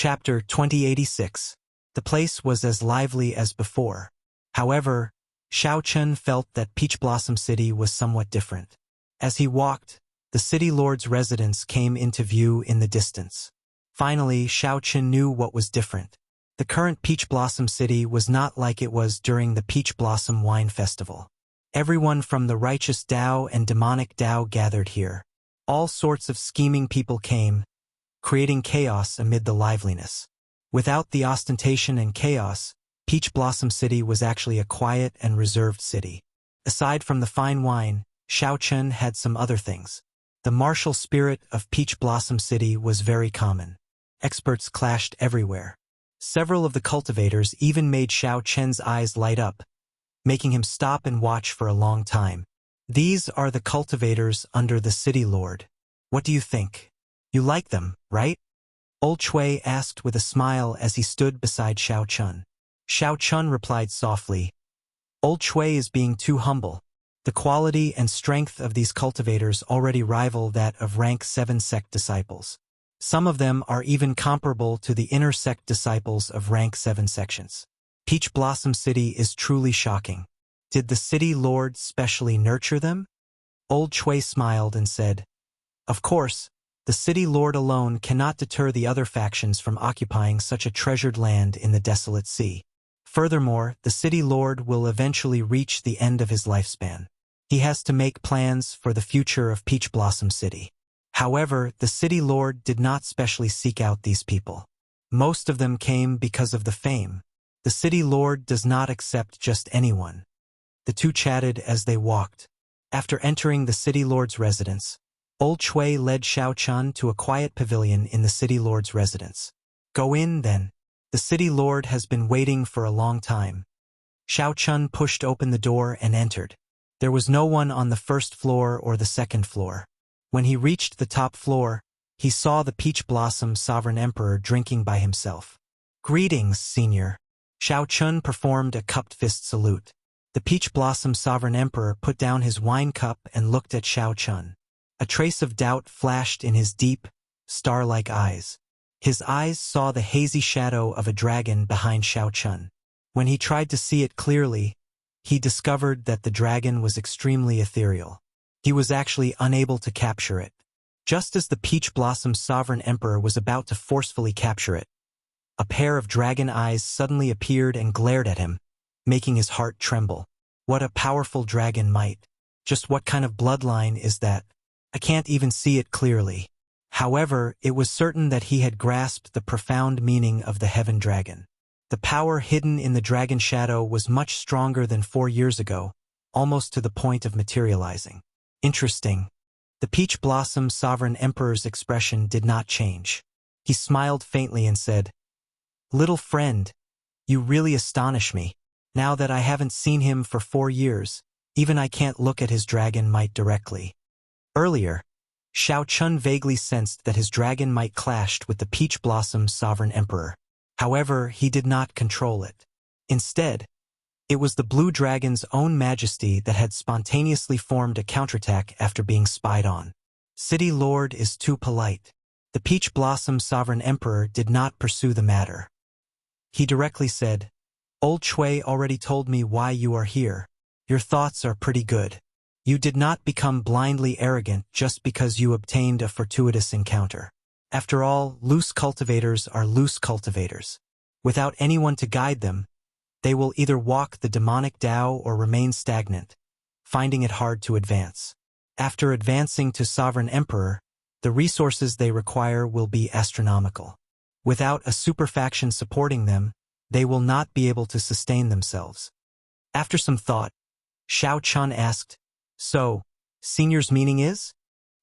Chapter 2086. The place was as lively as before. However, Xiao Chun felt that Peach Blossom City was somewhat different. As he walked, the city lord's residence came into view in the distance. Finally, Xiao Chun knew what was different. The current Peach Blossom City was not like it was during the Peach Blossom Wine Festival. Everyone from the righteous Dao and demonic Dao gathered here. All sorts of scheming people came, creating chaos amid the liveliness. Without the ostentation and chaos, Peach Blossom City was actually a quiet and reserved city. Aside from the fine wine, Xiao Chun had some other things. The martial spirit of Peach Blossom City was very common. Experts clashed everywhere. Several of the cultivators even made Xiao Chun's eyes light up, making him stop and watch for a long time. These are the cultivators under the city lord. What do you think? You like them, right? Old Chui asked with a smile as he stood beside Xiao Chun. Xiao Chun replied softly, Old Chui is being too humble. The quality and strength of these cultivators already rival that of rank 7 sect disciples. Some of them are even comparable to the inner sect disciples of rank 7 sections. Peach Blossom City is truly shocking. Did the city lord specially nurture them? Old Chui smiled and said, Of course, the city lord alone cannot deter the other factions from occupying such a treasured land in the desolate sea. Furthermore, the city lord will eventually reach the end of his lifespan. He has to make plans for the future of Peach Blossom City. However, the city lord did not specially seek out these people. Most of them came because of the fame. The city lord does not accept just anyone. The two chatted as they walked. After entering the city lord's residence, Old Chui led Xiao Chun to a quiet pavilion in the city lord's residence. Go in, then. The city lord has been waiting for a long time. Xiao Chun pushed open the door and entered. There was no one on the first floor or the second floor. When he reached the top floor, he saw the Peach Blossom Sovereign Emperor drinking by himself. Greetings, Senior. Xiao Chun performed a cupped fist salute. The Peach Blossom Sovereign Emperor put down his wine cup and looked at Xiao Chun. A trace of doubt flashed in his deep, star-like eyes. His eyes saw the hazy shadow of a dragon behind Xiao Chun. When he tried to see it clearly, he discovered that the dragon was extremely ethereal. He was actually unable to capture it. Just as the Peach Blossom Sovereign Emperor was about to forcefully capture it, a pair of dragon eyes suddenly appeared and glared at him, making his heart tremble. What a powerful dragon might. Just what kind of bloodline is that? I can't even see it clearly. However, it was certain that he had grasped the profound meaning of the Heaven Dragon. The power hidden in the dragon shadow was much stronger than 4 years ago, almost to the point of materializing. Interesting. The Peach Blossom Sovereign Emperor's expression did not change. He smiled faintly and said, Little friend, you really astonish me. Now that I haven't seen him for 4 years, even I can't look at his dragon might directly. Earlier, Xiao Chun vaguely sensed that his dragon might clashed with the Peach Blossom Sovereign Emperor. However, he did not control it. Instead, it was the blue dragon's own majesty that had spontaneously formed a counterattack after being spied on. City Lord is too polite. The Peach Blossom Sovereign Emperor did not pursue the matter. He directly said, Old Chui already told me why you are here. Your thoughts are pretty good. You did not become blindly arrogant just because you obtained a fortuitous encounter. After all, loose cultivators are loose cultivators. Without anyone to guide them, they will either walk the demonic Tao or remain stagnant, finding it hard to advance. After advancing to Sovereign Emperor, the resources they require will be astronomical. Without a superfaction supporting them, they will not be able to sustain themselves. After some thought, Xiao Chun asked, So, Senior's meaning is?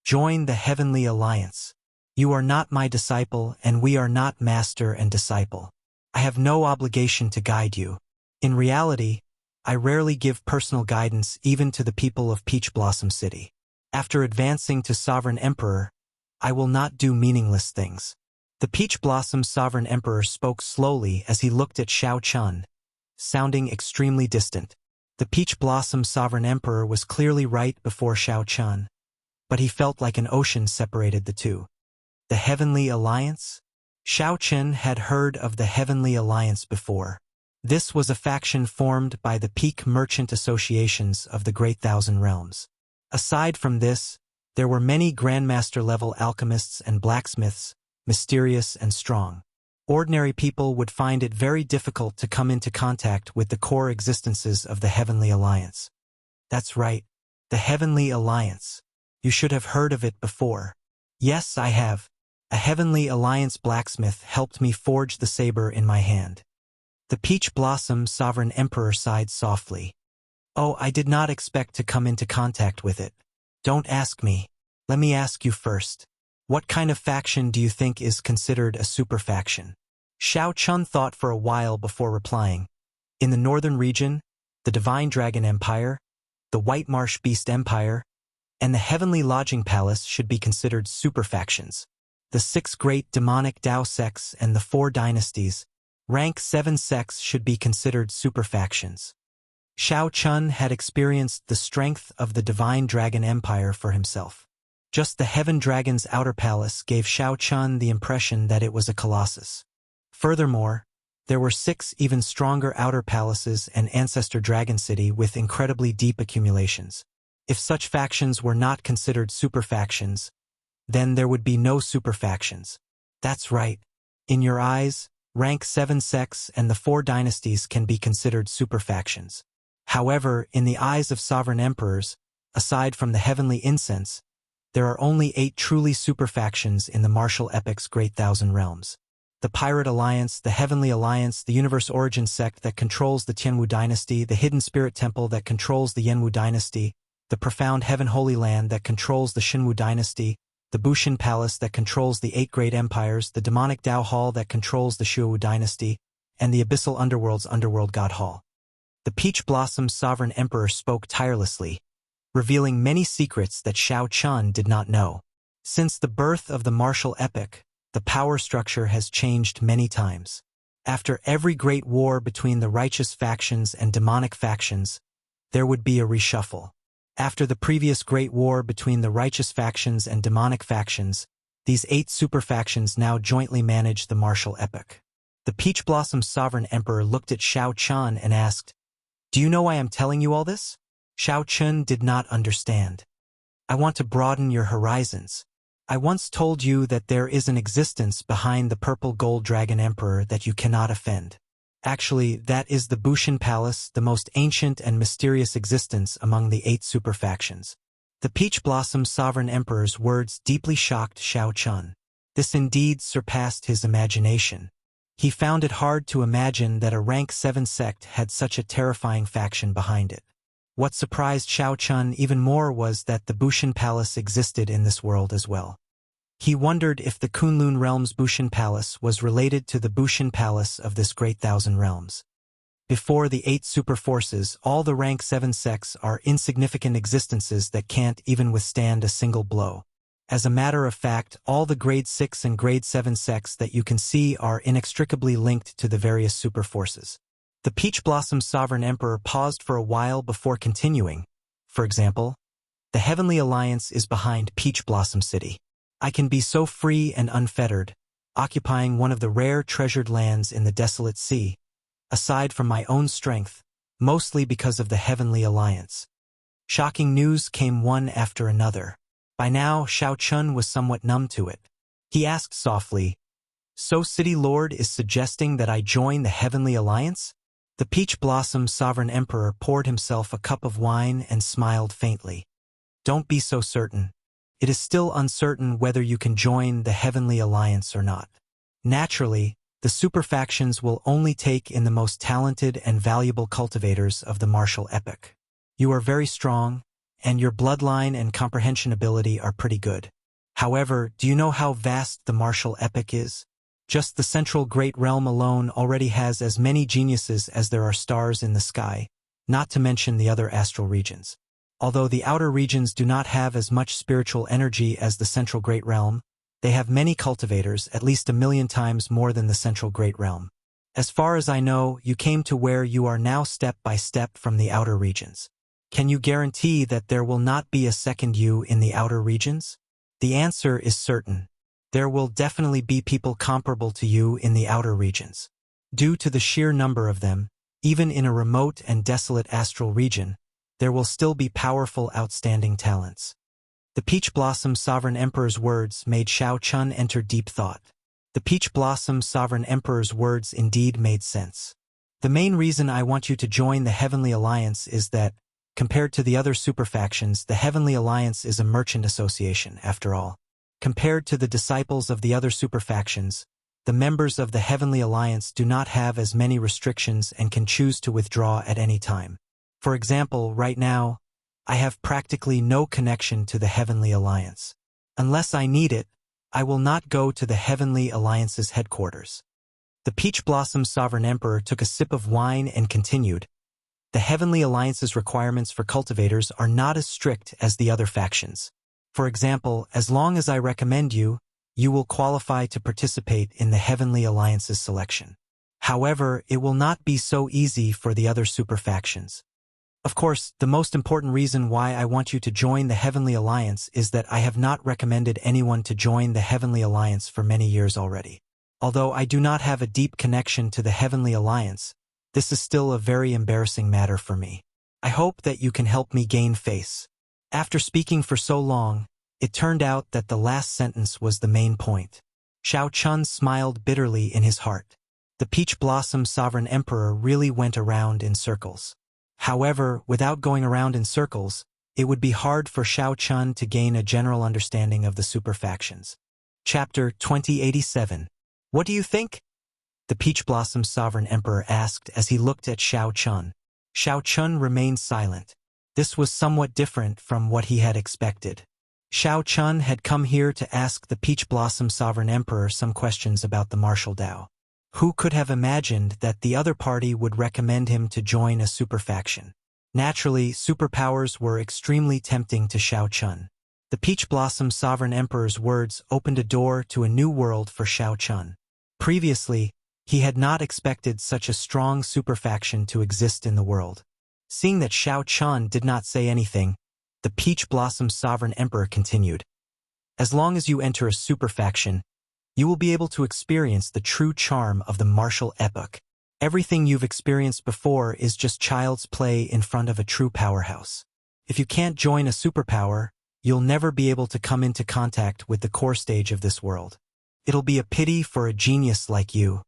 Join the Heavenly Alliance. You are not my disciple and we are not master and disciple. I have no obligation to guide you. In reality, I rarely give personal guidance even to the people of Peach Blossom City. After advancing to Sovereign Emperor, I will not do meaningless things. The Peach Blossom Sovereign Emperor spoke slowly as he looked at Xiao Chun, sounding extremely distant. The Peach Blossom Sovereign Emperor was clearly right before Xiao Chun, but he felt like an ocean separated the two. The Heavenly Alliance? Xiao Chen had heard of the Heavenly Alliance before. This was a faction formed by the peak merchant associations of the Great Thousand Realms. Aside from this, there were many Grandmaster-level alchemists and blacksmiths, mysterious and strong. Ordinary people would find it very difficult to come into contact with the core existences of the Heavenly Alliance. That's right, the Heavenly Alliance. You should have heard of it before. Yes, I have. A Heavenly Alliance blacksmith helped me forge the saber in my hand. The Peach Blossom Sovereign Emperor sighed softly. Oh, I did not expect to come into contact with it. Don't ask me. Let me ask you first. What kind of faction do you think is considered a super faction? Xiao Chun thought for a while before replying. In the northern region, the Divine Dragon Empire, the White Marsh Beast Empire, and the Heavenly Lodging Palace should be considered super factions. The 6 great demonic Dao sects and the 4 dynasties, rank 7 sects should be considered super factions. Xiao Chun had experienced the strength of the Divine Dragon Empire for himself. Just the Heaven Dragon's outer palace gave Xiao Chun the impression that it was a colossus. Furthermore, there were 6 even stronger outer palaces and Ancestor Dragon City with incredibly deep accumulations. If such factions were not considered super factions, then there would be no super factions. That's right. In your eyes, rank 7 sects and the 4 dynasties can be considered super factions. However, in the eyes of sovereign emperors, aside from the heavenly incense, there are only 8 truly super factions in the martial epic's Great Thousand Realms. The Pirate Alliance, the Heavenly Alliance, the Universe Origin sect that controls the Tianwu dynasty, the Hidden Spirit Temple that controls the Yanwu dynasty, the Profound Heaven Holy Land that controls the Xinwu dynasty, the Bushin Palace that controls the 8 great empires, the Demonic Dao Hall that controls the Shuowu dynasty, and the Abyssal Underworld's Underworld God Hall. The Peach Blossom Sovereign Emperor spoke tirelessly, revealing many secrets that Xiao Chun did not know. Since the birth of the martial epic, the power structure has changed many times. After every great war between the righteous factions and demonic factions, there would be a reshuffle. After the previous great war between the righteous factions and demonic factions, these 8 super factions now jointly manage the martial epic. The Peach Blossom Sovereign Emperor looked at Xiao Chun and asked, "Do you know why I'm telling you all this?" Xiao Chun did not understand. "I want to broaden your horizons. I once told you that there is an existence behind the Purple Gold Dragon Emperor that you cannot offend. Actually, that is the Bushin Palace, the most ancient and mysterious existence among the 8 super factions." The Peach Blossom Sovereign Emperor's words deeply shocked Xiao Chun. This indeed surpassed his imagination. He found it hard to imagine that a rank 7 sect had such a terrifying faction behind it. What surprised Xiao Chun even more was that the Bushin Palace existed in this world as well. He wondered if the Kunlun Realm's Bushin Palace was related to the Bushin Palace of this Great Thousand Realms. Before the 8 super forces, all the rank 7 sects are insignificant existences that can't even withstand a single blow. As a matter of fact, all the grade 6 and grade 7 sects that you can see are inextricably linked to the various super forces. The Peach Blossom Sovereign Emperor paused for a while before continuing. For example, the Heavenly Alliance is behind Peach Blossom City. I can be so free and unfettered, occupying one of the rare treasured lands in the desolate sea, aside from my own strength, mostly because of the Heavenly Alliance. Shocking news came one after another. By now, Xiao Chun was somewhat numb to it. He asked softly, "So City Lord is suggesting that I join the Heavenly Alliance?" The Peach Blossom Sovereign Emperor poured himself a cup of wine and smiled faintly. "Don't be so certain. It is still uncertain whether you can join the Heavenly Alliance or not. Naturally, the super factions will only take in the most talented and valuable cultivators of the martial epic. You are very strong, and your bloodline and comprehension ability are pretty good. However, do you know how vast the martial epic is? Just the central great realm alone already has as many geniuses as there are stars in the sky, not to mention the other astral regions. Although the outer regions do not have as much spiritual energy as the central great realm, they have many cultivators, at least 1,000,000 times more than the central great realm. As far as I know, you came to where you are now step by step from the outer regions. Can you guarantee that there will not be a second you in the outer regions?" The answer is certain. There will definitely be people comparable to you in the outer regions. Due to the sheer number of them, even in a remote and desolate astral region, there will still be powerful, outstanding talents. The Peach Blossom Sovereign Emperor's words made Shao Chun enter deep thought. The Peach Blossom Sovereign Emperor's words indeed made sense. The main reason I want you to join the Heavenly Alliance is that, compared to the other superfactions, the Heavenly Alliance is a merchant association, after all. Compared to the disciples of the other superfactions, the members of the Heavenly Alliance do not have as many restrictions and can choose to withdraw at any time. For example, right now, I have practically no connection to the Heavenly Alliance. Unless I need it, I will not go to the Heavenly Alliance's headquarters. The Peach Blossom Sovereign Emperor took a sip of wine and continued, the Heavenly Alliance's requirements for cultivators are not as strict as the other factions. For example, as long as I recommend you, you will qualify to participate in the Heavenly Alliance's selection. However, it will not be so easy for the other superfactions. Of course, the most important reason why I want you to join the Heavenly Alliance is that I have not recommended anyone to join the Heavenly Alliance for many years already. Although I do not have a deep connection to the Heavenly Alliance, this is still a very embarrassing matter for me. I hope that you can help me gain face. After speaking for so long, it turned out that the last sentence was the main point. Shao Chun smiled bitterly in his heart. The Peach Blossom Sovereign Emperor really went around in circles. However, without going around in circles, it would be hard for Shao Chun to gain a general understanding of the superfactions. Chapter 2087. What do you think? The Peach Blossom Sovereign Emperor asked as he looked at Shao Chun. Shao Chun remained silent. This was somewhat different from what he had expected. Shao Chun had come here to ask the Peach Blossom Sovereign Emperor some questions about the martial Dao. Who could have imagined that the other party would recommend him to join a superfaction? Naturally, superpowers were extremely tempting to Shao Chun. The Peach Blossom Sovereign Emperor's words opened a door to a new world for Shao Chun. Previously, he had not expected such a strong superfaction to exist in the world. Seeing that Shao Chun did not say anything, the Peach Blossom Sovereign Emperor continued. As long as you enter a superfaction, you will be able to experience the true charm of the martial epoch. Everything you've experienced before is just child's play in front of a true powerhouse. If you can't join a superpower, you'll never be able to come into contact with the core stage of this world. It'll be a pity for a genius like you.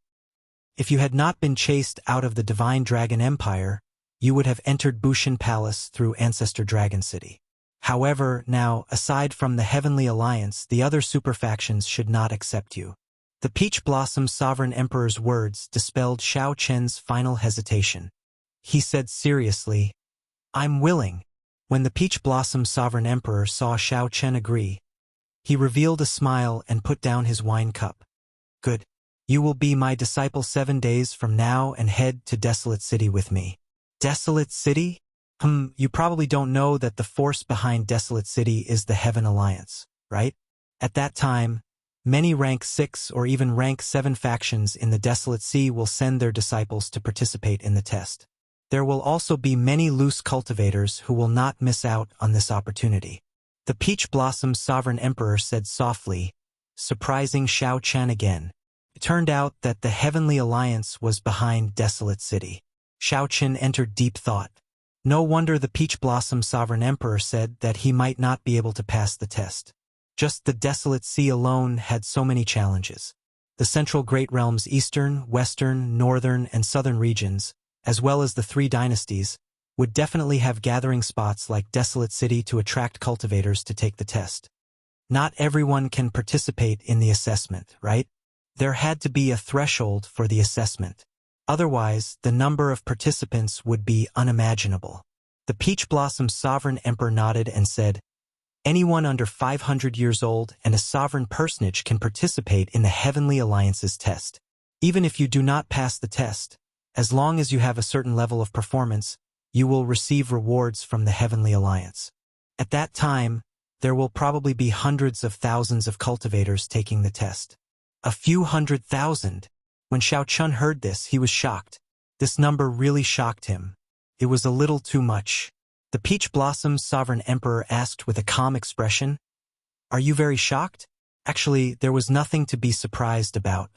If you had not been chased out of the Divine Dragon Empire, you would have entered Bushin Palace through Ancestor Dragon City. However, now, aside from the Heavenly Alliance, the other superfactions should not accept you. The Peach Blossom Sovereign Emperor's words dispelled Shao Chen's final hesitation. He said seriously, I'm willing. When the Peach Blossom Sovereign Emperor saw Shao Chen agree, he revealed a smile and put down his wine cup. Good. You will be my disciple 7 days from now and head to Desolate City with me. Desolate City? You probably don't know that the force behind Desolate City is the Heaven Alliance, right? At that time, many rank 6 or even rank 7 factions in the Desolate Sea will send their disciples to participate in the test. There will also be many loose cultivators who will not miss out on this opportunity. The Peach Blossom Sovereign Emperor said softly, surprising Shao Chen again. It turned out that the Heavenly Alliance was behind Desolate City. Shao Chen entered deep thought. No wonder the Peach Blossom Sovereign Emperor said that he might not be able to pass the test. Just the Desolate Sea alone had so many challenges. The Central Great Realm's eastern, western, northern, and southern regions, as well as the 3 dynasties, would definitely have gathering spots like Desolate City to attract cultivators to take the test. Not everyone can participate in the assessment, right? There had to be a threshold for the assessment. Otherwise, the number of participants would be unimaginable. The Peach Blossom Sovereign Emperor nodded and said, anyone under 500 years old and a sovereign personage can participate in the Heavenly Alliance's test. Even if you do not pass the test, as long as you have a certain level of performance, you will receive rewards from the Heavenly Alliance. At that time, there will probably be hundreds of thousands of cultivators taking the test. A few 100,000. When Shao Chun heard this, he was shocked. This number really shocked him. It was a little too much. The Peach Blossom Sovereign Emperor asked with a calm expression, are you very shocked? Actually, there was nothing to be surprised about.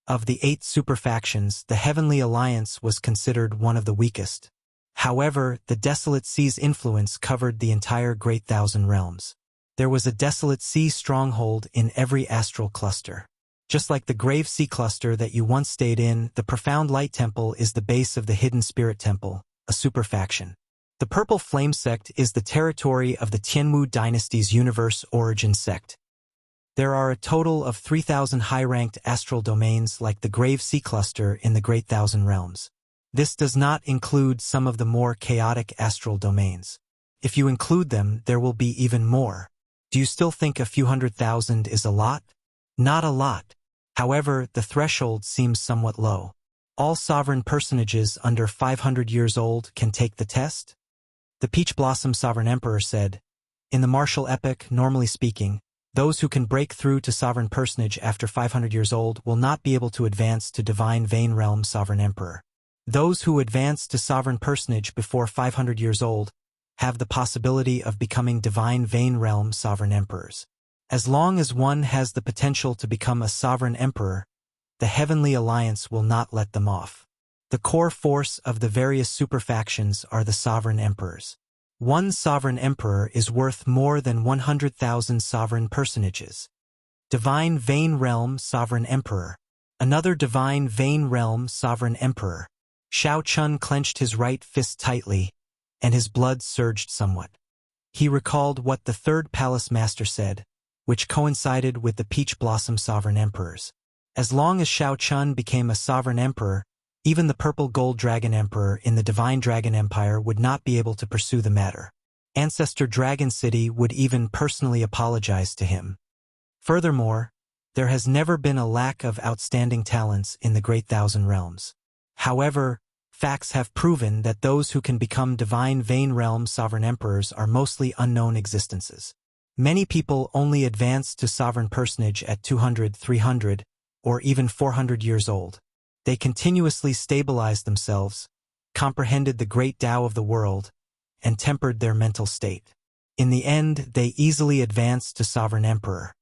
Of the 8 superfactions, the Heavenly Alliance was considered one of the weakest. However, the Desolate Sea's influence covered the entire Great Thousand Realms. There was a Desolate Sea stronghold in every astral cluster. Just like the Grave Sea cluster that you once stayed in, the Profound Light Temple is the base of the Hidden Spirit Temple, a superfaction. The Purple Flame Sect is the territory of the Tianwu dynasty's universe origin sect. There are a total of 3,000 high-ranked astral domains like the Grave Sea cluster in the Great Thousand Realms. This does not include some of the more chaotic astral domains. If you include them, there will be even more. Do you still think a few 100,000 is a lot? Not a lot. However, the threshold seems somewhat low. All sovereign personages under 500 years old can take the test? The Peach Blossom Sovereign Emperor said, "In the martial epoch, normally speaking, those who can break through to sovereign personage after 500 years old will not be able to advance to Divine Vein Realm Sovereign Emperor. Those who advance to sovereign personage before 500 years old have the possibility of becoming Divine Vein Realm Sovereign Emperors. As long as one has the potential to become a Sovereign Emperor, the Heavenly Alliance will not let them off. The core force of the various superfactions are the Sovereign Emperors. One Sovereign Emperor is worth more than 100,000 sovereign personages. Divine Vein Realm Sovereign Emperor. Another Divine Vein Realm Sovereign Emperor." Xiao Chun clenched his right fist tightly, and his blood surged somewhat. He recalled what the Third Palace Master said, which coincided with the Peach Blossom Sovereign Emperors. As long as Xiao Chun became a Sovereign Emperor, even the Purple Gold Dragon Emperor in the Divine Dragon Empire would not be able to pursue the matter. Ancestor Dragon City would even personally apologize to him. Furthermore, there has never been a lack of outstanding talents in the Great Thousand Realms. However, facts have proven that those who can become Divine Vein Realm Sovereign Emperors are mostly unknown existences. Many people only advance to Sovereign Personage at 200, 300, or even 400 years old. They continuously stabilized themselves, comprehended the great Tao of the world, and tempered their mental state. In the end, they easily advanced to Sovereign Emperor.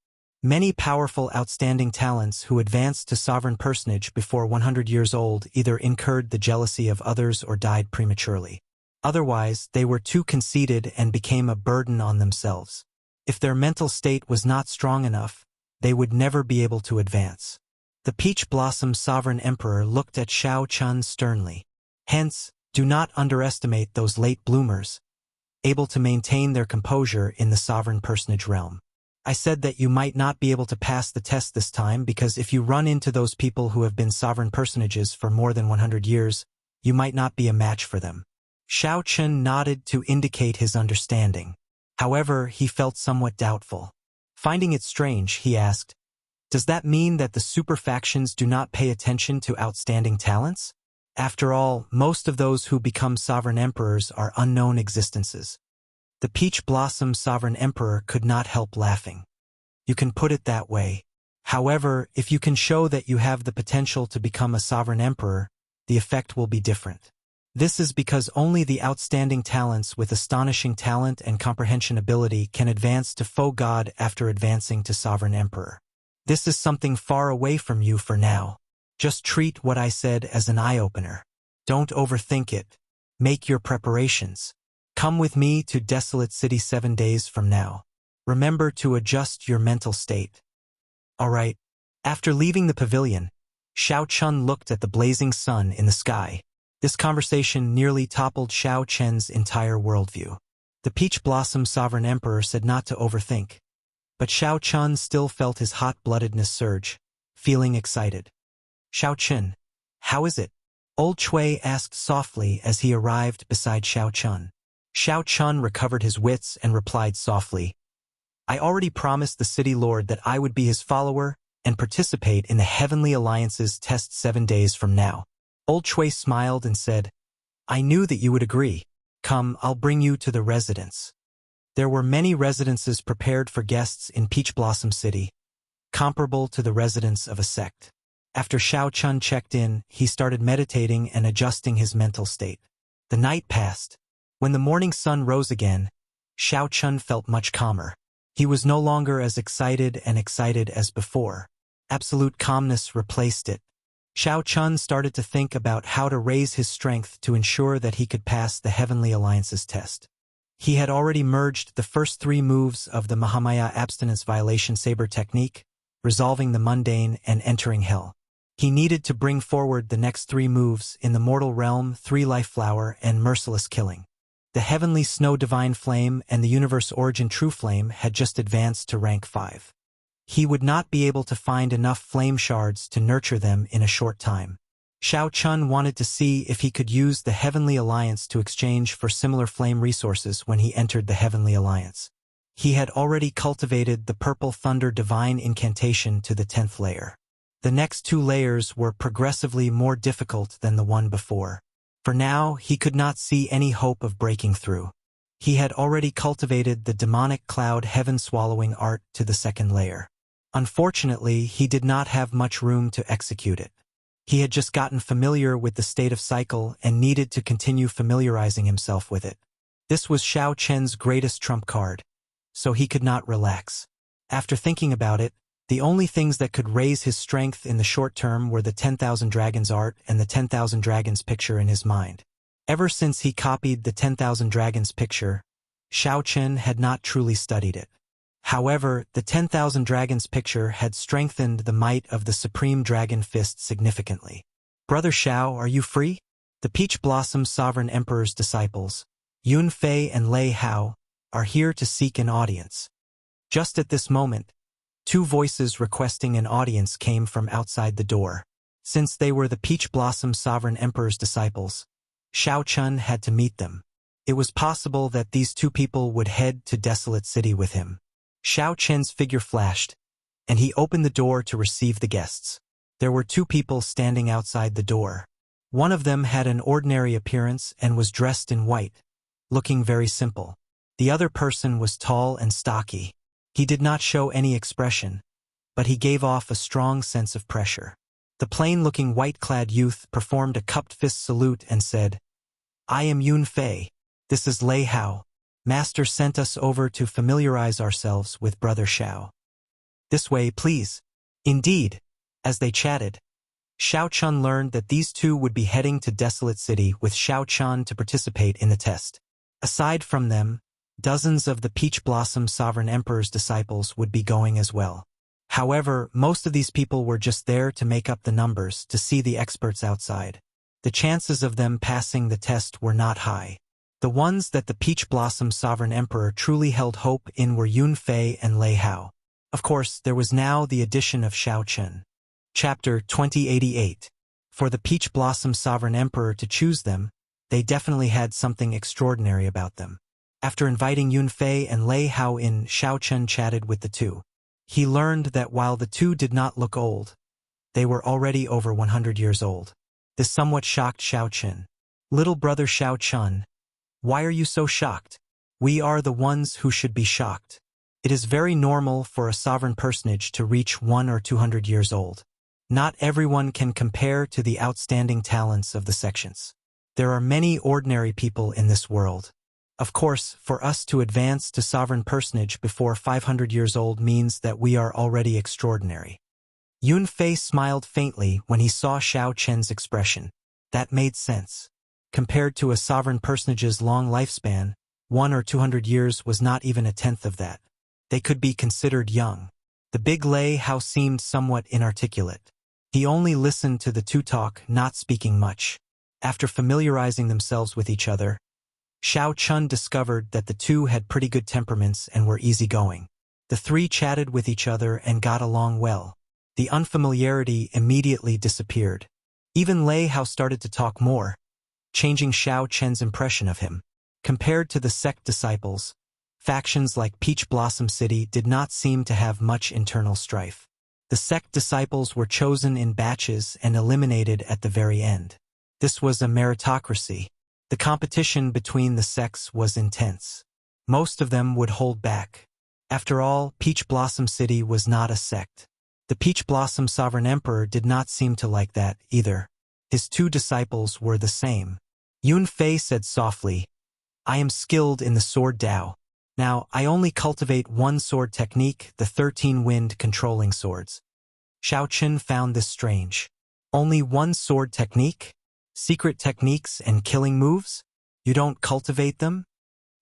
Many powerful outstanding talents who advanced to Sovereign Personage before 100 years old either incurred the jealousy of others or died prematurely. Otherwise, they were too conceited and became a burden on themselves. If their mental state was not strong enough, they would never be able to advance. The Peach Blossom Sovereign Emperor looked at Xiao Chun sternly. Hence, do not underestimate those late bloomers, able to maintain their composure in the Sovereign Personage realm. I said that you might not be able to pass the test this time because if you run into those people who have been Sovereign Personages for more than 100 years, you might not be a match for them. Xiao Chun nodded to indicate his understanding. However, he felt somewhat doubtful. Finding it strange, he asked, "Does that mean that the superfactions do not pay attention to outstanding talents? After all, most of those who become Sovereign Emperors are unknown existences." The Peach Blossom Sovereign Emperor could not help laughing. "You can put it that way. However, if you can show that you have the potential to become a Sovereign Emperor, the effect will be different. This is because only the outstanding talents with astonishing talent and comprehension ability can advance to Faux God after advancing to Sovereign Emperor. This is something far away from you for now. Just treat what I said as an eye-opener. Don't overthink it. Make your preparations. Come with me to Desolate City 7 days from now. Remember to adjust your mental state." Alright. After leaving the pavilion, Xiao Chun looked at the blazing sun in the sky. This conversation nearly toppled Xiao Chen's entire worldview. The Peach Blossom Sovereign Emperor said not to overthink. But Xiao Chun still felt his hot-bloodedness surge, feeling excited. "Xiao Chun, how is it?" Old Chui asked softly as he arrived beside Xiao Chun. Xiao Chun recovered his wits and replied softly, "I already promised the city lord that I would be his follower and participate in the Heavenly Alliance's test 7 days from now." Old Chui smiled and said, "I knew that you would agree. Come, I'll bring you to the residence." There were many residences prepared for guests in Peach Blossom City, comparable to the residence of a sect. After Xiao Chun checked in, he started meditating and adjusting his mental state. The night passed. When the morning sun rose again, Xiao Chun felt much calmer. He was no longer as excited as before. Absolute calmness replaced it. Xiao Chun started to think about how to raise his strength to ensure that he could pass the Heavenly Alliance's test. He had already merged the first 3 moves of the Mahamaya Abstinence Violation Saber technique, resolving the mundane and entering hell. He needed to bring forward the next 3 moves in the Mortal Realm, 3 Life Flower, and Merciless Killing. The Heavenly Snow Divine Flame and the Universe Origin True Flame had just advanced to rank 5. He would not be able to find enough flame shards to nurture them in a short time. Xiao Chun wanted to see if he could use the Heavenly Alliance to exchange for similar flame resources when he entered the Heavenly Alliance. He had already cultivated the Purple Thunder Divine Incantation to the 10th layer. The next 2 layers were progressively more difficult than the one before. For now, he could not see any hope of breaking through. He had already cultivated the Demonic Cloud Heaven-Swallowing Art to the 2nd layer. Unfortunately, he did not have much room to execute it. He had just gotten familiar with the state of cycle and needed to continue familiarizing himself with it. This was Xiao Chen's greatest trump card, so he could not relax. After thinking about it, the only things that could raise his strength in the short term were the 10,000 Dragons art and the 10,000 Dragons picture in his mind. Ever since he copied the 10,000 Dragons picture, Xiao Chen had not truly studied it. However, the 10,000 Dragons picture had strengthened the might of the Supreme Dragon Fist significantly. "Brother Xiao, are you free?" The Peach Blossom Sovereign Emperor's disciples, Yun Fei and Lei Hao, are here to seek an audience. Just at this moment, 2 voices requesting an audience came from outside the door. Since they were the Peach Blossom Sovereign Emperor's disciples, Xiao Chun had to meet them. It was possible that these 2 people would head to Desolate City with him. Xiao Chen's figure flashed, and he opened the door to receive the guests. There were 2 people standing outside the door. One of them had an ordinary appearance and was dressed in white, looking very simple. The other person was tall and stocky. He did not show any expression, but he gave off a strong sense of pressure. The plain-looking white-clad youth performed a cupped fist salute and said, "I am Yun Fei. This is Lei Hao. Master sent us over to familiarize ourselves with Brother Xiao. This way, please." Indeed, as they chatted, Xiao Chun learned that these 2 would be heading to Desolate City with Xiao Chun to participate in the test. Aside from them, dozens of the Peach Blossom Sovereign Emperor's disciples would be going as well. However, most of these people were just there to make up the numbers to see the experts outside. The chances of them passing the test were not high. The ones that the Peach Blossom Sovereign Emperor truly held hope in were Yun Fei and Lei Hao. Of course, there was now the addition of Xiao Chen. Chapter 2088. For the Peach Blossom Sovereign Emperor to choose them, they definitely had something extraordinary about them. After inviting Yun Fei and Lei Hao in, Xiao Chen chatted with the 2. He learned that while the 2 did not look old, they were already over 100 years old. This somewhat shocked Xiao Chen. "Little brother Xiao Chun, why are you so shocked?" "We are the ones who should be shocked. It is very normal for a sovereign personage to reach 100 or 200 years old. Not everyone can compare to the outstanding talents of the sections. There are many ordinary people in this world. Of course, for us to advance to sovereign personage before 500 years old means that we are already extraordinary." Yun Fei smiled faintly when he saw Xiao Chen's expression. That made sense. Compared to a sovereign personage's long lifespan, 100 or 200 years was not even a tenth of that. They could be considered young. The big Lei Hao seemed somewhat inarticulate. He only listened to the 2 talk, not speaking much. After familiarizing themselves with each other, Xiao Chun discovered that the 2 had pretty good temperaments and were easygoing. The 3 chatted with each other and got along well. The unfamiliarity immediately disappeared. Even Lei Hao started to talk more, changing Xiao Chen's impression of him. Compared to the sect disciples, factions like Peach Blossom City did not seem to have much internal strife. The sect disciples were chosen in batches and eliminated at the very end. This was a meritocracy. The competition between the sects was intense. Most of them would hold back. After all, Peach Blossom City was not a sect. The Peach Blossom Sovereign Emperor did not seem to like that either. His 2 disciples were the same. Yun Fei said softly, "I am skilled in the sword Dao. Now, I only cultivate one sword technique, the 13 wind controlling swords. Xiao Chun found this strange. Only one sword technique? Secret techniques and killing moves? You don't cultivate them?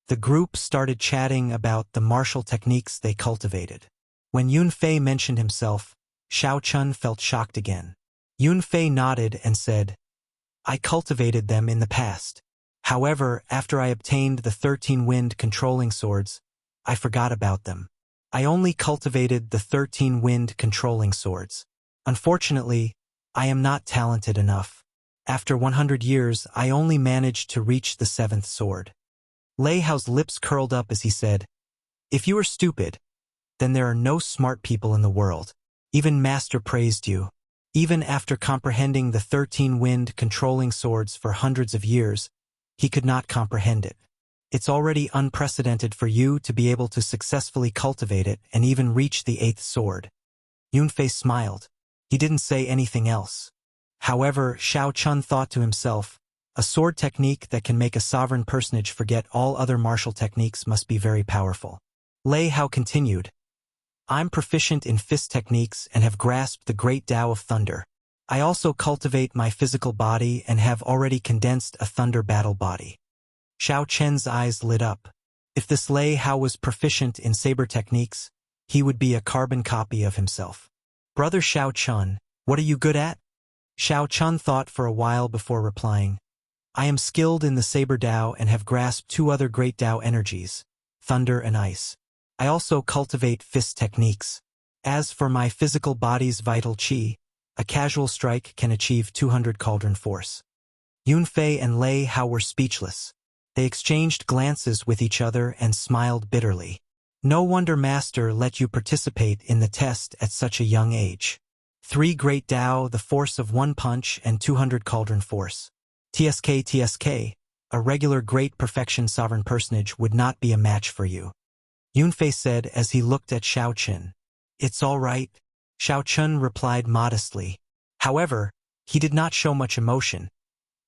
The group started chatting about the martial techniques they cultivated. When Yunfei mentioned himself, Xiao Chun felt shocked again. Yunfei nodded and said, I cultivated them in the past. However, after I obtained the 13 wind controlling swords, I forgot about them. I only cultivated the 13 wind controlling swords. Unfortunately, I am not talented enough. After 100 years, I only managed to reach the 7th sword. Lei Hao's lips curled up as he said, If you are stupid, then there are no smart people in the world. Even Master praised you. Even after comprehending the 13 wind controlling swords for hundreds of years, he could not comprehend it. It's already unprecedented for you to be able to successfully cultivate it and even reach the 8th sword. Yunfei smiled. He didn't say anything else. However, Xiao Chun thought to himself, a sword technique that can make a sovereign personage forget all other martial techniques must be very powerful. Lei Hao continued, I'm proficient in fist techniques and have grasped the great Tao of thunder. I also cultivate my physical body and have already condensed a thunder battle body. Xiao Chen's eyes lit up. If this Lei Hao was proficient in saber techniques, he would be a carbon copy of himself. Brother Xiao Chun, what are you good at? Xiao Chun thought for a while before replying. I am skilled in the saber Tao and have grasped 2 other great Tao energies, thunder and ice. I also cultivate fist techniques. As for my physical body's vital qi, a casual strike can achieve 200 cauldron force. Yunfei and Lei Hao were speechless. They exchanged glances with each other and smiled bitterly. No wonder Master let you participate in the test at such a young age. 3 great Tao, the force of 1 punch and 200 cauldron force. TSK, a regular great perfection sovereign personage would not be a match for you. Yunfei said as he looked at Xiao Chun. It's all right, Xiao Chun replied modestly. However, he did not show much emotion,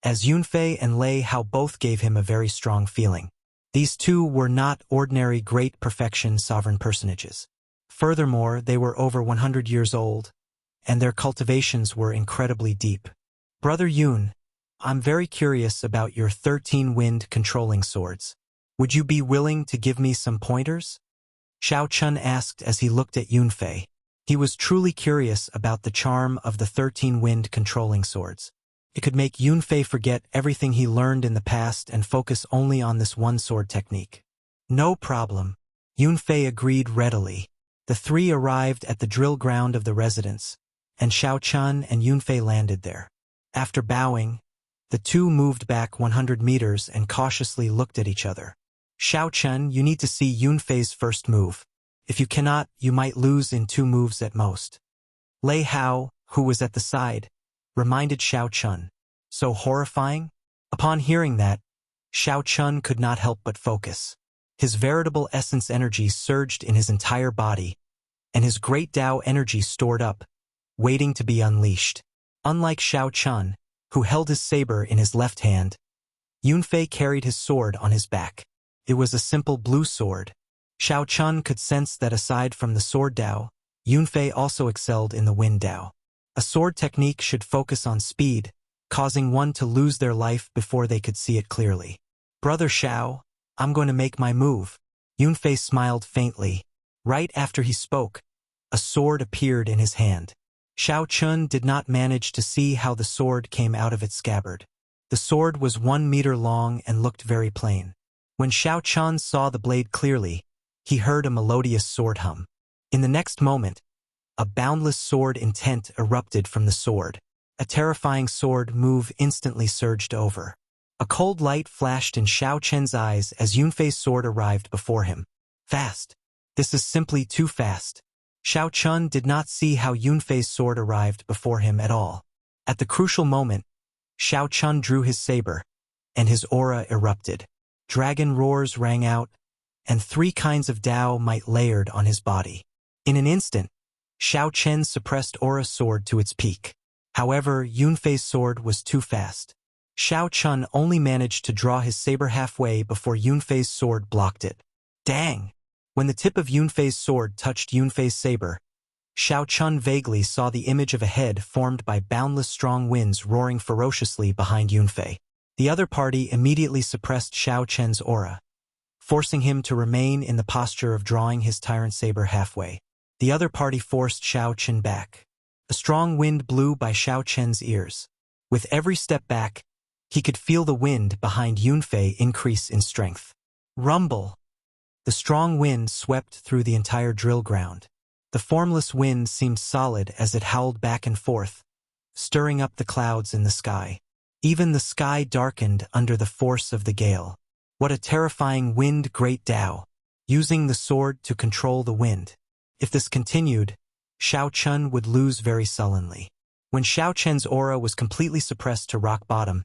as Yunfei and Lei Hao both gave him a very strong feeling. These 2 were not ordinary great perfection sovereign personages. Furthermore, they were over 100 years old, and their cultivations were incredibly deep. Brother Yun, I'm very curious about your 13 wind controlling swords. Would you be willing to give me some pointers? Xiao Chun asked as he looked at Yunfei. He was truly curious about the charm of the 13 wind controlling swords. It could make Yunfei forget everything he learned in the past and focus only on this one sword technique. No problem. Yunfei agreed readily. The 3 arrived at the drill ground of the residence, and Xiao Chun and Yunfei landed there. After bowing, the 2 moved back 100 meters and cautiously looked at each other. Xiao Chun, you need to see Yunfei's first move. If you cannot, you might lose in 2 moves at most. Lei Hao, who was at the side, reminded Xiao Chun. So horrifying? Upon hearing that, Xiao Chun could not help but focus. His veritable essence energy surged in his entire body, and his great Tao energy stored up, waiting to be unleashed. Unlike Xiao Chun, who held his saber in his left hand, Yunfei carried his sword on his back. It was a simple blue sword. Xiao Chun could sense that aside from the sword Tao, Yunfei also excelled in the wind Tao. A sword technique should focus on speed, causing one to lose their life before they could see it clearly. Brother Xiao, I'm going to make my move. Yunfei smiled faintly. Right after he spoke, a sword appeared in his hand. Xiao Chun did not manage to see how the sword came out of its scabbard. The sword was 1 meter long and looked very plain. When Xiao Chun saw the blade clearly, he heard a melodious sword hum. In the next moment, a boundless sword intent erupted from the sword. A terrifying sword move instantly surged over. A cold light flashed in Xiao Chen's eyes as Yunfei's sword arrived before him. Fast. This is simply too fast. Xiao Chun did not see how Yunfei's sword arrived before him at all. At the crucial moment, Xiao Chun drew his saber, and his aura erupted. Dragon roars rang out, and 3 kinds of Tao might layered on his body. In an instant, Xiao Chen's suppressed aura soared to its peak. However, Yunfei's sword was too fast. Xiao Chun only managed to draw his saber halfway before Yunfei's sword blocked it. Dang! When the tip of Yunfei's sword touched Yunfei's saber, Xiao Chun vaguely saw the image of a head formed by boundless strong winds roaring ferociously behind Yunfei. The other party immediately suppressed Xiao Chen's aura, forcing him to remain in the posture of drawing his tyrant saber halfway. The other party forced Xiao Chen back. A strong wind blew by Xiao Chen's ears. With every step back, he could feel the wind behind Yunfei increase in strength. Rumble! The strong wind swept through the entire drill ground. The formless wind seemed solid as it howled back and forth, stirring up the clouds in the sky. Even the sky darkened under the force of the gale. What a terrifying wind, great Tao! Using the sword to control the wind. If this continued, Xiao Chun would lose very sullenly. When Xiao Chen's aura was completely suppressed to rock bottom,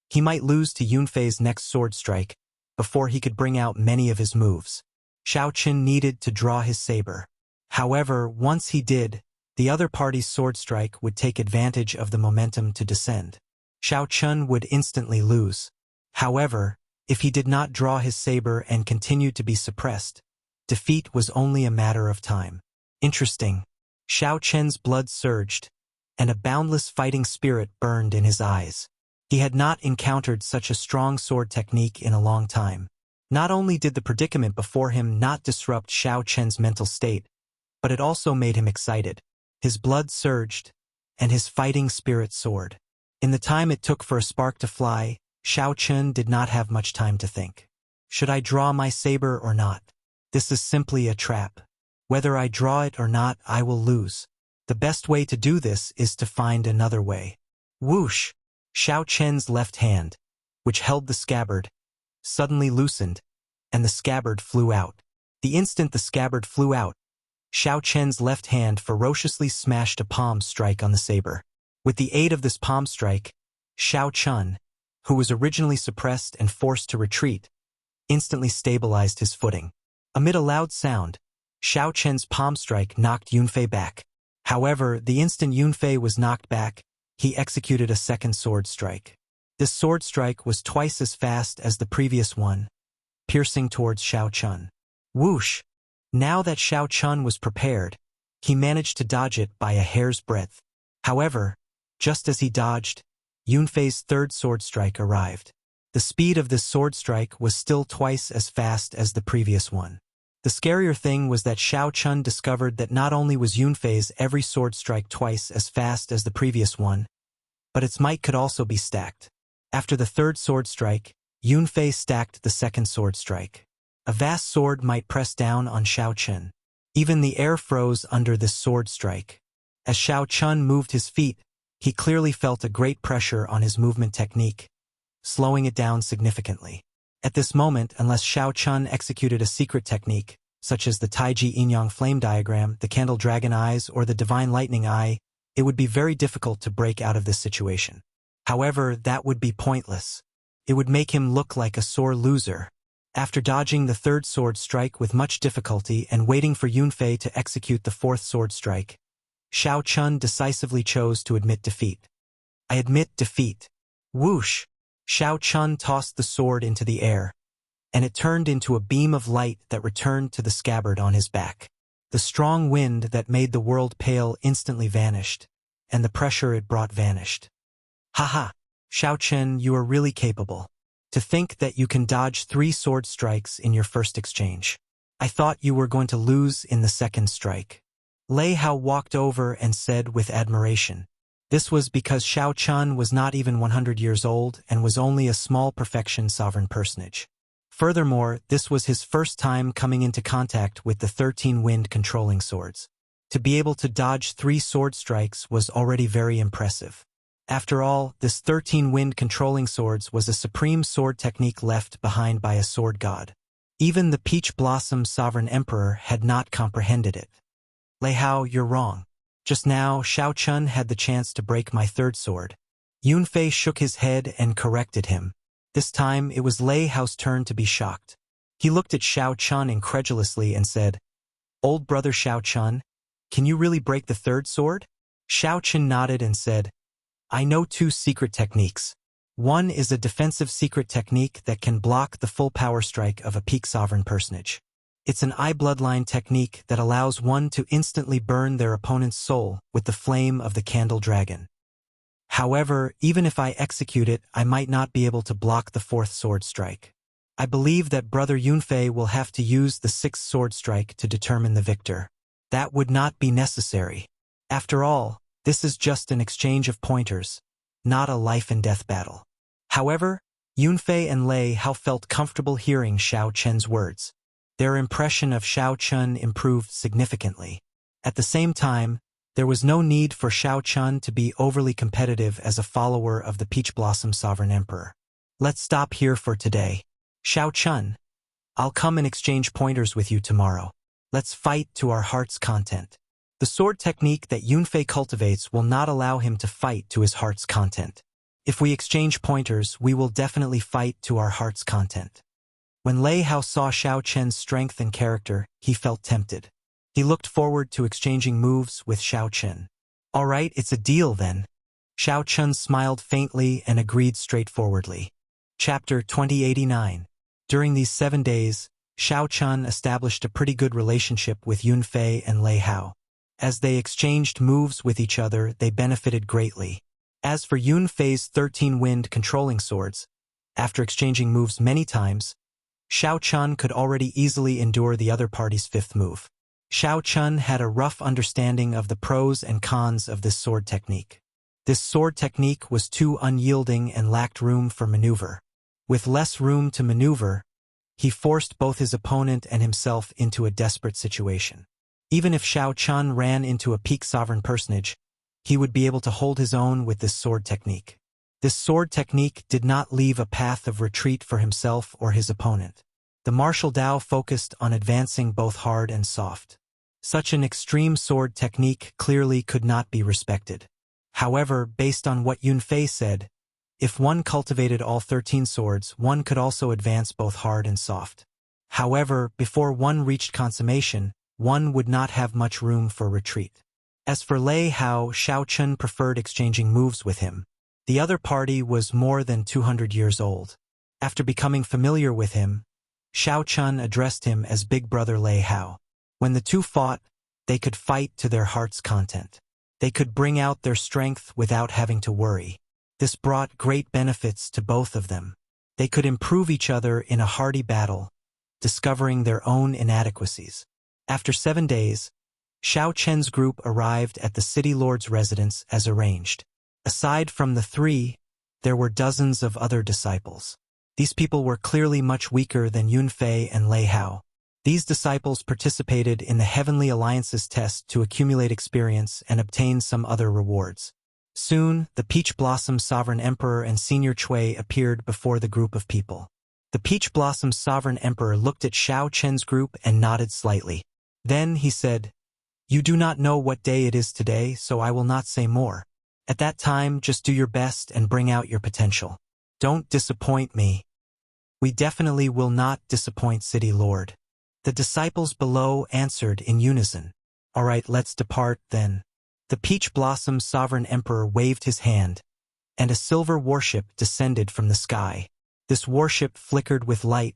he might lose to Yunfei's next sword strike before he could bring out many of his moves. Xiao Chen needed to draw his saber. However, once he did, the other party's sword strike would take advantage of the momentum to descend. Xiao Chun would instantly lose. However, if he did not draw his saber and continued to be suppressed, defeat was only a matter of time. Interesting. Xiao Chen's blood surged, and a boundless fighting spirit burned in his eyes. He had not encountered such a strong sword technique in a long time. Not only did the predicament before him not disrupt Xiao Chen's mental state, but it also made him excited. His blood surged, and his fighting spirit soared. In the time it took for a spark to fly, Xiao Chen did not have much time to think. Should I draw my saber or not? This is simply a trap. Whether I draw it or not, I will lose. The best way to do this is to find another way. Whoosh! Xiao Chen's left hand, which held the scabbard, suddenly loosened, and the scabbard flew out. The instant the scabbard flew out, Xiao Chen's left hand ferociously smashed a palm strike on the saber. With the aid of this palm strike, Xiao Chun, who was originally suppressed and forced to retreat, instantly stabilized his footing. Amid a loud sound, Xiao Chen's palm strike knocked Yunfei back. However, the instant Yunfei was knocked back, he executed a second sword strike. This sword strike was twice as fast as the previous one, piercing towards Xiao Chun. Whoosh! Now that Xiao Chun was prepared, he managed to dodge it by a hair's breadth. However, just as he dodged, Yunfei's third sword strike arrived. The speed of this sword strike was still twice as fast as the previous one. The scarier thing was that Xiao Chun discovered that not only was Yunfei's every sword strike twice as fast as the previous one, but its might could also be stacked. After the third sword strike, Yunfei stacked the second sword strike. A vast sword might pressed down on Xiao Chun. Even the air froze under this sword strike. As Xiao Chun moved his feet, he clearly felt a great pressure on his movement technique, slowing it down significantly. At this moment, unless Xiao Chun executed a secret technique, such as the Taiji Yin-Yang flame diagram, the candle dragon eyes, or the divine lightning eye, it would be very difficult to break out of this situation. However, that would be pointless. It would make him look like a sore loser. After dodging the third sword strike with much difficulty and waiting for Yunfei to execute the fourth sword strike, Xiao Chun decisively chose to admit defeat. I admit defeat. Whoosh! Xiao Chun tossed the sword into the air, and it turned into a beam of light that returned to the scabbard on his back. The strong wind that made the world pale instantly vanished, and the pressure it brought vanished. Haha! Xiao Chen, you are really capable. To think that you can dodge 3 sword strikes in your first exchange. I thought you were going to lose in the second strike. Lei Hao walked over and said with admiration. This was because Xiao Chun was not even 100 years old and was only a small perfection sovereign personage. Furthermore, this was his first time coming into contact with the 13 wind controlling swords. To be able to dodge 3 sword strikes was already very impressive. After all, this 13 wind controlling swords was a supreme sword technique left behind by a sword god. Even the Peach Blossom Sovereign Emperor had not comprehended it. Lei Hao, you're wrong. Just now, Xiao Chun had the chance to break my third sword. Yunfei shook his head and corrected him. This time, it was Lei Hao's turn to be shocked. He looked at Xiao Chun incredulously and said, "Old brother Xiao Chun, can you really break the third sword?" Xiao Chun nodded and said, "I know 2 secret techniques. One is a defensive secret technique that can block the full power strike of a peak sovereign personage. It's an eye bloodline technique that allows one to instantly burn their opponent's soul with the flame of the candle dragon. However, even if I execute it, I might not be able to block the fourth sword strike. I believe that Brother Yunfei will have to use the sixth sword strike to determine the victor. That would not be necessary. After all, this is just an exchange of pointers, not a life-and-death battle. However, Yunfei and Lei Hao felt comfortable hearing Xiao Chen's words. Their impression of Xiao Chen improved significantly. At the same time, there was no need for Xiao Chen to be overly competitive as a follower of the Peach Blossom Sovereign Emperor. Let's stop here for today. Xiao Chen, I'll come and exchange pointers with you tomorrow. Let's fight to our heart's content. The sword technique that Yunfei cultivates will not allow him to fight to his heart's content. If we exchange pointers, we will definitely fight to our heart's content. When Lei Hao saw Xiao Chen's strength and character, he felt tempted. He looked forward to exchanging moves with Xiao Chen. All right, it's a deal then. Xiao Chen smiled faintly and agreed straightforwardly. Chapter 2089. During these 7 days, Xiao Chen established a pretty good relationship with Yunfei and Lei Hao. As they exchanged moves with each other, they benefited greatly. As for Yunfei's 13 wind controlling swords, after exchanging moves many times, Xiao Chen could already easily endure the other party's fifth move. Xiao Chen had a rough understanding of the pros and cons of this sword technique. This sword technique was too unyielding and lacked room for maneuver. With less room to maneuver, he forced both his opponent and himself into a desperate situation. Even if Xiao Chen ran into a peak sovereign personage, he would be able to hold his own with this sword technique. This sword technique did not leave a path of retreat for himself or his opponent. The martial Dao focused on advancing both hard and soft. Such an extreme sword technique clearly could not be respected. However, based on what Yunfei said, if one cultivated all 13 swords, one could also advance both hard and soft. However, before one reached consummation, one would not have much room for retreat. As for Lei Hao, Xiao Chen preferred exchanging moves with him. The other party was more than 200 years old. After becoming familiar with him, Xiao Chen addressed him as Big Brother Lei Hao. When the two fought, they could fight to their heart's content. They could bring out their strength without having to worry. This brought great benefits to both of them. They could improve each other in a hardy battle, discovering their own inadequacies. After 7 days, Xiao Chen's group arrived at the city lord's residence as arranged. Aside from the three, there were dozens of other disciples. These people were clearly much weaker than Yunfei and Lei Hao. These disciples participated in the Heavenly Alliance's test to accumulate experience and obtain some other rewards. Soon, the Peach Blossom Sovereign Emperor and Senior Chui appeared before the group of people. The Peach Blossom Sovereign Emperor looked at Xiao Chen's group and nodded slightly. Then he said, "You do not know what day it is today, so I will not say more. At that time, just do your best and bring out your potential. Don't disappoint me." "We definitely will not disappoint, City Lord." The disciples below answered in unison. "All right, let's depart then." The Peach Blossom Sovereign Emperor waved his hand, and a silver warship descended from the sky. This warship flickered with light,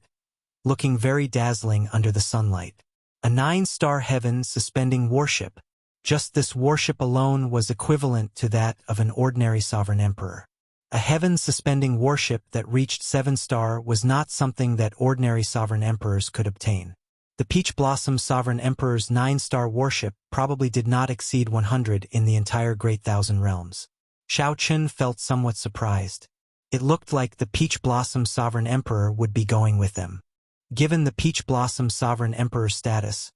looking very dazzling under the sunlight. A 9-star heaven suspending warship. Just this warship alone was equivalent to that of an ordinary sovereign emperor. A heaven-suspending warship that reached 7-star was not something that ordinary sovereign emperors could obtain. The Peach Blossom Sovereign Emperor's 9-star warship probably did not exceed 100 in the entire Great Thousand Realms. Xiao Chen felt somewhat surprised. It looked like the Peach Blossom Sovereign Emperor would be going with them. Given the Peach Blossom Sovereign Emperor's status,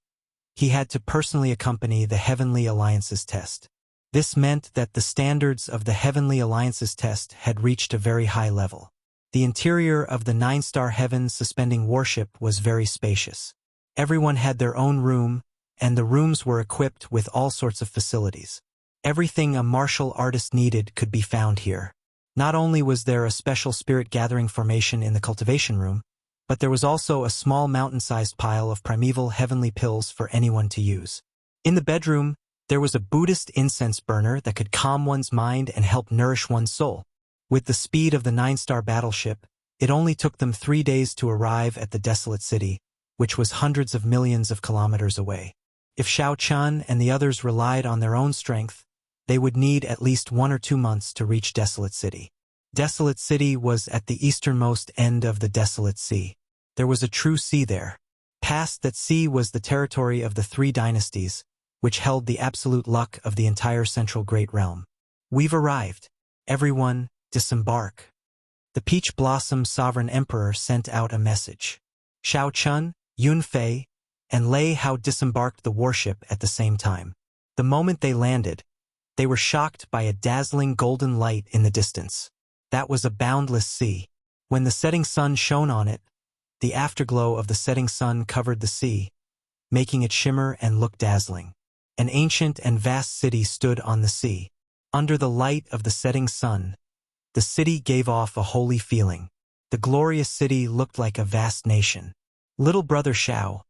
he had to personally accompany the Heavenly Alliance's test. This meant that the standards of the Heavenly Alliance's test had reached a very high level. The interior of the 9-star heaven-suspending warship was very spacious. Everyone had their own room, and the rooms were equipped with all sorts of facilities. Everything a martial artist needed could be found here. Not only was there a special spirit gathering formation in the cultivation room, but there was also a small mountain-sized pile of primeval heavenly pills for anyone to use. In the bedroom, there was a Buddhist incense burner that could calm one's mind and help nourish one's soul. With the speed of the 9-star battleship, it only took them 3 days to arrive at the desolate city, which was hundreds of millions of kilometers away. If Shao Chun and the others relied on their own strength, they would need at least 1 or 2 months to reach Desolate City. Desolate City was at the easternmost end of the Desolate Sea. There was a true sea there. Past that sea was the territory of the 3 dynasties, which held the absolute luck of the entire Central Great Realm. We've arrived. Everyone, disembark. The Peach Blossom Sovereign Emperor sent out a message. Shao Chun, Yun Fei, and Lei Hao disembarked the warship at the same time. The moment they landed, they were shocked by a dazzling golden light in the distance. That was a boundless sea. When the setting sun shone on it, the afterglow of the setting sun covered the sea, making it shimmer and look dazzling. An ancient and vast city stood on the sea. Under the light of the setting sun, the city gave off a holy feeling. The glorious city looked like a vast nation. Little brother Shao,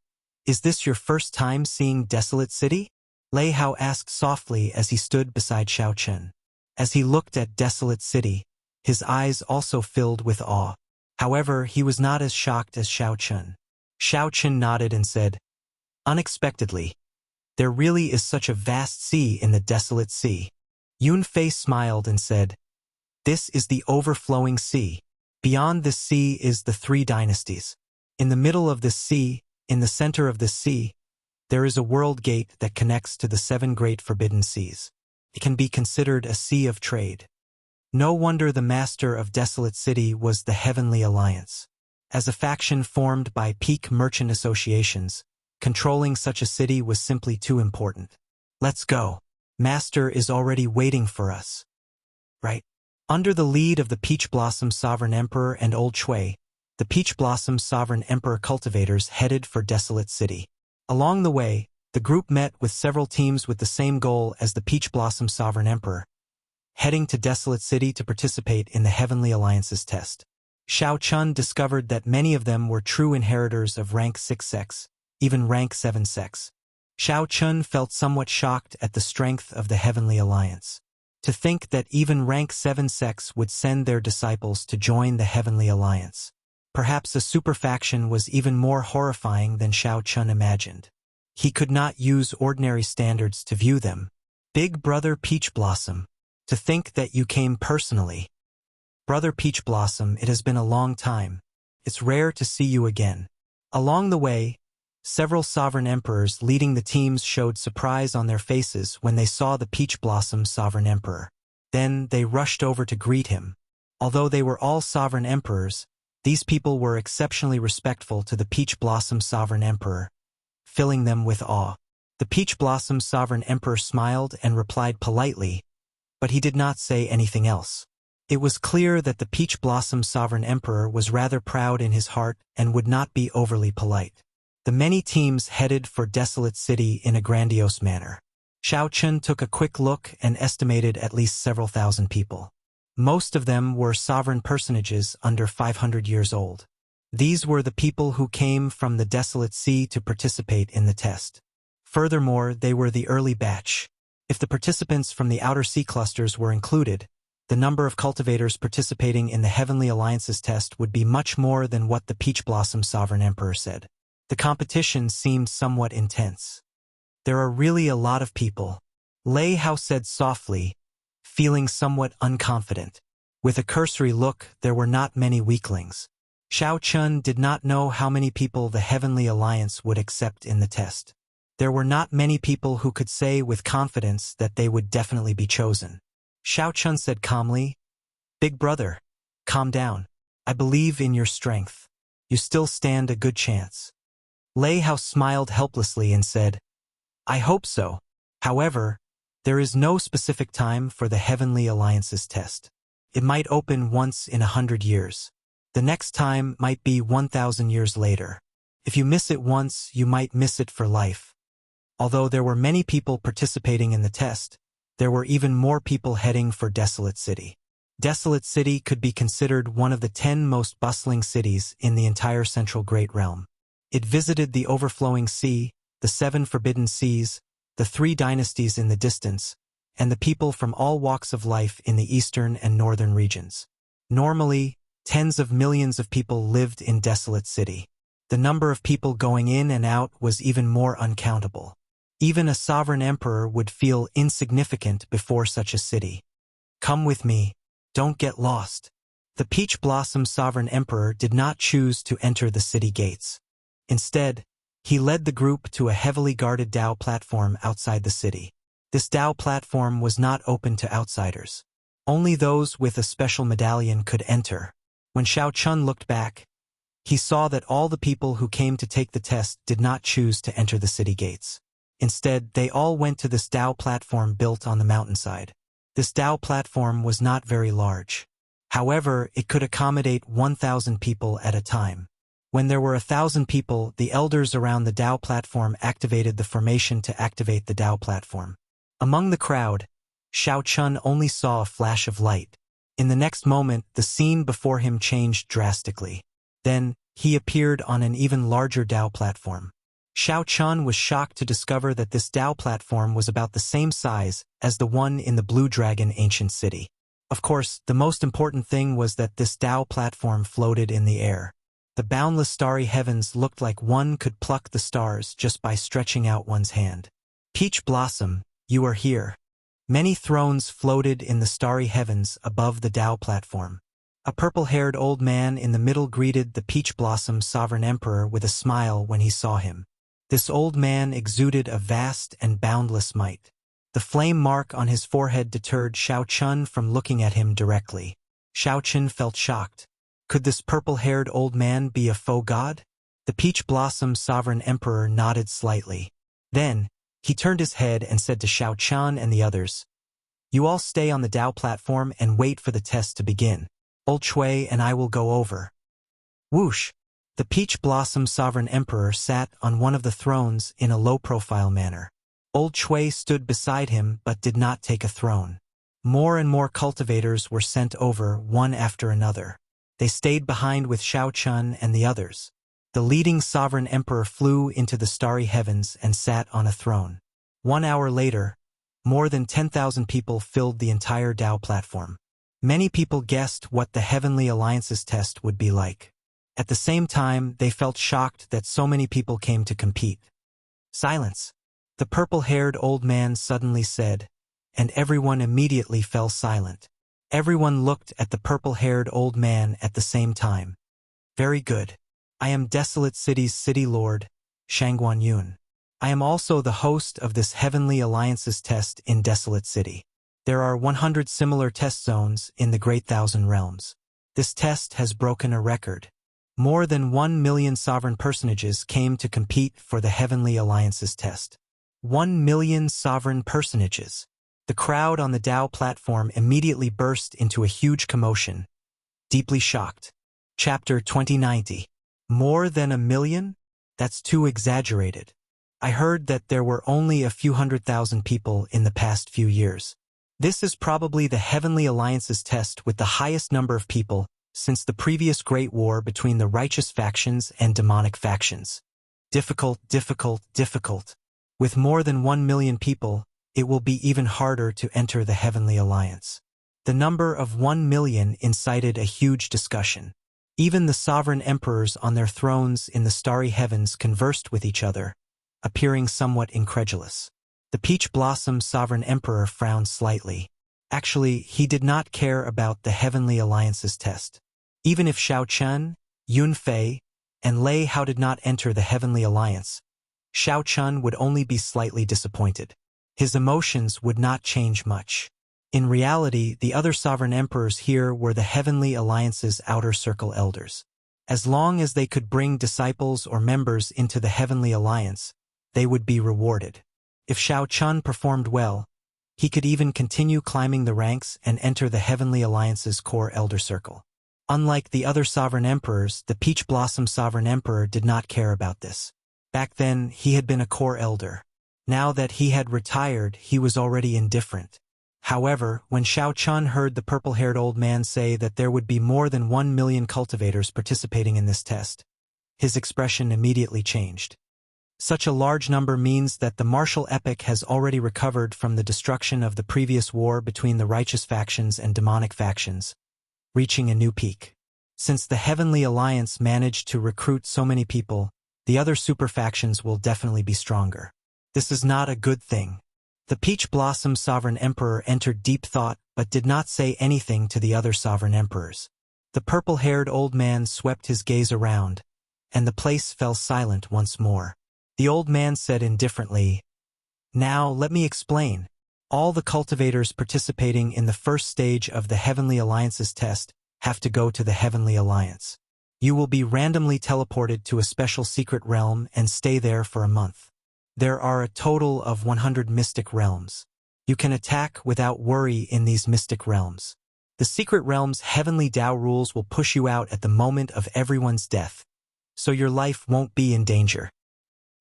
is this your first time seeing Desolate City? Lei Hao asked softly as he stood beside Shao Chun. As he looked at Desolate City, his eyes also filled with awe. However, he was not as shocked as Shao Chun. Shao Chun nodded and said, "Unexpectedly, there really is such a vast sea in the Desolate Sea." Yun Fei smiled and said, "This is the overflowing sea. Beyond this sea is the 3 dynasties. In the middle of this sea, in the center of this sea, there is a world gate that connects to the 7 great forbidden seas. It can be considered a sea of trade." No wonder the master of Desolate City was the Heavenly Alliance. As a faction formed by peak merchant associations, controlling such a city was simply too important. "Let's go. Master is already waiting for us." Right? Under the lead of the Peach Blossom Sovereign Emperor and Old Shui, the Peach Blossom Sovereign Emperor cultivators headed for Desolate City. Along the way, the group met with several teams with the same goal as the Peach Blossom Sovereign Emperor, heading to Desolate City to participate in the Heavenly Alliance's test. Shao Chun discovered that many of them were true inheritors of rank 6 sex, even rank 7 sex. Shao Chun felt somewhat shocked at the strength of the Heavenly Alliance. To think that even rank 7 sex would send their disciples to join the Heavenly Alliance. Perhaps a superfaction was even more horrifying than Shao Chun imagined. He could not use ordinary standards to view them. Big Brother Peach Blossom. To think that you came personally. Brother Peach Blossom, it has been a long time. It's rare to see you again. Along the way, several sovereign emperors leading the teams showed surprise on their faces when they saw the Peach Blossom Sovereign Emperor. Then they rushed over to greet him. Although they were all sovereign emperors, these people were exceptionally respectful to the Peach Blossom Sovereign Emperor, filling them with awe. The Peach Blossom Sovereign Emperor smiled and replied politely, but he did not say anything else. It was clear that the Peach Blossom Sovereign Emperor was rather proud in his heart and would not be overly polite. The many teams headed for Desolate City in a grandiose manner. Shao Chun took a quick look and estimated at least several thousand people. Most of them were sovereign personages under 500 years old. These were the people who came from the Desolate Sea to participate in the test. Furthermore, they were the early batch. If the participants from the outer sea clusters were included, the number of cultivators participating in the Heavenly Alliance's test would be much more than what the Peach Blossom Sovereign Emperor said. The competition seemed somewhat intense. "There are really a lot of people," Lei Hao said softly, feeling somewhat unconfident. With a cursory look, there were not many weaklings. Shao Chun did not know how many people the Heavenly Alliance would accept in the test. There were not many people who could say with confidence that they would definitely be chosen. Shao Chun said calmly, "Big brother, calm down. I believe in your strength. You still stand a good chance." Lei Hao smiled helplessly and said, "I hope so. However, there is no specific time for the Heavenly Alliance's test. It might open once in 100 years. The next time might be 1,000 years later. If you miss it once, you might miss it for life." Although there were many people participating in the test, there were even more people heading for Desolate City. Desolate City could be considered one of the 10 most bustling cities in the entire Central Great Realm. It visited the overflowing sea, the 7 forbidden seas, the 3 dynasties in the distance, and the people from all walks of life in the eastern and northern regions. Normally, tens of millions of people lived in Desolate City. The number of people going in and out was even more uncountable. Even a sovereign emperor would feel insignificant before such a city. Come with me, don't get lost. The Peach Blossom sovereign emperor did not choose to enter the city gates. Instead, he led the group to a heavily guarded Dao platform outside the city. This Dao platform was not open to outsiders. Only those with a special medallion could enter. When Xiao Chun looked back, he saw that all the people who came to take the test did not choose to enter the city gates. Instead, they all went to this Dao platform built on the mountainside. This Dao platform was not very large. However, it could accommodate 1,000 people at a time. When there were 1,000 people, the elders around the Dao platform activated the formation to activate the Dao platform. Among the crowd, Xiao Chun only saw a flash of light. In the next moment, the scene before him changed drastically. Then, he appeared on an even larger Dao platform. Xiao Chun was shocked to discover that this Dao platform was about the same size as the one in the Blue Dragon ancient city. Of course, the most important thing was that this Dao platform floated in the air. The boundless starry heavens looked like one could pluck the stars just by stretching out one's hand. Peach Blossom, you are here. Many thrones floated in the starry heavens above the Dao platform. A purple-haired old man in the middle greeted the Peach Blossom sovereign emperor with a smile when he saw him. This old man exuded a vast and boundless might. The flame mark on his forehead deterred Xiao Chun from looking at him directly. Xiao Chun felt shocked. Could this purple-haired old man be a faux god? The Peach Blossom sovereign emperor nodded slightly. Then, he turned his head and said to Xiao Chun and the others, "You all stay on the Dao platform and wait for the test to begin. Old Chui and I will go over." Whoosh! The Peach Blossom sovereign emperor sat on one of the thrones in a low-profile manner. Old Chui stood beside him but did not take a throne. More and more cultivators were sent over one after another. They stayed behind with Xiao Chun and the others. The leading sovereign emperor flew into the starry heavens and sat on a throne. 1 hour later, more than 10,000 people filled the entire Dao platform. Many people guessed what the Heavenly Alliance's test would be like. At the same time, they felt shocked that so many people came to compete. Silence! The purple-haired old man suddenly said, and everyone immediately fell silent. Everyone looked at the purple-haired old man at the same time. Very good. I am Desolate City's city lord, Shangguan Yun. I am also the host of this Heavenly Alliance's test in Desolate City. There are 100 similar test zones in the Great Thousand Realms. This test has broken a record. More than 1 million sovereign personages came to compete for the Heavenly Alliance's test. 1 million sovereign personages. The crowd on the Dao platform immediately burst into a huge commotion. Deeply shocked. Chapter 2090. More than 1 million? That's too exaggerated. I heard that there were only a few 100,000 people in the past few years. This is probably the Heavenly Alliance's test with the highest number of people since the previous Great War between the righteous factions and demonic factions. Difficult, difficult, difficult. With more than 1 million people, it will be even harder to enter the Heavenly Alliance. The number of 1 million incited a huge discussion. Even the sovereign emperors on their thrones in the starry heavens conversed with each other, appearing somewhat incredulous. The Peach Blossom sovereign emperor frowned slightly. Actually, he did not care about the Heavenly Alliance's test. Even if Xiao Chun, Yun Fei, and Lei Hao did not enter the Heavenly Alliance, Xiao Chun would only be slightly disappointed. His emotions would not change much. In reality, the other sovereign emperors here were the Heavenly Alliance's outer circle elders. As long as they could bring disciples or members into the Heavenly Alliance, they would be rewarded. If Xiao Chun performed well, he could even continue climbing the ranks and enter the Heavenly Alliance's core elder circle. Unlike the other sovereign emperors, the Peach Blossom sovereign emperor did not care about this. Back then, he had been a core elder. Now that he had retired, he was already indifferent. However, when Xiao Chun heard the purple-haired old man say that there would be more than 1 million cultivators participating in this test, his expression immediately changed. Such a large number means that the martial epic has already recovered from the destruction of the previous war between the righteous factions and demonic factions, reaching a new peak. Since the Heavenly Alliance managed to recruit so many people, the other super factions will definitely be stronger. This is not a good thing. The Peach Blossom Sovereign Emperor entered deep thought but did not say anything to the other Sovereign Emperors. The purple-haired old man swept his gaze around, and the place fell silent once more. The old man said indifferently, "Now let me explain. All the cultivators participating in the first stage of the Heavenly Alliance's test have to go to the Heavenly Alliance. You will be randomly teleported to a special secret realm and stay there for a month. There are a total of 100 mystic realms. You can attack without worry in these mystic realms. The secret realm's heavenly Tao rules will push you out at the moment of everyone's death, so your life won't be in danger.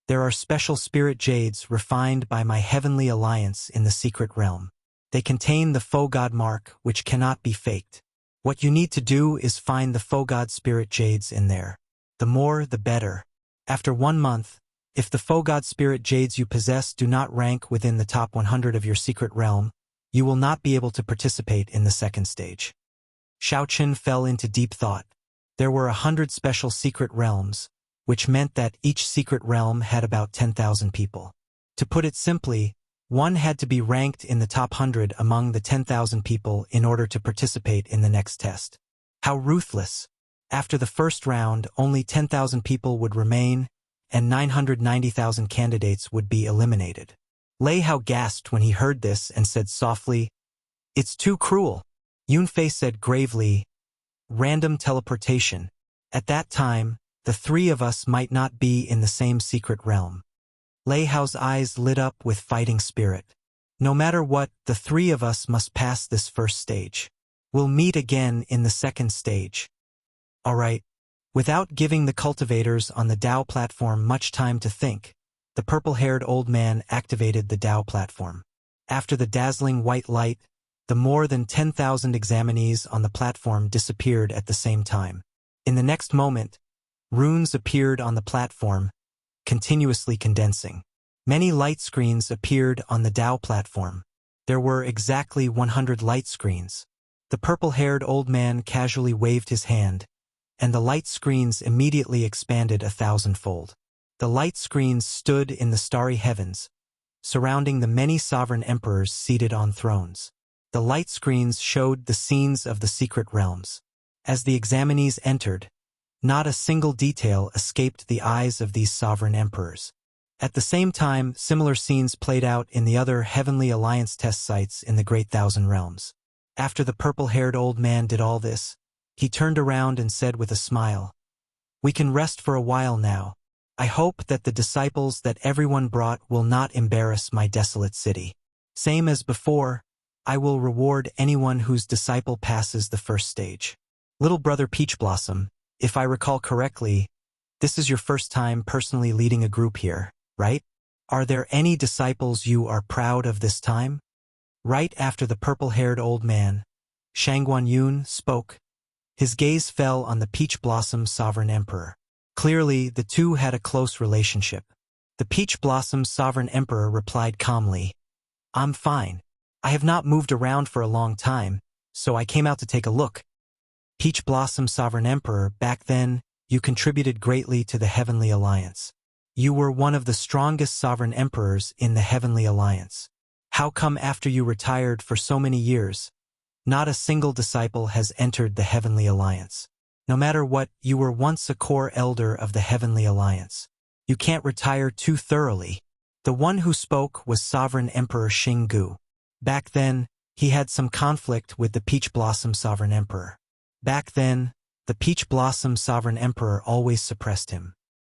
There are special spirit jades refined by my Heavenly Alliance in the secret realm. They contain the faux god mark, which cannot be faked. What you need to do is find the faux god spirit jades in there. The more, the better. After 1 month, if the faux god spirit jades you possess do not rank within the top 100 of your secret realm, you will not be able to participate in the second stage." Xiaochen fell into deep thought. There were 100 special secret realms, which meant that each secret realm had about 10,000 people. To put it simply, one had to be ranked in the top 100 among the 10,000 people in order to participate in the next test. How ruthless! After the first round, only 10,000 people would remain, and 990,000 candidates would be eliminated. Lei Hao gasped when he heard this and said softly, "It's too cruel." Yunfei said gravely, "Random teleportation. At that time, the 3 of us might not be in the same secret realm." Lei Hao's eyes lit up with fighting spirit. "No matter what, the 3 of us must pass this first stage. We'll meet again in the second stage." All right. Without giving the cultivators on the Tao platform much time to think, the purple-haired old man activated the Tao platform. After the dazzling white light, the more than 10,000 examinees on the platform disappeared at the same time. In the next moment, runes appeared on the platform, continuously condensing. Many light screens appeared on the Tao platform. There were exactly 100 light screens. The purple-haired old man casually waved his hand, and the light screens immediately expanded 1,000-fold. The light screens stood in the starry heavens, surrounding the many sovereign emperors seated on thrones. The light screens showed the scenes of the secret realms. As the examinees entered, not a single detail escaped the eyes of these sovereign emperors. At the same time, similar scenes played out in the other Heavenly Alliance test sites in the Great Thousand Realms. After the purple-haired old man did all this, he turned around and said with a smile, "We can rest for a while now. I hope that the disciples that everyone brought will not embarrass my desolate city. Same as before, I will reward anyone whose disciple passes the first stage." Little brother Peach Blossom, if I recall correctly, this is your first time personally leading a group here, right? Are there any disciples you are proud of this time? Right after the purple-haired old man, Shangguan Yun, spoke. His gaze fell on the Peach Blossom Sovereign Emperor. Clearly, the two had a close relationship. The Peach Blossom Sovereign Emperor replied calmly, "I'm fine. I have not moved around for a long time, so I came out to take a look." Peach Blossom Sovereign Emperor, back then, you contributed greatly to the Heavenly Alliance. You were one of the strongest Sovereign Emperors in the Heavenly Alliance. How come after you retired for so many years, not a single disciple has entered the Heavenly Alliance? No matter what, you were once a core elder of the Heavenly Alliance. You can't retire too thoroughly. The one who spoke was Sovereign Emperor Xinggu. Back then, he had some conflict with the Peach Blossom Sovereign Emperor. Back then, the Peach Blossom Sovereign Emperor always suppressed him.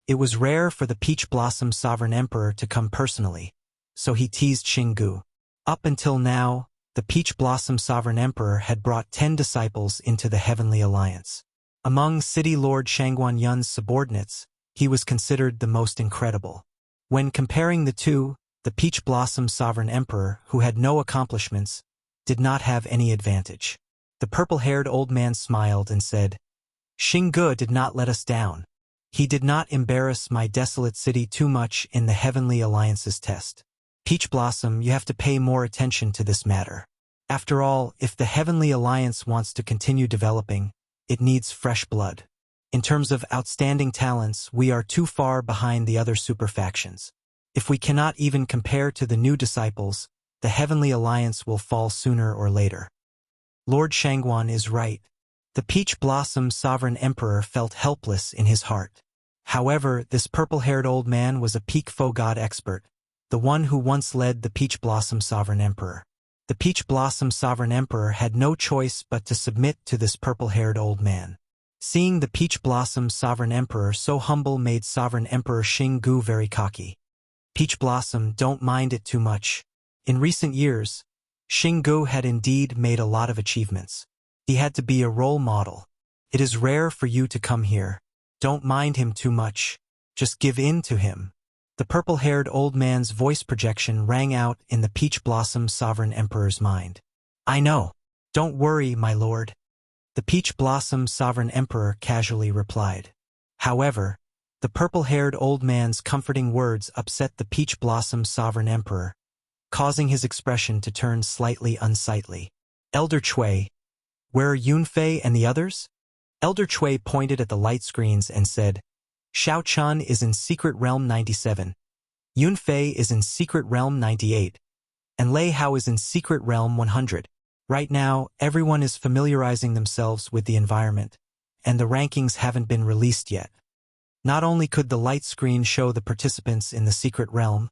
It was rare for the Peach Blossom Sovereign Emperor to come personally, so he teased Xinggu. Up until now, the Peach Blossom Sovereign Emperor had brought 10 disciples into the Heavenly Alliance. Among City Lord Shangguan Yun's subordinates, he was considered the most incredible. When comparing the two, the Peach Blossom Sovereign Emperor, who had no accomplishments, did not have any advantage. The purple-haired old man smiled and said, "Xinggu did not let us down. He did not embarrass my desolate city too much in the Heavenly Alliance's test. Peach Blossom, you have to pay more attention to this matter. After all, if the Heavenly Alliance wants to continue developing, It needs fresh blood. In terms of outstanding talents, we are too far behind the other super factions. If we cannot even compare to the new disciples, the Heavenly Alliance will fall sooner or later. Lord Shangguan is right. The Peach Blossom Sovereign Emperor felt helpless in his heart. However, this purple-haired old man was a peak faux god expert, the one who once led the Peach Blossom Sovereign Emperor. The Peach Blossom Sovereign Emperor had no choice but to submit to this purple-haired old man. Seeing the Peach Blossom Sovereign Emperor so humble made Sovereign Emperor Xinggu very cocky. Peach Blossom, don't mind it too much. In recent years, Xinggu had indeed made a lot of achievements. He had to be a role model. It is rare for you to come here. Don't mind him too much. Just give in to him. The purple-haired old man's voice projection rang out in the Peach Blossom Sovereign Emperor's mind. I know. Don't worry, my lord. The Peach Blossom Sovereign Emperor casually replied. However, the purple-haired old man's comforting words upset the Peach Blossom Sovereign Emperor, causing his expression to turn slightly unsightly. Elder Cui, where are Yunfei and the others? Elder Cui pointed at the light screens and said, Xiao Chun is in Secret Realm 97, Yunfei is in Secret Realm 98, and Lei Hao is in Secret Realm 100. Right now, everyone is familiarizing themselves with the environment, and the rankings haven't been released yet. Not only could the light screen show the participants in the Secret Realm,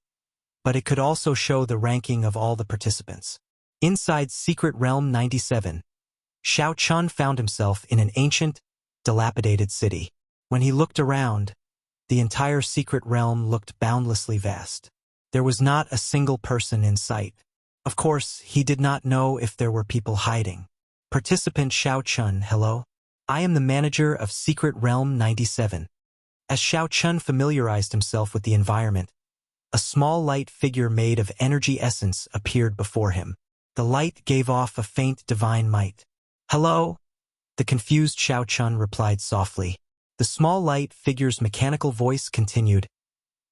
but it could also show the ranking of all the participants. Inside Secret Realm 97, Xiao Chun found himself in an ancient, dilapidated city. When he looked around, the entire Secret Realm looked boundlessly vast. There was not a single person in sight. Of course, he did not know if there were people hiding. Participant Xiao Chun, hello? I am the manager of Secret Realm 97. As Xiao Chun familiarized himself with the environment, a small light figure made of energy essence appeared before him. The light gave off a faint divine might. Hello? The confused Xiao Chun replied softly. The small light figure's mechanical voice continued.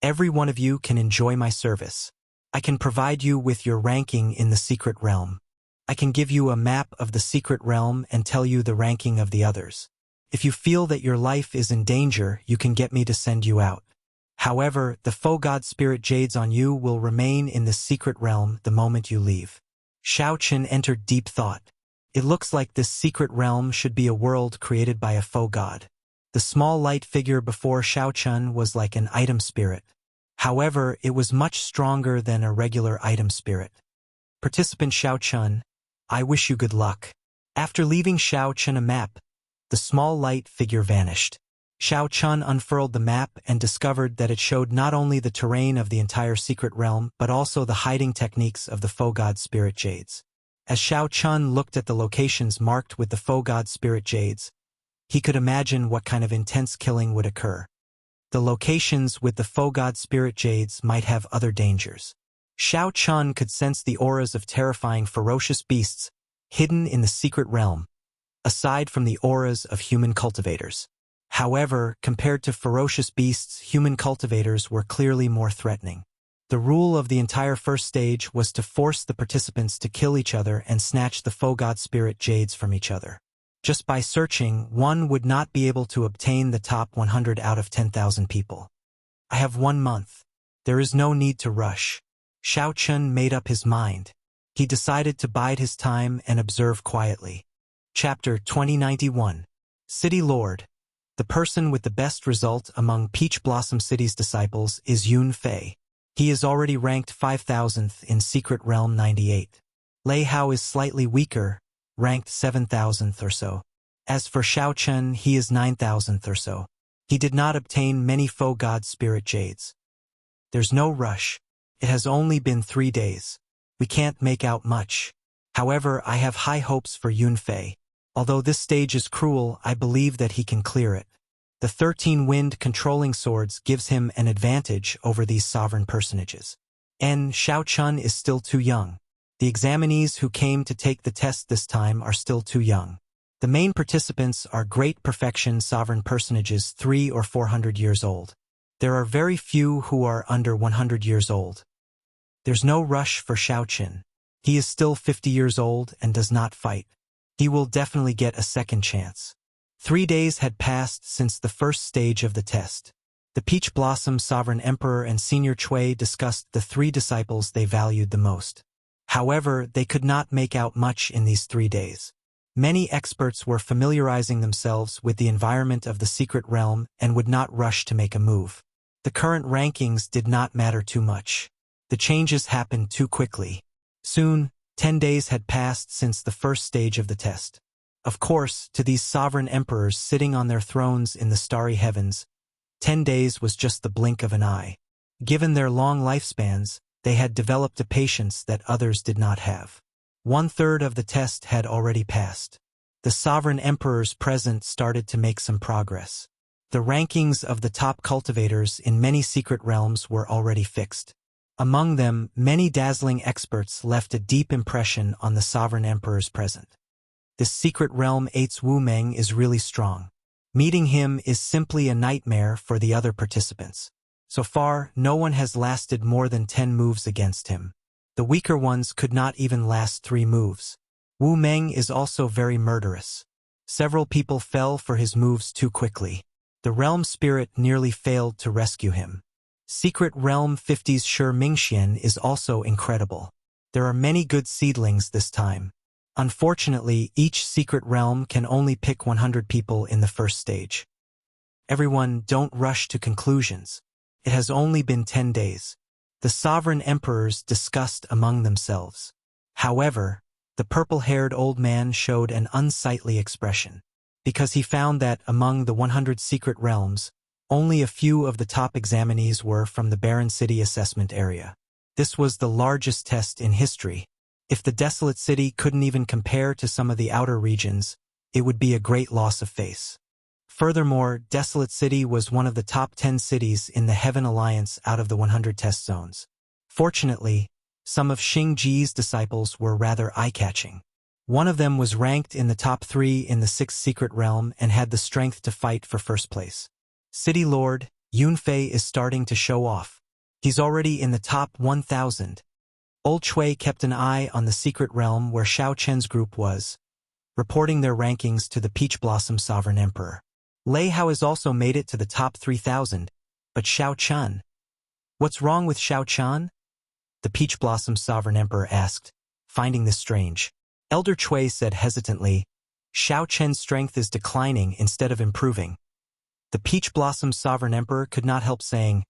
Every one of you can enjoy my service. I can provide you with your ranking in the Secret Realm. I can give you a map of the Secret Realm and tell you the ranking of the others. If you feel that your life is in danger, you can get me to send you out. However, the faux god spirit jades on you will remain in the Secret Realm the moment you leave. Xiao Chun entered deep thought. It looks like this Secret Realm should be a world created by a faux god. The small light figure before Xiao Chun was like an item spirit. However, it was much stronger than a regular item spirit. Participant Xiao Chun, I wish you good luck. After leaving Xiao Chun a map, the small light figure vanished. Xiao Chun unfurled the map and discovered that it showed not only the terrain of the entire Secret Realm but also the hiding techniques of the faux god spirit jades. As Xiao Chun looked at the locations marked with the faux god spirit jades, he could imagine what kind of intense killing would occur. The locations with the faux god spirit jades might have other dangers. Xiao Chun could sense the auras of terrifying ferocious beasts hidden in the Secret Realm, aside from the auras of human cultivators. However, compared to ferocious beasts, human cultivators were clearly more threatening. The rule of the entire first stage was to force the participants to kill each other and snatch the faux god spirit jades from each other. Just by searching, one would not be able to obtain the top 100 out of 10,000 people. I have 1 month. There is no need to rush. Xiao Chun made up his mind. He decided to bide his time and observe quietly. Chapter 2091. City Lord. The person with the best result among Peach Blossom City's disciples is Yun Fei. He is already ranked 5,000th in Secret Realm 98. Lei Hao is slightly weaker, ranked 7,000th or so. As for Xiao Chun, he is 9,000th or so. He did not obtain many faux god spirit jades. There's no rush. It has only been 3 days. We can't make out much. However, I have high hopes for Yun Fei. Although this stage is cruel, I believe that he can clear it. The 13 wind controlling swords gives him an advantage over these sovereign personages. And Xiao Chun is still too young. The examinees who came to take the test this time are still too young. The main participants are great perfection sovereign personages 300 or 400 years old. There are very few who are under 100 years old. There's no rush for Xiao Chun. He is still 50 years old and does not fight. He will definitely get a second chance. 3 days had passed since the first stage of the test. The Peach Blossom Sovereign Emperor and Senior Chui discussed the 3 disciples they valued the most. However, they could not make out much in these 3 days. Many experts were familiarizing themselves with the environment of the secret realm and would not rush to make a move. The current rankings did not matter too much. The changes happened too quickly. Soon, 10 days had passed since the first stage of the test. Of course, to these sovereign emperors sitting on their thrones in the starry heavens, 10 days was just the blink of an eye. Given their long lifespans, they had developed a patience that others did not have. 1/3 of the test had already passed. The sovereign emperors present started to make some progress. The rankings of the top cultivators in many secret realms were already fixed. Among them, many dazzling experts left a deep impression on the sovereign emperors present. This secret realm 8's Wu Meng is really strong. Meeting him is simply a nightmare for the other participants. So far, no one has lasted more than 10 moves against him. The weaker ones could not even last 3 moves. Wu Meng is also very murderous. Several people fell for his moves too quickly. The realm spirit nearly failed to rescue him. Secret Realm 50's Shi Mingxian is also incredible. There are many good seedlings this time. Unfortunately, each secret realm can only pick 100 people in the first stage. Everyone, don't rush to conclusions. It has only been 10 days. The sovereign emperors discussed among themselves. However, the purple-haired old man showed an unsightly expression, because he found that among the 100 secret realms, only a few of the top examinees were from the Barren City assessment area. This was the largest test in history. If the desolate city couldn't even compare to some of the outer regions, it would be a great loss of face. Furthermore, Desolate City was one of the top 10 cities in the Heaven Alliance out of the 100 test zones. Fortunately, some of Xing Ji's disciples were rather eye-catching. One of them was ranked in the top 3 in the 6th secret realm and had the strength to fight for first place. City Lord, Yunfei is starting to show off. He's already in the top 1,000. Old Chui kept an eye on the secret realm where Xiao Chen's group was, reporting their rankings to the Peach Blossom Sovereign Emperor. Lei Hao has also made it to the top 3,000, but Xiao Chen? What's wrong with Xiao Chen? The Peach Blossom Sovereign Emperor asked, finding this strange. Elder Chui said hesitantly, Xiao Chen's strength is declining instead of improving. The Peach Blossom Sovereign Emperor could not help saying,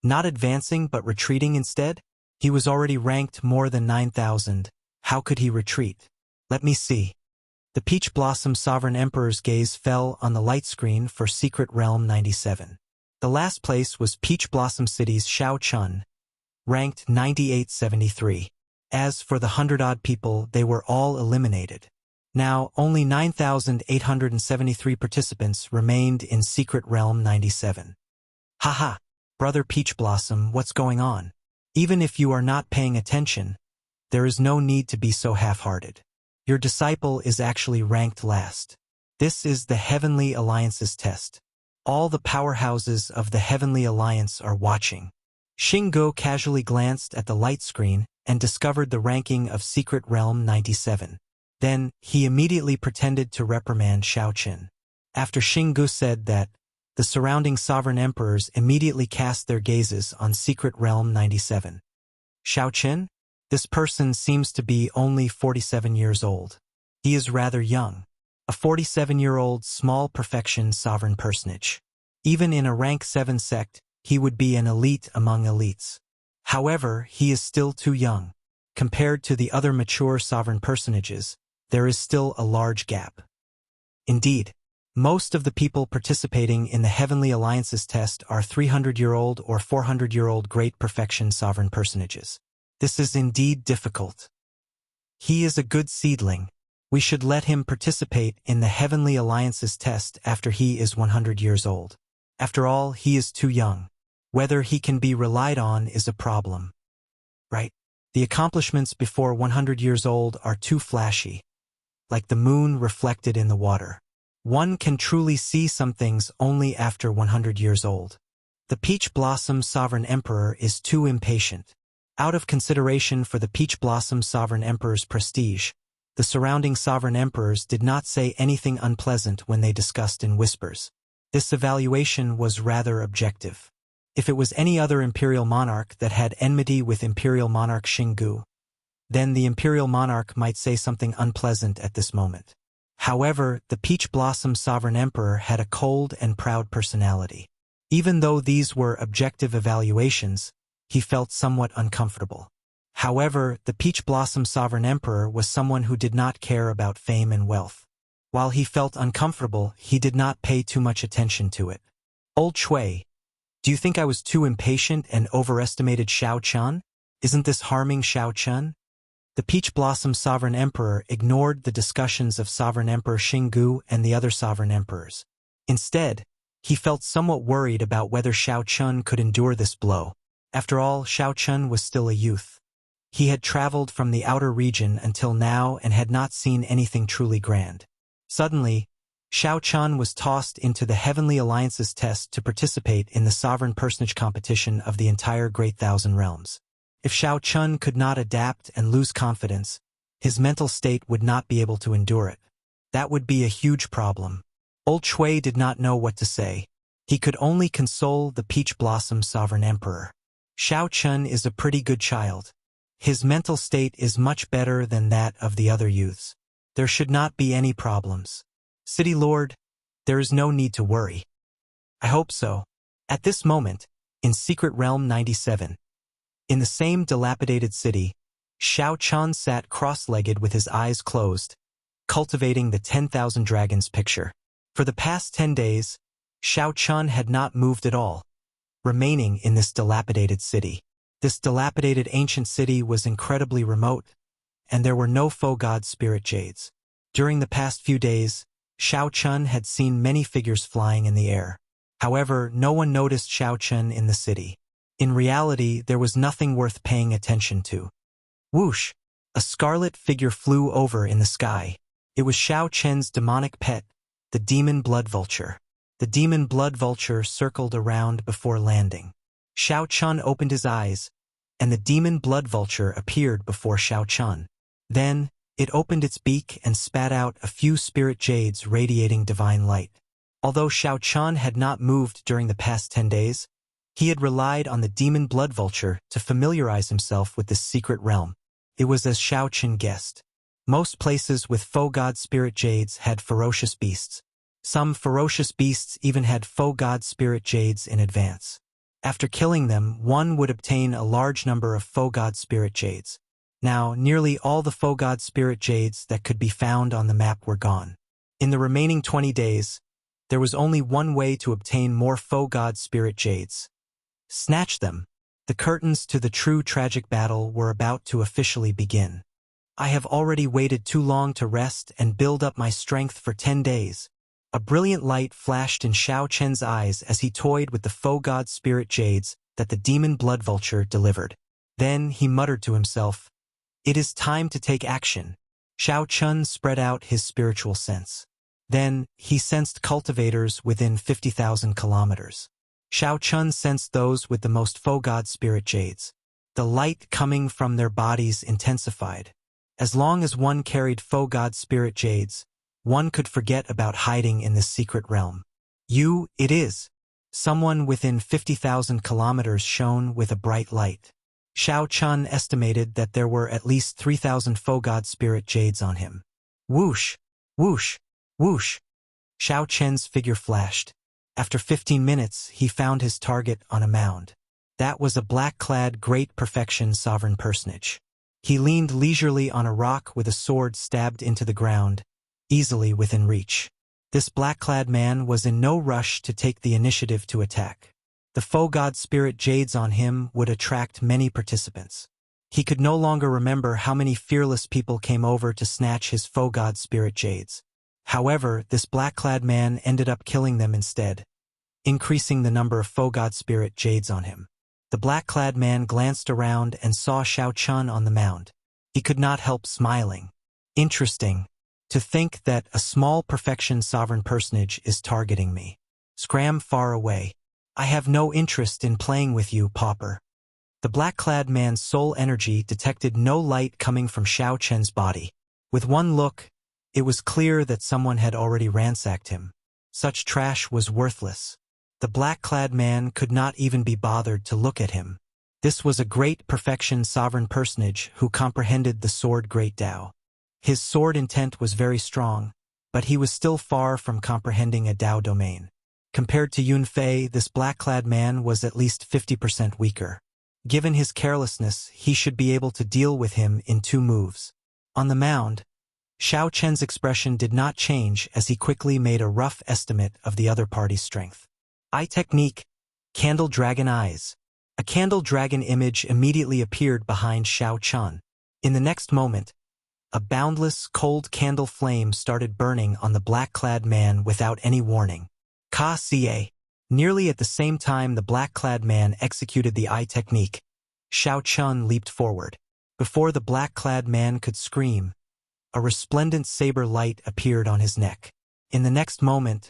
not advancing but retreating instead? He was already ranked more than 9,000. How could he retreat? Let me see. The Peach Blossom Sovereign Emperor's gaze fell on the light screen for Secret Realm 97. The last place was Peach Blossom City's Xiao Chun, ranked 9873. As for the 100-odd people, they were all eliminated. Now, only 9,873 participants remained in Secret Realm 97. Haha, Brother Peach Blossom, what's going on? Even if you are not paying attention, there is no need to be so half-hearted. Your disciple is actually ranked last. This is the Heavenly Alliance's test. All the powerhouses of the Heavenly Alliance are watching. Xingguo casually glanced at the light screen and discovered the ranking of Secret Realm 97. Then, he immediately pretended to reprimand Xiao Qin. After Xingguo said that, the surrounding sovereign emperors immediately cast their gazes on Secret Realm 97. Xiao Qin? This person seems to be only 47 years old. He is rather young. A 47-year-old small perfection sovereign personage. Even in a rank 7 sect, he would be an elite among elites. However, he is still too young. Compared to the other mature sovereign personages, there is still a large gap. Indeed, most of the people participating in the Heavenly Alliance's test are 300-year-old or 400-year-old great perfection sovereign personages. This is indeed difficult. He is a good seedling. We should let him participate in the Heavenly Alliance's test after he is 100 years old. After all, he is too young. Whether he can be relied on is a problem. Right? The accomplishments before 100 years old are too flashy, like the moon reflected in the water. One can truly see some things only after 100 years old. The Peach Blossom Sovereign Emperor is too impatient. Out of consideration for the Peach Blossom Sovereign Emperor's prestige, The surrounding sovereign emperors did not say anything unpleasant when they discussed in whispers. This evaluation was rather objective. If it was any other imperial monarch that had enmity with imperial monarch Xinggu, then the imperial monarch might say something unpleasant at this moment. However, the Peach Blossom sovereign emperor had a cold and proud personality. Even though these were objective evaluations, he felt somewhat uncomfortable. However, the Peach Blossom sovereign emperor was someone who did not care about fame and wealth. While he felt uncomfortable, he did not pay too much attention to it. Old Shui, do you think I was too impatient and overestimated Xiao Chun? Isn't this harming Xiao Chun? The Peach Blossom sovereign emperor ignored the discussions of sovereign emperor Xinggu and the other sovereign emperors. Instead, he felt somewhat worried about whether Xiao Chun could endure this blow. After all, Xiao Chun was still a youth. He had traveled from the outer region until now and had not seen anything truly grand. Suddenly, Xiao Chun was tossed into the Heavenly Alliance's test to participate in the sovereign personage competition of the entire Great Thousand Realms. If Xiao Chun could not adapt and lose confidence, his mental state would not be able to endure it. That would be a huge problem. Old Shui did not know what to say. He could only console the Peach Blossom sovereign emperor. Xiao Chun is a pretty good child. His mental state is much better than that of the other youths. There should not be any problems. City Lord, there is no need to worry. I hope so. At this moment, in Secret Realm 97, in the same dilapidated city, Xiao Chun sat cross-legged with his eyes closed, cultivating the 10,000 Dragons picture. For the past 10 days, Xiao Chun had not moved at all, remaining in this dilapidated city. This dilapidated ancient city was incredibly remote, and there were no faux god spirit jades. During the past few days, Xiao Chun had seen many figures flying in the air. However, no one noticed Xiao Chun in the city. In reality, there was nothing worth paying attention to. Whoosh! A scarlet figure flew over in the sky. It was Xiao Chun's demonic pet, the demon blood vulture. The demon blood vulture circled around before landing. Xiao Chun opened his eyes, and the demon blood vulture appeared before Xiao Chun. Then, it opened its beak and spat out a few spirit jades radiating divine light. Although Xiao Chun had not moved during the past 10 days, he had relied on the demon blood vulture to familiarize himself with this secret realm. It was as Xiao Chun guessed. Most places with faux god spirit jades had ferocious beasts. Some ferocious beasts even had faux god spirit jades in advance. After killing them, one would obtain a large number of faux god spirit jades. Now, nearly all the faux god spirit jades that could be found on the map were gone. In the remaining 20 days, there was only one way to obtain more faux god spirit jades. Snatch them. The curtains to the true tragic battle were about to officially begin. I have already waited too long to rest and build up my strength for 10 days. A brilliant light flashed in Xiao Chun's eyes as he toyed with the faux god spirit jades that the demon blood vulture delivered. Then he muttered to himself, "It is time to take action." Xiao Chun spread out his spiritual sense. Then he sensed cultivators within 50,000 kilometers. Xiao Chun sensed those with the most faux god spirit jades. The light coming from their bodies intensified. As long as one carried faux god spirit jades, one could forget about hiding in this secret realm. It is. Someone within 50,000 kilometers shone with a bright light. Xiao Chun estimated that there were at least 3,000 faux god spirit jades on him. Whoosh! Whoosh! Whoosh! Xiao Chun's figure flashed. After 15 minutes, he found his target on a mound. That was a black-clad great perfection sovereign personage. He leaned leisurely on a rock with a sword stabbed into the ground, easily within reach. This black-clad man was in no rush to take the initiative to attack. The faux god spirit jades on him would attract many participants. He could no longer remember how many fearless people came over to snatch his faux god spirit jades. However, this black-clad man ended up killing them instead, increasing the number of faux god spirit jades on him. The black-clad man glanced around and saw Xiao Chun on the mound. He could not help smiling. Interesting. To think that a small perfection sovereign personage is targeting me. Scram far away. I have no interest in playing with you, pauper. The black-clad man's soul energy detected no light coming from Xiao Chun's body. With one look, it was clear that someone had already ransacked him. Such trash was worthless. The black-clad man could not even be bothered to look at him. This was a great perfection sovereign personage who comprehended the sword Great Tao. His sword intent was very strong, but he was still far from comprehending a Tao domain. Compared to Yun Fei, this black-clad man was at least 50% weaker. Given his carelessness, he should be able to deal with him in 2 moves. On the mound, Xiao Chen's expression did not change as he quickly made a rough estimate of the other party's strength. Eye technique, Candle Dragon Eyes. A candle dragon image immediately appeared behind Xiao Chen. In the next moment, a boundless, cold candle flame started burning on the black-clad man without any warning. Ka-ca. Nearly at the same time the black-clad man executed the eye technique, Xiao Chen leaped forward. Before the black-clad man could scream, a resplendent saber light appeared on his neck. In the next moment,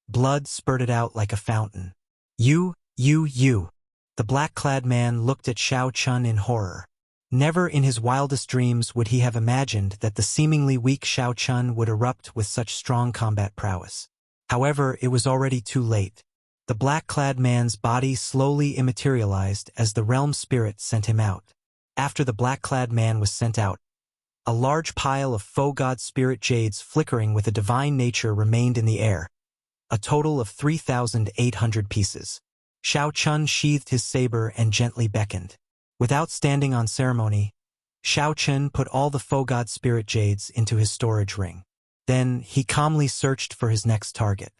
blood spurted out like a fountain. You. The black-clad man looked at Xiao Chen in horror. Never in his wildest dreams would he have imagined that the seemingly weak Xiao Chen would erupt with such strong combat prowess. However, it was already too late. The black-clad man's body slowly immaterialized as the realm spirit sent him out. After the black-clad man was sent out, a large pile of faux god spirit jades flickering with a divine nature remained in the air. A total of 3,800 pieces. Xiao Chen sheathed his saber and gently beckoned. Without standing on ceremony, Xiao Chen put all the faux god spirit jades into his storage ring. Then he calmly searched for his next target.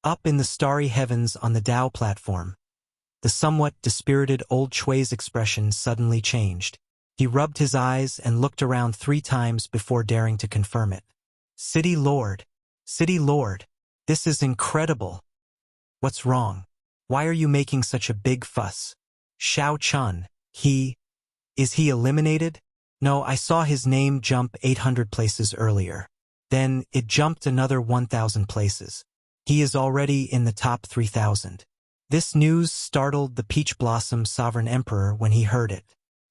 Up in the starry heavens on the Tao platform, the somewhat dispirited old Chui's expression suddenly changed. He rubbed his eyes and looked around 3 times before daring to confirm it. City Lord, this is incredible. What's wrong? Why are you making such a big fuss? Xiao Chen, is he eliminated? No, I saw his name jump 800 places earlier. Then it jumped another 1,000 places. He is already in the top 3,000. This news startled the Peach Blossom Sovereign Emperor when he heard it.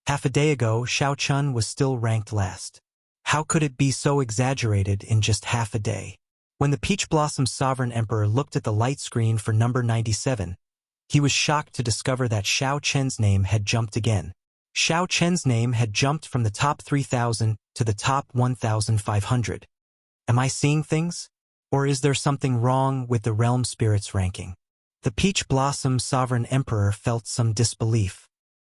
Half a day ago, Xiao Chen was still ranked last. How could it be so exaggerated in just half a day? When the Peach Blossom Sovereign Emperor looked at the light screen for number 97, he was shocked to discover that Xiao Chen's name had jumped again. Xiao Chen's name had jumped from the top 3,000 to the top 1,500. Am I seeing things? Or is there something wrong with the Realm Spirit's ranking? The Peach Blossom Sovereign Emperor felt some disbelief.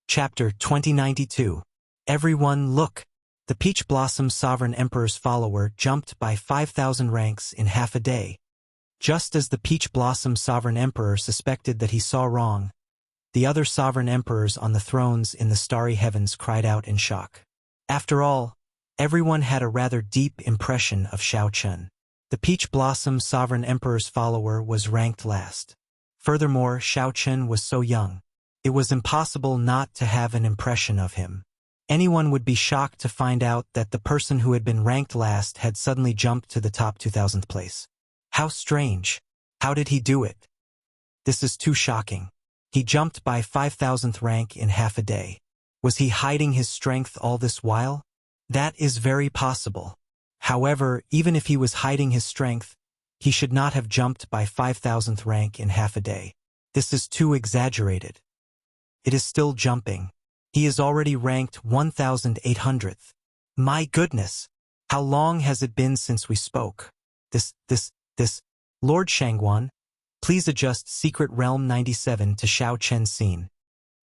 Chapter 2092. Everyone look! The Peach Blossom Sovereign Emperor's follower jumped by 5,000 ranks in half a day. Just as the Peach Blossom Sovereign Emperor suspected that he saw wrong, the other Sovereign Emperors on the thrones in the starry heavens cried out in shock. After all, everyone had a rather deep impression of Xiao Chen. The Peach Blossom Sovereign Emperor's follower was ranked last. Furthermore, Xiao Chen was so young. It was impossible not to have an impression of him. Anyone would be shocked to find out that the person who had been ranked last had suddenly jumped to the top 2,000th place. How strange. How did he do it? This is too shocking. He jumped by 5,000th rank in half a day. Was he hiding his strength all this while? That is very possible. However, even if he was hiding his strength, he should not have jumped by 5,000th rank in half a day. This is too exaggerated. It is still jumping. He is already ranked 1,800th. My goodness! How long has it been since we spoke? This, Lord Shangguan, please adjust Secret Realm 97 to Xiao Chen's scene.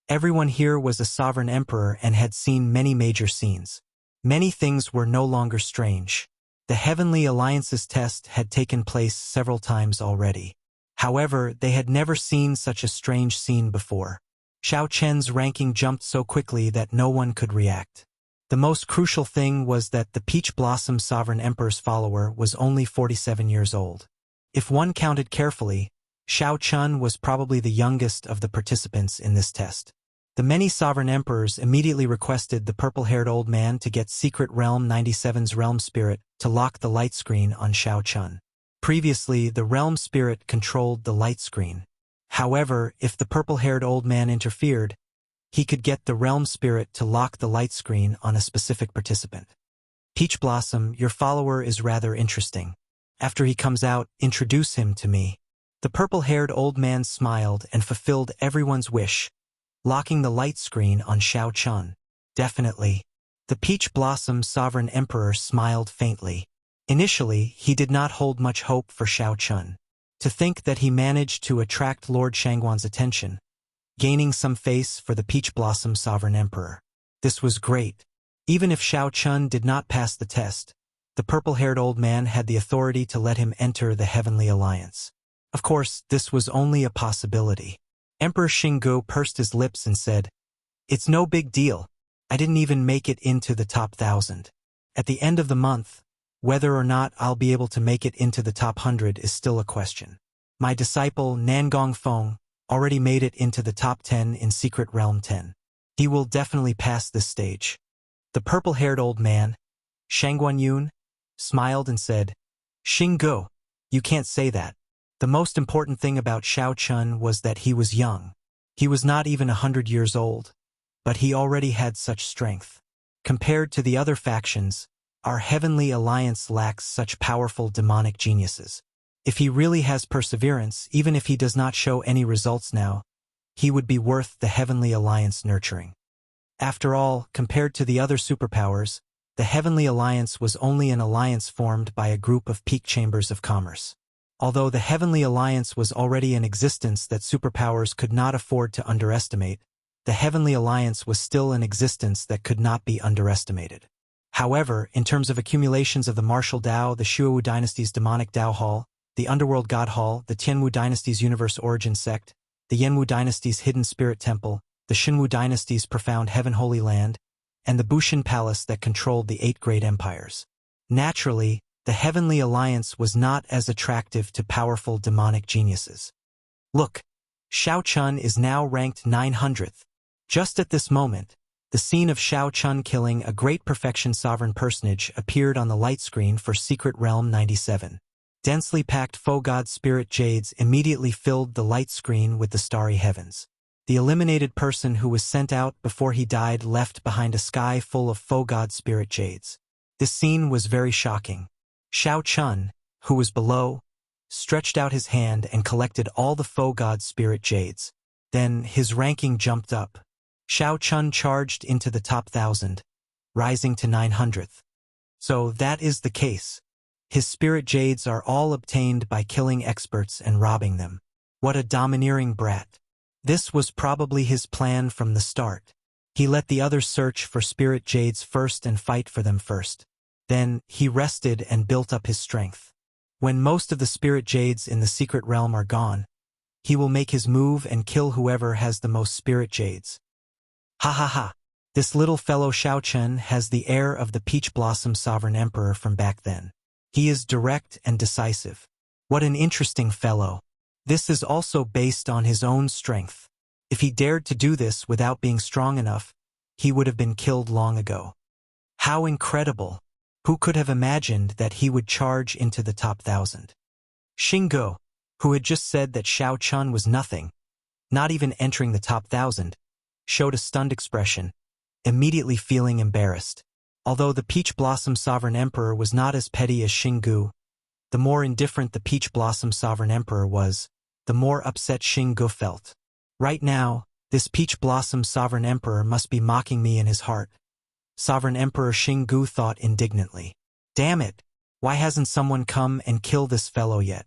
Everyone here was a sovereign emperor and had seen many major scenes. Many things were no longer strange. The Heavenly Alliance's test had taken place several times already. However, they had never seen such a strange scene before. Xiao Chen's ranking jumped so quickly that no one could react. The most crucial thing was that the Peach Blossom Sovereign Emperor's follower was only 47 years old. If one counted carefully, Xiao Chen was probably the youngest of the participants in this test. The many sovereign emperors immediately requested the purple-haired old man to get Secret Realm 97's Realm Spirit to lock the light screen on Xiao Chen. Previously, the Realm Spirit controlled the light screen. However, if the purple-haired old man interfered, he could get the Realm Spirit to lock the light screen on a specific participant. Peach Blossom, your follower is rather interesting. After he comes out, introduce him to me. The purple-haired old man smiled and fulfilled everyone's wish, locking the light screen on Xiao Chun. Definitely. The Peach Blossom Sovereign Emperor smiled faintly. Initially, he did not hold much hope for Xiao Chun. To think that he managed to attract Lord Shangguan's attention, gaining some face for the Peach Blossom Sovereign Emperor. This was great. Even if Xiao Chun did not pass the test, the purple-haired old man had the authority to let him enter the Heavenly Alliance. Of course, this was only a possibility. Emperor Xinggu pursed his lips and said, "It's no big deal. I didn't even make it into the top 1,000. At the end of the month, whether or not I'll be able to make it into the top 100 is still a question. My disciple, Nangong Feng, already made it into the top 10 in Secret Realm 10. He will definitely pass this stage." The purple-haired old man, Shangguan Yun, smiled and said, "Xinggu, you can't say that. The most important thing about Xiao Chun was that he was young. He was not even 100 years old, but he already had such strength. Compared to the other factions, our Heavenly Alliance lacks such powerful demonic geniuses. If he really has perseverance, even if he does not show any results now, he would be worth the Heavenly Alliance nurturing. After all, compared to the other superpowers, the Heavenly Alliance was only an alliance formed by a group of peak chambers of commerce. Although the Heavenly Alliance was already in existence that superpowers could not afford to underestimate, the Heavenly Alliance was still an existence that could not be underestimated. However, in terms of accumulations of the Martial Dao, the Shuowu Dynasty's Demonic Dao Hall, the Underworld God Hall, the Tianwu Dynasty's Universe Origin Sect, the Yanwu Dynasty's Hidden Spirit Temple, the Xinwu Dynasty's Profound Heaven Holy Land, and the Bushin Palace that controlled the 8 great empires. Naturally, the Heavenly Alliance was not as attractive to powerful demonic geniuses. Look, Xiao Chun is now ranked 900th. Just at this moment, the scene of Xiao Chun killing a great perfection sovereign personage appeared on the light screen for Secret Realm 97. Densely packed faux god spirit jades immediately filled the light screen with the starry heavens. The eliminated person who was sent out before he died left behind a sky full of faux god spirit jades. This scene was very shocking. Xiao Chun, who was below, stretched out his hand and collected all the faux god spirit jades. Then his ranking jumped up. Xiao Chun charged into the top 1,000, rising to 900th. So that is the case. His spirit jades are all obtained by killing experts and robbing them. What a domineering brat. This was probably his plan from the start. He let the others search for spirit jades first and fight for them first. Then, he rested and built up his strength. When most of the spirit jades in the secret realm are gone, he will make his move and kill whoever has the most spirit jades. Ha ha ha! This little fellow Xiao Chun has the air of the Peach Blossom Sovereign Emperor from back then. He is direct and decisive. What an interesting fellow. This is also based on his own strength. If he dared to do this without being strong enough, he would have been killed long ago. How incredible! Who could have imagined that he would charge into the top 1,000? Xinggu, who had just said that Xiao Chun was nothing, not even entering the top 1,000, showed a stunned expression, immediately feeling embarrassed. Although the Peach Blossom Sovereign Emperor was not as petty as Xinggu, the more indifferent the Peach Blossom Sovereign Emperor was, the more upset Xinggu felt. Right now, this Peach Blossom Sovereign Emperor must be mocking me in his heart. Sovereign Emperor Xinggu thought indignantly. Damn it! Why hasn't someone come and killed this fellow yet?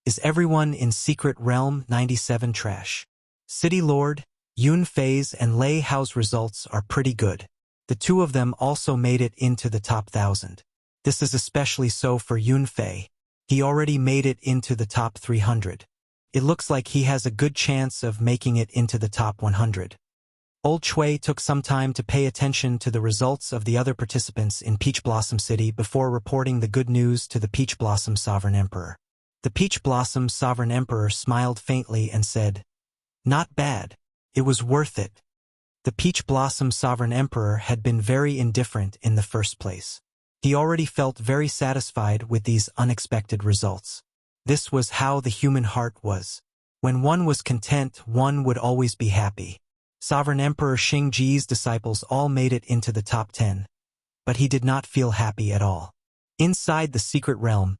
Is everyone in Secret Realm 97 trash? City Lord, Yun Fei's and Lei Hao's results are pretty good. The two of them also made it into the top 1,000. This is especially so for Yun Fei. He already made it into the top 300. It looks like he has a good chance of making it into the top 100. Old Chui took some time to pay attention to the results of the other participants in Peach Blossom City before reporting the good news to the Peach Blossom Sovereign Emperor. The Peach Blossom Sovereign Emperor smiled faintly and said, "Not bad. It was worth it." The Peach Blossom Sovereign Emperor had been very indifferent in the first place. He already felt very satisfied with these unexpected results. This was how the human heart was. When one was content, one would always be happy. Sovereign Emperor Xingji's disciples all made it into the top 10, but he did not feel happy at all. Inside the secret realm,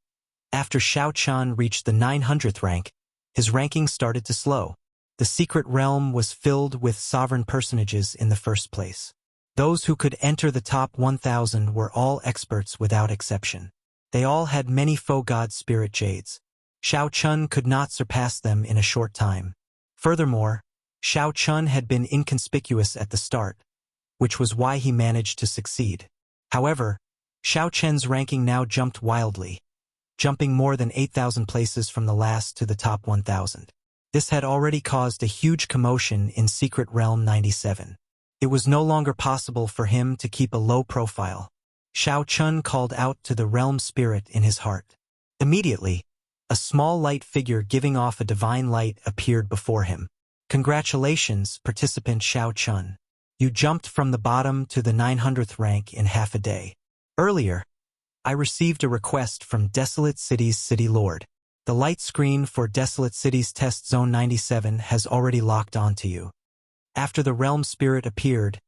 after Xiao Chun reached the 900th rank, his ranking started to slow. The secret realm was filled with sovereign personages in the first place. Those who could enter the top 1,000 were all experts without exception. They all had many faux god spirit jades. Xiao Chun could not surpass them in a short time. Furthermore, Xiao Chun had been inconspicuous at the start, which was why he managed to succeed. However, Xiao Chen's ranking now jumped wildly, jumping more than 8,000 places from the last to the top 1,000. This had already caused a huge commotion in Secret Realm 97. It was no longer possible for him to keep a low profile. Xiao Chun called out to the realm spirit in his heart. Immediately, a small light figure giving off a divine light appeared before him. Congratulations, participant Xiao Chun. You jumped from the bottom to the 900th rank in half a day. Earlier, I received a request from Desolate City's City Lord. The light screen for Desolate City's Test Zone 97 has already locked onto you. After the realm spirit appeared,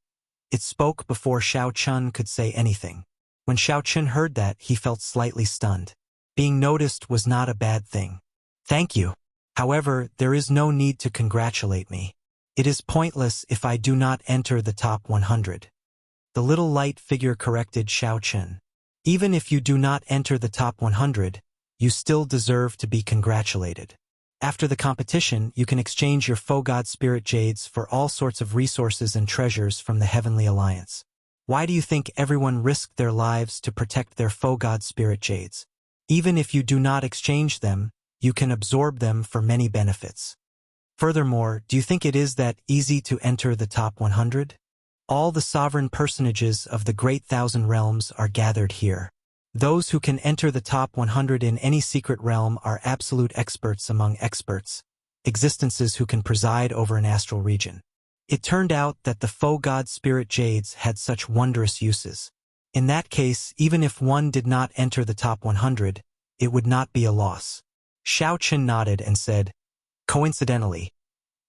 it spoke before Xiao Chun could say anything. When Xiao Chun heard that, he felt slightly stunned. Being noticed was not a bad thing. Thank you. However, there is no need to congratulate me. It is pointless if I do not enter the top 100. The little light figure corrected Xiao Chun. Even if you do not enter the top 100, you still deserve to be congratulated. After the competition, you can exchange your faux god spirit jades for all sorts of resources and treasures from the Heavenly Alliance. Why do you think everyone risked their lives to protect their faux god spirit jades? Even if you do not exchange them, you can absorb them for many benefits. Furthermore, do you think it is that easy to enter the top 100? All the sovereign personages of the Great Thousand Realms are gathered here. Those who can enter the top 100 in any secret realm are absolute experts among experts, existences who can preside over an astral region. It turned out that the faux god spirit jades had such wondrous uses. In that case, even if one did not enter the top 100, it would not be a loss. Xiao Chun nodded and said, "Coincidentally,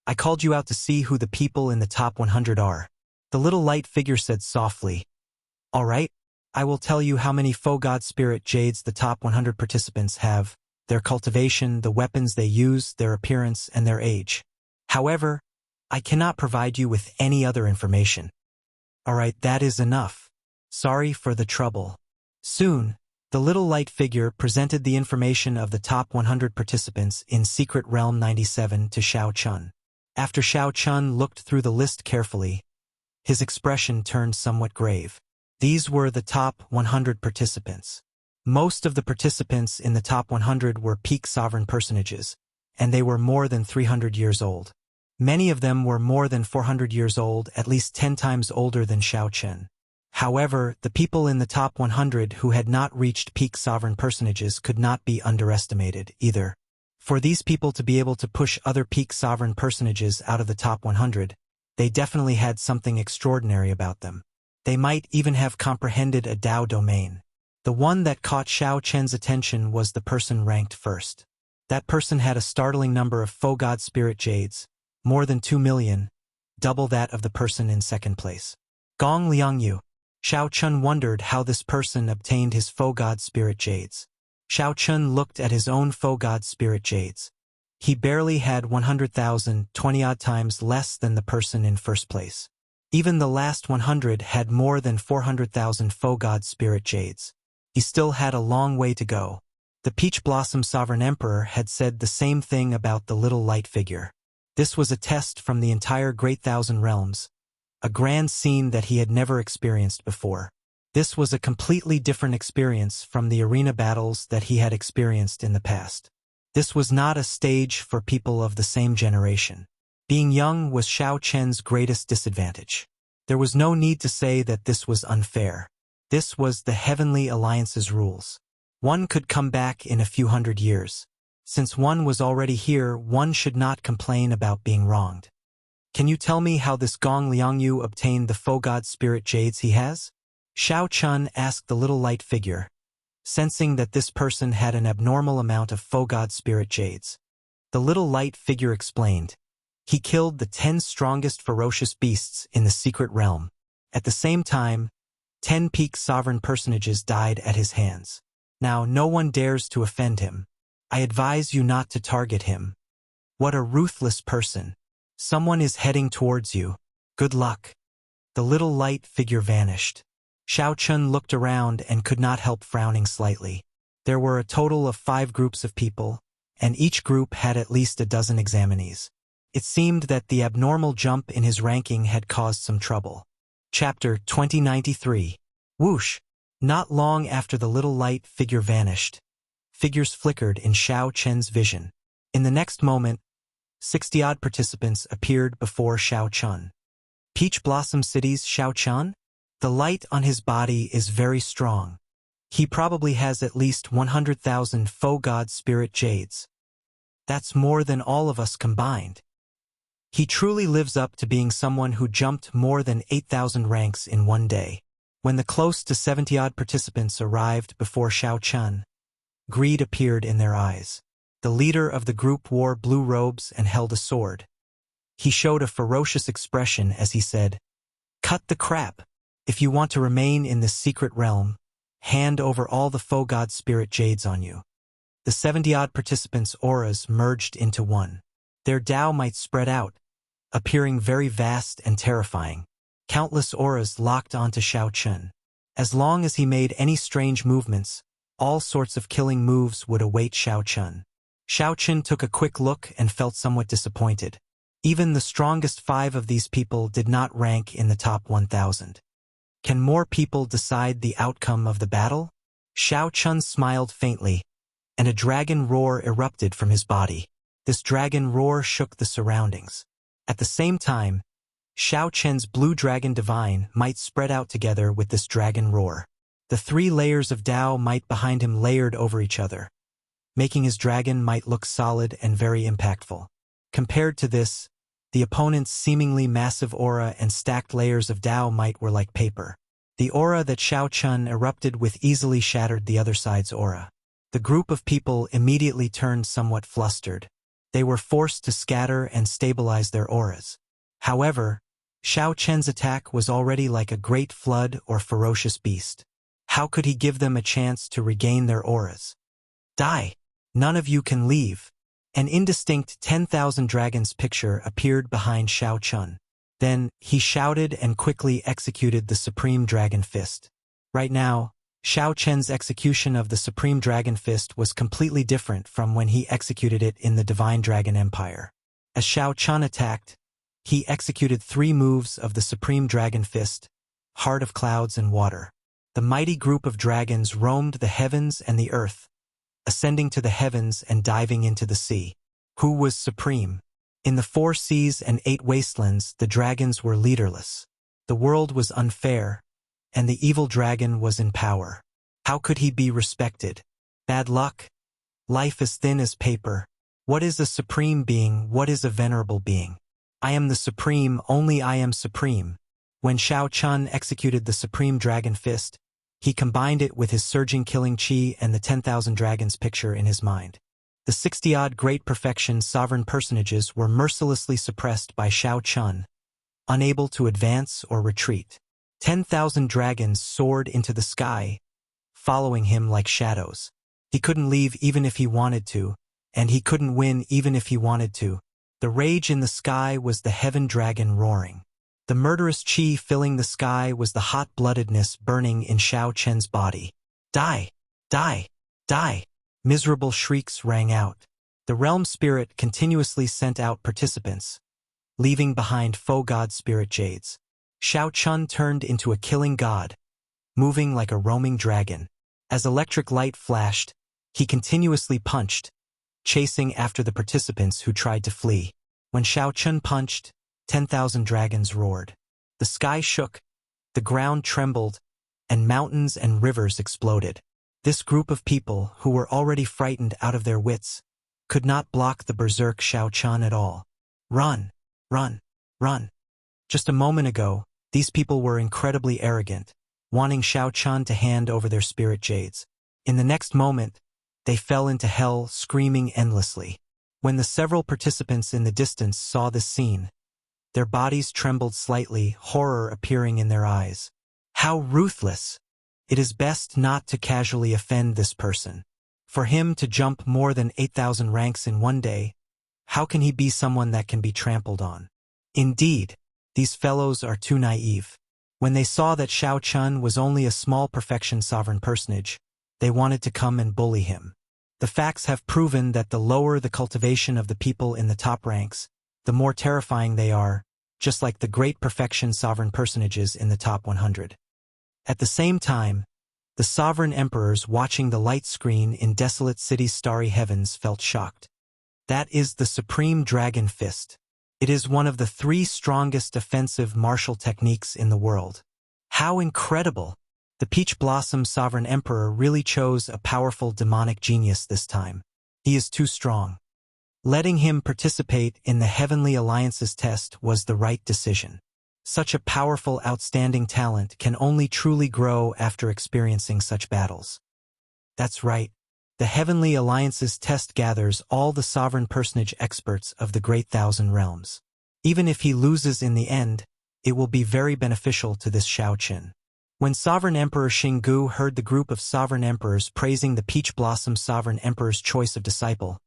I called you out to see who the people in the top 100 are." The little light figure said softly, "All right. I will tell you how many faux god spirit jades the top 100 participants have, their cultivation, the weapons they use, their appearance, and their age. However, I cannot provide you with any other information." "All right, that is enough. Sorry for the trouble." Soon, the little light figure presented the information of the top 100 participants in Secret Realm 97 to Xiao Chun. After Xiao Chun looked through the list carefully, his expression turned somewhat grave. These were the top 100 participants. Most of the participants in the top 100 were peak sovereign personages, and they were more than 300 years old. Many of them were more than 400 years old, at least 10 times older than Xiao Chun. However, the people in the top 100 who had not reached peak sovereign personages could not be underestimated either. For these people to be able to push other peak sovereign personages out of the top 100, they definitely had something extraordinary about them. They might even have comprehended a Dao domain. The one that caught Xiao Chen's attention was the person ranked first. That person had a startling number of faux god spirit jades, more than 2 million, double that of the person in second place. Gong Liangyu. Xiao Chun wondered how this person obtained his faux god spirit jades. Xiao Chun looked at his own faux god spirit jades. He barely had 100,000, 20-odd times less than the person in first place. Even the last 100 had more than 400,000 faux god spirit jades. He still had a long way to go. The Peach Blossom Sovereign Emperor had said the same thing about the little light figure. This was a test from the entire Great Thousand Realms, a grand scene that he had never experienced before. This was a completely different experience from the arena battles that he had experienced in the past. This was not a stage for people of the same generation. Being young was Xiao Chen's greatest disadvantage. There was no need to say that this was unfair. This was the Heavenly Alliance's rules. One could come back in a few hundred years. Since one was already here, one should not complain about being wronged. Can you tell me how this Gong Liangyu obtained the faux god spirit jades he has? Xiao Chun asked the little light figure, sensing that this person had an abnormal amount of faux god spirit jades. The little light figure explained. He killed the 10 strongest ferocious beasts in the secret realm. At the same time, 10 peak sovereign personages died at his hands. Now no one dares to offend him. I advise you not to target him. What a ruthless person. Someone is heading towards you. Good luck. The little light figure vanished. Xiao Chun looked around and could not help frowning slightly. There were a total of 5 groups of people, and each group had at least a dozen examinees. It seemed that the abnormal jump in his ranking had caused some trouble. Chapter 2093. Whoosh! Not long after the little light figure vanished, figures flickered in Xiao Chen's vision. In the next moment, 60-odd participants appeared before Xiao Chun. Peach Blossom City's Xiao Chun? The light on his body is very strong. He probably has at least 100,000 faux god spirit jades. That's more than all of us combined. He truly lives up to being someone who jumped more than 8,000 ranks in one day. When the close to 70-odd participants arrived before Xiao Chun, greed appeared in their eyes. The leader of the group wore blue robes and held a sword. He showed a ferocious expression as he said, "Cut the crap. If you want to remain in this secret realm, hand over all the faux god spirit jades on you." The 70-odd participants' auras merged into one. Their Tao might spread out, appearing very vast and terrifying. Countless auras locked onto Xiao Chun. As long as he made any strange movements, all sorts of killing moves would await Xiao Chun. Xiao Chun took a quick look and felt somewhat disappointed. Even the strongest 5 of these people did not rank in the top 1,000. Can more people decide the outcome of the battle? Xiao Chun smiled faintly, and a dragon roar erupted from his body. This dragon roar shook the surroundings. At the same time, Xiao Chen's blue dragon divine might spread out together with this dragon roar. The 3 layers of Tao might behind him layered over each other, making his dragon might look solid and very impactful. Compared to this, the opponent's seemingly massive aura and stacked layers of Tao might were like paper. The aura that Xiao Chun erupted with easily shattered the other side's aura. The group of people immediately turned somewhat flustered. They were forced to scatter and stabilize their auras. However, Xiao Chen's attack was already like a great flood or ferocious beast. How could he give them a chance to regain their auras? Die! None of you can leave. An indistinct 10,000 dragons picture appeared behind Xiao Chun. Then, he shouted and quickly executed the Supreme Dragon Fist. Right now, Xiao Chen's execution of the Supreme Dragon Fist was completely different from when he executed it in the Divine Dragon Empire. As Xiao Chun attacked, he executed 3 moves of the Supreme Dragon Fist, Heart of Clouds and Water. The mighty group of dragons roamed the heavens and the earth, ascending to the heavens and diving into the sea. Who was supreme? In the 4 seas and 8 wastelands, the dragons were leaderless. The world was unfair, and the evil dragon was in power. How could he be respected? Bad luck? Life as thin as paper. What is a supreme being? What is a venerable being? I am the supreme, only I am supreme. When Xiao Chun executed the Supreme Dragon Fist, he combined it with his surging killing chi and the 10,000 dragons picture in his mind. The 60-odd great perfection sovereign personages were mercilessly suppressed by Xiao Chun, unable to advance or retreat. 10,000 dragons soared into the sky, following him like shadows. He couldn't leave even if he wanted to, and he couldn't win even if he wanted to. The rage in the sky was the heaven dragon roaring. The murderous chi filling the sky was the hot-bloodedness burning in Xiao Chen's body. Die! Die! Die! Miserable shrieks rang out. The realm spirit continuously sent out participants, leaving behind faux god spirit jades. Xiao Chun turned into a killing god, moving like a roaming dragon. As electric light flashed, he continuously punched, chasing after the participants who tried to flee. When Xiao Chun punched, 10,000 dragons roared. The sky shook, the ground trembled, and mountains and rivers exploded. This group of people, who were already frightened out of their wits, could not block the berserk Xiao Chun at all. Run! Run! Run! Just a moment ago, these people were incredibly arrogant, wanting Xiao Chun to hand over their spirit jades. In the next moment, they fell into hell, screaming endlessly. When the several participants in the distance saw this scene, their bodies trembled slightly, horror appearing in their eyes. How ruthless! It is best not to casually offend this person. For him to jump more than 8,000 ranks in one day, how can he be someone that can be trampled on? Indeed, these fellows are too naive. When they saw that Shao Chun was only a small perfection sovereign personage, they wanted to come and bully him. The facts have proven that the lower the cultivation of the people in the top ranks, the more terrifying they are, just like the great perfection sovereign personages in the top 100. At the same time, the sovereign emperors watching the light screen in desolate city's starry heavens felt shocked. That is the supreme dragon fist. It is one of the 3 strongest offensive martial techniques in the world. How incredible! The Peach Blossom Sovereign Emperor really chose a powerful demonic genius this time. He is too strong. Letting him participate in the Heavenly Alliance's test was the right decision. Such a powerful, outstanding talent can only truly grow after experiencing such battles. That's right. The Heavenly Alliance's test gathers all the sovereign personage experts of the Great Thousand Realms. Even if he loses in the end, it will be very beneficial to this Shao Chun. When Sovereign Emperor Xinggu heard the group of sovereign emperors praising the Peach Blossom Sovereign Emperor's choice of disciple,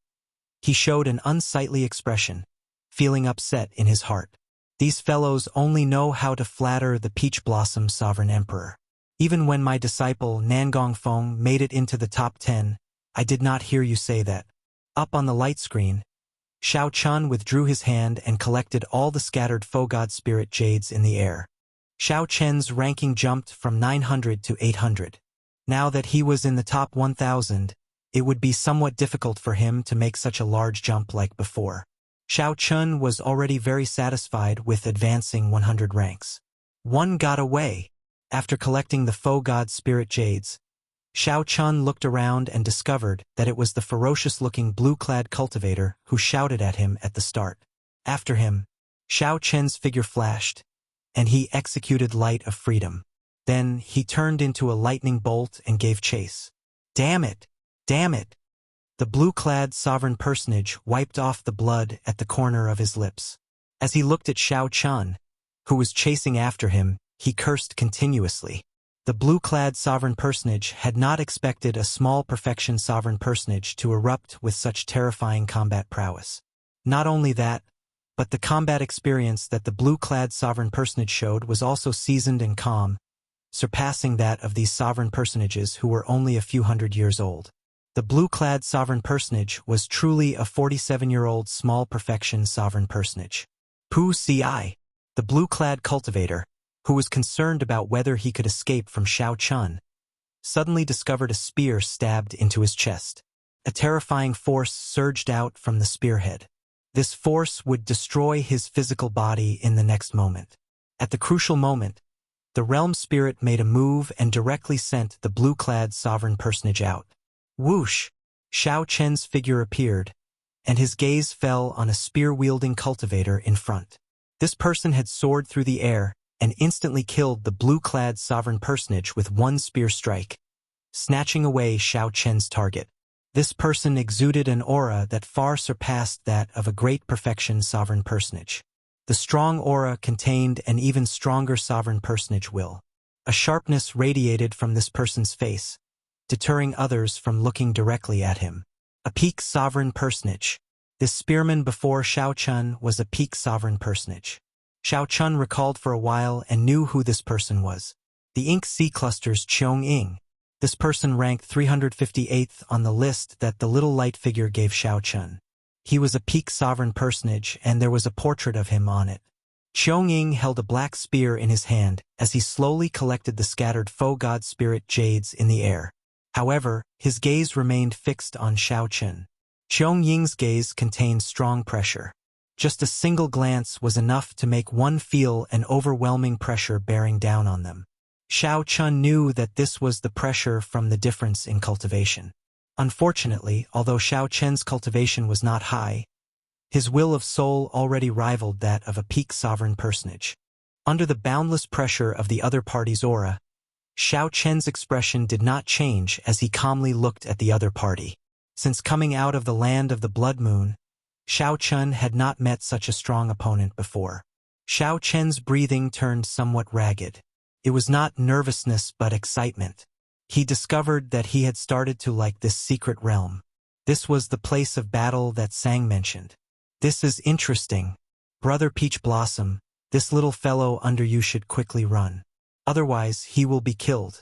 he showed an unsightly expression, feeling upset in his heart. These fellows only know how to flatter the Peach Blossom Sovereign Emperor. Even when my disciple Nangong Feng made it into the top 10, I did not hear you say that. Up on the light screen, Shao Chun withdrew his hand and collected all the scattered Faux God Spirit Jades in the air. Shao Chen's ranking jumped from 900 to 800. Now that he was in the top 1,000, it would be somewhat difficult for him to make such a large jump like before. Shao Chun was already very satisfied with advancing 100 ranks. One got away. After collecting the Faux God Spirit Jades, Shao Chun looked around and discovered that it was the ferocious-looking blue-clad cultivator who shouted at him at the start. After him, Shao Chen's figure flashed, and he executed Light of Freedom. Then he turned into a lightning bolt and gave chase. Damn it! Damn it! The blue-clad sovereign personage wiped off the blood at the corner of his lips. As he looked at Shao Chun, who was chasing after him, he cursed continuously. The blue-clad sovereign personage had not expected a small perfection sovereign personage to erupt with such terrifying combat prowess. Not only that, but the combat experience that the blue-clad sovereign personage showed was also seasoned and calm, surpassing that of these sovereign personages who were only a few hundred years old. The blue-clad sovereign personage was truly a 47-year-old small perfection sovereign personage. Pu Ci, the blue-clad cultivator, who was concerned about whether he could escape from Shao Chun, suddenly discovered a spear stabbed into his chest. A terrifying force surged out from the spearhead. This force would destroy his physical body in the next moment. At the crucial moment, the realm spirit made a move and directly sent the blue-clad sovereign personage out. Whoosh! Shao Chen's figure appeared, and his gaze fell on a spear-wielding cultivator in front. This person had soared through the air and instantly killed the blue-clad sovereign personage with one spear strike, snatching away Shao Chen's target. This person exuded an aura that far surpassed that of a great perfection sovereign personage. The strong aura contained an even stronger sovereign personage will. A sharpness radiated from this person's face, deterring others from looking directly at him. A peak sovereign personage. This spearman before Shao Chun was a peak sovereign personage. Shao Chun recalled for a while and knew who this person was. The Ink Sea Cluster's Cheong Ying. This person ranked 358th on the list that the little light figure gave Shao Chun. He was a peak sovereign personage and there was a portrait of him on it. Cheong Ying held a black spear in his hand as he slowly collected the scattered Faux God Spirit Jades in the air. However, his gaze remained fixed on Shao Chun. Cheong Ying's gaze contained strong pressure. Just a single glance was enough to make one feel an overwhelming pressure bearing down on them. Shao Chun knew that this was the pressure from the difference in cultivation. Unfortunately, although Shao Chen's cultivation was not high, his will of soul already rivaled that of a peak sovereign personage. Under the boundless pressure of the other party's aura, Shao Chen's expression did not change as he calmly looked at the other party. Since coming out of the land of the Blood Moon, Shao Chun had not met such a strong opponent before. Shao Chen's breathing turned somewhat ragged. It was not nervousness but excitement. He discovered that he had started to like this secret realm. This was the place of battle that Sang mentioned. This is interesting. Brother Peach Blossom, this little fellow under you should quickly run. Otherwise, he will be killed.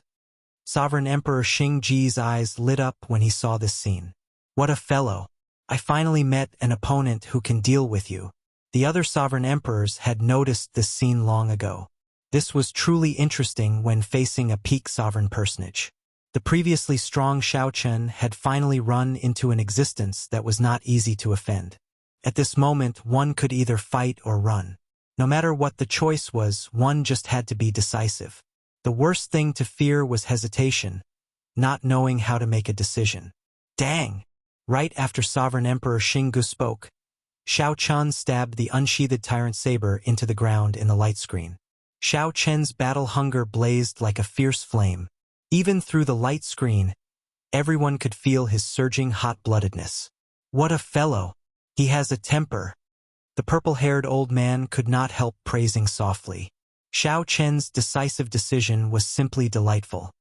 Sovereign Emperor Xing Ji's eyes lit up when he saw this scene. What a fellow! I finally met an opponent who can deal with you. The other sovereign emperors had noticed this scene long ago. This was truly interesting when facing a peak sovereign personage. The previously strong Xiao Chen had finally run into an existence that was not easy to offend. At this moment, one could either fight or run. No matter what the choice was, one just had to be decisive. The worst thing to fear was hesitation, not knowing how to make a decision. Dang! Right after Sovereign Emperor Xinggu spoke, Xiao Chen stabbed the unsheathed tyrant saber into the ground in the light screen. Xiao Chen's battle hunger blazed like a fierce flame. Even through the light screen, everyone could feel his surging hot-bloodedness. What a fellow! He has a temper. The purple-haired old man could not help praising softly. Xiao Chen's decisive decision was simply delightful.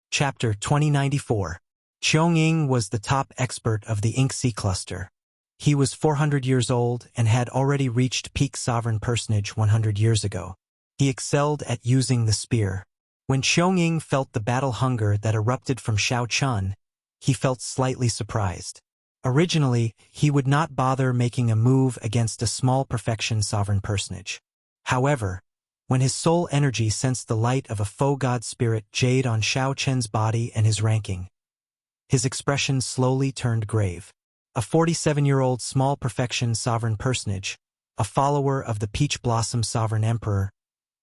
Chapter 2094. Qiong was the top expert of the Ink Sea cluster. He was 400 years old and had already reached peak sovereign personage 100 years ago. He excelled at using the spear. When Qiong felt the battle hunger that erupted from Xiao Chen, he felt slightly surprised. Originally, he would not bother making a move against a small perfection sovereign personage. However, when his soul energy sensed the light of a faux god spirit jade on Xiao Chen's body and his ranking, his expression slowly turned grave. A 47-year-old small perfection sovereign personage, a follower of the Peach Blossom Sovereign Emperor,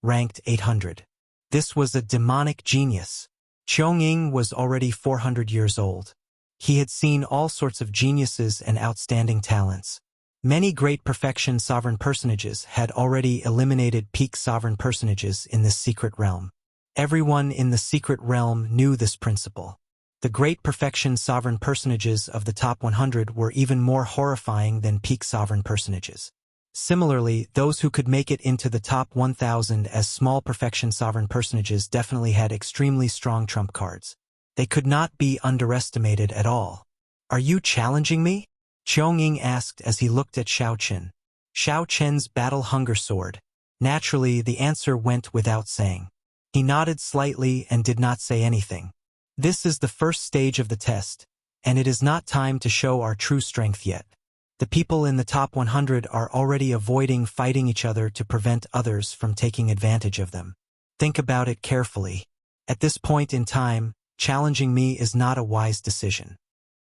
ranked 800. This was a demonic genius. Qiong was already 400 years old. He had seen all sorts of geniuses and outstanding talents. Many great perfection sovereign personages had already eliminated peak sovereign personages in this secret realm. Everyone in the secret realm knew this principle. The great perfection sovereign personages of the top 100 were even more horrifying than peak sovereign personages. Similarly, those who could make it into the top 1,000 as small perfection sovereign personages definitely had extremely strong trump cards. They could not be underestimated at all. Are you challenging me? Qiong asked as he looked at Xiao Chen. Xiao Chen's battle hunger soared. Naturally, the answer went without saying. He nodded slightly and did not say anything. This is the first stage of the test, and it is not time to show our true strength yet. The people in the top 100 are already avoiding fighting each other to prevent others from taking advantage of them. Think about it carefully. At this point in time, challenging me is not a wise decision.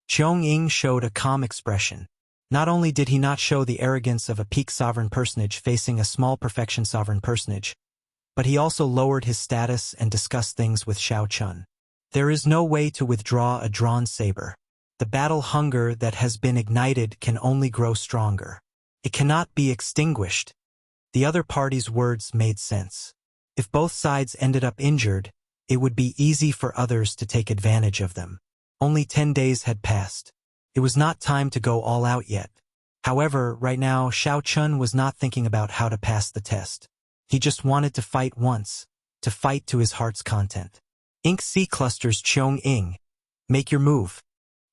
Qiong showed a calm expression. Not only did he not show the arrogance of a peak sovereign personage facing a small perfection sovereign personage, but he also lowered his status and discussed things with Xiao Chen. There is no way to withdraw a drawn saber. The battle hunger that has been ignited can only grow stronger. It cannot be extinguished. The other party's words made sense. If both sides ended up injured, it would be easy for others to take advantage of them. Only 10 days had passed. It was not time to go all out yet. However, right now, Xiao Chen was not thinking about how to pass the test. He just wanted to fight once, to fight to his heart's content. Ink Sea Cluster's Qiong, make your move.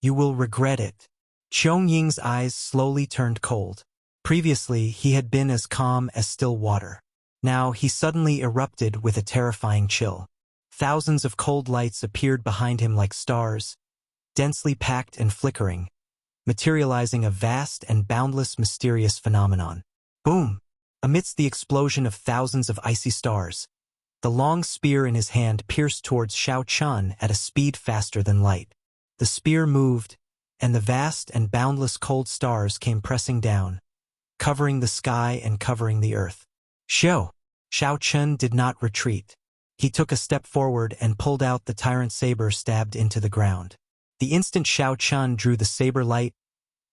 You will regret it. Qiong's eyes slowly turned cold. Previously, he had been as calm as still water. Now, he suddenly erupted with a terrifying chill. Thousands of cold lights appeared behind him like stars, densely packed and flickering, materializing a vast and boundless mysterious phenomenon. Boom! Amidst the explosion of thousands of icy stars, the long spear in his hand pierced towards Xiao Chen at a speed faster than light. The spear moved, and the vast and boundless cold stars came pressing down, covering the sky and covering the earth. Xiao Chen did not retreat. He took a step forward and pulled out the tyrant saber stabbed into the ground. The instant Xiao Chen drew the saber light,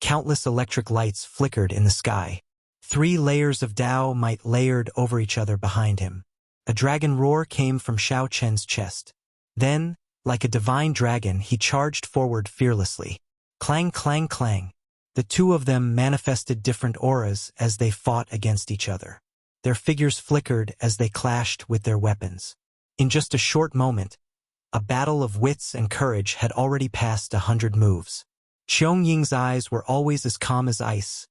countless electric lights flickered in the sky. 3 layers of Dao might layered over each other behind him. A dragon roar came from Xiao Chen's chest. Then, like a divine dragon, he charged forward fearlessly. Clang, clang, clang. The two of them manifested different auras as they fought against each other. Their figures flickered as they clashed with their weapons. In just a short moment, a battle of wits and courage had already passed 100 moves. Qiong Ying's eyes were always as calm as ice,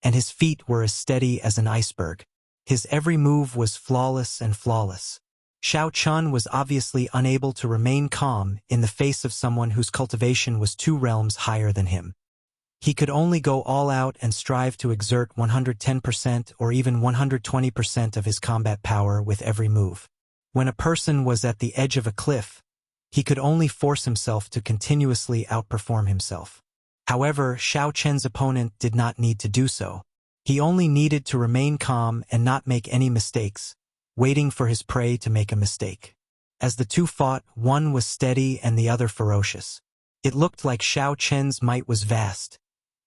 and his feet were as steady as an iceberg. His every move was flawless and flawless. Xiao Chun was obviously unable to remain calm in the face of someone whose cultivation was 2 realms higher than him. He could only go all out and strive to exert 110% or even 120% of his combat power with every move. When a person was at the edge of a cliff, he could only force himself to continuously outperform himself. However, Xiao Chen's opponent did not need to do so. He only needed to remain calm and not make any mistakes, waiting for his prey to make a mistake. As the two fought, one was steady and the other ferocious. It looked like Xiao Chen's might was vast,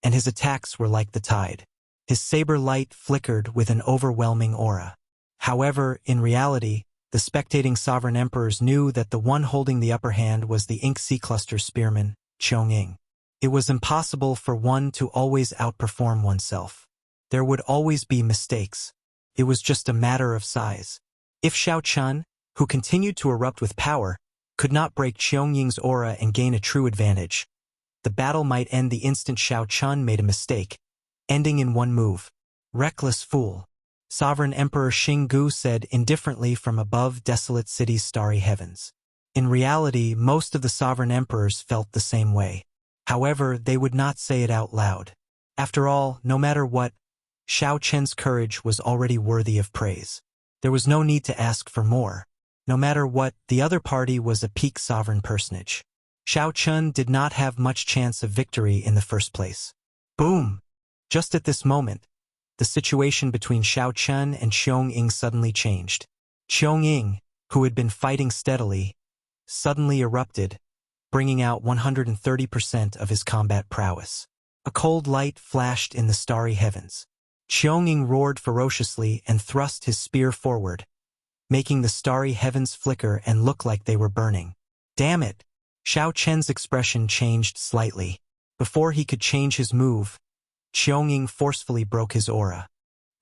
and his attacks were like the tide. His saber light flickered with an overwhelming aura. However, in reality, the spectating sovereign emperors knew that the one holding the upper hand was the Ink Sea Cluster spearman, Qiong Ying. It was impossible for one to always outperform oneself. There would always be mistakes. It was just a matter of size. If Xiao Chun, who continued to erupt with power, could not break Qiong Ying's aura and gain a true advantage, the battle might end the instant Xiao Chun made a mistake, ending in one move. Reckless fool. Sovereign Emperor Xinggu said indifferently from above desolate city's starry heavens. In reality, most of the sovereign emperors felt the same way. However, they would not say it out loud. After all, no matter what, Xiao Chen's courage was already worthy of praise. There was no need to ask for more. No matter what, the other party was a peak sovereign personage. Xiao Chun did not have much chance of victory in the first place. Boom! Just at this moment, the situation between Xiao Chun and Qiong Ying suddenly changed. Qiong Ying, who had been fighting steadily, suddenly erupted, bringing out 130% of his combat prowess. A cold light flashed in the starry heavens. Qiong Ying roared ferociously and thrust his spear forward, making the starry heavens flicker and look like they were burning. Damn it! Xiao Chen's expression changed slightly. Before he could change his move, Qiong Ying forcefully broke his aura.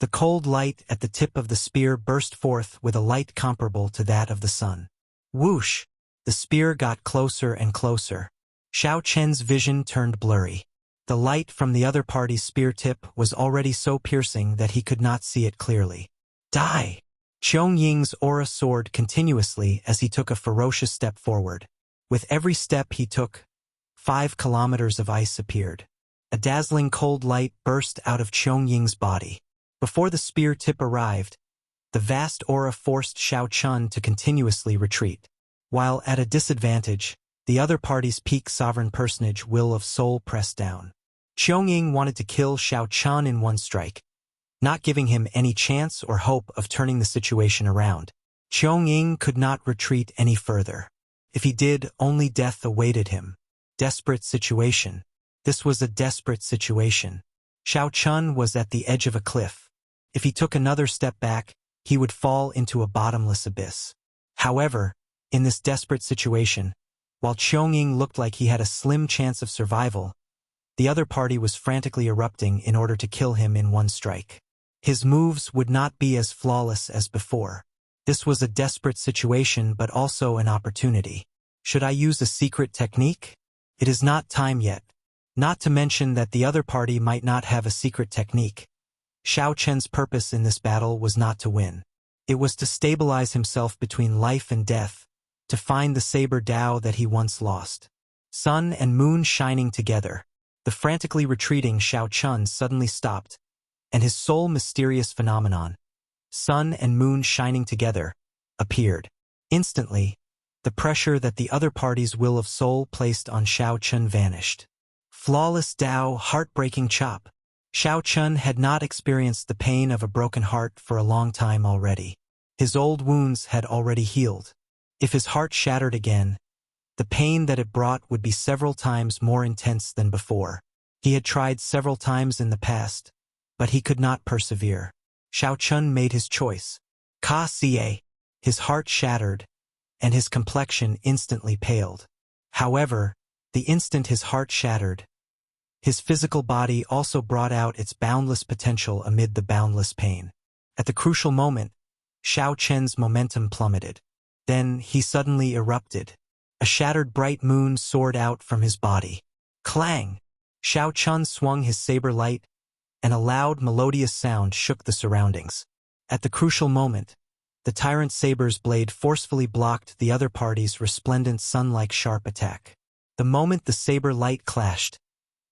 The cold light at the tip of the spear burst forth with a light comparable to that of the sun. Whoosh! The spear got closer and closer. Xiao Chen's vision turned blurry. The light from the other party's spear tip was already so piercing that he could not see it clearly. Die! Qiong Ying's aura soared continuously as he took a ferocious step forward. With every step he took, 5 kilometers of ice appeared. A dazzling cold light burst out of Qiong Ying's body. Before the spear tip arrived, the vast aura forced Xiao Chun to continuously retreat. While at a disadvantage, the other party's peak sovereign personage Will of Soul pressed down. Qiong Ying wanted to kill Xiao Chun in one strike, not giving him any chance or hope of turning the situation around. Qiong Ying could not retreat any further. If he did, only death awaited him. Desperate situation. This was a desperate situation. Xiao Chun was at the edge of a cliff. If he took another step back, he would fall into a bottomless abyss. However, in this desperate situation, while Qiong Ying looked like he had a slim chance of survival, the other party was frantically erupting in order to kill him in one strike. His moves would not be as flawless as before. This was a desperate situation but also an opportunity. Should I use a secret technique? It is not time yet. Not to mention that the other party might not have a secret technique. Xiao Chen's purpose in this battle was not to win. It was to stabilize himself between life and death, to find the saber Dao that he once lost. Sun and moon shining together. The frantically retreating Xiao Chun suddenly stopped, and his sole mysterious phenomenon, sun and moon shining together, appeared. Instantly, the pressure that the other party's Will of Soul placed on Xiao Chun vanished. Flawless Dao, heartbreaking chop. Xiao Chun had not experienced the pain of a broken heart for a long time already. His old wounds had already healed. If his heart shattered again, the pain that it brought would be several times more intense than before. He had tried several times in the past, but he could not persevere. Xiao Chun made his choice. Ka-ca. His heart shattered, and his complexion instantly paled. However, the instant his heart shattered, his physical body also brought out its boundless potential amid the boundless pain. At the crucial moment, Xiao Chen's momentum plummeted. Then he suddenly erupted. A shattered bright moon soared out from his body. Clang! Shao Chun swung his saber light, and a loud, melodious sound shook the surroundings. At the crucial moment, the tyrant saber's blade forcefully blocked the other party's resplendent sun-like sharp attack. The moment the saber light clashed,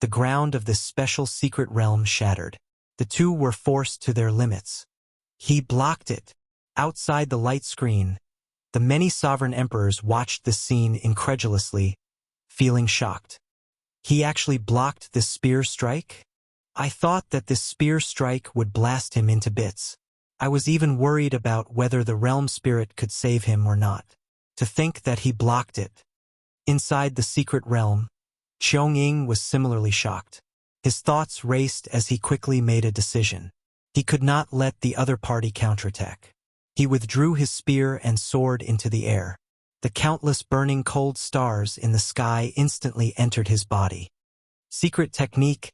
the ground of this special secret realm shattered. The two were forced to their limits. He blocked it. Outside the light screen, the many sovereign emperors watched this scene incredulously, feeling shocked. He actually blocked this spear strike? I thought that this spear strike would blast him into bits. I was even worried about whether the realm spirit could save him or not. To think that he blocked it. Inside the secret realm, Qiong was similarly shocked. His thoughts raced as he quickly made a decision. He could not let the other party counterattack. He withdrew his spear and sword into the air. The countless burning cold stars in the sky instantly entered his body. Secret technique,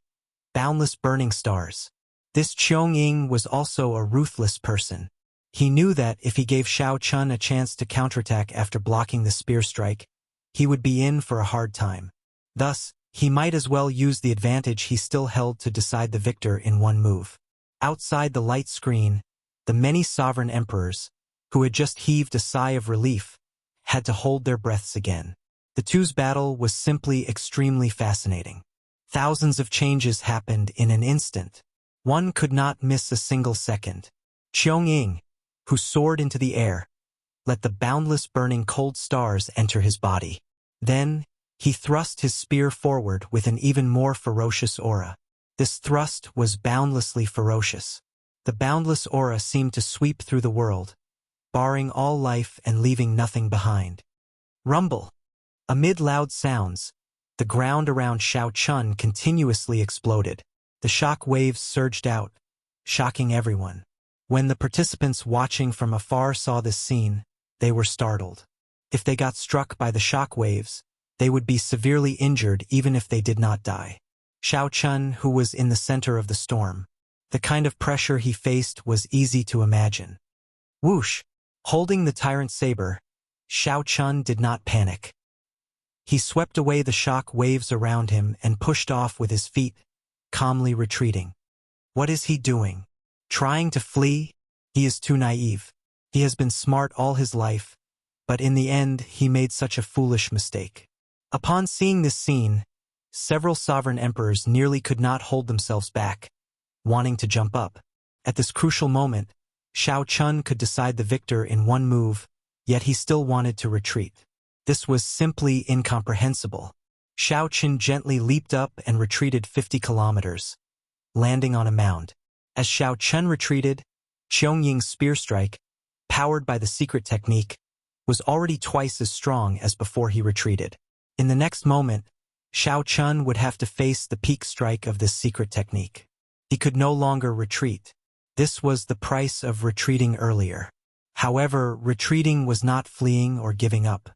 boundless burning stars. This Qiong was also a ruthless person. He knew that if he gave Shao Chun a chance to counterattack after blocking the spear strike, he would be in for a hard time. Thus, he might as well use the advantage he still held to decide the victor in one move. Outside the light screen, the many sovereign emperors, who had just heaved a sigh of relief, had to hold their breaths again. The two's battle was simply extremely fascinating. Thousands of changes happened in an instant. One could not miss a single second. Qiong, who soared into the air, let the boundless burning cold stars enter his body. Then, he thrust his spear forward with an even more ferocious aura. This thrust was boundlessly ferocious. The boundless aura seemed to sweep through the world, barring all life and leaving nothing behind. Rumble! Amid loud sounds, the ground around Shao Chun continuously exploded. The shock waves surged out, shocking everyone. When the participants watching from afar saw this scene, they were startled. If they got struck by the shock waves, they would be severely injured even if they did not die. Shao Chun, who was in the center of the storm, the kind of pressure he faced was easy to imagine. Whoosh! Holding the tyrant saber, Shao Chun did not panic. He swept away the shock waves around him and pushed off with his feet, calmly retreating. What is he doing? Trying to flee? He is too naive. He has been smart all his life, but in the end he made such a foolish mistake. Upon seeing this scene, several sovereign emperors nearly could not hold themselves back, wanting to jump up. At this crucial moment, Shao Chun could decide the victor in one move, yet he still wanted to retreat. This was simply incomprehensible. Shao Chun gently leaped up and retreated 50 kilometers, landing on a mound. As Shao Chun retreated, Qiong spear strike, powered by the secret technique, was already twice as strong as before he retreated. In the next moment, Shao Chun would have to face the peak strike of this secret technique. He could no longer retreat. This was the price of retreating earlier. However, retreating was not fleeing or giving up.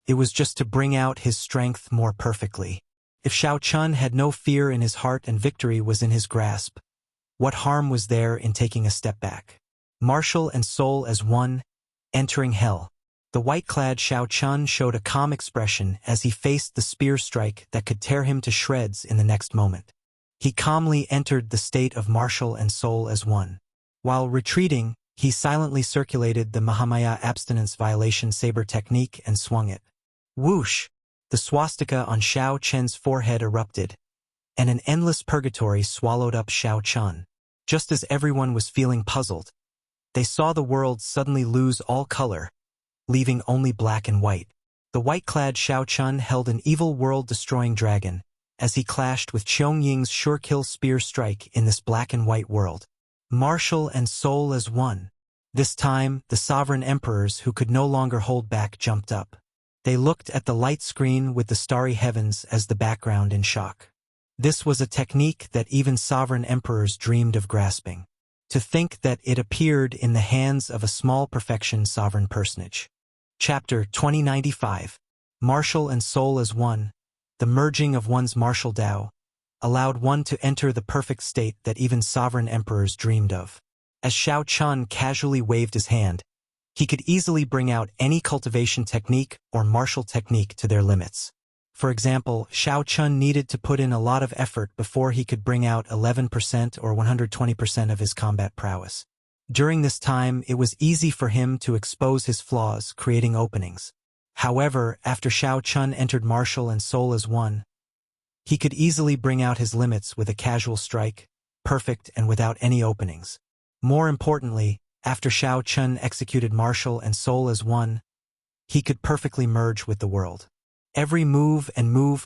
It was just to bring out his strength more perfectly. If Shao Chun had no fear in his heart and victory was in his grasp, what harm was there in taking a step back? Martial and soul as one, entering hell. The white-clad Shao Chun showed a calm expression as he faced the spear strike that could tear him to shreds in the next moment. He calmly entered the state of martial and soul as one. While retreating, he silently circulated the Mahamaya abstinence violation saber technique and swung it. Whoosh! The swastika on Shao Chen's forehead erupted, and an endless purgatory swallowed up Shao Chun. Just as everyone was feeling puzzled, they saw the world suddenly lose all color, leaving only black and white. The white-clad Shao Chun held an evil world-destroying dragon, as he clashed with Qiong's sure-kill spear strike in this black and white world. Martial and soul as one. This time, the sovereign emperors who could no longer hold back jumped up. They looked at the light screen with the starry heavens as the background in shock. This was a technique that even sovereign emperors dreamed of grasping. To think that it appeared in the hands of a small perfection sovereign personage. Chapter 2095. Martial and soul as one, the merging of one's martial Tao, allowed one to enter the perfect state that even sovereign emperors dreamed of. As Shao Chun casually waved his hand, He could easily bring out any cultivation technique or martial technique to their limits. For example, Xiao Chun needed to put in a lot of effort before he could bring out 11% or 120% of his combat prowess. During this time, it was easy for him to expose his flaws, creating openings. However, after Xiao Chun entered martial and soul as one, he could easily bring out his limits with a casual strike, perfect and without any openings. More importantly, after Xiao Chun executed martial and soul as one, he could perfectly merge with the world. Every move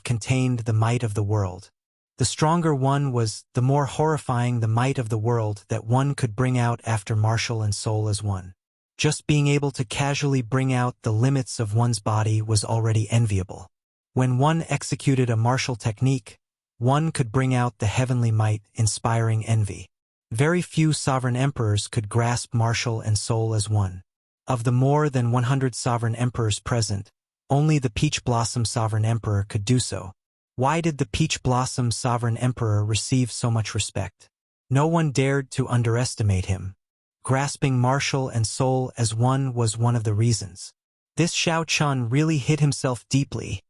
contained the might of the world. The stronger one was, the more horrifying the might of the world that one could bring out after martial and soul as one. Just being able to casually bring out the limits of one's body was already enviable. When one executed a martial technique, one could bring out the heavenly might, inspiring envy. Very few sovereign emperors could grasp martial and soul as one. Of the more than 100 sovereign emperors present, only the Peach Blossom Sovereign Emperor could do so. Why did the Peach Blossom Sovereign Emperor receive so much respect? No one dared to underestimate him. Grasping martial and soul as one was one of the reasons. This Xiao Chun really hit himself deeply.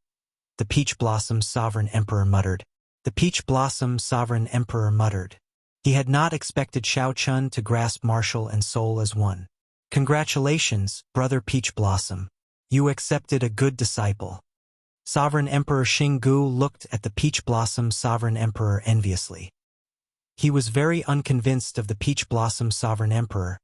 The Peach Blossom Sovereign Emperor muttered. The Peach Blossom Sovereign Emperor muttered. He had not expected Xiao Chun to grasp martial and soul as one. Congratulations, Brother Peach Blossom. You accepted a good disciple. Sovereign Emperor Xinggu looked at the Peach Blossom Sovereign Emperor enviously. He was very unconvinced of the Peach Blossom Sovereign Emperor,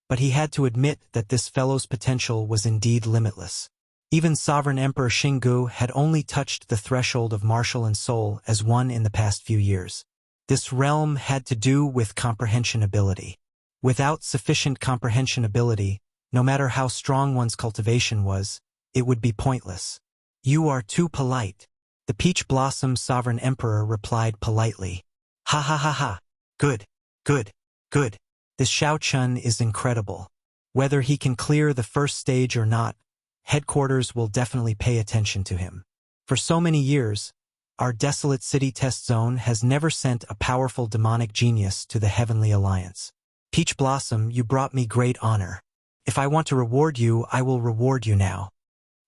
but he had to admit that this fellow's potential was indeed limitless. Even Sovereign Emperor Xinggu had only touched the threshold of martial and soul as one in the past few years. This realm had to do with comprehension ability. Without sufficient comprehension ability, no matter how strong one's cultivation was, it would be pointless. You are too polite. The Peach Blossom Sovereign Emperor replied politely. Ha ha ha ha. Good, good, good. This Xiao Chun is incredible. Whether he can clear the first stage or not, headquarters will definitely pay attention to him. For so many years, our desolate city test zone has never sent a powerful demonic genius to the Heavenly Alliance. Peach Blossom, you brought me great honor. If I want to reward you, I will reward you now.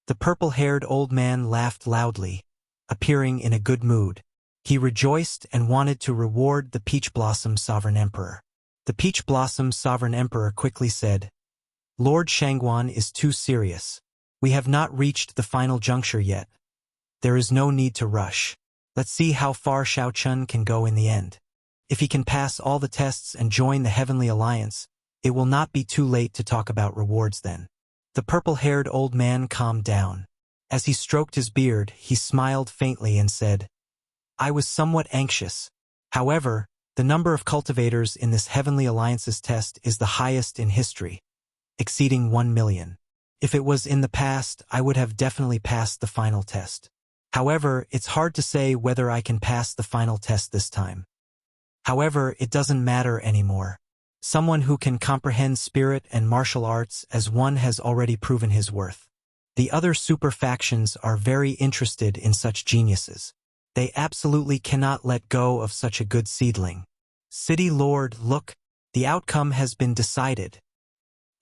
The purple-haired old man laughed loudly, appearing in a good mood. He rejoiced and wanted to reward the Peach Blossom Sovereign Emperor. The Peach Blossom Sovereign Emperor quickly said, Lord Shangguan is too serious. We have not reached the final juncture yet. There is no need to rush. Let's see how far Xiao Chun can go in the end. If he can pass all the tests and join the Heavenly Alliance, it will not be too late to talk about rewards then. The purple-haired old man calmed down. As he stroked his beard, he smiled faintly and said, I was somewhat anxious. However, the number of cultivators in this Heavenly Alliance's test is the highest in history, exceeding 1 million. If it was in the past, I would have definitely passed the final test. However, it's hard to say whether I can pass the final test this time. However, it doesn't matter anymore. Someone who can comprehend spirit and martial arts as one has already proven his worth. The other super factions are very interested in such geniuses. They absolutely cannot let go of such a good seedling. City Lord, look, the outcome has been decided.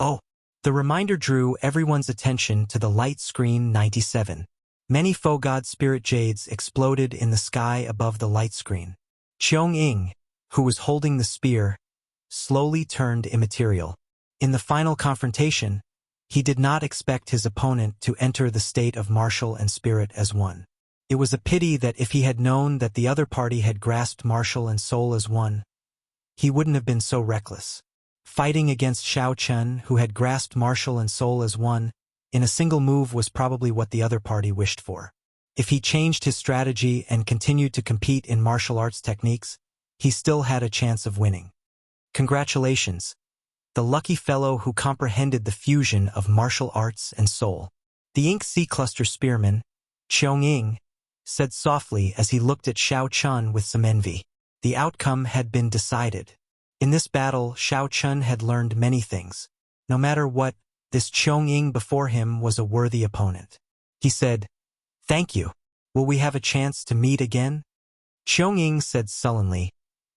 Oh, the reminder drew everyone's attention to the light screen 97. Many Fogod spirit jades exploded in the sky above the light screen. Qiong Ying, who was holding the spear, slowly turned immaterial. In the final confrontation, he did not expect his opponent to enter the state of martial and spirit as one. It was a pity that if he had known that the other party had grasped martial and soul as one, he wouldn't have been so reckless. Fighting against Xiao Chun, who had grasped martial and soul as one, in a single move was probably what the other party wished for. If he changed his strategy and continued to compete in martial arts techniques, he still had a chance of winning. Congratulations, the lucky fellow who comprehended the fusion of martial arts and soul. The Ink Sea Cluster Spearman, Qiong Ying, said softly as he looked at Xiao Chun with some envy. The outcome had been decided. In this battle, Xiao Chun had learned many things. No matter what, this Qiong Ying before him was a worthy opponent. He said, Thank you. Will we have a chance to meet again? Qiong Ying said sullenly,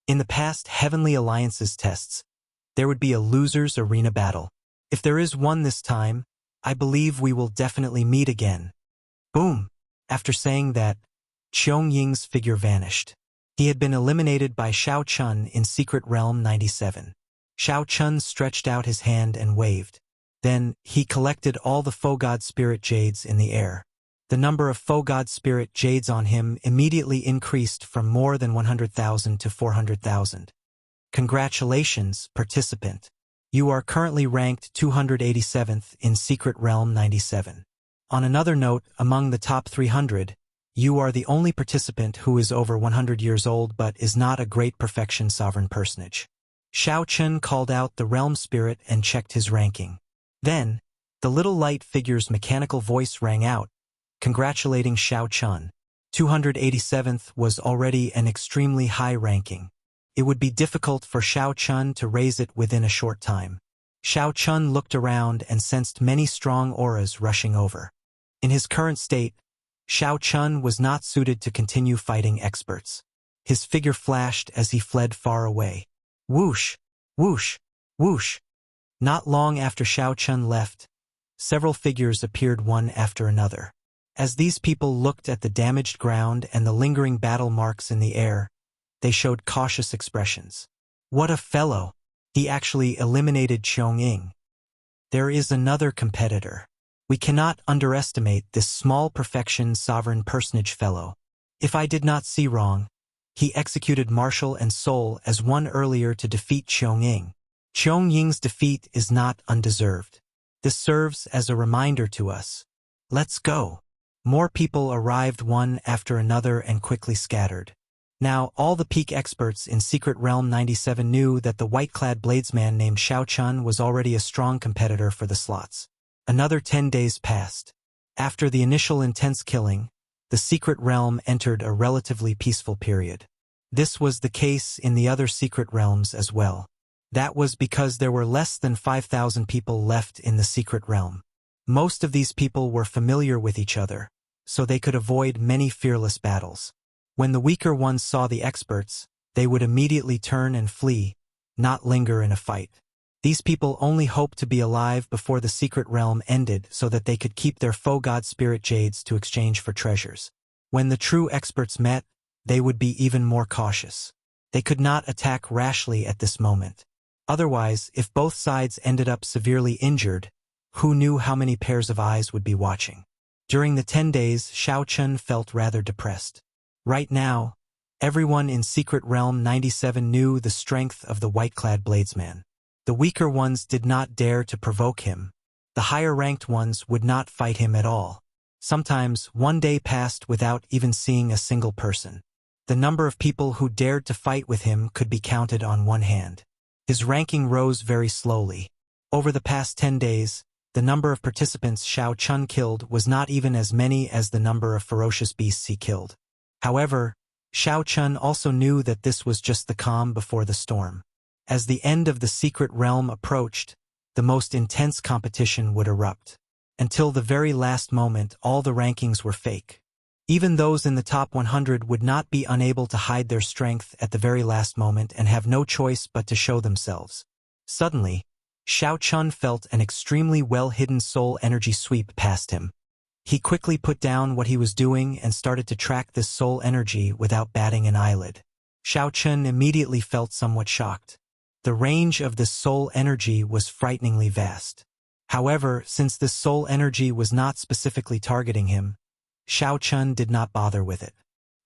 In the past Heavenly Alliance's tests, there would be a loser's arena battle. If there is one this time, I believe we will definitely meet again. Boom! After saying that, Qiong Ying's figure vanished. He had been eliminated by Shao Chun in Secret Realm 97. Shao Chun stretched out his hand and waved. Then, he collected all the Foe God Spirit Jades in the air. The number of Foe God Spirit Jades on him immediately increased from more than 100,000 to 400,000. Congratulations, participant. You are currently ranked 287th in Secret Realm 97. On another note, among the top 300, you are the only participant who is over 100 years old but is not a great perfection sovereign personage. Shao Chun called out the realm spirit and checked his ranking. Then, the little light figure's mechanical voice rang out, congratulating Shao Chun. 287th was already an extremely high ranking. It would be difficult for Shao Chun to raise it within a short time. Shao Chun looked around and sensed many strong auras rushing over. In his current state, Shao Chun was not suited to continue fighting experts. His figure flashed as he fled far away. Whoosh! Whoosh! Whoosh! Not long after Shao Chun left, several figures appeared one after another. As these people looked at the damaged ground and the lingering battle marks in the air, they showed cautious expressions. What a fellow! He actually eliminated Qiong Ying. There is another competitor. We cannot underestimate this small perfection sovereign personage fellow. If I did not see wrong, he executed Martial and Soul as one earlier to defeat Qiong Ying. Qiong Ying's defeat is not undeserved. This serves as a reminder to us. Let's go. More people arrived one after another and quickly scattered. Now, all the peak experts in Secret Realm 97 knew that the white-clad bladesman named Shao Chun was already a strong competitor for the slots. Another 10 days passed. After the initial intense killing, the Secret Realm entered a relatively peaceful period. This was the case in the other Secret Realms as well. That was because there were less than 5,000 people left in the Secret Realm. Most of these people were familiar with each other, so they could avoid many fearless battles. When the weaker ones saw the experts, they would immediately turn and flee, not linger in a fight. These people only hoped to be alive before the Secret Realm ended so that they could keep their Foe God Spirit Jades to exchange for treasures. When the true experts met, they would be even more cautious. They could not attack rashly at this moment. Otherwise, if both sides ended up severely injured, who knew how many pairs of eyes would be watching? During the 10 days, Shao Chun felt rather depressed. Right now, everyone in Secret Realm 97 knew the strength of the white-clad bladesman. The weaker ones did not dare to provoke him. The higher-ranked ones would not fight him at all. Sometimes, one day passed without even seeing a single person. The number of people who dared to fight with him could be counted on one hand. His ranking rose very slowly. Over the past 10 days, the number of participants Shao Chun killed was not even as many as the number of ferocious beasts he killed. However, Shao Chun also knew that this was just the calm before the storm. As the end of the Secret Realm approached, the most intense competition would erupt. Until the very last moment, all the rankings were fake. Even those in the top 100 would not be unable to hide their strength at the very last moment and have no choice but to show themselves. Suddenly, Shao Chun felt an extremely well-hidden soul energy sweep past him. He quickly put down what he was doing and started to track this soul energy without batting an eyelid. Shao Chun immediately felt somewhat shocked. The range of this soul energy was frighteningly vast. However, since this soul energy was not specifically targeting him, Shao Chun did not bother with it.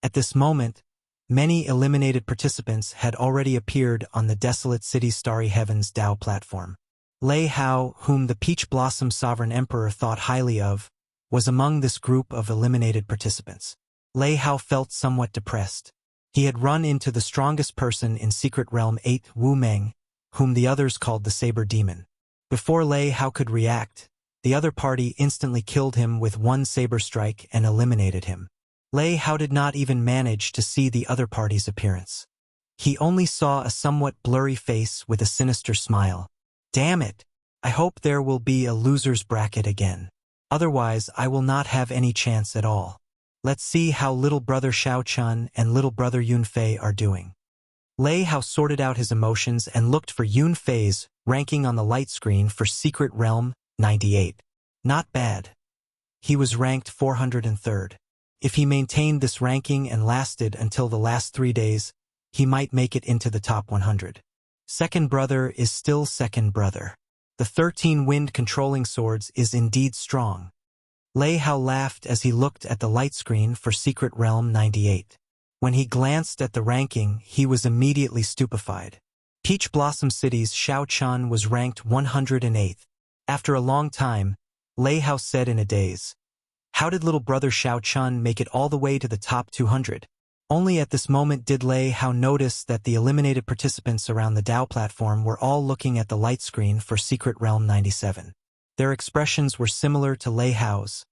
At this moment, many eliminated participants had already appeared on the desolate city's starry heavens Dao platform. Lei Hao, whom the Peach Blossom Sovereign Emperor thought highly of, was among this group of eliminated participants. Lei Hao felt somewhat depressed. He had run into the strongest person in Secret Realm 8, Wu Meng, whom the others called the Saber Demon. Before Lei Hao could react, the other party instantly killed him with one saber strike and eliminated him. Lei Hao did not even manage to see the other party's appearance. He only saw a somewhat blurry face with a sinister smile. Damn it! I hope there will be a loser's bracket again. Otherwise, I will not have any chance at all. Let's see how little brother Shao Chun and little brother Yun Fei are doing. Lei Hao sorted out his emotions and looked for Yun Fei's ranking on the light screen for Secret Realm 98. Not bad. He was ranked 403rd. If he maintained this ranking and lasted until the last 3 days, he might make it into the top 100. Second brother is still second brother. The 13 wind controlling swords is indeed strong. Lei Hao laughed as he looked at the light screen for Secret Realm 98. When he glanced at the ranking, he was immediately stupefied. Peach Blossom City's Xiao Chun was ranked 108th. After a long time, Lei Hao said in a daze, "How did little brother Xiao Chun make it all the way to the top 200? Only at this moment did Lei Hao notice that the eliminated participants around the Dao platform were all looking at the light screen for Secret Realm 97. Their expressions were similar to Lei Hao's,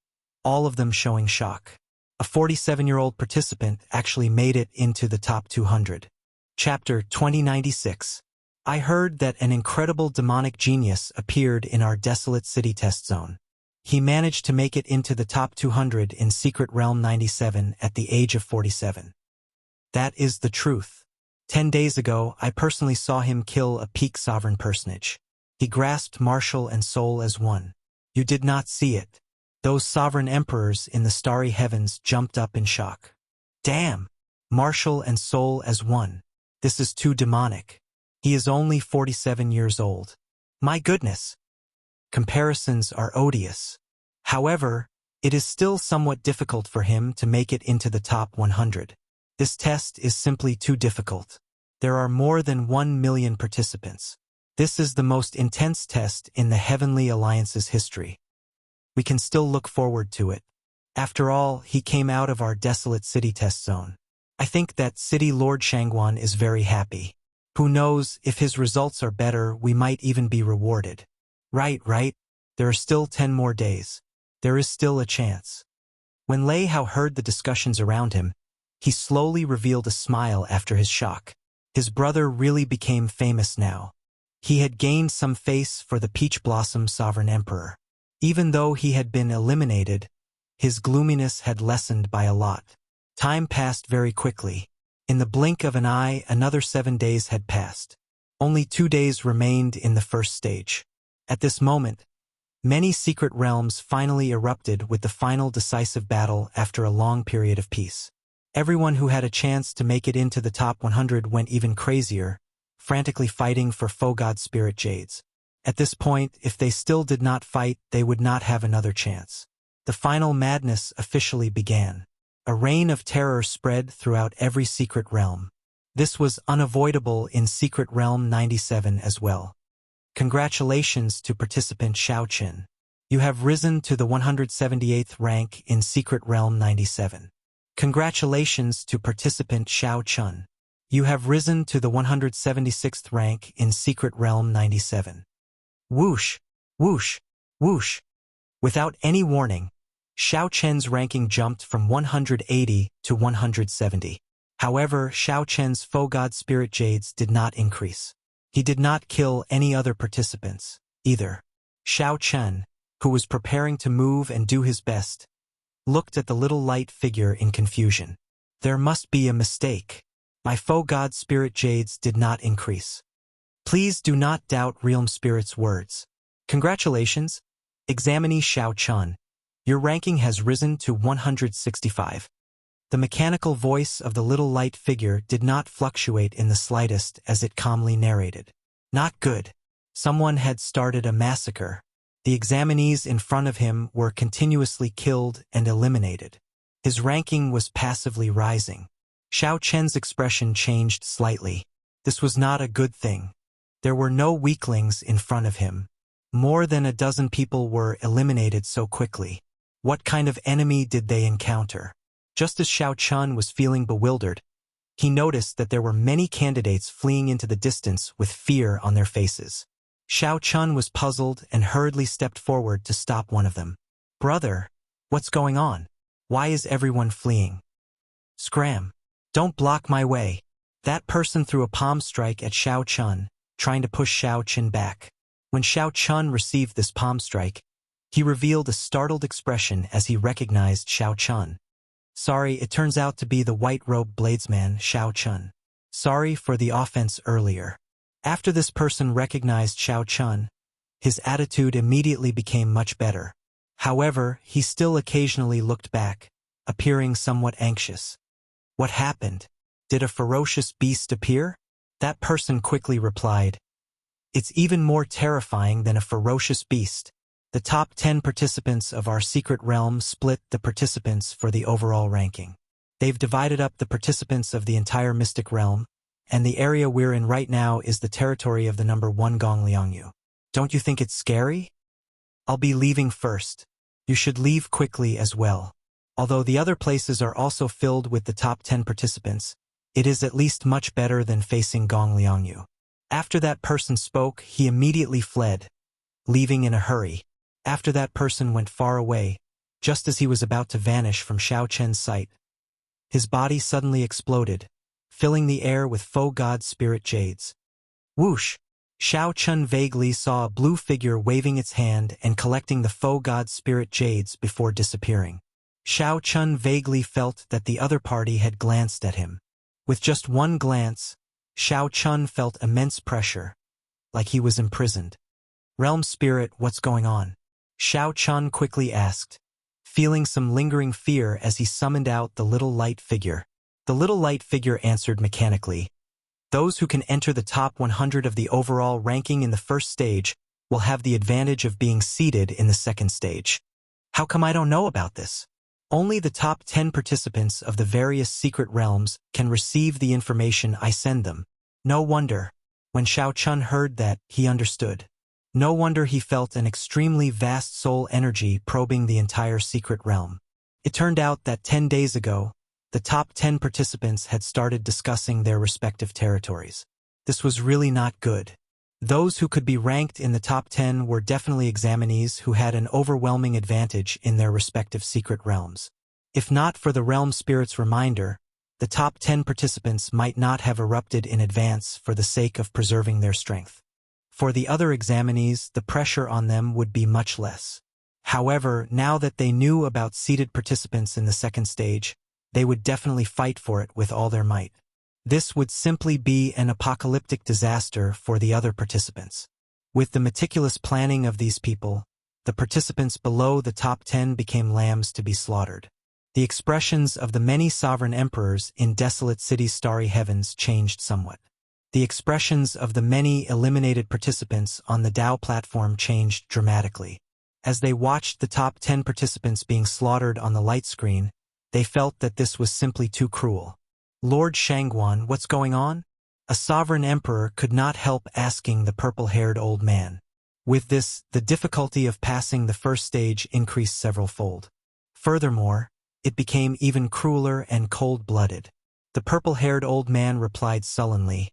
all of them showing shock. A 47-year-old participant actually made it into the top 200. Chapter 2096. I heard that an incredible demonic genius appeared in our desolate city test zone. He managed to make it into the top 200 in Secret Realm 97 at the age of 47. That is the truth. 10 days ago, I personally saw him kill a peak sovereign personage. He grasped martial and soul as one. You did not see it. Those sovereign emperors in the starry heavens jumped up in shock. Damn! Martial and soul as one. This is too demonic. He is only 47 years old. My goodness! Comparisons are odious. However, it is still somewhat difficult for him to make it into the top 100. This test is simply too difficult. There are more than 1 million participants. This is the most intense test in the Heavenly Alliance's history. We can still look forward to it. After all, he came out of our desolate city test zone. I think that City Lord Shangguan is very happy. Who knows, if his results are better, we might even be rewarded. Right. There are still 10 more days. There is still a chance. When Lei Hao heard the discussions around him, he slowly revealed a smile after his shock. His brother really became famous now. He had gained some face for the Peach Blossom Sovereign Emperor. Even though he had been eliminated, his gloominess had lessened by a lot. Time passed very quickly. In the blink of an eye, another 7 days had passed. Only 2 days remained in the first stage. At this moment, many secret realms finally erupted with the final decisive battle after a long period of peace. Everyone who had a chance to make it into the top 100 went even crazier, frantically fighting for Foe God Spirit Jades. At this point, if they still did not fight, they would not have another chance. The final madness officially began. A reign of terror spread throughout every secret realm. This was unavoidable in Secret Realm 97 as well. Congratulations to participant Xiao Qin. You have risen to the 178th rank in Secret Realm 97. Congratulations to participant Xiao Chun. You have risen to the 176th rank in Secret Realm 97. Whoosh, whoosh, whoosh. Without any warning, Xiao Chen's ranking jumped from 180 to 170. However, Xiao Chen's Foe God Spirit Jades did not increase. He did not kill any other participants, either. Xiao Chen, who was preparing to move and do his best, looked at the little light figure in confusion. There must be a mistake. My Foe God Spirit Jades did not increase. Please do not doubt Realm Spirit's words. Congratulations, examinee Xiao Chun. Your ranking has risen to 165. The mechanical voice of the little light figure did not fluctuate in the slightest as it calmly narrated. Not good. Someone had started a massacre. The examinees in front of him were continuously killed and eliminated. His ranking was passively rising. Xiao Chen's expression changed slightly. This was not a good thing. There were no weaklings in front of him. More than a dozen people were eliminated so quickly. What kind of enemy did they encounter? Just as Xiao Chun was feeling bewildered, he noticed that there were many candidates fleeing into the distance with fear on their faces. Xiao Chun was puzzled and hurriedly stepped forward to stop one of them. Brother, what's going on? Why is everyone fleeing? Scram! Don't block my way. That person threw a palm strike at Xiao Chun, trying to push Xiao Chun back. When Xiao Chun received this palm strike, he revealed a startled expression as he recognized Xiao Chun. Sorry, it turns out to be the white-robed bladesman, Xiao Chun. Sorry for the offense earlier. After this person recognized Xiao Chun, his attitude immediately became much better. However, he still occasionally looked back, appearing somewhat anxious. What happened? Did a ferocious beast appear? That person quickly replied, "It's even more terrifying than a ferocious beast. The top 10 participants of our secret realm split the participants for the overall ranking. They've divided up the participants of the entire mystic realm, and the area we're in right now is the territory of the number 1 Gongliangyu. Don't you think it's scary? I'll be leaving first. You should leave quickly as well. Although the other places are also filled with the top 10 participants, it is at least much better than facing Gongliangyu." After that person spoke, he immediately fled, leaving in a hurry. After that person went far away, just as he was about to vanish from Xiao Chen's sight, his body suddenly exploded, filling the air with faux god spirit jades. Whoosh! Xiao Chun vaguely saw a blue figure waving its hand and collecting the faux god spirit jades before disappearing. Xiao Chun vaguely felt that the other party had glanced at him. With just one glance, Xiao Chun felt immense pressure, like he was imprisoned. "Realm Spirit, what's going on?" Xiao Chun quickly asked, feeling some lingering fear as he summoned out the little light figure. The little light figure answered mechanically, "Those who can enter the top 100 of the overall ranking in the first stage will have the advantage of being seated in the second stage." How come I don't know about this? Only the top 10 participants of the various secret realms can receive the information I send them. No wonder. When Xiao Chun heard that, he understood. No wonder he felt an extremely vast soul energy probing the entire secret realm. It turned out that 10 days ago, the top 10 participants had started discussing their respective territories. This was really not good. Those who could be ranked in the top 10 were definitely examinees who had an overwhelming advantage in their respective secret realms. If not for the realm spirit's reminder, the top 10 participants might not have erupted in advance for the sake of preserving their strength. For the other examinees, the pressure on them would be much less. However, now that they knew about seated participants in the second stage, they would definitely fight for it with all their might. This would simply be an apocalyptic disaster for the other participants. With the meticulous planning of these people, the participants below the top 10 became lambs to be slaughtered. The expressions of the many sovereign emperors in desolate cities' starry heavens changed somewhat. The expressions of the many eliminated participants on the Tao platform changed dramatically. As they watched the top 10 participants being slaughtered on the light screen, they felt that this was simply too cruel. "Lord Shangguan, what's going on?" A sovereign emperor could not help asking the purple-haired old man. With this, the difficulty of passing the first stage increased several-fold. Furthermore, it became even crueler and cold-blooded. The purple-haired old man replied sullenly,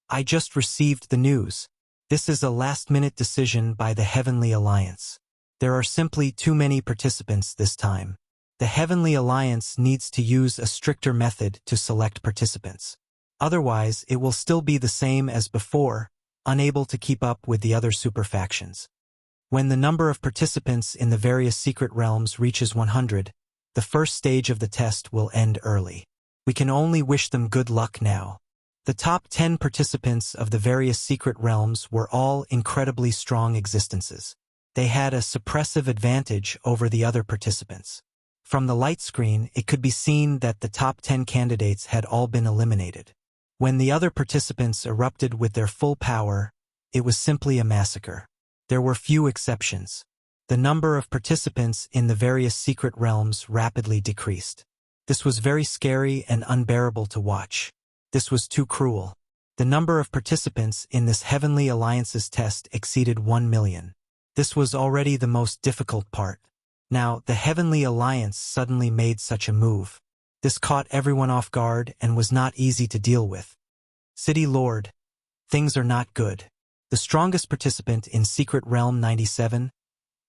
"I just received the news. This is a last-minute decision by the Heavenly Alliance. There are simply too many participants this time. The Heavenly Alliance needs to use a stricter method to select participants. Otherwise, it will still be the same as before, unable to keep up with the other super factions. When the number of participants in the various secret realms reaches 100, the first stage of the test will end early. We can only wish them good luck now." The top 10 participants of the various secret realms were all incredibly strong existences. They had a suppressive advantage over the other participants. From the light screen, it could be seen that the top 10 candidates had all been eliminated. When the other participants erupted with their full power, it was simply a massacre. There were few exceptions. The number of participants in the various secret realms rapidly decreased. This was very scary and unbearable to watch. This was too cruel. The number of participants in this Heavenly Alliance's test exceeded 1 million. This was already the most difficult part. Now, the Heavenly Alliance suddenly made such a move. This caught everyone off guard and was not easy to deal with. "City Lord, things are not good. The strongest participant in Secret Realm 97,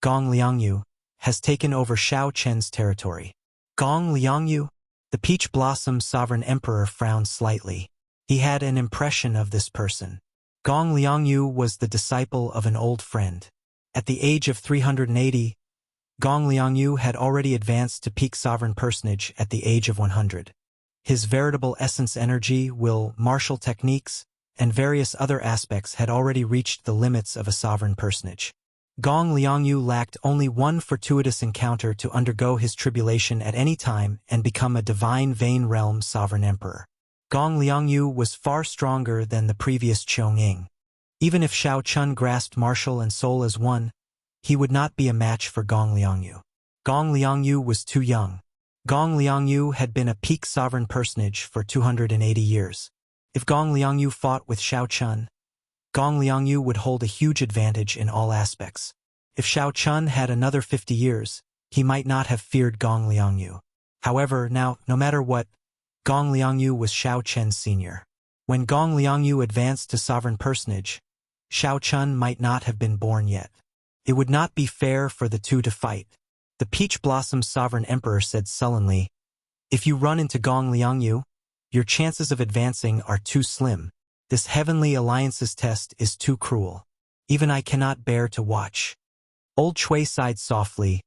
Gong Liangyu, has taken over Xiao Chen's territory." Gong Liangyu? The Peach Blossom Sovereign Emperor frowned slightly. He had an impression of this person. Gong Liangyu was the disciple of an old friend. At the age of 380, Gong Liangyu had already advanced to peak sovereign personage at the age of 100. His veritable essence energy, will, martial techniques, and various other aspects had already reached the limits of a sovereign personage. Gong Liangyu lacked only one fortuitous encounter to undergo his tribulation at any time and become a divine Vane Realm sovereign emperor. Gong Liangyu was far stronger than the previous Chongqing. Even if Shao Chun grasped martial and soul as one, he would not be a match for Gong Liangyu. Gong Liangyu was too young. Gong Liangyu had been a peak sovereign personage for 280 years. If Gong Liangyu fought with Shao Chun, Gong Liangyu would hold a huge advantage in all aspects. If Shao Chun had another 50 years, he might not have feared Gong Liangyu. However, now, no matter what, Gong Liangyu was Shao Chun's senior. When Gong Liangyu advanced to sovereign personage, Shao Chun might not have been born yet. It would not be fair for the two to fight. The Peach Blossom's sovereign emperor said sullenly, "If you run into Gong Liangyu, your chances of advancing are too slim. This Heavenly Alliance's test is too cruel. Even I cannot bear to watch." Old Chui sighed softly.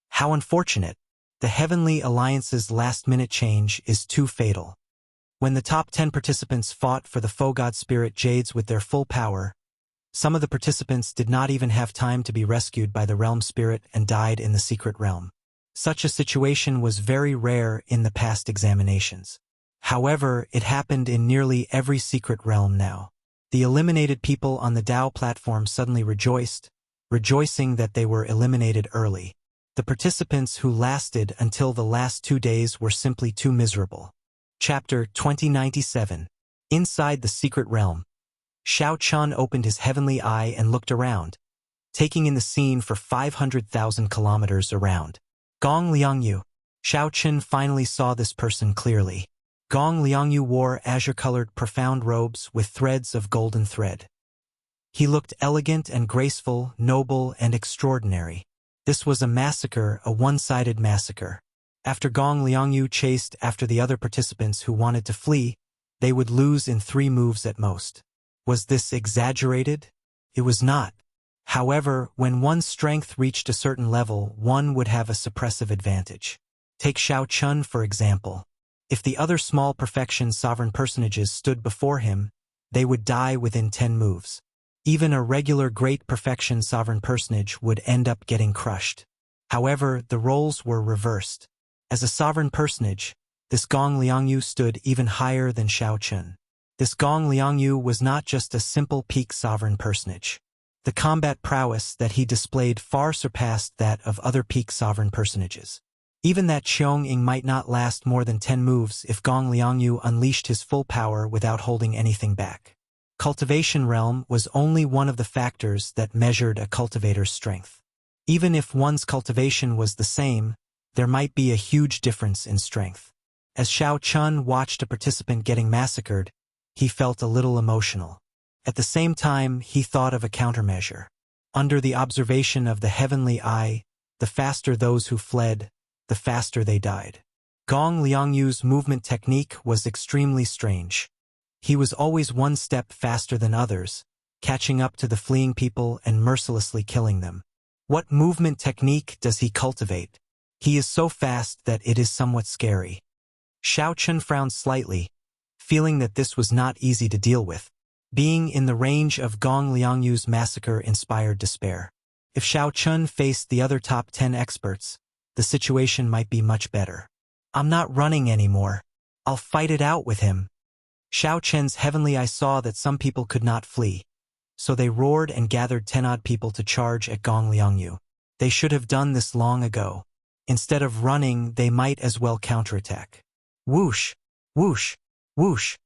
How unfortunate. The Heavenly Alliance's last-minute change is too fatal. When the top 10 participants fought for the Foe God Spirit Jades with their full power, some of the participants did not even have time to be rescued by the Realm Spirit and died in the Secret Realm. Such a situation was very rare in the past examinations. However, it happened in nearly every Secret Realm now. The eliminated people on the Dao platform suddenly rejoiced, rejoicing that they were eliminated early. The participants who lasted until the last 2 days were simply too miserable. Chapter 2097. Inside the Secret Realm. Shao Chun opened his heavenly eye and looked around, taking in the scene for 500,000 kilometers around. Gong Liangyu. Shao Chun finally saw this person clearly. Gong Liangyu wore azure-colored profound robes with threads of golden thread. He looked elegant and graceful, noble and extraordinary. This was a massacre, a one-sided massacre. After Gong Liangyu chased after the other participants who wanted to flee, they would lose in 3 moves at most. Was this exaggerated? It was not. However, when one's strength reached a certain level, one would have a suppressive advantage. Take Shao Chun for example. If the other small perfection sovereign personages stood before him, they would die within 10 moves. Even a regular great perfection sovereign personage would end up getting crushed. However, the roles were reversed. As a sovereign personage, this Gong Liangyu stood even higher than Shao Chun. This Gong Liangyu was not just a simple peak sovereign personage. The combat prowess that he displayed far surpassed that of other peak sovereign personages. Even that Chongqing might not last more than 10 moves if Gong Liangyu unleashed his full power without holding anything back. Cultivation realm was only one of the factors that measured a cultivator's strength. Even if one's cultivation was the same, there might be a huge difference in strength. As Shao Chun watched a participant getting massacred, he felt a little emotional. At the same time, he thought of a countermeasure. Under the observation of the heavenly eye, the faster those who fled, the faster they died. Gong Liangyu's movement technique was extremely strange. He was always one step faster than others, catching up to the fleeing people and mercilessly killing them. What movement technique does he cultivate? He is so fast that it is somewhat scary. Shao Chun frowned slightly, feeling that this was not easy to deal with. Being in the range of Gong Liangyu's massacre inspired despair. If Shao Chun faced the other top 10 experts, the situation might be much better. I'm not running anymore. I'll fight it out with him. Shao Chun's heavenly eye saw that some people could not flee, so they roared and gathered 10-odd people to charge at Gong Liangyu. They should have done this long ago. Instead of running, they might as well counterattack. Whoosh, whoosh, whoosh.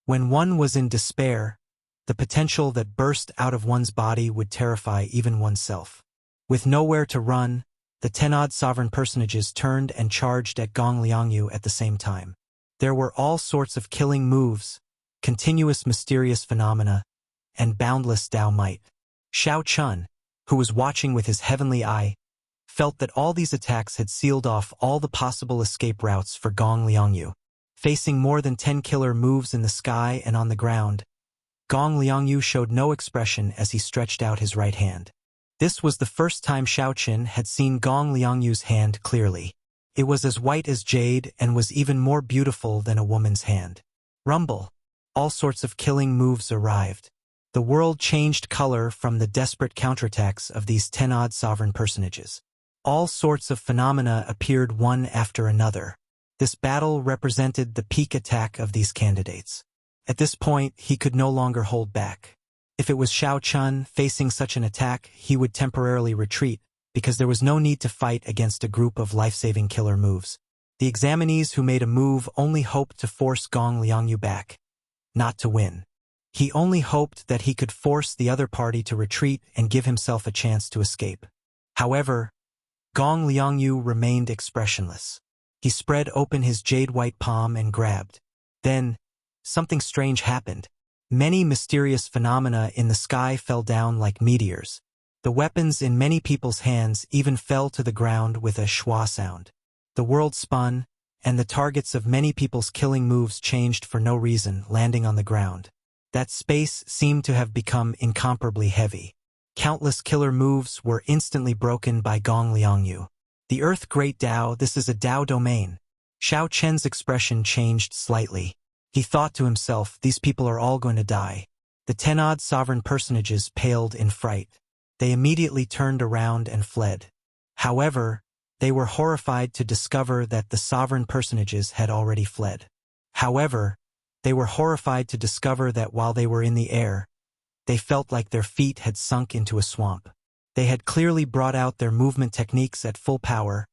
When one was in despair, the potential that burst out of one's body would terrify even oneself. With nowhere to run, the 10-odd sovereign personages turned and charged at Gong Liangyu at the same time. There were all sorts of killing moves, continuous mysterious phenomena, and boundless Dao might. Shao Chun, who was watching with his heavenly eye, felt that all these attacks had sealed off all the possible escape routes for Gong Liangyu. Facing more than 10 killer moves in the sky and on the ground, Gong Liangyu showed no expression as he stretched out his right hand. This was the first time Shao Chun had seen Gong Liangyu's hand clearly. It was as white as jade and was even more beautiful than a woman's hand. Rumble. all sorts of killing moves arrived. The world changed color from the desperate counterattacks of these 10-odd sovereign personages. All sorts of phenomena appeared one after another. This battle represented the peak attack of these candidates. At this point, he could no longer hold back. If it was Xiao Chun facing such an attack, he would temporarily retreat, because there was no need to fight against a group of life-saving killer moves. The examinees who made a move only hoped to force Gong Liangyu back, not to win. He only hoped that he could force the other party to retreat and give himself a chance to escape. However, Gong Liangyu remained expressionless. He spread open his jade-white palm and grabbed. Then, something strange happened. Many mysterious phenomena in the sky fell down like meteors. The weapons in many people's hands even fell to the ground with a schwa sound. The world spun, and the targets of many people's killing moves changed for no reason, landing on the ground. That space seemed to have become incomparably heavy. Countless killer moves were instantly broken by Gong Liangyu. The Earth Great Tao, this is a Tao domain. Xiao Chen's expression changed slightly. He thought to himself, these people are all going to die. The 10-odd sovereign personages paled in fright. They immediately turned around and fled. However, they were horrified to discover that the sovereign personages had already fled. While they were in the air, they felt like their feet had sunk into a swamp. They had clearly brought out their movement techniques at full power,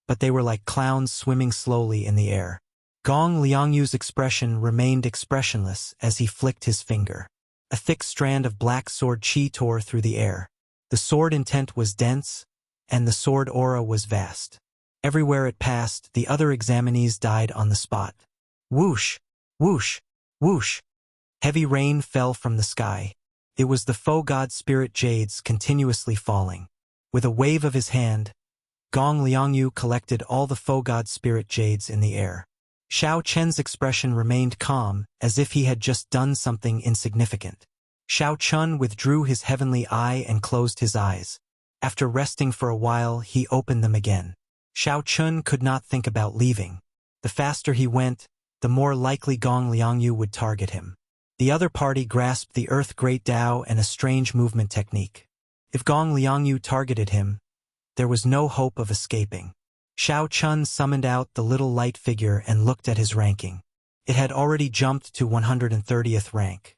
but they were like clowns swimming slowly in the air. Gong Liangyu's expression remained expressionless as he flicked his finger. A thick strand of black sword qi tore through the air. The sword intent was dense, and the sword aura was vast. Everywhere it passed, the other examinees died on the spot. Whoosh! Whoosh! Whoosh! Heavy rain fell from the sky. It was the faux god spirit jades continuously falling. With a wave of his hand, Gong Liangyu collected all the faux god spirit jades in the air. Xiao Chen's expression remained calm, as if he had just done something insignificant. Xiao Chun withdrew his heavenly eye and closed his eyes. After resting for a while, he opened them again. Xiao Chun could not think about leaving. The faster he went, the more likely Gong Liangyu would target him. The other party grasped the Earth Great Tao and a strange movement technique. If Gong Liangyu targeted him, there was no hope of escaping. Xiao Chun summoned out the little light figure and looked at his ranking. It had already jumped to 130th rank.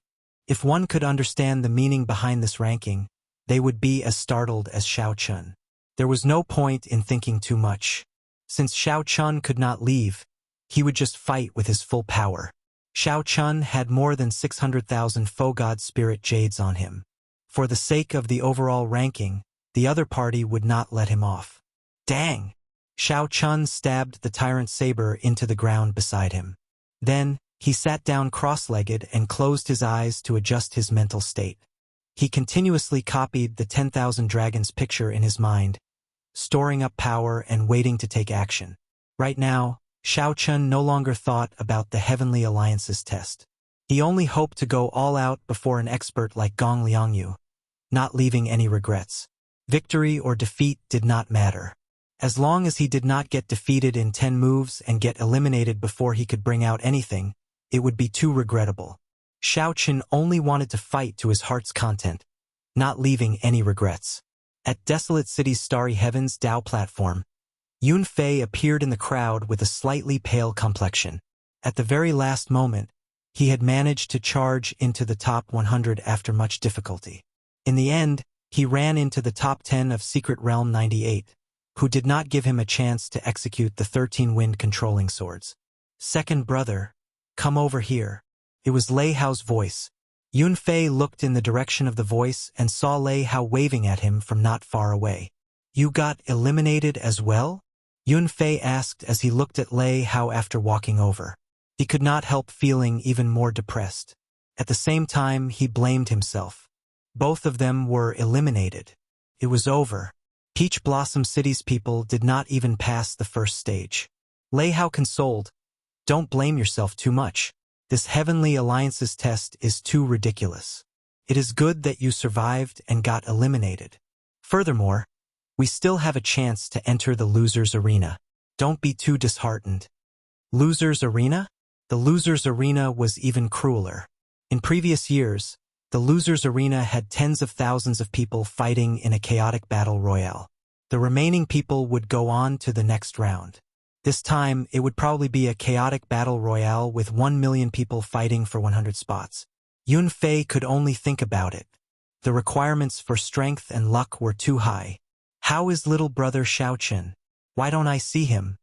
If one could understand the meaning behind this ranking, they would be as startled as Xiao Chun. There was no point in thinking too much. Since Xiao Chun could not leave, he would just fight with his full power. Xiao Chun had more than 600,000 faux god spirit jades on him. For the sake of the overall ranking, the other party would not let him off. Dang! Xiao Chun stabbed the tyrant saber into the ground beside him. Then, he sat down cross-legged and closed his eyes to adjust his mental state. He continuously copied the 10,000 dragons picture in his mind, storing up power and waiting to take action. Right now, Xiao Chun no longer thought about the Heavenly Alliance's test. He only hoped to go all out before an expert like Gong Liangyu, not leaving any regrets. Victory or defeat did not matter. As long as he did not get defeated in 10 moves and get eliminated before he could bring out anything, it would be too regrettable. Xiao Chun only wanted to fight to his heart's content, not leaving any regrets. At Desolate City's Starry Heavens Tao platform, Yun Fei appeared in the crowd with a slightly pale complexion. At the very last moment, he had managed to charge into the top 100 after much difficulty. In the end, he ran into the top 10 of Secret Realm 98, who did not give him a chance to execute the 13 wind controlling swords. Second brother, come over here. It was Lei Hao's voice. Yun Fei looked in the direction of the voice and saw Lei Hao waving at him from not far away. You got eliminated as well? Yun Fei asked as he looked at Lei Hao after walking over. He could not help feeling even more depressed. At the same time, he blamed himself. Both of them were eliminated. It was over. Peach Blossom City's people did not even pass the first stage. Lei Hao consoled, don't blame yourself too much. This Heavenly Alliance's test is too ridiculous. It is good that you survived and got eliminated. Furthermore, we still have a chance to enter the Loser's Arena. Don't be too disheartened. Loser's Arena? The Loser's Arena was even crueler. In previous years, the losers' arena had tens of thousands of people fighting in a chaotic battle royale. The remaining people would go on to the next round. This time, it would probably be a chaotic battle royale with 1 million people fighting for 100 spots. Yun Fei could only think about it. The requirements for strength and luck were too high. How is little brother Xiao Chun? Why don't I see him?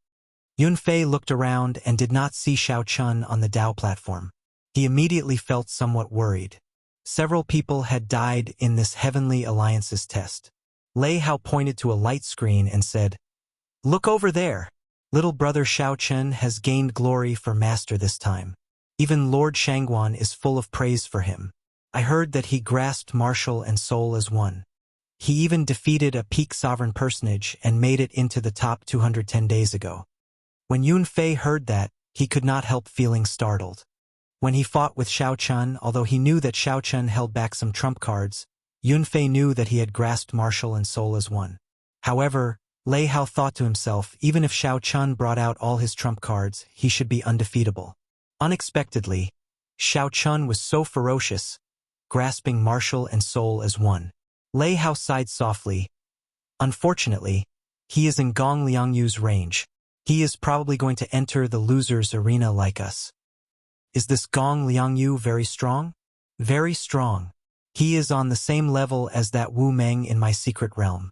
Yun Fei looked around and did not see Xiao Chun on the Dao platform. He immediately felt somewhat worried. Several people had died in this Heavenly Alliance's test. Lei Hao pointed to a light screen and said, "Look over there. Little brother Xiao Chun has gained glory for master this time. Even Lord Shangguan is full of praise for him. I heard that he grasped martial and soul as one. He even defeated a peak sovereign personage and made it into the top 210 days ago." When Yun Fei heard that, he could not help feeling startled. When he fought with Xiao Chun, although he knew that Xiao Chun held back some trump cards, Yun Fei knew that he had grasped martial and soul as one. However, Lei Hao thought to himself, even if Xiao Chun brought out all his trump cards, he should be undefeatable. Unexpectedly, Xiao Chun was so ferocious, grasping martial and soul as one. Lei Hao sighed softly. Unfortunately, he is in Gong Liangyu's range. He is probably going to enter the loser's arena like us. Is this Gong Liangyu very strong? Very strong. He is on the same level as that Wu Meng in my secret realm.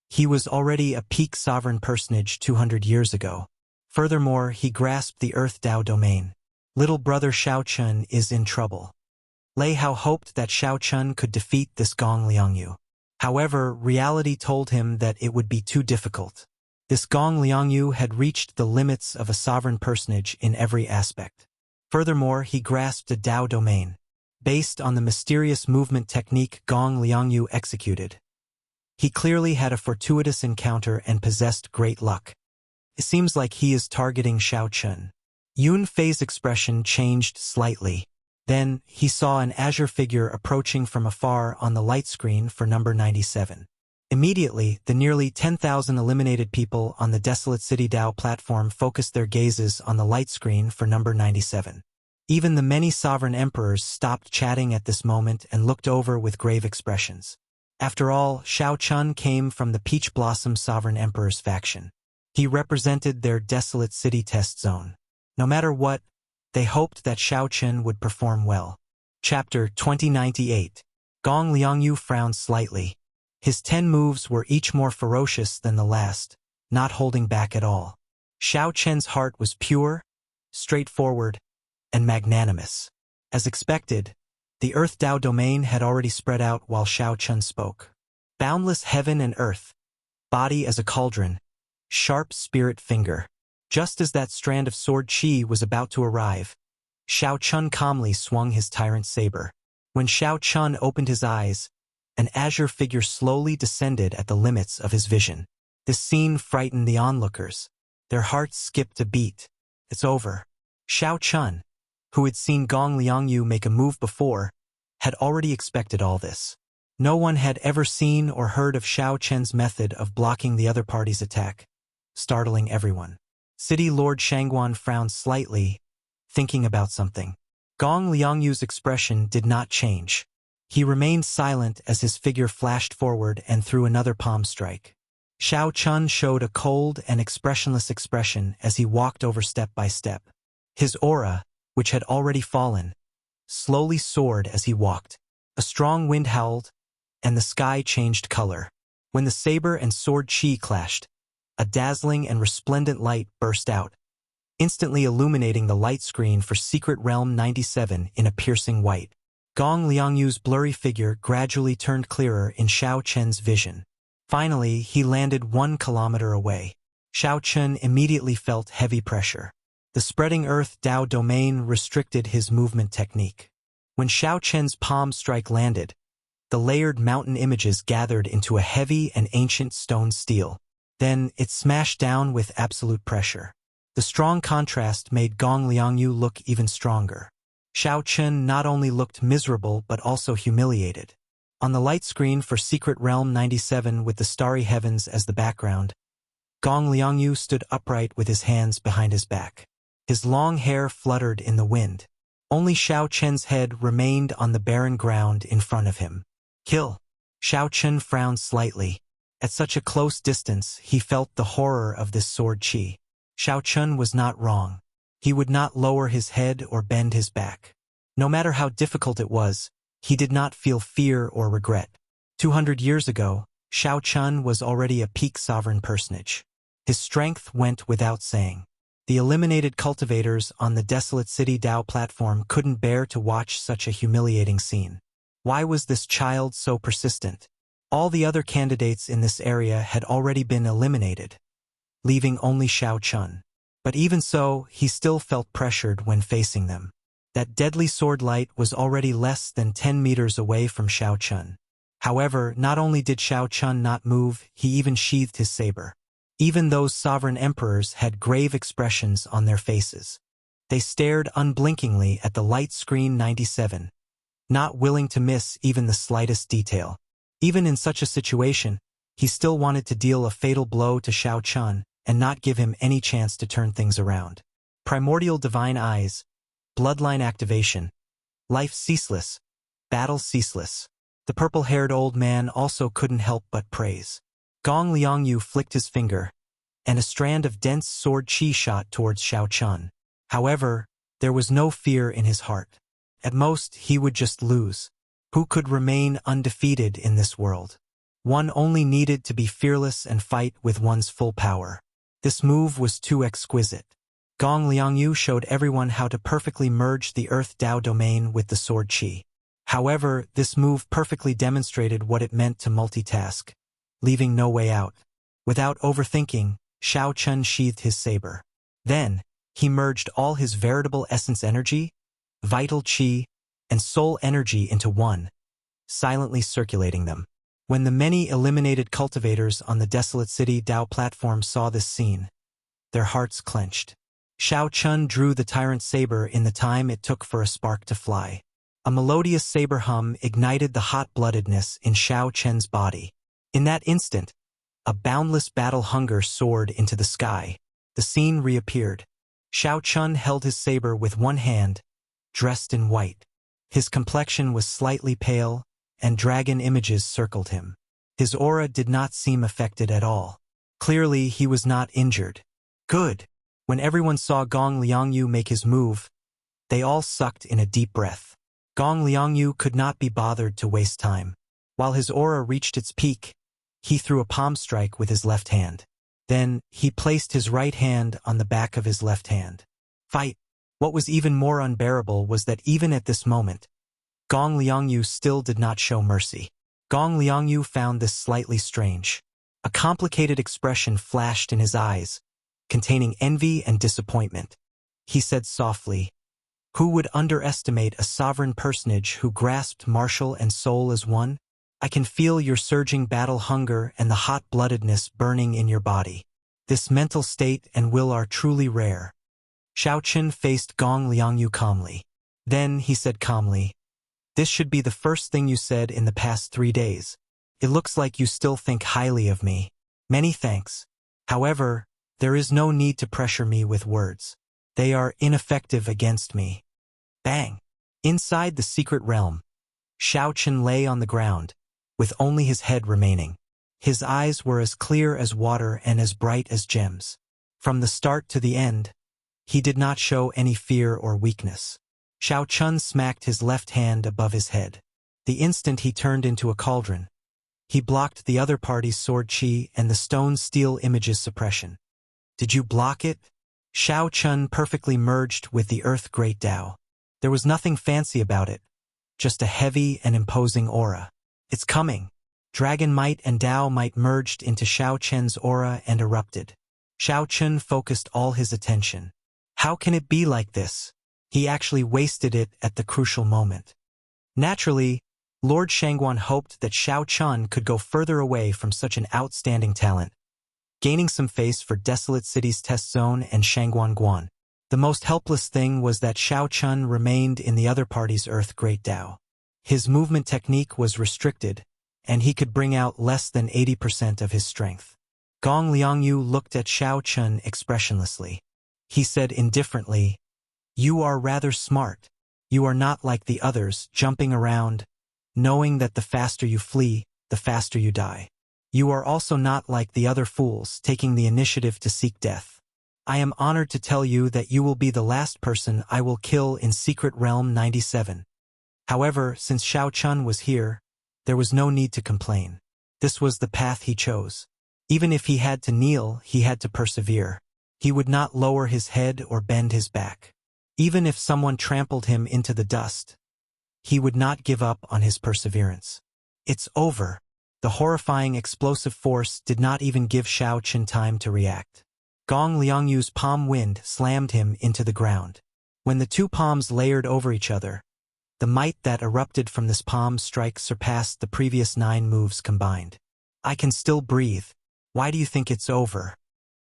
He was already a peak sovereign personage 200 years ago. Furthermore, he grasped the Earth Dao domain. Little brother Xiao Chun is in trouble. Lei Hao hoped that Xiao Chun could defeat this Gong Liangyu. However, reality told him that it would be too difficult. This Gong Liangyu had reached the limits of a sovereign personage in every aspect. Furthermore, he grasped a Dao domain, based on the mysterious movement technique Gong Liangyu executed. He clearly had a fortuitous encounter and possessed great luck. It seems like he is targeting Xiao Chun. Yun Fei's expression changed slightly. Then, he saw an azure figure approaching from afar on the light screen for number 97. Immediately, the nearly 10,000 eliminated people on the Desolate City Dao platform focused their gazes on the light screen for number 97. Even the many sovereign emperors stopped chatting at this moment and looked over with grave expressions. After all, Xiao Chun came from the Peach Blossom Sovereign Emperor's faction. He represented their Desolate City test zone. No matter what, they hoped that Xiao Chun would perform well. Chapter 2098. Gong Liangyu frowned slightly. His 10 moves were each more ferocious than the last, not holding back at all. Xiao Chen's heart was pure, straightforward, and magnanimous. As expected, the Earth Dao domain had already spread out while Xiao Chun spoke. Boundless heaven and earth, body as a cauldron, sharp spirit finger. Just as that strand of sword chi was about to arrive, Xiao Chun calmly swung his tyrant saber. When Xiao Chun opened his eyes, an azure figure slowly descended at the limits of his vision. This scene frightened the onlookers. Their hearts skipped a beat. It's over. Xiao Chun, who had seen Gong Liangyu make a move before, had already expected all this. No one had ever seen or heard of Xiao Chen's method of blocking the other party's attack, startling everyone. City Lord Shangguan frowned slightly, thinking about something. Gong Liangyu's expression did not change. He remained silent as his figure flashed forward and threw another palm strike. Xiao Chun showed a cold and expressionless expression as he walked over step by step. His aura, which had already fallen, slowly soared as he walked. A strong wind howled, and the sky changed color. When the saber and sword chi clashed, a dazzling and resplendent light burst out, instantly illuminating the light screen for Secret Realm 97 in a piercing white. Gong Liangyu's blurry figure gradually turned clearer in Xiao Chen's vision. Finally, he landed 1 kilometer away. Xiao Chun immediately felt heavy pressure. The spreading Earth Dao domain restricted his movement technique. When Xiao Chen's palm strike landed, the layered mountain images gathered into a heavy and ancient stone steel. Then it smashed down with absolute pressure. The strong contrast made Gong Liangyu look even stronger. Xiao Chun not only looked miserable but also humiliated. On the light screen for Secret Realm 97 with the starry heavens as the background, Gong Liangyu stood upright with his hands behind his back. His long hair fluttered in the wind. Only Xiao Chen's head remained on the barren ground in front of him. Kill. Xiao Chen frowned slightly. At such a close distance, he felt the horror of this sword chi. Xiao Chen was not wrong. He would not lower his head or bend his back. No matter how difficult it was, he did not feel fear or regret. 200 years ago, Xiao Chen was already a peak sovereign personage. His strength went without saying. The eliminated cultivators on the desolate city Dao platform couldn't bear to watch such a humiliating scene. Why was this child so persistent? All the other candidates in this area had already been eliminated, leaving only Xiao Chen. But even so, he still felt pressured when facing them. That deadly sword light was already less than 10 meters away from Xiao Chen. However, not only did Xiao Chen not move, he even sheathed his saber. Even those sovereign emperors had grave expressions on their faces. They stared unblinkingly at the light screen 97, not willing to miss even the slightest detail. Even in such a situation, he still wanted to deal a fatal blow to Xiao Chen and not give him any chance to turn things around. Primordial divine eyes, bloodline activation, life ceaseless, battle ceaseless. The purple-haired old man also couldn't help but praise. Gong Liangyu flicked his finger, and a strand of dense sword chi shot towards Xiao Chen. However, there was no fear in his heart. At most, he would just lose. Who could remain undefeated in this world? One only needed to be fearless and fight with one's full power. This move was too exquisite. Gong Liangyu showed everyone how to perfectly merge the Earth Dao domain with the sword chi. However, this move perfectly demonstrated what it meant to multitask, leaving no way out. Without overthinking, Xiao Chen sheathed his saber. Then, he merged all his veritable essence energy, vital chi, and soul energy into one, silently circulating them. When the many eliminated cultivators on the desolate city Dao platform saw this scene, their hearts clenched. Xiao Chen drew the tyrant saber in the time it took for a spark to fly. A melodious saber hum ignited the hot-bloodedness in Xiao Chen's body. In that instant, a boundless battle hunger soared into the sky. The scene reappeared. Xiao Chen held his saber with one hand, dressed in white. His complexion was slightly pale, and dragon images circled him. His aura did not seem affected at all. Clearly, he was not injured. Good. When everyone saw Gong Liangyu make his move, they all sucked in a deep breath. Gong Liangyu could not be bothered to waste time. While his aura reached its peak, he threw a palm strike with his left hand. Then, he placed his right hand on the back of his left hand. Fight! What was even more unbearable was that even at this moment, Gong Liangyu still did not show mercy. Gong Liangyu found this slightly strange. A complicated expression flashed in his eyes, containing envy and disappointment. He said softly, "Who would underestimate a sovereign personage who grasped martial and soul as one? I can feel your surging battle hunger and the hot-bloodedness burning in your body. This mental state and will are truly rare." Xiao Chen faced Gong Liangyu calmly. Then he said calmly, "This should be the first thing you said in the past 3 days. It looks like you still think highly of me. Many thanks. However, there is no need to pressure me with words. They are ineffective against me." Bang! Inside the secret realm, Xiao Chen lay on the ground, with only his head remaining. His eyes were as clear as water and as bright as gems. From the start to the end, he did not show any fear or weakness. Xiao Chen smacked his left hand above his head. The instant he turned into a cauldron, he blocked the other party's sword chi and the stone steel image's suppression. Did you block it? Xiao Chen perfectly merged with the Earth Great Dao. There was nothing fancy about it, just a heavy and imposing aura. It's coming. Dragon might and Dao might merged into Xiao Chen's aura and erupted. Xiao Chen focused all his attention. How can it be like this? He actually wasted it at the crucial moment. Naturally, Lord Shangguan hoped that Xiao Chen could go further away from such an outstanding talent, gaining some face for Desolate City's test zone and Shangguan Guan. The most helpless thing was that Xiao Chen remained in the other party's Earth Great Dao. His movement technique was restricted, and he could bring out less than 80% of his strength. Gong Liangyu looked at Xiao Chen expressionlessly. He said indifferently, "You are rather smart. You are not like the others, jumping around, knowing that the faster you flee, the faster you die. You are also not like the other fools, taking the initiative to seek death. I am honored to tell you that you will be the last person I will kill in Secret Realm 97. However, since Shao Chun was here, there was no need to complain. This was the path he chose. Even if he had to kneel, he had to persevere. He would not lower his head or bend his back. Even if someone trampled him into the dust, he would not give up on his perseverance. It's over. The horrifying explosive force did not even give Shao Chun time to react. Gong Liangyu's palm wind slammed him into the ground. When the two palms layered over each other, the might that erupted from this palm strike surpassed the previous 9 moves combined. I can still breathe. Why do you think it's over?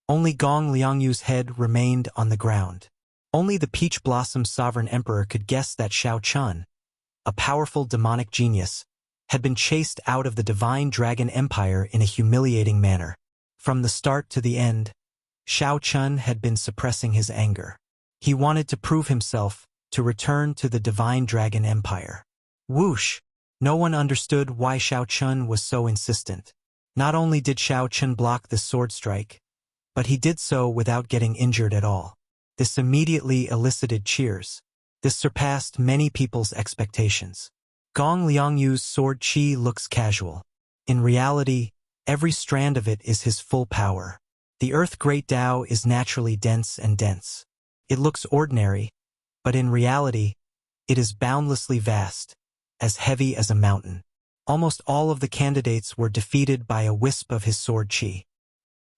Only Gong Liangyu's head remained on the ground. Only the Peach Blossom Sovereign Emperor could guess that Shao Chun, a powerful demonic genius, had been chased out of the Divine Dragon Empire in a humiliating manner. From the start to the end, Shao Chun had been suppressing his anger. He wanted to prove himself, to return to the Divine Dragon Empire. Whoosh! No one understood why Shao Chun was so insistent. Not only did Shao Chun block this sword strike, but he did so without getting injured at all. This immediately elicited cheers. This surpassed many people's expectations. Gong Liangyu's sword chi looks casual. In reality, every strand of it is his full power. The Earth Great Tao is naturally dense and dense. It looks ordinary, but in reality, it is boundlessly vast, as heavy as a mountain. Almost all of the candidates were defeated by a wisp of his sword chi.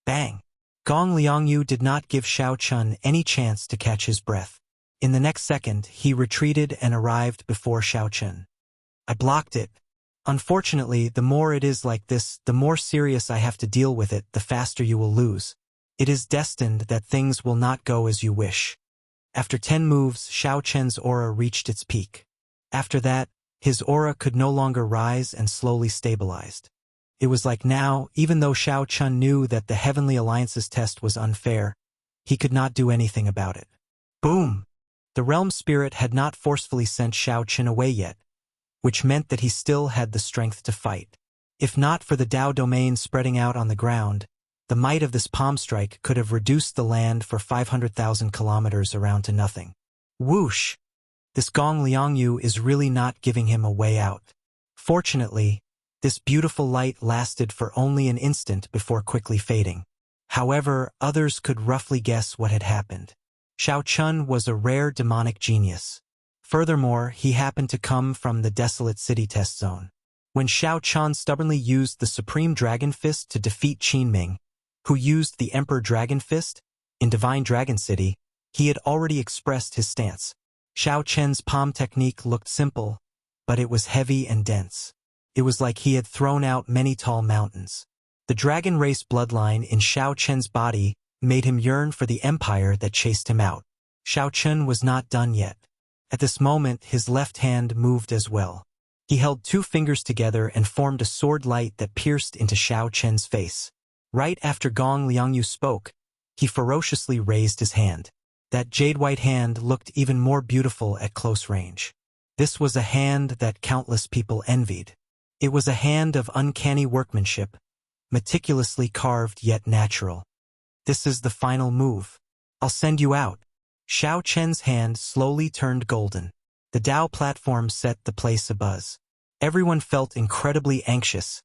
Bang! Gong Liangyu did not give Shao Chun any chance to catch his breath. In the next second, he retreated and arrived before Shao Chun. I blocked it. Unfortunately, the more it is like this, the more serious I have to deal with it, the faster you will lose. It is destined that things will not go as you wish. After 10 moves, Shao Chun's aura reached its peak. After that, his aura could no longer rise and slowly stabilized. It was like now, even though Shao Chun knew that the Heavenly Alliance's test was unfair, he could not do anything about it. Boom! The Realm Spirit had not forcefully sent Shao Chun away yet, which meant that he still had the strength to fight. If not for the Tao domain spreading out on the ground, the might of this palm strike could have reduced the land for 500,000 kilometers around to nothing. Whoosh! This Gong Liangyu is really not giving him a way out. Fortunately, this beautiful light lasted for only an instant before quickly fading. However, others could roughly guess what had happened. Shao Chun was a rare demonic genius. Furthermore, he happened to come from the Desolate City test zone. When Shao Chun stubbornly used the Supreme Dragon Fist to defeat Qinming, who used the Emperor Dragon Fist, in Divine Dragon City, he had already expressed his stance. Shao Chun's palm technique looked simple, but it was heavy and dense. It was like he had thrown out many tall mountains. The dragon race bloodline in Shao Chun's body made him yearn for the empire that chased him out. Shao Chun was not done yet. At this moment, his left hand moved as well. He held 2 fingers together and formed a sword light that pierced into Shao Chun's face. Right after Gong Liangyu spoke, he ferociously raised his hand. That jade-white hand looked even more beautiful at close range. This was a hand that countless people envied. It was a hand of uncanny workmanship, meticulously carved yet natural. This is the final move. I'll send you out. Shao Chun's hand slowly turned golden. The Tao platform set the place abuzz. Everyone felt incredibly anxious,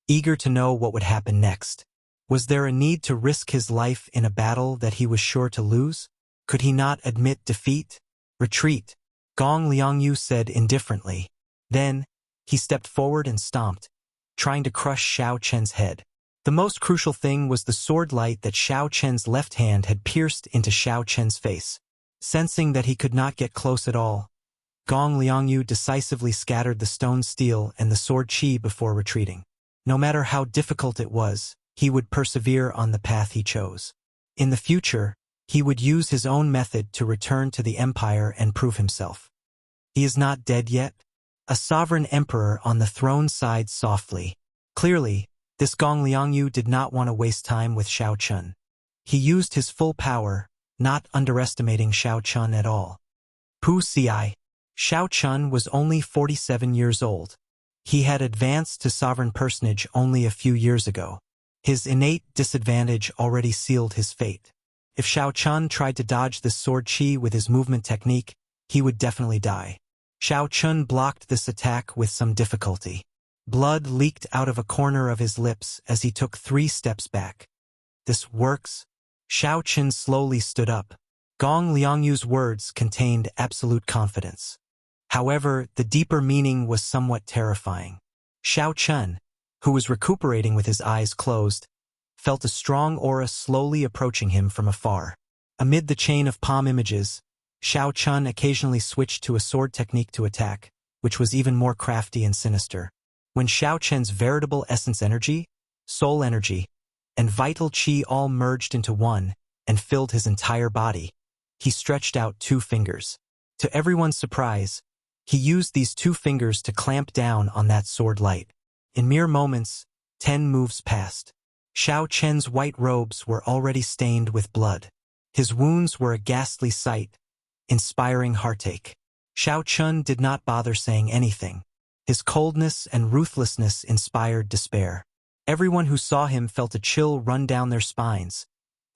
eager to know what would happen next. Was there a need to risk his life in a battle that he was sure to lose? Could he not admit defeat? Retreat, Gong Liangyu said indifferently. Then, he stepped forward and stomped, trying to crush Shao Chun's head. The most crucial thing was the sword light that Shao Chun's left hand had pierced into Shao Chun's face. Sensing that he could not get close at all, Gong Liangyu decisively scattered the stone steel and the sword chi before retreating. No matter how difficult it was, he would persevere on the path he chose. In the future, he would use his own method to return to the empire and prove himself. He is not dead yet? A sovereign emperor on the throne sighed softly. Clearly, this Gong Liangyu did not want to waste time with Shao Chun. He used his full power, not underestimating Shao Chun at all. Pu Ci. Xiao Chun was only 47 years old. He had advanced to sovereign personage only a few years ago. His innate disadvantage already sealed his fate. If Xiao Chun tried to dodge this sword chi with his movement technique, he would definitely die. Xiao Chun blocked this attack with some difficulty. Blood leaked out of a corner of his lips as he took 3 steps back. This works? Xiao Chun slowly stood up. Gong Liangyu's words contained absolute confidence. However, the deeper meaning was somewhat terrifying. Xiao Chun, who was recuperating with his eyes closed, felt a strong aura slowly approaching him from afar. Amid the chain of palm images, Xiao Chun occasionally switched to a sword technique to attack, which was even more crafty and sinister. When Xiao Chun's veritable essence energy, soul energy, and vital chi all merged into one and filled his entire body, he stretched out 2 fingers. To everyone's surprise, he used these 2 fingers to clamp down on that sword light. In mere moments, 10 moves passed. Xiao Chen's white robes were already stained with blood. His wounds were a ghastly sight, inspiring heartache. Xiao Chun did not bother saying anything. His coldness and ruthlessness inspired despair. Everyone who saw him felt a chill run down their spines,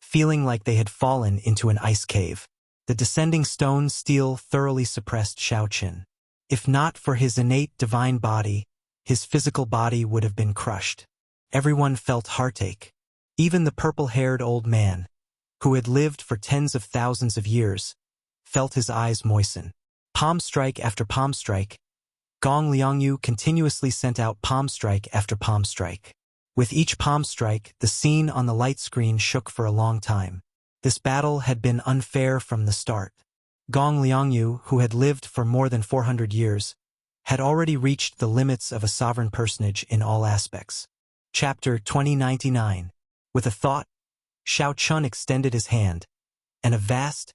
feeling like they had fallen into an ice cave. The descending stone steel thoroughly suppressed Xiao Chun. If not for his innate divine body, his physical body would have been crushed. Everyone felt heartache. Even the purple-haired old man, who had lived for tens of thousands of years, felt his eyes moisten. Palm strike after palm strike, Gong Liangyu continuously sent out palm strike after palm strike. With each palm strike, the scene on the light screen shook for a long time. This battle had been unfair from the start. Gong Liangyu, who had lived for more than 400 years, had already reached the limits of a sovereign personage in all aspects. Chapter 2099. With a thought, Xiao Chun extended his hand, and a vast,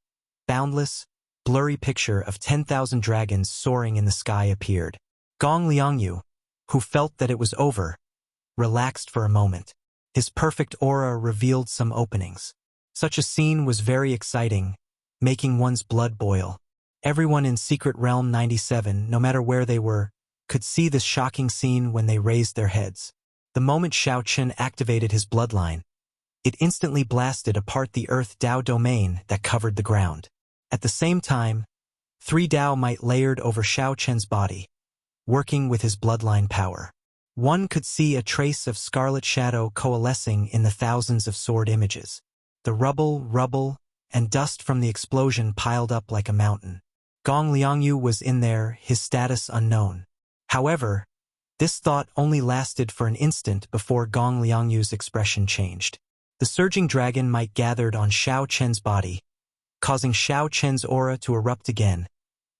boundless, blurry picture of 10,000 dragons soaring in the sky appeared. Gong Liangyu, who felt that it was over, relaxed for a moment. His perfect aura revealed some openings. Such a scene was very exciting, making one's blood boil. Everyone in Secret Realm 97, no matter where they were, could see this shocking scene when they raised their heads. The moment Xiao Chun activated his bloodline, it instantly blasted apart the Earth Dao domain that covered the ground. At the same time, 3 Dao might layered over Xiao Chun's body, working with his bloodline power. One could see a trace of scarlet shadow coalescing in the thousands of sword images. The rubble, and dust from the explosion piled up like a mountain. Gong Liangyu was in there, his status unknown. However, this thought only lasted for an instant before Gong Liangyu's expression changed. The surging dragon might gathered on Xiao Chen's body, causing Xiao Chen's aura to erupt again,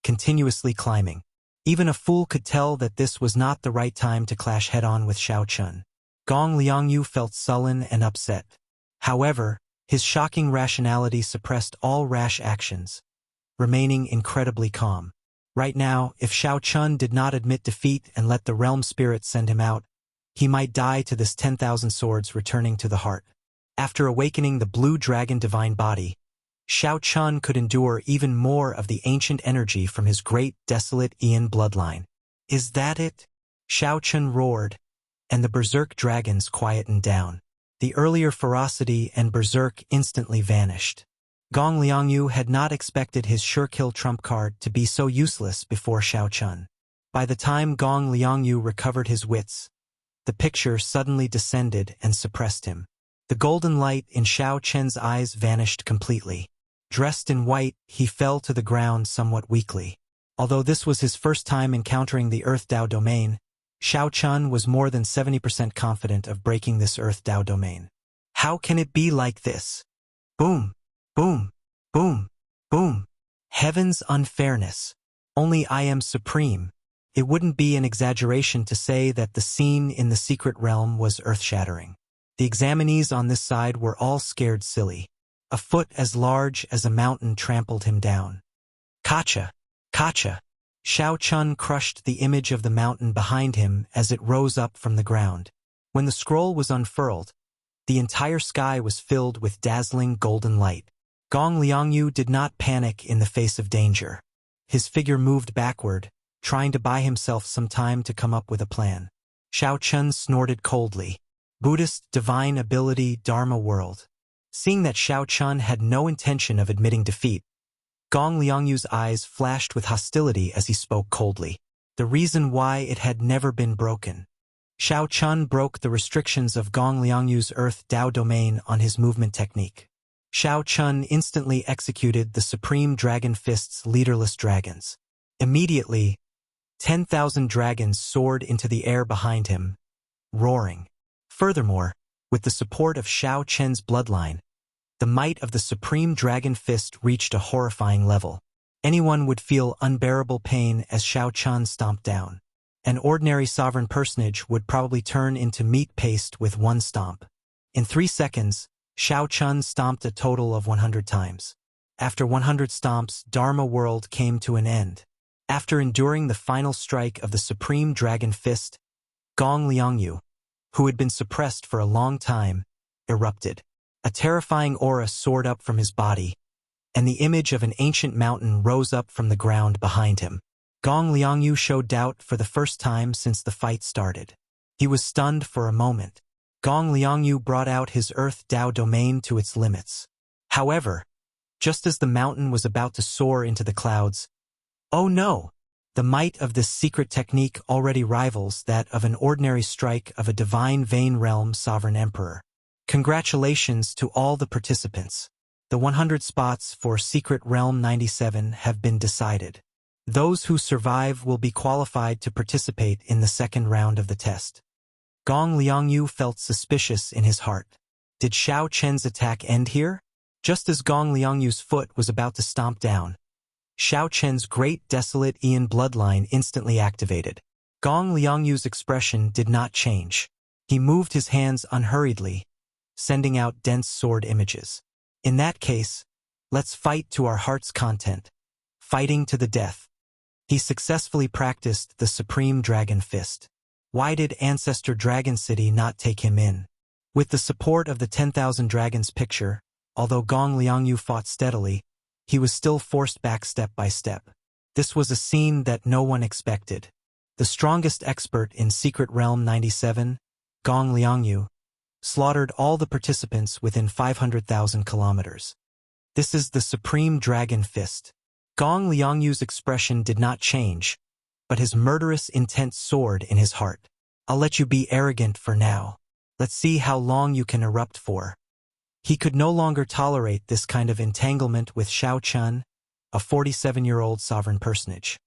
continuously climbing. Even a fool could tell that this was not the right time to clash head-on with Xiao Chun. Gong Liangyu felt sullen and upset. However, his shocking rationality suppressed all rash actions, remaining incredibly calm. Right now, if Xiao Chun did not admit defeat and let the realm spirit send him out, he might die to this 10,000 swords returning to the heart. After awakening the blue dragon divine body, Xiao Chun could endure even more of the ancient energy from his great desolate Ian bloodline. Is that it? Xiao Chun roared, and the berserk dragons quietened down. The earlier ferocity and berserk instantly vanished. Gong Liangyu had not expected his sure-kill trump card to be so useless before Xiao Chun. By the time Gong Liangyu recovered his wits, the picture suddenly descended and suppressed him. The golden light in Xiao Chen's eyes vanished completely. Dressed in white, he fell to the ground somewhat weakly. Although this was his first time encountering the Earth Dao domain, Xiao Chun was more than 70% confident of breaking this Earth Dao domain. How can it be like this? Boom, boom, boom, boom. Heaven's unfairness. Only I am supreme. It wouldn't be an exaggeration to say that the scene in the secret realm was earth-shattering. The examinees on this side were all scared silly. A foot as large as a mountain trampled him down. Kacha! Kacha! Xiao Chun crushed the image of the mountain behind him as it rose up from the ground. When the scroll was unfurled, the entire sky was filled with dazzling golden light. Gong Liangyu did not panic in the face of danger. His figure moved backward, trying to buy himself some time to come up with a plan. Xiao Chun snorted coldly. Buddhist divine ability Dharma world. Seeing that Xiao Chun had no intention of admitting defeat, Gong Liangyu's eyes flashed with hostility as he spoke coldly. The reason why it had never been broken. Xiao Chun broke the restrictions of Gong Liangyu's Earth Dao domain on his movement technique. Xiao Chun instantly executed the Supreme Dragon Fist's leaderless dragons. Immediately, 10,000 dragons soared into the air behind him, roaring. Furthermore, with the support of Xiao Chen's bloodline, the might of the Supreme Dragon Fist reached a horrifying level. Anyone would feel unbearable pain as Xiao Chun stomped down. An ordinary sovereign personage would probably turn into meat paste with one stomp. In 3 seconds, Xiao Chun stomped a total of 100 times. After 100 stomps, Dharma world came to an end. After enduring the final strike of the Supreme Dragon Fist, Gong Liangyu, who had been suppressed for a long time, erupted. A terrifying aura soared up from his body, and the image of an ancient mountain rose up from the ground behind him. Gong Liangyu showed doubt for the first time since the fight started. He was stunned for a moment. Gong Liangyu brought out his Earth Dao domain to its limits. However, just as the mountain was about to soar into the clouds, oh no! The might of this secret technique already rivals that of an ordinary strike of a divine Vein Realm sovereign emperor. Congratulations to all the participants. The 100 spots for Secret Realm 97 have been decided. Those who survive will be qualified to participate in the second round of the test. Gong Liangyu felt suspicious in his heart. Did Xiao Chen's attack end here? Just as Gong Liangyu's foot was about to stomp down, Xiao Chen's great desolate Ian bloodline instantly activated. Gong Liangyu's expression did not change. He moved his hands unhurriedly, sending out dense sword images. In that case, let's fight to our heart's content. Fighting to the death. He successfully practiced the Supreme Dragon Fist. Why did Ancestor Dragon City not take him in? With the support of the 10,000 Dragons picture, although Gong Liangyu fought steadily, he was still forced back step by step. This was a scene that no one expected. The strongest expert in Secret Realm 97, Gong Liangyu, slaughtered all the participants within 500,000 kilometers. This is the Supreme Dragon Fist. Gong Liangyu's expression did not change, but his murderous intent soared in his heart. I'll let you be arrogant for now. Let's see how long you can erupt for. He could no longer tolerate this kind of entanglement with Xiao Chun, a 47-year-old sovereign personage.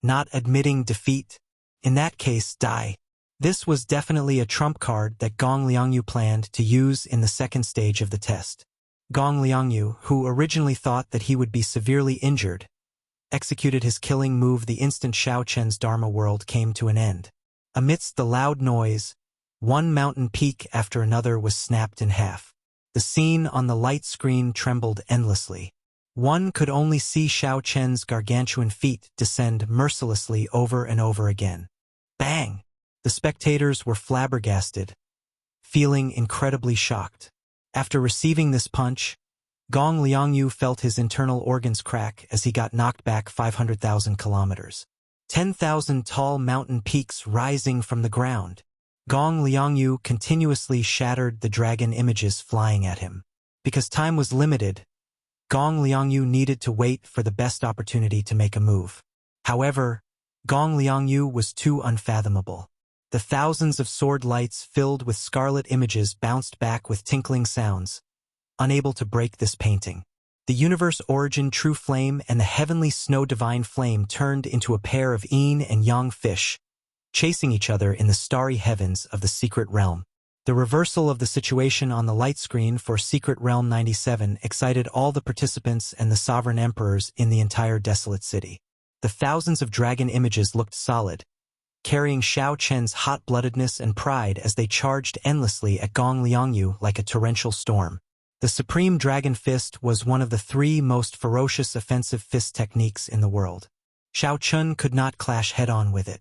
Not admitting defeat? In that case, die. This was definitely a trump card that Gong Liangyu planned to use in the second stage of the test. Gong Liangyu, who originally thought that he would be severely injured, executed his killing move the instant Xiao Chen's Dharma world came to an end. Amidst the loud noise, one mountain peak after another was snapped in half. The scene on the light screen trembled endlessly. One could only see Xiao Chen's gargantuan feet descend mercilessly over and over again. Bang! The spectators were flabbergasted, feeling incredibly shocked. After receiving this punch, Gong Liangyu felt his internal organs crack as he got knocked back 500,000 kilometers. 10,000 tall mountain peaks rising from the ground. Gong Liangyu continuously shattered the dragon images flying at him. Because time was limited, Gong Liangyu needed to wait for the best opportunity to make a move. However, Gong Liangyu was too unfathomable. The thousands of sword lights filled with scarlet images bounced back with tinkling sounds, unable to break this painting. The universe origin true flame and the heavenly snow divine flame turned into a pair of yin and yang fish, chasing each other in the starry heavens of the secret realm. The reversal of the situation on the light screen for Secret Realm 97 excited all the participants and the sovereign emperors in the entire desolate city. The thousands of dragon images looked solid, carrying Xiao Chen's hot-bloodedness and pride as they charged endlessly at Gong Liangyu like a torrential storm. The Supreme Dragon Fist was one of the 3 most ferocious offensive fist techniques in the world. Xiao Chun could not clash head-on with it.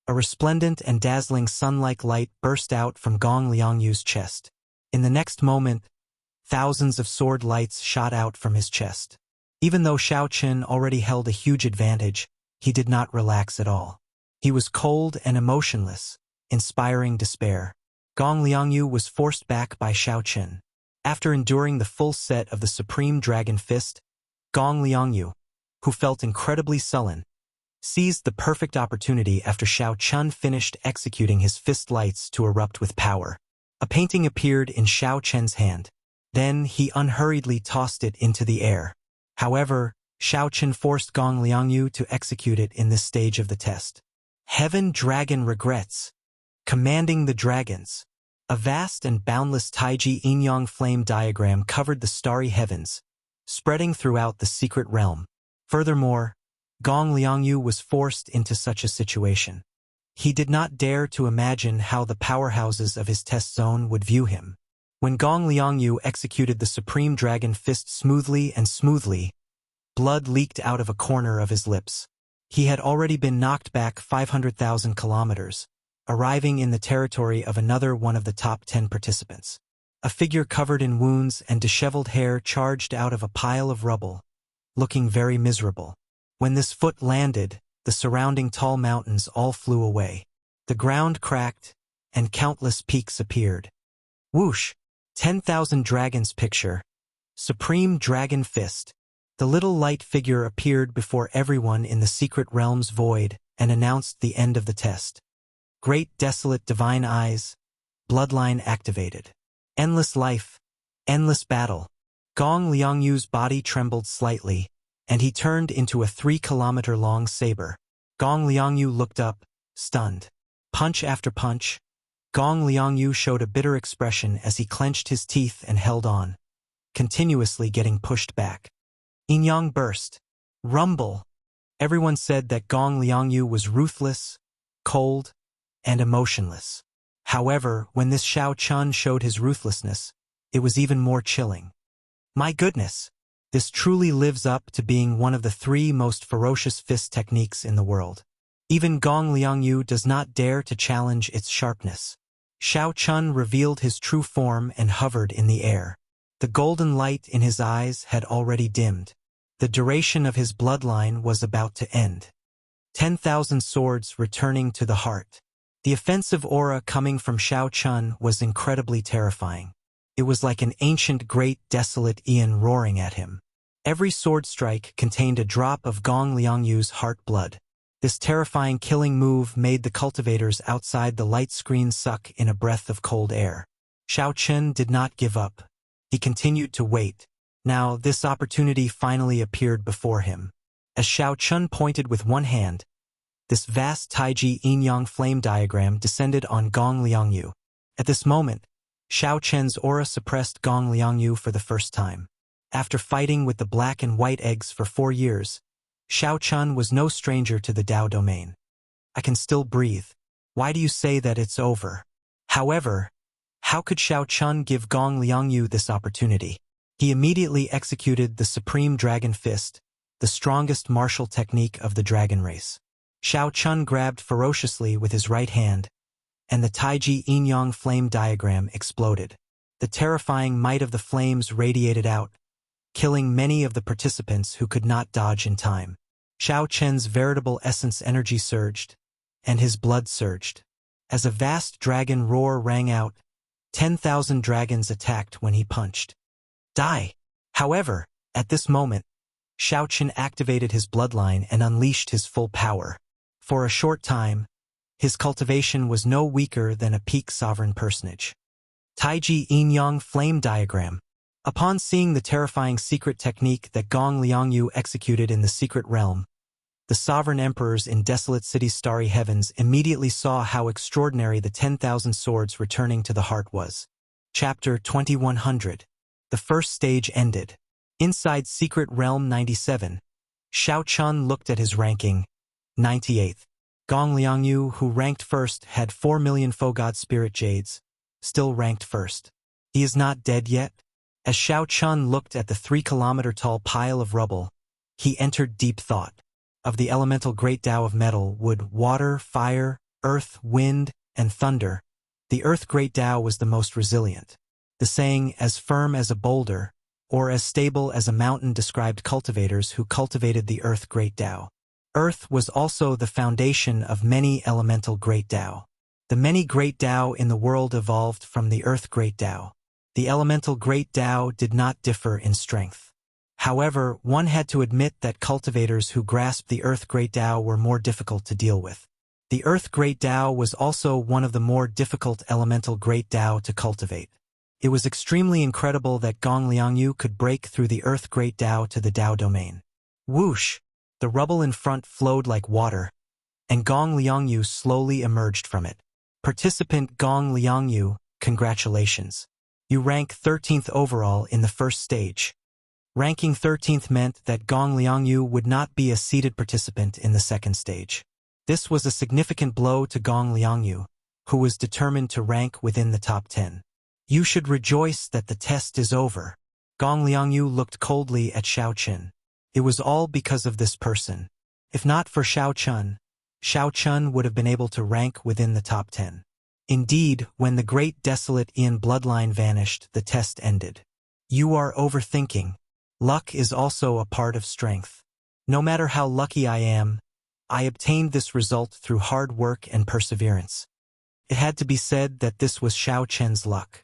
A resplendent and dazzling sun-like light burst out from Gong Liangyu's chest. In the next moment, thousands of sword lights shot out from his chest. Even though Xiao Chen already held a huge advantage, he did not relax at all. He was cold and emotionless, inspiring despair. Gong Liangyu was forced back by Xiao Chen. After enduring the full set of the Supreme Dragon Fist, Gong Liangyu, who felt incredibly sullen, seized the perfect opportunity after Xiao Chen finished executing his fist lights to erupt with power. A painting appeared in Xiao Chen's hand. Then he unhurriedly tossed it into the air. However, Xiao Chen forced Gong Liangyu to execute it in this stage of the test. Heaven Dragon Regrets. Commanding the Dragons. A vast and boundless Taiji yin-yang flame diagram covered the starry heavens, spreading throughout the secret realm. Furthermore, Gong Liangyu was forced into such a situation. He did not dare to imagine how the powerhouses of his test zone would view him. When Gong Liangyu executed the Supreme Dragon Fist smoothly, blood leaked out of a corner of his lips. He had already been knocked back 500,000 kilometers, arriving in the territory of another one of the top 10 participants. A figure covered in wounds and disheveled hair charged out of a pile of rubble, looking very miserable. When this foot landed, the surrounding tall mountains all flew away. The ground cracked, and countless peaks appeared. Whoosh! 10,000 Dragons Picture. Supreme Dragon Fist. The little light figure appeared before everyone in the secret realm's void and announced the end of the test. Great desolate divine eyes. Bloodline activated. Endless life. Endless battle. Gong Liangyu's body trembled slightly, and he turned into a 3-kilometer-long saber. Gong Liangyu looked up, stunned. Punch after punch. Gong Liangyu showed a bitter expression as he clenched his teeth and held on, continuously getting pushed back. Yin-yang burst. Rumble. Everyone said that Gong Liangyu was ruthless, cold, and emotionless. However, when this Xiao Chen showed his ruthlessness, it was even more chilling. My goodness! This truly lives up to being one of the 3 most ferocious fist techniques in the world. Even Gong Liangyu does not dare to challenge its sharpness. Xiao Chen revealed his true form and hovered in the air. The golden light in his eyes had already dimmed. The duration of his bloodline was about to end. 10,000 swords returning to the heart. The offensive aura coming from Xiao Chen was incredibly terrifying. It was like an ancient great desolate Aeon roaring at him. Every sword strike contained a drop of Gong Liangyu's heart blood. This terrifying killing move made the cultivators outside the light screen suck in a breath of cold air. Xiao Chen did not give up. He continued to wait. Now this opportunity finally appeared before him. As Xiao Chen pointed with one hand, this vast Taiji yin-yang flame diagram descended on Gong Liangyu. At this moment, Xiao Chen's aura suppressed Gong Liangyu for the first time. After fighting with the black and white eggs for 4 years, Xiao Chen was no stranger to the Dao domain. I can still breathe. Why do you say that it's over? However, how could Xiao Chen give Gong Liangyu this opportunity? He immediately executed the Supreme Dragon Fist, the strongest martial technique of the dragon race. Xiao Chen grabbed ferociously with his right hand, and the Taiji yin-yang flame diagram exploded. The terrifying might of the flames radiated out, killing many of the participants who could not dodge in time. Xiao Chen's veritable essence energy surged, and his blood surged. As a vast dragon roar rang out, 10,000 dragons attacked when he punched. Die! However, at this moment, Xiao Chen activated his bloodline and unleashed his full power. For a short time, his cultivation was no weaker than a peak sovereign personage. Taiji yin-yang flame diagram. Upon seeing the terrifying secret technique that Gong Liangyu executed in the secret realm, the sovereign emperors in desolate city's starry heavens immediately saw how extraordinary the 10,000 swords returning to the heart was. Chapter 2100. The first stage ended. Inside Secret Realm 97, Xiao Chen looked at his ranking, 98th. Gong Liangyu, who ranked first, had 4 million Fogod Spirit Jades, still ranked first. He is not dead yet? As Xiao Chen looked at the 3-kilometer-tall pile of rubble, he entered deep thought. Of the elemental great Tao of metal, wood, water, fire, earth, wind, and thunder, the earth great Tao was the most resilient. The saying, as firm as a boulder, or as stable as a mountain described cultivators who cultivated the Earth Great Tao. Earth was also the foundation of many elemental Great Tao. The many Great Tao in the world evolved from the Earth Great Tao. The elemental Great Tao did not differ in strength. However, one had to admit that cultivators who grasped the Earth Great Tao were more difficult to deal with. The Earth Great Tao was also one of the more difficult elemental Great Tao to cultivate. It was extremely incredible that Gong Liangyu could break through the Earth Great Tao to the Tao domain. Whoosh! The rubble in front flowed like water, and Gong Liangyu slowly emerged from it. Participant Gong Liangyu, congratulations. You rank 13th overall in the first stage. Ranking 13th meant that Gong Liangyu would not be a seeded participant in the second stage. This was a significant blow to Gong Liangyu, who was determined to rank within the top 10. You should rejoice that the test is over. Gong Liangyu looked coldly at Xiao Chun. It was all because of this person. If not for Xiao Chun would have been able to rank within the top 10. Indeed, when the great desolate Ian bloodline vanished, the test ended. You are overthinking. Luck is also a part of strength. No matter how lucky I am, I obtained this result through hard work and perseverance. It had to be said that this was Xiao Chen's luck.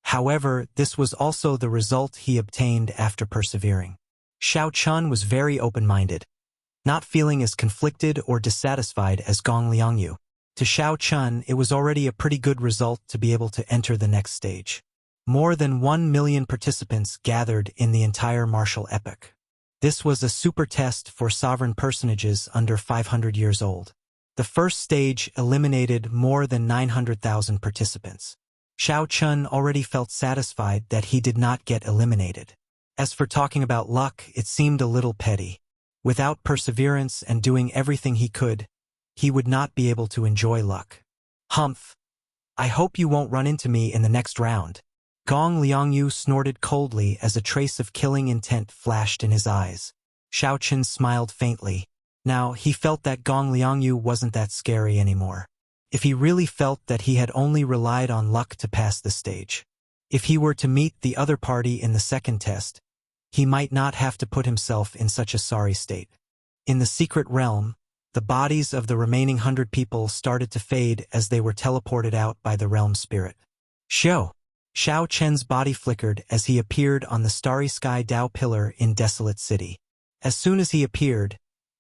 However, this was also the result he obtained after persevering. Xiao Chun was very open-minded, not feeling as conflicted or dissatisfied as Gong Liangyu. To Xiao Chun, it was already a pretty good result to be able to enter the next stage. More than 1 million participants gathered in the entire martial epoch. This was a super test for sovereign personages under 500 years old. The first stage eliminated more than 900,000 participants. Xiao Chun already felt satisfied that he did not get eliminated. As for talking about luck, it seemed a little petty. Without perseverance and doing everything he could, he would not be able to enjoy luck. Humph! I hope you won't run into me in the next round. Gong Liangyu snorted coldly as a trace of killing intent flashed in his eyes. Xiao Chun smiled faintly. Now, he felt that Gong Liangyu wasn't that scary anymore. If he really felt that he had only relied on luck to pass the stage. If he were to meet the other party in the second test, he might not have to put himself in such a sorry state. In the secret realm, the bodies of the remaining 100 people started to fade as they were teleported out by the realm spirit. Xiao Chen's body flickered as he appeared on the starry sky Dao pillar in Desolate City. As soon as he appeared,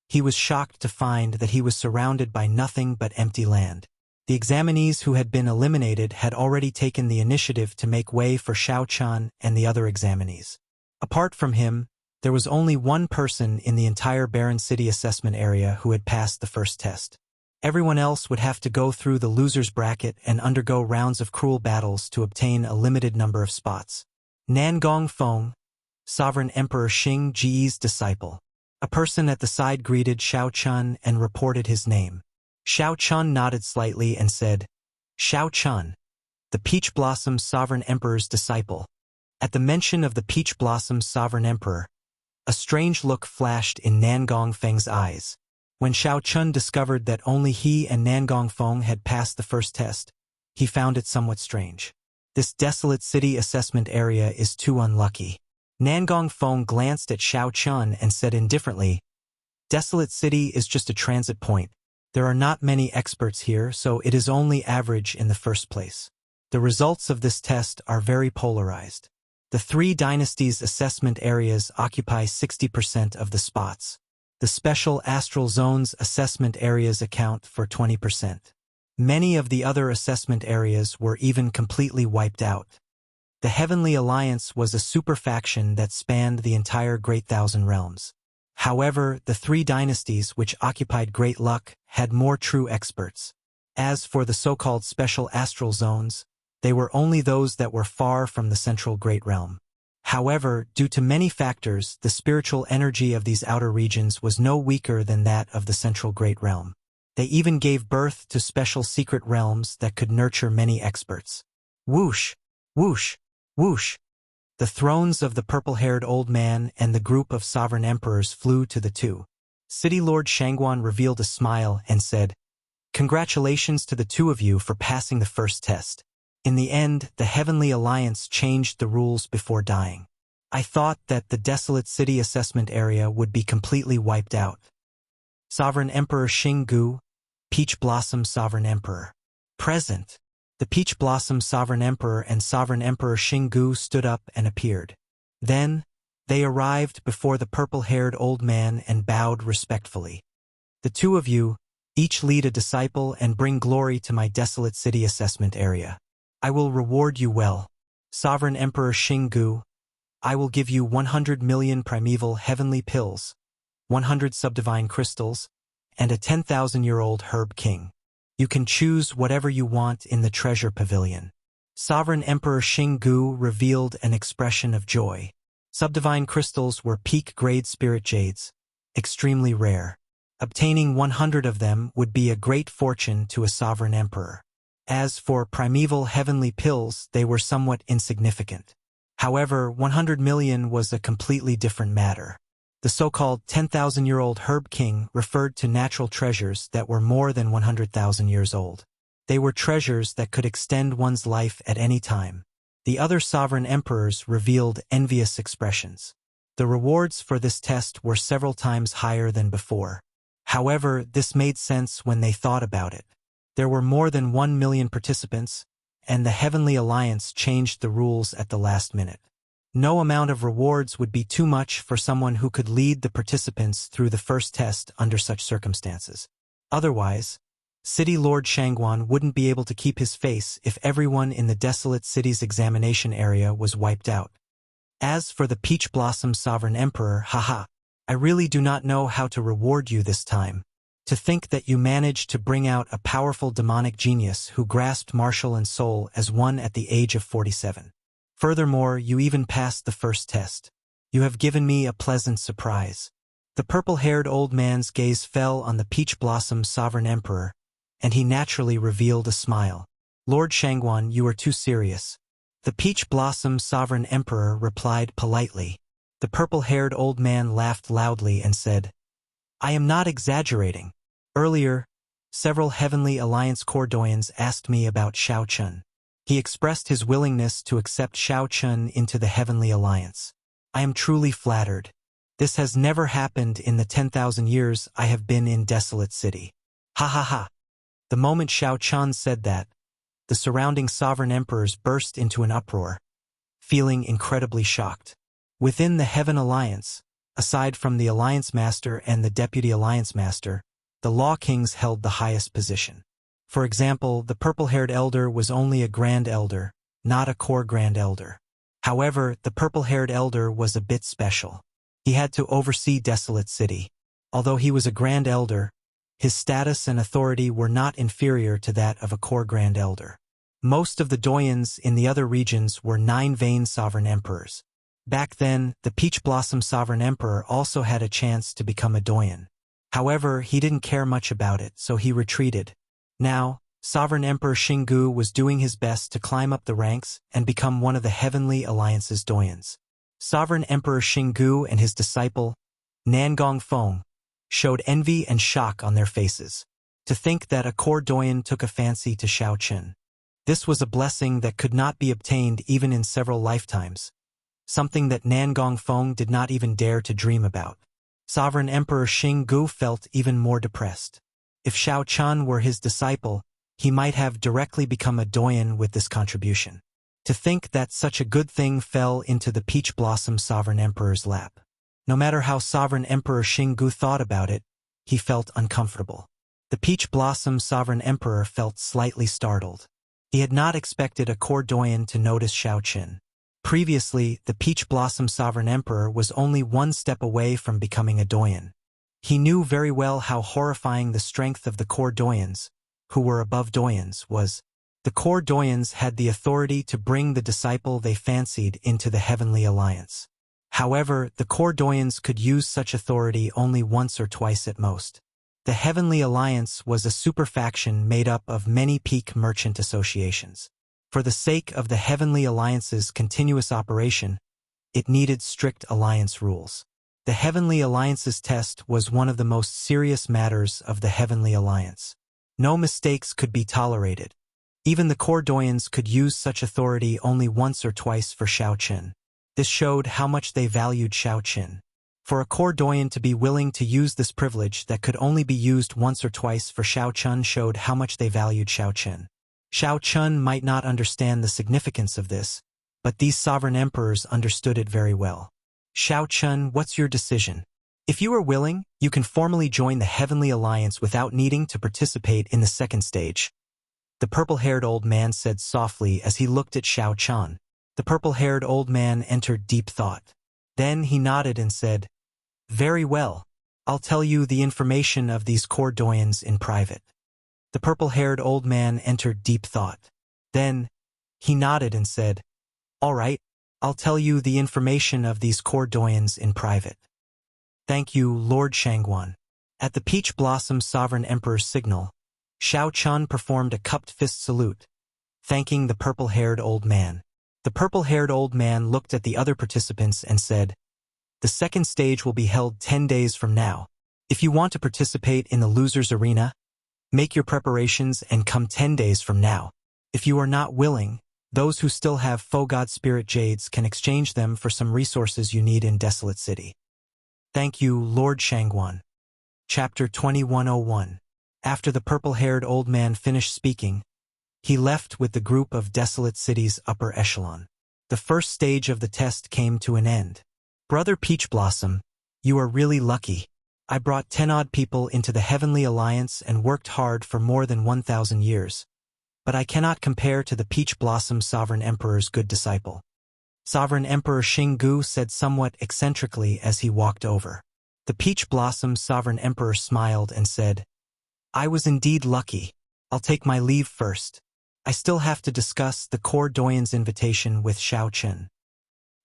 he was shocked to find that he was surrounded by nothing but empty land. The examinees who had been eliminated had already taken the initiative to make way for Xiao Chun and the other examinees. Apart from him, there was only one person in the entire Barren City assessment area who had passed the first test. Everyone else would have to go through the loser's bracket and undergo rounds of cruel battles to obtain a limited number of spots. Nangong Feng, Sovereign Emperor Xing Ji's disciple. A person at the side greeted Xiao Chun and reported his name. Xiao Chun nodded slightly and said, Xiao Chun, the Peach Blossom Sovereign Emperor's disciple. At the mention of the Peach Blossom Sovereign Emperor, a strange look flashed in Nangong Feng's eyes. When Xiao Chun discovered that only he and Nangong Feng had passed the first test, he found it somewhat strange. This desolate city assessment area is too unlucky. Nangong Feng glanced at Xiao Chun and said indifferently, Desolate City is just a transit point. There are not many experts here, so it is only average in the first place. The results of this test are very polarized. The 3 dynasties assessment areas occupy 60% of the spots. The special astral zones assessment areas account for 20%. Many of the other assessment areas were even completely wiped out. The Heavenly Alliance was a super faction that spanned the entire Great Thousand Realms. However, the 3 dynasties which occupied Great Luck had more true experts. As for the so-called special astral zones, they were only those that were far from the central Great Realm. However, due to many factors, the spiritual energy of these outer regions was no weaker than that of the central Great Realm. They even gave birth to special secret realms that could nurture many experts. Whoosh! Whoosh! Whoosh! The thrones of the purple-haired old man and the group of sovereign emperors flew to the 2. City Lord Shangguan revealed a smile and said, Congratulations to the 2 of you for passing the first test. In the end, the Heavenly Alliance changed the rules before dying. I thought that the desolate city assessment area would be completely wiped out. Sovereign Emperor Xinggu, Peach Blossom Sovereign Emperor. Present. The Peach Blossom Sovereign Emperor and Sovereign Emperor Xinggu stood up and appeared. Then, they arrived before the purple-haired old man and bowed respectfully. The two of you, each lead a disciple and bring glory to my desolate city assessment area. I will reward you well. Sovereign Emperor Xinggu, I will give you 100 million primeval heavenly pills, 100 subdivine crystals, and a 10,000-year-old herb king. You can choose whatever you want in the treasure pavilion. Sovereign Emperor Xinggu revealed an expression of joy. Subdivine crystals were peak-grade spirit jades, extremely rare. Obtaining 100 of them would be a great fortune to a sovereign emperor. As for primeval heavenly pills, they were somewhat insignificant. However, 100 million was a completely different matter. The so-called 10,000-year-old herb king referred to natural treasures that were more than 100,000 years old. They were treasures that could extend one's life at any time. The other sovereign emperors revealed envious expressions. The rewards for this test were several times higher than before. However, this made sense when they thought about it. There were more than 1 million participants, and the Heavenly Alliance changed the rules at the last minute. No amount of rewards would be too much for someone who could lead the participants through the first test under such circumstances. Otherwise, City Lord Shangguan wouldn't be able to keep his face if everyone in the desolate city's examination area was wiped out. As for the Peach Blossom Sovereign Emperor, haha, I really do not know how to reward you this time. To think that you managed to bring out a powerful demonic genius who grasped martial and soul as one at the age of 47. Furthermore, you even passed the first test. You have given me a pleasant surprise. The purple-haired old man's gaze fell on the Peach Blossom Sovereign Emperor, and he naturally revealed a smile. Lord Shangguan, you are too serious. The Peach Blossom Sovereign Emperor replied politely. The purple-haired old man laughed loudly and said, I am not exaggerating. Earlier, several Heavenly Alliance Cordoyans asked me about Xiao Chun. He expressed his willingness to accept Xiao Chun into the Heavenly Alliance. I am truly flattered. This has never happened in the 10,000 years I have been in Desolate City. Ha ha ha. The moment Xiao Chun said that, the surrounding sovereign emperors burst into an uproar, feeling incredibly shocked. Within the Heaven Alliance, aside from the Alliance Master and the Deputy Alliance Master, the Law Kings held the highest position. For example, the purple-haired elder was only a Grand Elder, not a Core Grand Elder. However, the purple-haired elder was a bit special. He had to oversee Desolate City. Although he was a Grand Elder, his status and authority were not inferior to that of a Core Grand Elder. Most of the doyens in the other regions were Nine-Vein Sovereign Emperors. Back then, the Peach Blossom Sovereign Emperor also had a chance to become a doyen. However, he didn't care much about it, so he retreated. Now, Sovereign Emperor Xinggu was doing his best to climb up the ranks and become one of the Heavenly Alliance's doyens. Sovereign Emperor Xinggu and his disciple, Nangong Feng, showed envy and shock on their faces. To think that a core doyen took a fancy to Xiao Chun. This was a blessing that could not be obtained even in several lifetimes, something that Nangong Feng did not even dare to dream about. Sovereign Emperor Xinggu felt even more depressed. If Xiao Chun were his disciple, he might have directly become a doyen with this contribution. To think that such a good thing fell into the Peach Blossom Sovereign Emperor's lap. No matter how Sovereign Emperor Xinggu thought about it, he felt uncomfortable. The Peach Blossom Sovereign Emperor felt slightly startled. He had not expected a core doyen to notice Xiao Chun. Previously, the Peach Blossom Sovereign Emperor was only one step away from becoming a doyen. He knew very well how horrifying the strength of the core doyens, who were above doyens, was. The core doyens had the authority to bring the disciple they fancied into the Heavenly Alliance. However, the core doyens could use such authority only once or twice at most. The Heavenly Alliance was a superfaction made up of many peak merchant associations. For the sake of the Heavenly Alliance's continuous operation, it needed strict alliance rules. The Heavenly Alliance's test was one of the most serious matters of the Heavenly Alliance. No mistakes could be tolerated. Even the core doyens could use such authority only once or twice for Xiao Chun. This showed how much they valued Shao Qin. For a core doyen to be willing to use this privilege that could only be used once or twice for Shao Chun showed how much they valued Shao Qin. Shao Chun might not understand the significance of this, but these sovereign emperors understood it very well. Shao Chun, what's your decision? If you are willing, you can formally join the Heavenly Alliance without needing to participate in the second stage. The purple-haired old man said softly as he looked at Shao Chun. The purple-haired old man entered deep thought. Then he nodded and said, "Very well. I'll tell you the information of these core doyens in private." The purple-haired old man entered deep thought. Then he nodded and said, "All right, I'll tell you the information of these core doyens in private." "Thank you, Lord Shangguan." At the Peach Blossom Sovereign Emperor's signal, Shao Chun performed a cupped fist salute, thanking the purple-haired old man. The purple-haired old man looked at the other participants and said, "The second stage will be held 10 days from now. If you want to participate in the loser's arena, make your preparations and come 10 days from now. If you are not willing, those who still have Faux God Spirit Jades can exchange them for some resources you need in Desolate City." Thank you, Lord Shangguan. Chapter 2101. After the purple-haired old man finished speaking, he left with the group of Desolate City's upper echelon. The first stage of the test came to an end. Brother Peach Blossom, you are really lucky. I brought 10-odd people into the Heavenly Alliance and worked hard for more than 1,000 years. But I cannot compare to the Peach Blossom Sovereign Emperor's good disciple. Sovereign Emperor Xinggu said somewhat eccentrically as he walked over. The Peach Blossom Sovereign Emperor smiled and said, "I was indeed lucky. I'll take my leave first. I still have to discuss the core doyen's invitation with Shao Qin."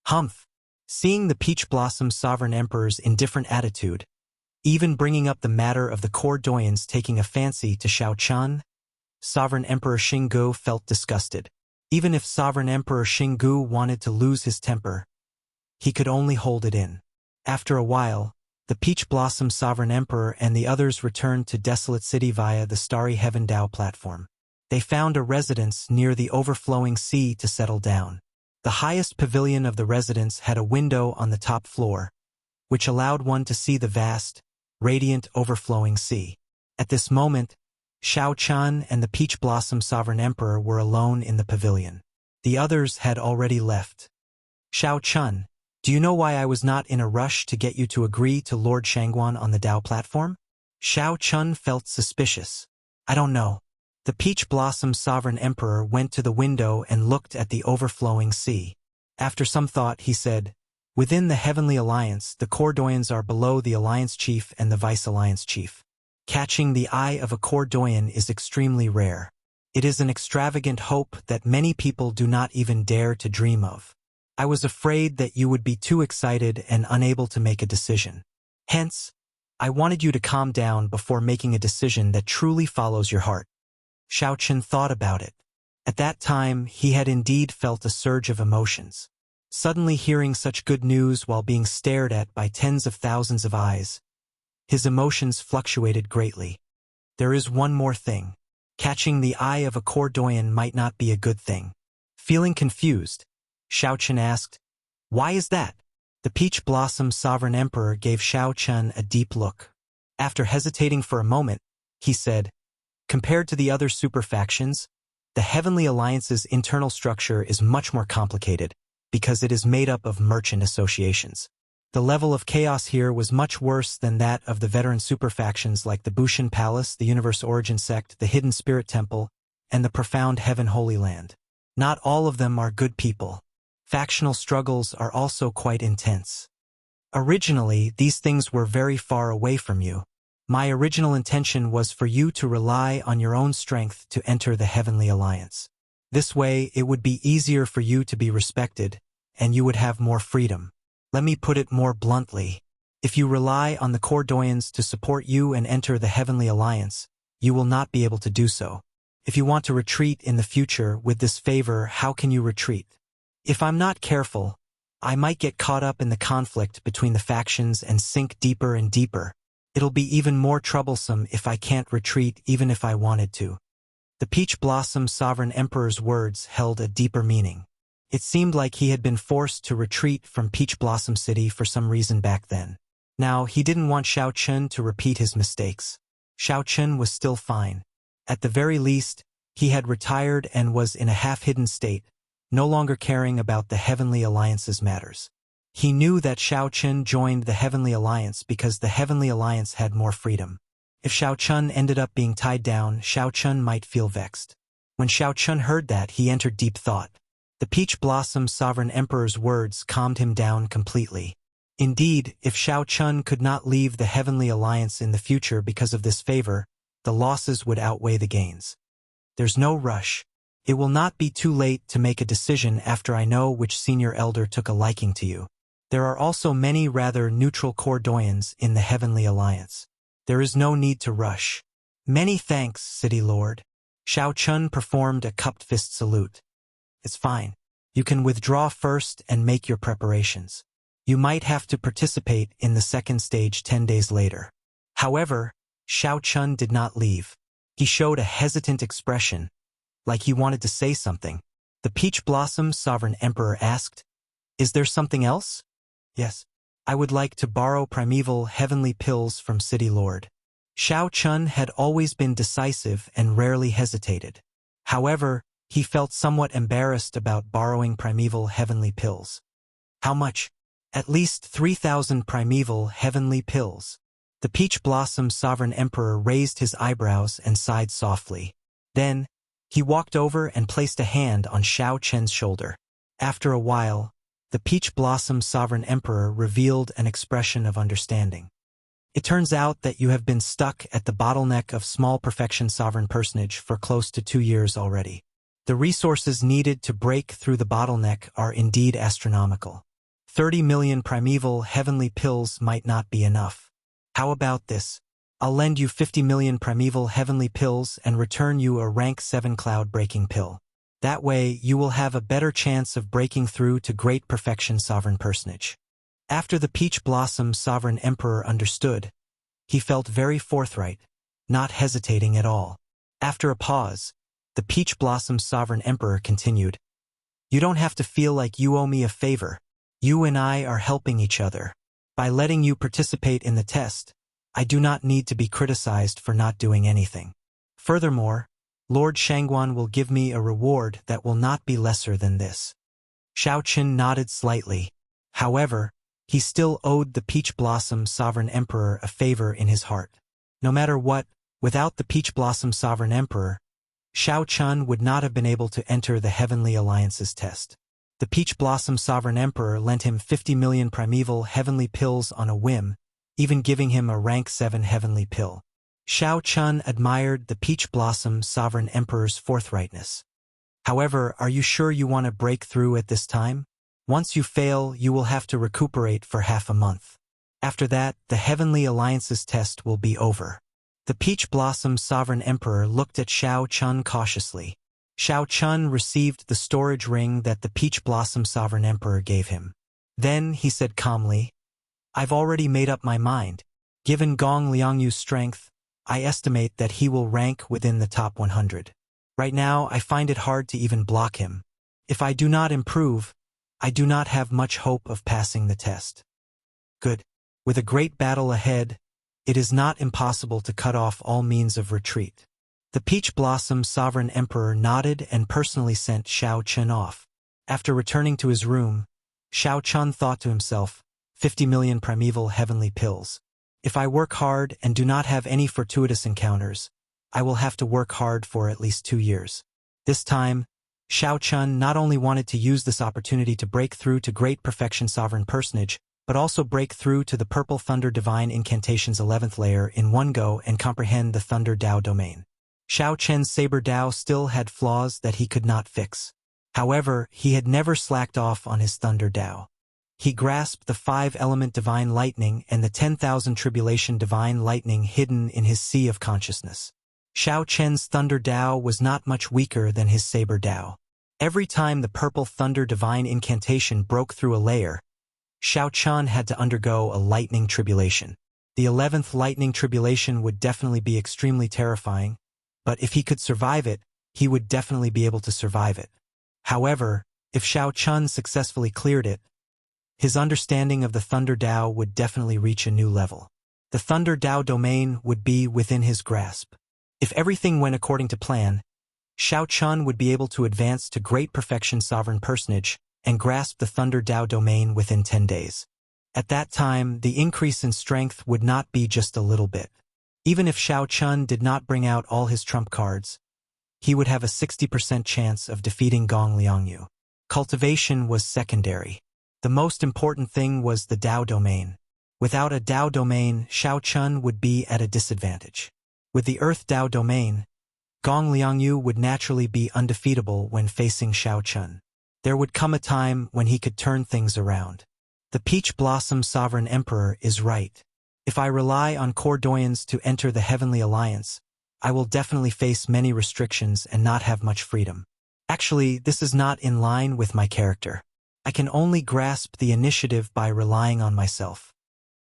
Humph! Seeing the Peach Blossom Sovereign Emperor's indifferent attitude, even bringing up the matter of the core doyens taking a fancy to Shao Chun, Sovereign Emperor Xinggu felt disgusted. Even if Sovereign Emperor Xinggu wanted to lose his temper, he could only hold it in. After a while, the Peach Blossom Sovereign Emperor and the others returned to Desolate City via the Starry Heaven Dao platform. They found a residence near the overflowing sea to settle down. The highest pavilion of the residence had a window on the top floor, which allowed one to see the vast, radiant overflowing sea. At this moment, Shao Chun and the Peach Blossom Sovereign Emperor were alone in the pavilion. The others had already left. "Shao Chun, do you know why I was not in a rush to get you to agree to Lord Shangguan on the Dao platform?" Shao Chun felt suspicious. "I don't know." The Peach Blossom Sovereign Emperor went to the window and looked at the overflowing sea. After some thought, he said, "Within the Heavenly Alliance, the core doyens are below the Alliance Chief and the Vice Alliance Chief. Catching the eye of a core doyen is extremely rare. It is an extravagant hope that many people do not even dare to dream of. I was afraid that you would be too excited and unable to make a decision. Hence, I wanted you to calm down before making a decision that truly follows your heart." Shao Qin thought about it. At that time, he had indeed felt a surge of emotions. Suddenly hearing such good news while being stared at by tens of thousands of eyes, his emotions fluctuated greatly. There is one more thing. Catching the eye of a core doyen might not be a good thing. Feeling confused, Shao Qin asked, "Why is that?" The Peach Blossom Sovereign Emperor gave Shao Qin a deep look. After hesitating for a moment, he said, "Compared to the other super factions, the Heavenly Alliance's internal structure is much more complicated because it is made up of merchant associations. The level of chaos here was much worse than that of the veteran super factions like the Bushin Palace, the Universe Origin Sect, the Hidden Spirit Temple, and the Profound Heaven Holy Land. Not all of them are good people. Factional struggles are also quite intense. Originally, these things were very far away from you. My original intention was for you to rely on your own strength to enter the Heavenly Alliance. This way, it would be easier for you to be respected, and you would have more freedom. Let me put it more bluntly. If you rely on the core doyens to support you and enter the Heavenly Alliance, you will not be able to do so. If you want to retreat in the future with this favor, how can you retreat? If I'm not careful, I might get caught up in the conflict between the factions and sink deeper and deeper. It'll be even more troublesome if I can't retreat even if I wanted to." The Peach Blossom Sovereign Emperor's words held a deeper meaning. It seemed like he had been forced to retreat from Peach Blossom City for some reason back then. Now, he didn't want Xiao Chun to repeat his mistakes. Xiao Chun was still fine. At the very least, he had retired and was in a half-hidden state, no longer caring about the Heavenly Alliance's matters. He knew that Xiao Chun joined the Heavenly Alliance because the Heavenly Alliance had more freedom. If Xiao Chun ended up being tied down, Xiao Chun might feel vexed. When Xiao Chun heard that, he entered deep thought. The Peach Blossom Sovereign Emperor's words calmed him down completely. Indeed, if Xiao Chun could not leave the Heavenly Alliance in the future because of this favor, the losses would outweigh the gains. There's no rush. It will not be too late to make a decision after I know which senior elder took a liking to you. There are also many rather neutral Cordoyans in the Heavenly Alliance. There is no need to rush. Many thanks, City Lord. Xiao Chun performed a cupped fist salute. It's fine. You can withdraw first and make your preparations. You might have to participate in the second stage 10 days later. However, Xiao Chun did not leave. He showed a hesitant expression, like he wanted to say something. The Peach Blossom Sovereign Emperor asked, "Is there something else?" "Yes. I would like to borrow primeval heavenly pills from City Lord." Xiao Chun had always been decisive and rarely hesitated. However, he felt somewhat embarrassed about borrowing primeval heavenly pills. How much? At least 3,000 primeval heavenly pills. The Peach Blossom Sovereign Emperor raised his eyebrows and sighed softly. Then, he walked over and placed a hand on Xiao Chun's shoulder. After a while, the Peach Blossom Sovereign Emperor revealed an expression of understanding. It turns out that you have been stuck at the bottleneck of Small Perfection Sovereign Personage for close to 2 years already. The resources needed to break through the bottleneck are indeed astronomical. 30 million primeval heavenly pills might not be enough. How about this? I'll lend you 50 million primeval heavenly pills and return you a rank 7 cloud-breaking pill. That way, you will have a better chance of breaking through to Great Perfection Sovereign Personage. After the Peach Blossom Sovereign Emperor understood, he felt very forthright, not hesitating at all. After a pause, the Peach Blossom Sovereign Emperor continued, "You don't have to feel like you owe me a favor. You and I are helping each other. By letting you participate in the test, I do not need to be criticized for not doing anything. Furthermore, Lord Shangguan will give me a reward that will not be lesser than this." Xiao Chun nodded slightly. However, he still owed the Peach Blossom Sovereign Emperor a favor in his heart. No matter what, without the Peach Blossom Sovereign Emperor, Xiao Chun would not have been able to enter the Heavenly Alliance's test. The Peach Blossom Sovereign Emperor lent him 50 million primeval heavenly pills on a whim, even giving him a rank 7 heavenly pill. Xiao Chun admired the Peach Blossom Sovereign Emperor's forthrightness. However, are you sure you want to break through at this time? Once you fail, you will have to recuperate for half a month. After that, the Heavenly Alliance's test will be over. The Peach Blossom Sovereign Emperor looked at Xiao Chun cautiously. Xiao Chun received the storage ring that the Peach Blossom Sovereign Emperor gave him. Then he said calmly, "I've already made up my mind. Given Gong Liangyu's strength, I estimate that he will rank within the top 100. Right now, I find it hard to even block him. If I do not improve, I do not have much hope of passing the test." Good. With a great battle ahead, it is not impossible to cut off all means of retreat. The Peach Blossom Sovereign Emperor nodded and personally sent Xiao Chun off. After returning to his room, Xiao Chun thought to himself, 50 million primeval heavenly pills. If I work hard and do not have any fortuitous encounters, I will have to work hard for at least 2 years. This time, Xiao Chun not only wanted to use this opportunity to break through to Great Perfection Sovereign Personage, but also break through to the Purple Thunder Divine Incantation's 11th layer in one go and comprehend the Thunder Dao domain. Xiao Chen's Saber Dao still had flaws that he could not fix. However, he had never slacked off on his Thunder Dao. He grasped the 5-element Divine Lightning and the 10,000 Tribulation Divine Lightning hidden in his Sea of Consciousness. Xiao Chen's Thunder Dao was not much weaker than his Saber Dao. Every time the Purple Thunder Divine Incantation broke through a layer, Xiao Chun had to undergo a lightning tribulation. The 11th lightning tribulation would definitely be extremely terrifying, but if he could survive it, he would definitely be able to survive it. However, If Shao Chun successfully cleared it, his understanding of the Thunder Dao would definitely reach a new level. The Thunder Dao domain would be within his grasp. If everything went according to plan, Shao Chun would be able to advance to great perfection sovereign personage and grasp the Thunder Dao domain within 10 days. At that time, the increase in strength would not be just a little bit. Even if Shao Chun did not bring out all his trump cards, he would have a 60% chance of defeating Gong Liangyu. Cultivation was secondary. The most important thing was the Dao domain. Without a Dao domain, Shao Chun would be at a disadvantage. With the Earth Dao domain, Gong Liangyu would naturally be undefeatable when facing Shao Chun. There would come a time when he could turn things around. The Peach Blossom Sovereign Emperor is right. If I rely on Cordoyans to enter the Heavenly Alliance, I will definitely face many restrictions and not have much freedom. Actually, this is not in line with my character. I can only grasp the initiative by relying on myself.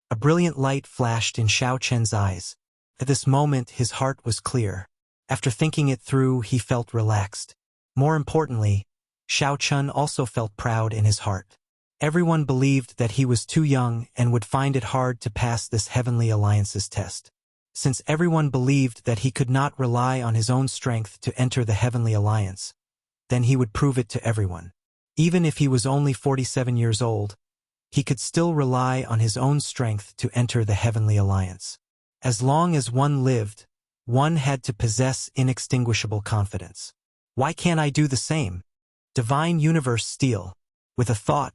A brilliant light flashed in Shao Chen's eyes. At this moment, his heart was clear. After thinking it through, he felt relaxed. More importantly, Shao Chun also felt proud in his heart. Everyone believed that he was too young and would find it hard to pass this Heavenly Alliance's test. Since everyone believed that he could not rely on his own strength to enter the Heavenly Alliance, then he would prove it to everyone. Even if he was only 47 years old, he could still rely on his own strength to enter the Heavenly Alliance. As long as one lived, one had to possess inextinguishable confidence. Why can't I do the same? Divine Universe Steel. With a thought,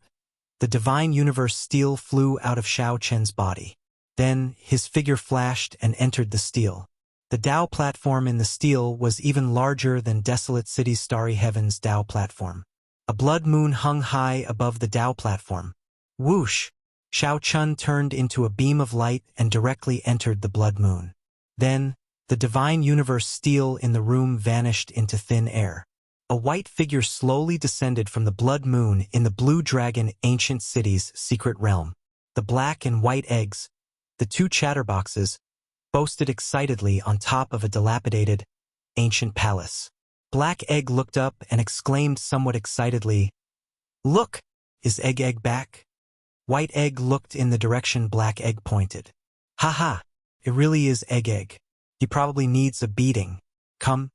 the Divine Universe Steel flew out of Shao Chen's body. Then, his figure flashed and entered the steel. The Dao platform in the steel was even larger than Desolate City's Starry Heaven's Dao platform. A blood moon hung high above the Dao platform. Whoosh! Shao Chun turned into a beam of light and directly entered the blood moon. Then, the Divine Universe Steel in the room vanished into thin air. A white figure slowly descended from the blood moon in the Blue Dragon Ancient City's secret realm. The black and white eggs, the two chatterboxes, boasted excitedly on top of a dilapidated, ancient palace. Black Egg looked up and exclaimed somewhat excitedly, "Look! Is Egg back?" White Egg looked in the direction Black Egg pointed. "Ha! It really is Egg. He probably needs a beating. Come.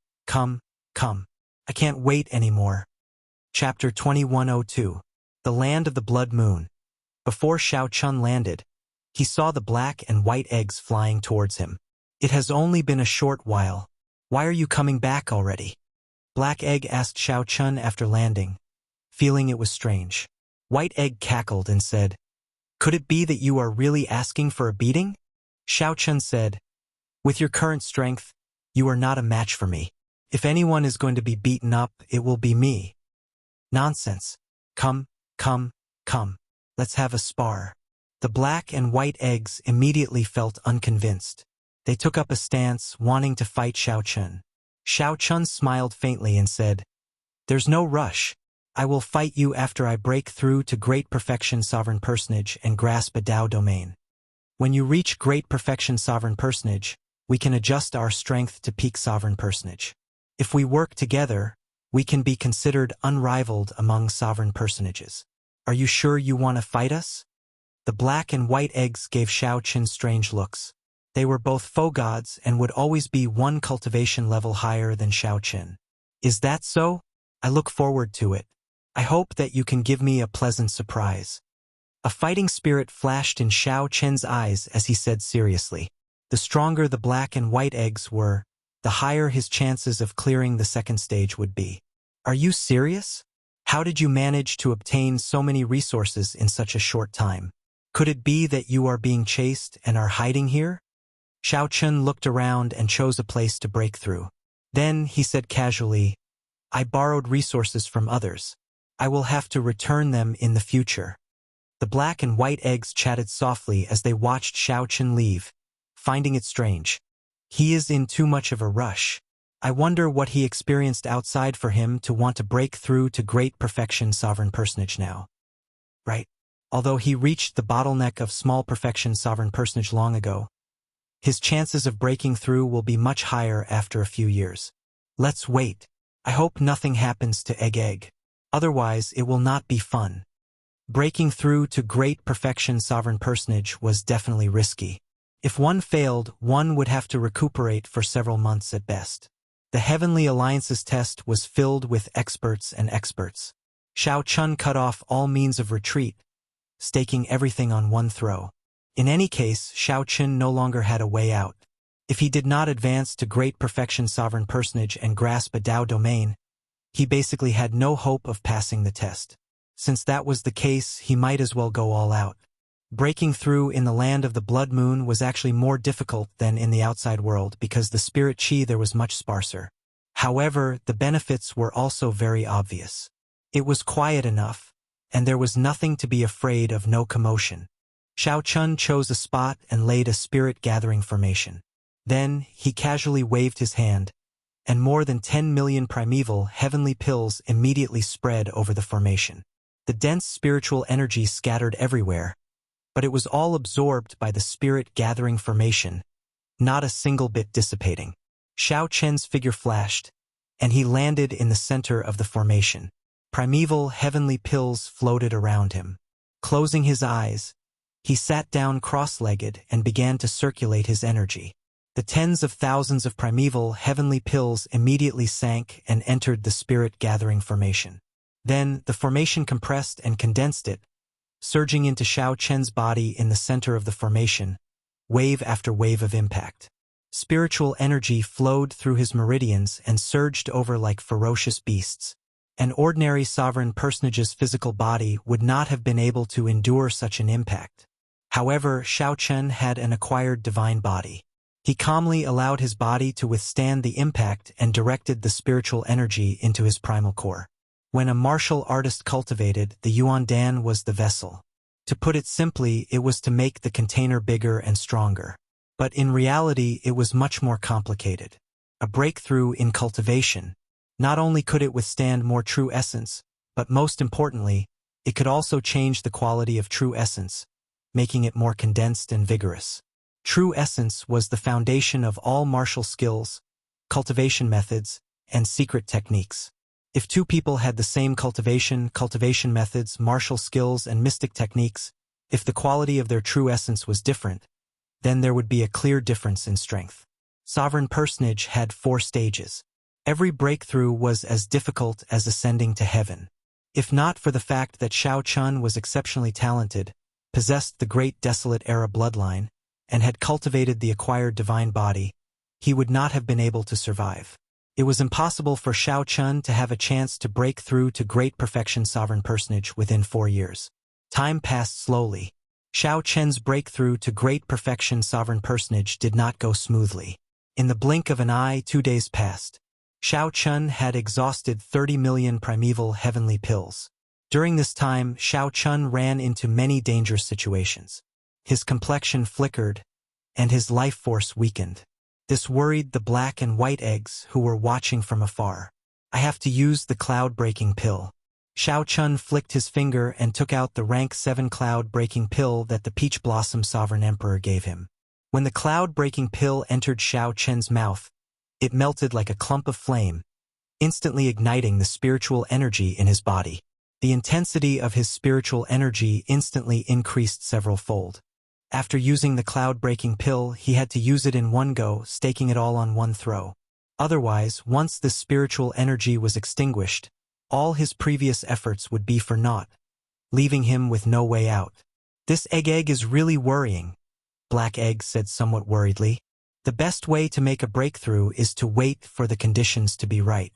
I can't wait anymore." Chapter 2102. The Land of the Blood Moon. Before Shao Chun landed, he saw the black and white eggs flying towards him. "It has only been a short while. Why are you coming back already?" Black Egg asked Shao Chun after landing, feeling it was strange. White Egg cackled and said, "Could it be that you are really asking for a beating?" Shao Chun said, "With your current strength, you are not a match for me. If anyone is going to be beaten up, it will be me." "Nonsense. Come. Let's have a spar." The black and white eggs immediately felt unconvinced. They took up a stance, wanting to fight Shao Chun. Shao Chun smiled faintly and said, "There's no rush. I will fight you after I break through to Great Perfection Sovereign Personage and grasp a Dao domain. When you reach Great Perfection Sovereign Personage, we can adjust our strength to Peak Sovereign Personage. If we work together, we can be considered unrivaled among sovereign personages. Are you sure you want to fight us?" The black and white eggs gave Shao Chun strange looks. They were both faux gods and would always be one cultivation level higher than Shao Chun. "Is that so? I look forward to it. I hope that you can give me a pleasant surprise." A fighting spirit flashed in Shao Chun's eyes as he said seriously, "The stronger the black and white eggs were, the higher his chances of clearing the second stage would be." "Are you serious? How did you manage to obtain so many resources in such a short time? Could it be that you are being chased and are hiding here?" Shao Chun looked around and chose a place to break through. Then he said casually, "I borrowed resources from others. I will have to return them in the future." The black and white eggs chatted softly as they watched Shao Chun leave, finding it strange. He is in too much of a rush. I wonder what he experienced outside for him to want to break through to Great Perfection Sovereign Personage now. Right. Although he reached the bottleneck of Small Perfection Sovereign Personage long ago, his chances of breaking through will be much higher after a few years. Let's wait. I hope nothing happens to Egg. Otherwise, it will not be fun. Breaking through to great perfection sovereign personage was definitely risky. If one failed, one would have to recuperate for several months at best. The Heavenly Alliance's test was filled with experts and experts. Xiao Chun cut off all means of retreat, staking everything on one throw. In any case, Xiao Chun no longer had a way out. If he did not advance to great perfection sovereign personage and grasp a Dao domain, he basically had no hope of passing the test. Since that was the case, he might as well go all out. Breaking through in the land of the Blood Moon was actually more difficult than in the outside world because the spirit chi there was much sparser. However, the benefits were also very obvious. It was quiet enough, and there was nothing to be afraid of, no commotion. Xiao Chun chose a spot and laid a spirit-gathering formation. Then, he casually waved his hand, and more than 10 million primeval heavenly pills immediately spread over the formation. The dense spiritual energy scattered everywhere, but it was all absorbed by the spirit-gathering formation, not a single bit dissipating. Xiao Chen's figure flashed, and he landed in the center of the formation. Primeval heavenly pills floated around him. Closing his eyes, he sat down cross-legged and began to circulate his energy. The tens of thousands of primeval heavenly pills immediately sank and entered the spirit-gathering formation. Then, the formation compressed and condensed it, surging into Xiao Chen's body in the center of the formation, wave after wave of impact. Spiritual energy flowed through his meridians and surged over like ferocious beasts. An ordinary sovereign personage's physical body would not have been able to endure such an impact. However, Xiao Chen had an acquired divine body. He calmly allowed his body to withstand the impact and directed the spiritual energy into his primal core. When a martial artist cultivated, the Yuan Dan was the vessel. To put it simply, it was to make the container bigger and stronger. But in reality, it was much more complicated. A breakthrough in cultivation. Not only could it withstand more true essence, but most importantly, it could also change the quality of true essence, making it more condensed and vigorous. True essence was the foundation of all martial skills, cultivation methods, and secret techniques. If two people had the same cultivation methods, martial skills, and mystic techniques, if the quality of their true essence was different, then there would be a clear difference in strength. Sovereign personage had 4 stages. Every breakthrough was as difficult as ascending to heaven. If not for the fact that Xiao Chun was exceptionally talented, possessed the great desolate era bloodline, and had cultivated the acquired divine body, he would not have been able to survive. It was impossible for Xiao Chun to have a chance to break through to great perfection sovereign personage within 4 years. Time passed slowly. Xiao Chen's breakthrough to great perfection sovereign personage did not go smoothly. In the blink of an eye, 2 days passed. Xiao Chun had exhausted 30 million primeval heavenly pills. During this time, Xiao Chun ran into many dangerous situations. His complexion flickered, and his life force weakened. This worried the black and white eggs who were watching from afar. I have to use the cloud-breaking pill. Xiao Chun flicked his finger and took out the rank 7 cloud-breaking pill that the Peach Blossom Sovereign Emperor gave him. When the cloud-breaking pill entered Xiao Chen's mouth, it melted like a clump of flame, instantly igniting the spiritual energy in his body. The intensity of his spiritual energy instantly increased several-fold. After using the cloud-breaking pill, he had to use it in one go, staking it all on one throw. Otherwise, once the spiritual energy was extinguished, all his previous efforts would be for naught, leaving him with no way out. This egg is really worrying, Black Egg said somewhat worriedly. The best way to make a breakthrough is to wait for the conditions to be right.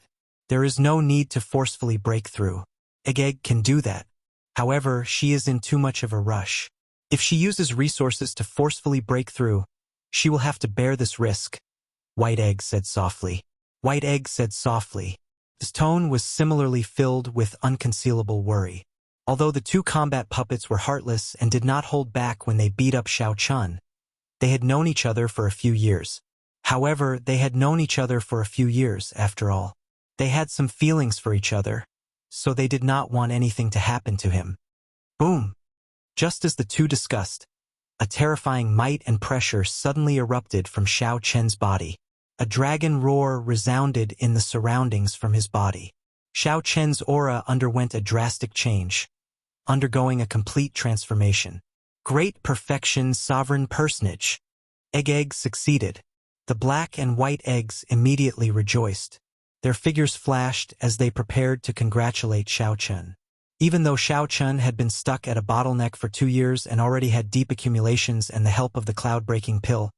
There is no need to forcefully break through. Egg can do that. However, she is in too much of a rush. If she uses resources to forcefully break through, she will have to bear this risk, White Egg said softly. White Egg said softly. His tone was similarly filled with unconcealable worry. Although the 2 combat puppets were heartless and did not hold back when they beat up Xiao Chun, they had known each other for a few years. However, they had known each other for a few years, after all. They had some feelings for each other, so they did not want anything to happen to him. Boom! Just as the 2 discussed, a terrifying might and pressure suddenly erupted from Xiao Chen's body. A dragon roar resounded in the surroundings from his body. Xiao Chen's aura underwent a drastic change, undergoing a complete transformation. Great perfection, sovereign personage. Egg succeeded. The black and white eggs immediately rejoiced. Their figures flashed as they prepared to congratulate Xiao Chen. Even though Xiao Chen had been stuck at a bottleneck for 2 years and already had deep accumulations and the help of the cloud-breaking pill,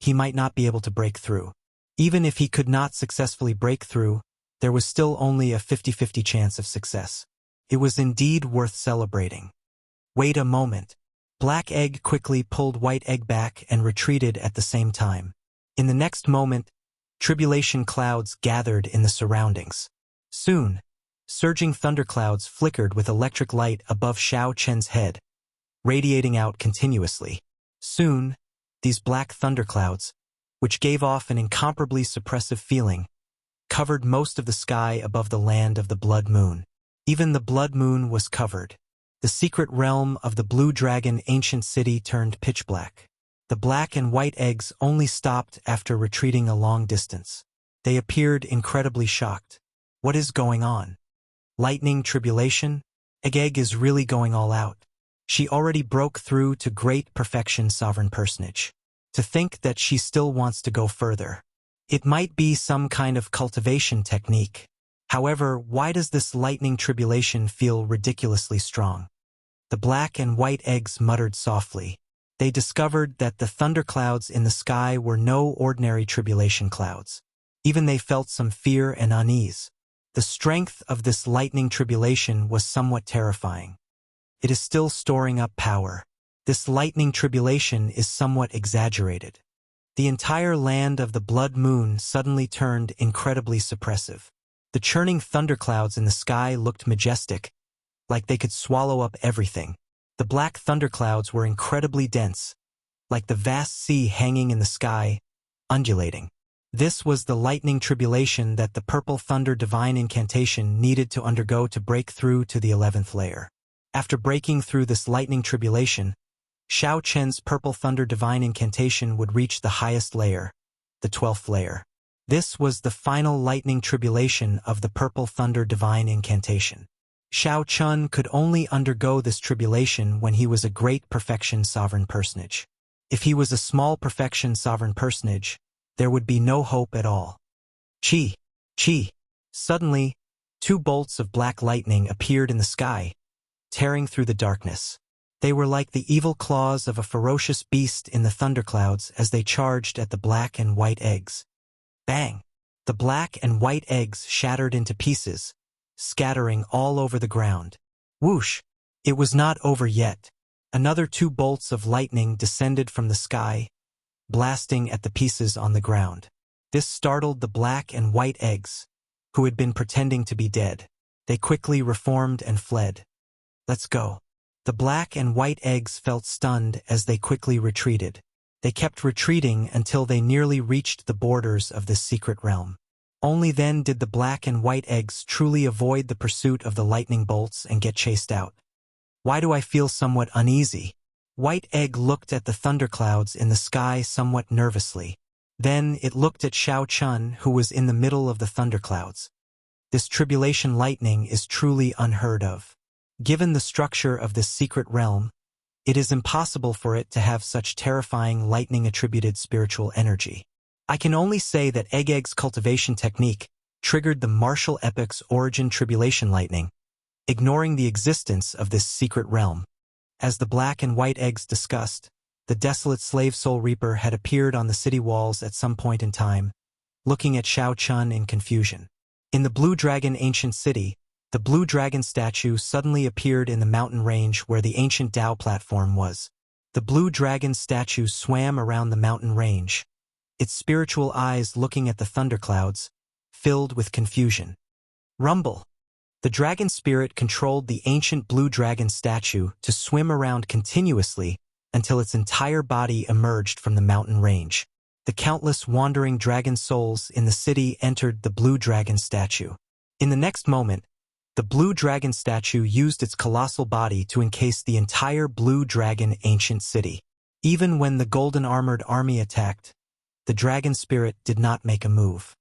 he might not be able to break through. Even if he could not successfully break through, there was still only a 50-50 chance of success. It was indeed worth celebrating. Wait a moment. Black egg quickly pulled white egg back and retreated at the same time. In the next moment, tribulation clouds gathered in the surroundings. Soon, surging thunderclouds flickered with electric light above Xiao Chen's head, radiating out continuously. Soon, these black thunderclouds, which gave off an incomparably suppressive feeling, covered most of the sky above the land of the Blood Moon. Even the Blood Moon was covered. The secret realm of the Blue Dragon ancient city turned pitch black. The black and white eggs only stopped after retreating a long distance. They appeared incredibly shocked. What is going on? Lightning tribulation? Egg is really going all out. She already broke through to great perfection, sovereign personage. To think that she still wants to go further. It might be some kind of cultivation technique. However, why does this lightning tribulation feel ridiculously strong? The black and white eggs muttered softly. They discovered that the thunderclouds in the sky were no ordinary tribulation clouds. Even they felt some fear and unease. The strength of this lightning tribulation was somewhat terrifying. It is still storing up power. This lightning tribulation is somewhat exaggerated. The entire land of the Blood Moon suddenly turned incredibly suppressive. The churning thunderclouds in the sky looked majestic, like they could swallow up everything. The black thunderclouds were incredibly dense, like the vast sea hanging in the sky, undulating. This was the lightning tribulation that the Purple Thunder Divine Incantation needed to undergo to break through to the 11th layer. After breaking through this lightning tribulation, Xiao Chen's Purple Thunder Divine Incantation would reach the highest layer, the 12th layer. This was the final lightning tribulation of the Purple Thunder Divine Incantation. Xiao Chen could only undergo this tribulation when he was a great perfection sovereign personage. If he was a small perfection sovereign personage, there would be no hope at all. Chi! Suddenly, 2 bolts of black lightning appeared in the sky, tearing through the darkness. They were like the evil claws of a ferocious beast in the thunderclouds as they charged at the black and white eggs. Bang! The black and white eggs shattered into pieces, scattering all over the ground. Whoosh! It was not over yet. Another 2 bolts of lightning descended from the sky, blasting at the pieces on the ground. This startled the black and white eggs, who had been pretending to be dead. They quickly reformed and fled. Let's go. The black and white eggs felt stunned as they quickly retreated. They kept retreating until they nearly reached the borders of this secret realm. Only then did the black and white eggs truly avoid the pursuit of the lightning bolts and get chased out. Why do I feel somewhat uneasy? White egg looked at the thunderclouds in the sky somewhat nervously. Then it looked at Xiao Chen, who was in the middle of the thunderclouds. This tribulation lightning is truly unheard of. Given the structure of this secret realm, it is impossible for it to have such terrifying lightning-attributed spiritual energy. I can only say that Egg's cultivation technique triggered the martial epic's origin tribulation lightning, ignoring the existence of this secret realm. As the black and white eggs discussed, the desolate slave soul reaper had appeared on the city walls at some point in time, looking at Xiao Chen in confusion. In the Blue Dragon ancient city, the Blue Dragon statue suddenly appeared in the mountain range where the ancient Tao platform was. The Blue Dragon statue swam around the mountain range, its spiritual eyes looking at the thunderclouds, filled with confusion. Rumble! The dragon spirit controlled the ancient Blue Dragon statue to swim around continuously until its entire body emerged from the mountain range. The countless wandering dragon souls in the city entered the Blue Dragon statue. In the next moment, the Blue Dragon statue used its colossal body to encase the entire Blue Dragon ancient city. Even when the golden armored army attacked, the dragon spirit did not make a move.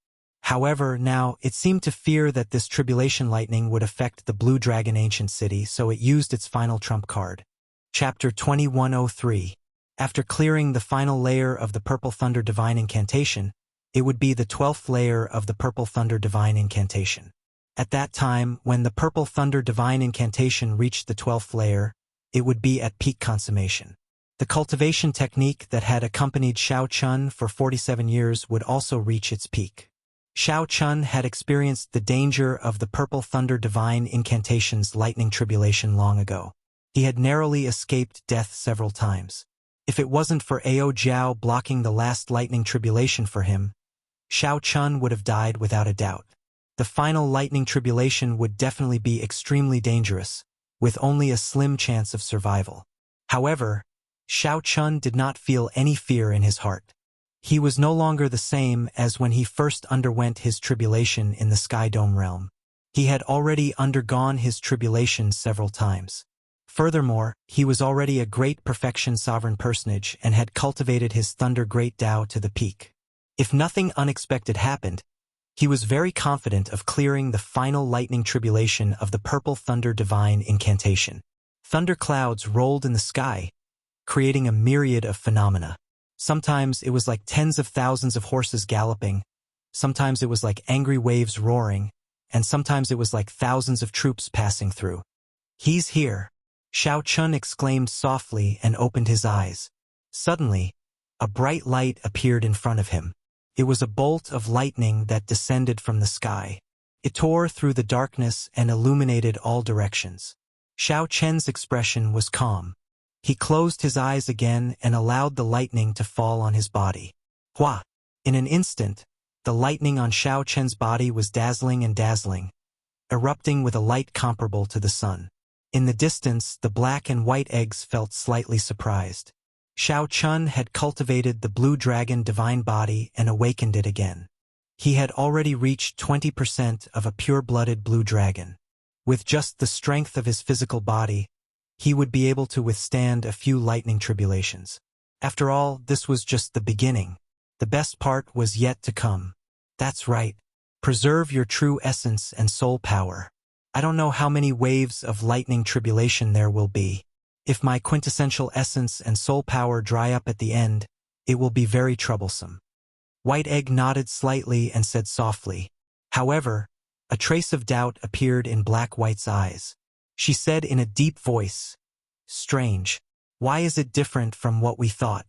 However, now, it seemed to fear that this tribulation lightning would affect the Blue Dragon Ancient City, so it used its final trump card. Chapter 2103. After clearing the final layer of the Purple Thunder Divine Incantation, it would be the 12th layer of the Purple Thunder Divine Incantation. At that time, when the Purple Thunder Divine Incantation reached the 12th layer, it would be at peak consummation. The cultivation technique that had accompanied Shao Chun for 47 years would also reach its peak. Shao Chun had experienced the danger of the Purple Thunder Divine Incantation's lightning tribulation long ago. He had narrowly escaped death several times. If it wasn't for Ao Jiao blocking the last lightning tribulation for him, Shao Chun would have died without a doubt. The final lightning tribulation would definitely be extremely dangerous, with only a slim chance of survival. However, Shao Chun did not feel any fear in his heart. He was no longer the same as when he first underwent his tribulation in the Sky Dome realm. He had already undergone his tribulation several times. Furthermore, he was already a great perfection sovereign personage and had cultivated his Thunder Great Tao to the peak. If nothing unexpected happened, he was very confident of clearing the final lightning tribulation of the Purple Thunder Divine Incantation. Thunder clouds rolled in the sky, creating a myriad of phenomena. Sometimes it was like tens of thousands of horses galloping, sometimes it was like angry waves roaring, and sometimes it was like thousands of troops passing through. "He's here," Shao Chun exclaimed softly and opened his eyes. Suddenly, a bright light appeared in front of him. It was a bolt of lightning that descended from the sky. It tore through the darkness and illuminated all directions. Shao Chen's expression was calm. He closed his eyes again and allowed the lightning to fall on his body. Hua! In an instant, the lightning on Shao Chen's body was dazzling and dazzling, erupting with a light comparable to the sun. In the distance, the black and white eggs felt slightly surprised. Shao Chun had cultivated the Blue Dragon Divine Body and awakened it again. He had already reached 20% of a pure-blooded Blue Dragon. With just the strength of his physical body, he would be able to withstand a few lightning tribulations. After all, this was just the beginning. The best part was yet to come. That's right. Preserve your true essence and soul power. I don't know how many waves of lightning tribulation there will be. If my quintessential essence and soul power dry up at the end, it will be very troublesome. White Egg nodded slightly and said softly. However, a trace of doubt appeared in Black White's eyes. She said in a deep voice, "Strange. Why is it different from what we thought?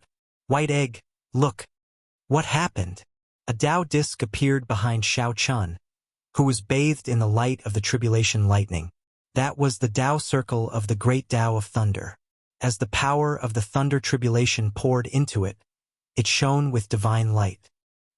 White Egg, look. What happened?" A Tao disc appeared behind Shao Chun, who was bathed in the light of the tribulation lightning. That was the Tao circle of the great Tao of thunder. As the power of the thunder tribulation poured into it, it shone with divine light.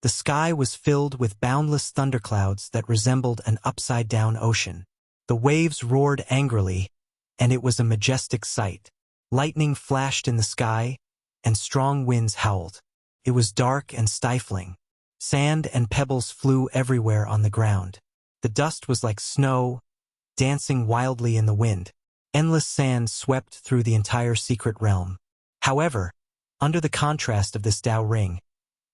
The sky was filled with boundless thunderclouds that resembled an upside-down ocean. The waves roared angrily, and it was a majestic sight. Lightning flashed in the sky, and strong winds howled. It was dark and stifling. Sand and pebbles flew everywhere on the ground. The dust was like snow, dancing wildly in the wind. Endless sand swept through the entire secret realm. However, under the contrast of this Tao ring,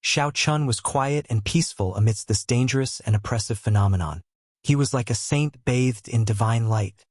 Shao Chun was quiet and peaceful amidst this dangerous and oppressive phenomenon. He was like a saint bathed in divine light.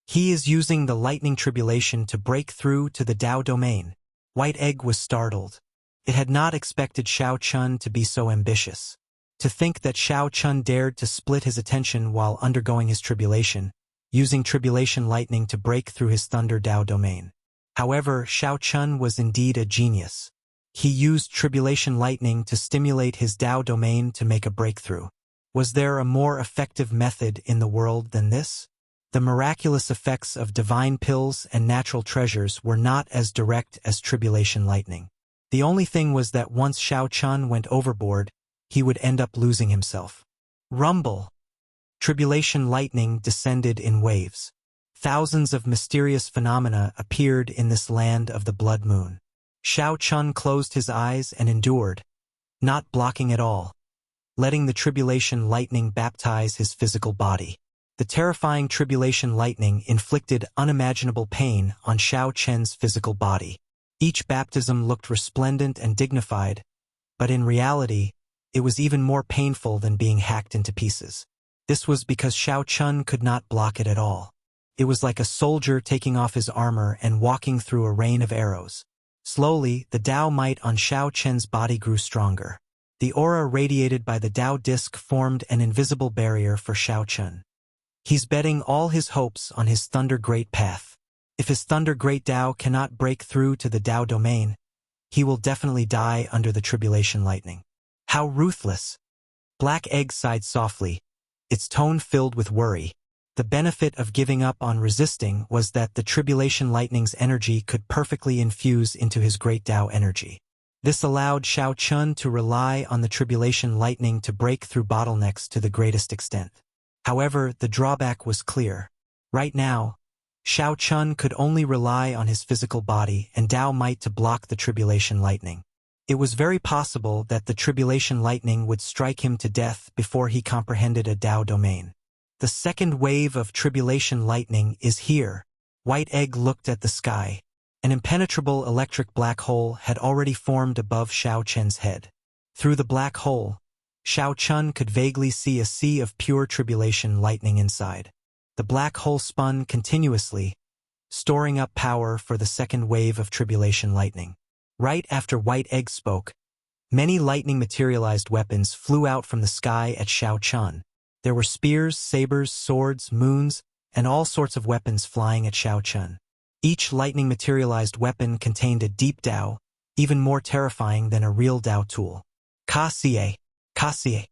He is using the lightning tribulation to break through to the Tao domain. White Egg was startled. It had not expected Shao Chun to be so ambitious. To think that Shao Chun dared to split his attention while undergoing his tribulation, using tribulation lightning to break through his Thunder Tao domain. However, Shao Chun was indeed a genius. He used tribulation lightning to stimulate his Tao domain to make a breakthrough. Was there a more effective method in the world than this? The miraculous effects of divine pills and natural treasures were not as direct as tribulation lightning. The only thing was that once Shao Chun went overboard, he would end up losing himself. Rumble! Tribulation lightning descended in waves. Thousands of mysterious phenomena appeared in this land of the blood moon. Shao Chun closed his eyes and endured, not blocking at all, letting the tribulation lightning baptize his physical body. The terrifying tribulation lightning inflicted unimaginable pain on Shao Chen's physical body. Each baptism looked resplendent and dignified, but in reality, It was even more painful than being hacked into pieces. This was because Xiao Chun could not block it at all. It was like a soldier taking off his armor and walking through a rain of arrows. Slowly, the Tao might on Xiao Chen's body grew stronger. The aura radiated by the Tao disc formed an invisible barrier for Xiao Chun. He's betting all his hopes on his Thunder Great path. If his Thunder Great Tao cannot break through to the Tao domain, he will definitely die under the Tribulation Lightning. How ruthless! Black Egg sighed softly, its tone filled with worry. The benefit of giving up on resisting was that the Tribulation Lightning's energy could perfectly infuse into his Great Tao energy. This allowed Xiao Chun to rely on the Tribulation Lightning to break through bottlenecks to the greatest extent. However, the drawback was clear. Right now, Xiao Chun could only rely on his physical body and Tao might to block the Tribulation Lightning. It was very possible that the Tribulation Lightning would strike him to death before he comprehended a Tao domain. The second wave of Tribulation Lightning is here. White Egg looked at the sky. An impenetrable electric black hole had already formed above Xiao Chen's head. Through the black hole, Xiao Chun could vaguely see a sea of pure Tribulation Lightning inside. The black hole spun continuously, storing up power for the second wave of Tribulation Lightning. Right after White Egg spoke, many lightning-materialized weapons flew out from the sky at Xiao Chun. There were spears, sabers, swords, moons, and all sorts of weapons flying at Xiao Chun. Each lightning-materialized weapon contained a deep Tao, even more terrifying than a real Tao tool. Ka-sie, ka-sie.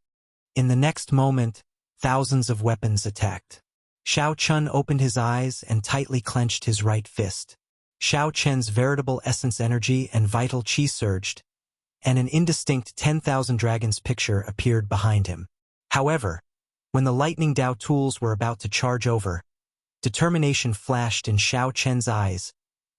In the next moment, thousands of weapons attacked. Xiao Chun opened his eyes and tightly clenched his right fist. Xiao Chen's veritable essence energy and vital chi surged, and an indistinct 10,000 dragons picture appeared behind him. However, when the lightning Tao tools were about to charge over, determination flashed in Xiao Chen's eyes,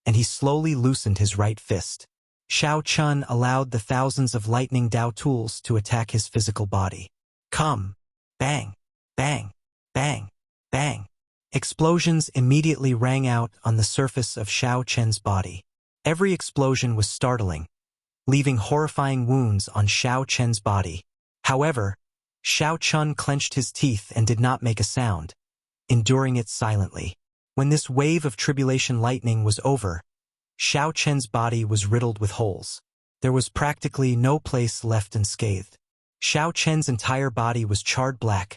and he slowly loosened his right fist. Xiao Chun allowed the thousands of lightning Tao tools to attack his physical body. Come! Bang! Bang! Bang! Bang! Explosions immediately rang out on the surface of Xiao Chen's body. Every explosion was startling, leaving horrifying wounds on Xiao Chen's body. However, Xiao Chun clenched his teeth and did not make a sound, enduring it silently. When this wave of Tribulation Lightning was over, Xiao Chen's body was riddled with holes. There was practically no place left unscathed. Xiao Chen's entire body was charred black,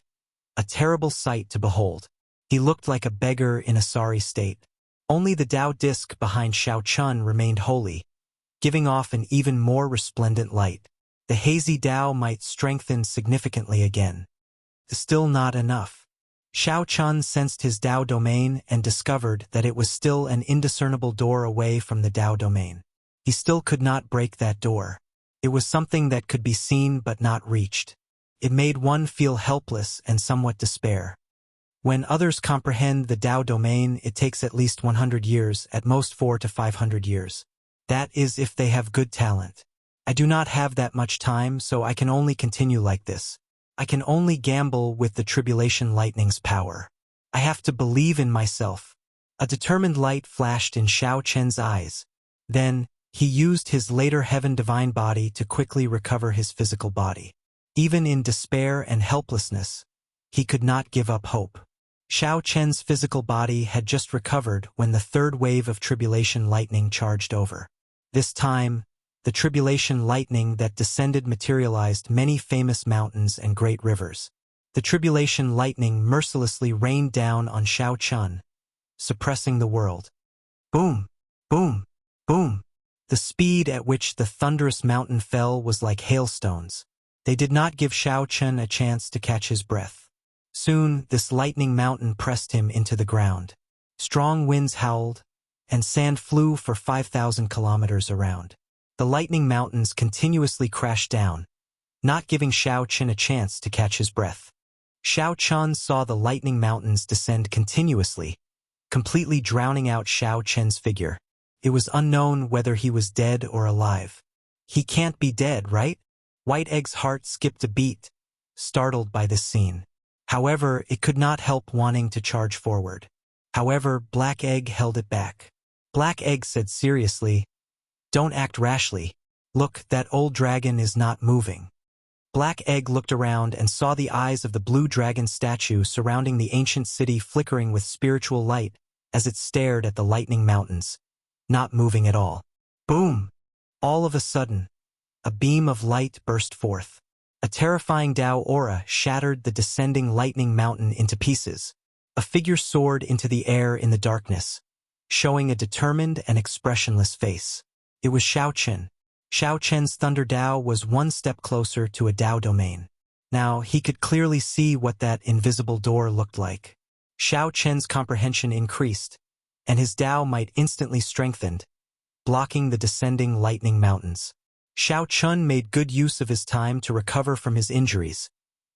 a terrible sight to behold. He looked like a beggar in a sorry state. Only the Tao disc behind Xiao Chun remained holy, giving off an even more resplendent light. The hazy Tao might strengthen significantly again. Still not enough. Xiao Chun sensed his Tao domain and discovered that it was still an indiscernible door away from the Tao domain. He still could not break that door. It was something that could be seen but not reached. It made one feel helpless and somewhat despair. When others comprehend the Tao domain, it takes at least 100 years, at most 400 to 500 years. That is if they have good talent. I do not have that much time, so I can only continue like this. I can only gamble with the Tribulation Lightning's power. I have to believe in myself. A determined light flashed in Xiao Chen's eyes. Then, he used his later heaven divine body to quickly recover his physical body. Even in despair and helplessness, he could not give up hope. Xiao Chen's physical body had just recovered when the third wave of Tribulation Lightning charged over. This time, the Tribulation Lightning that descended materialized many famous mountains and great rivers. The Tribulation Lightning mercilessly rained down on Xiao Chun, suppressing the world. Boom! Boom! Boom! The speed at which the thunderous mountain fell was like hailstones. They did not give Xiao Chun a chance to catch his breath. Soon, this lightning mountain pressed him into the ground. Strong winds howled, and sand flew for 5,000 kilometers around. The lightning mountains continuously crashed down, not giving Xiao Chun a chance to catch his breath. Xiao Chun saw the lightning mountains descend continuously, completely drowning out Xiao Chen's figure. It was unknown whether he was dead or alive. He can't be dead, right? White Egg's heart skipped a beat, startled by this scene. However, it could not help wanting to charge forward. However, Black Egg held it back. Black Egg said seriously, "Don't act rashly. Look, that old dragon is not moving." Black Egg looked around and saw the eyes of the blue dragon statue surrounding the ancient city flickering with spiritual light as it stared at the lightning mountains, not moving at all. Boom! All of a sudden, a beam of light burst forth. A terrifying Tao aura shattered the descending lightning mountain into pieces. A figure soared into the air in the darkness, showing a determined and expressionless face. It was Xiaochen. Xiaochen's Thunder Tao was one step closer to a Tao domain. Now he could clearly see what that invisible door looked like. Xiaochen's comprehension increased, and his Tao might instantly strengthened, blocking the descending lightning mountains. Xiaochen made good use of his time to recover from his injuries,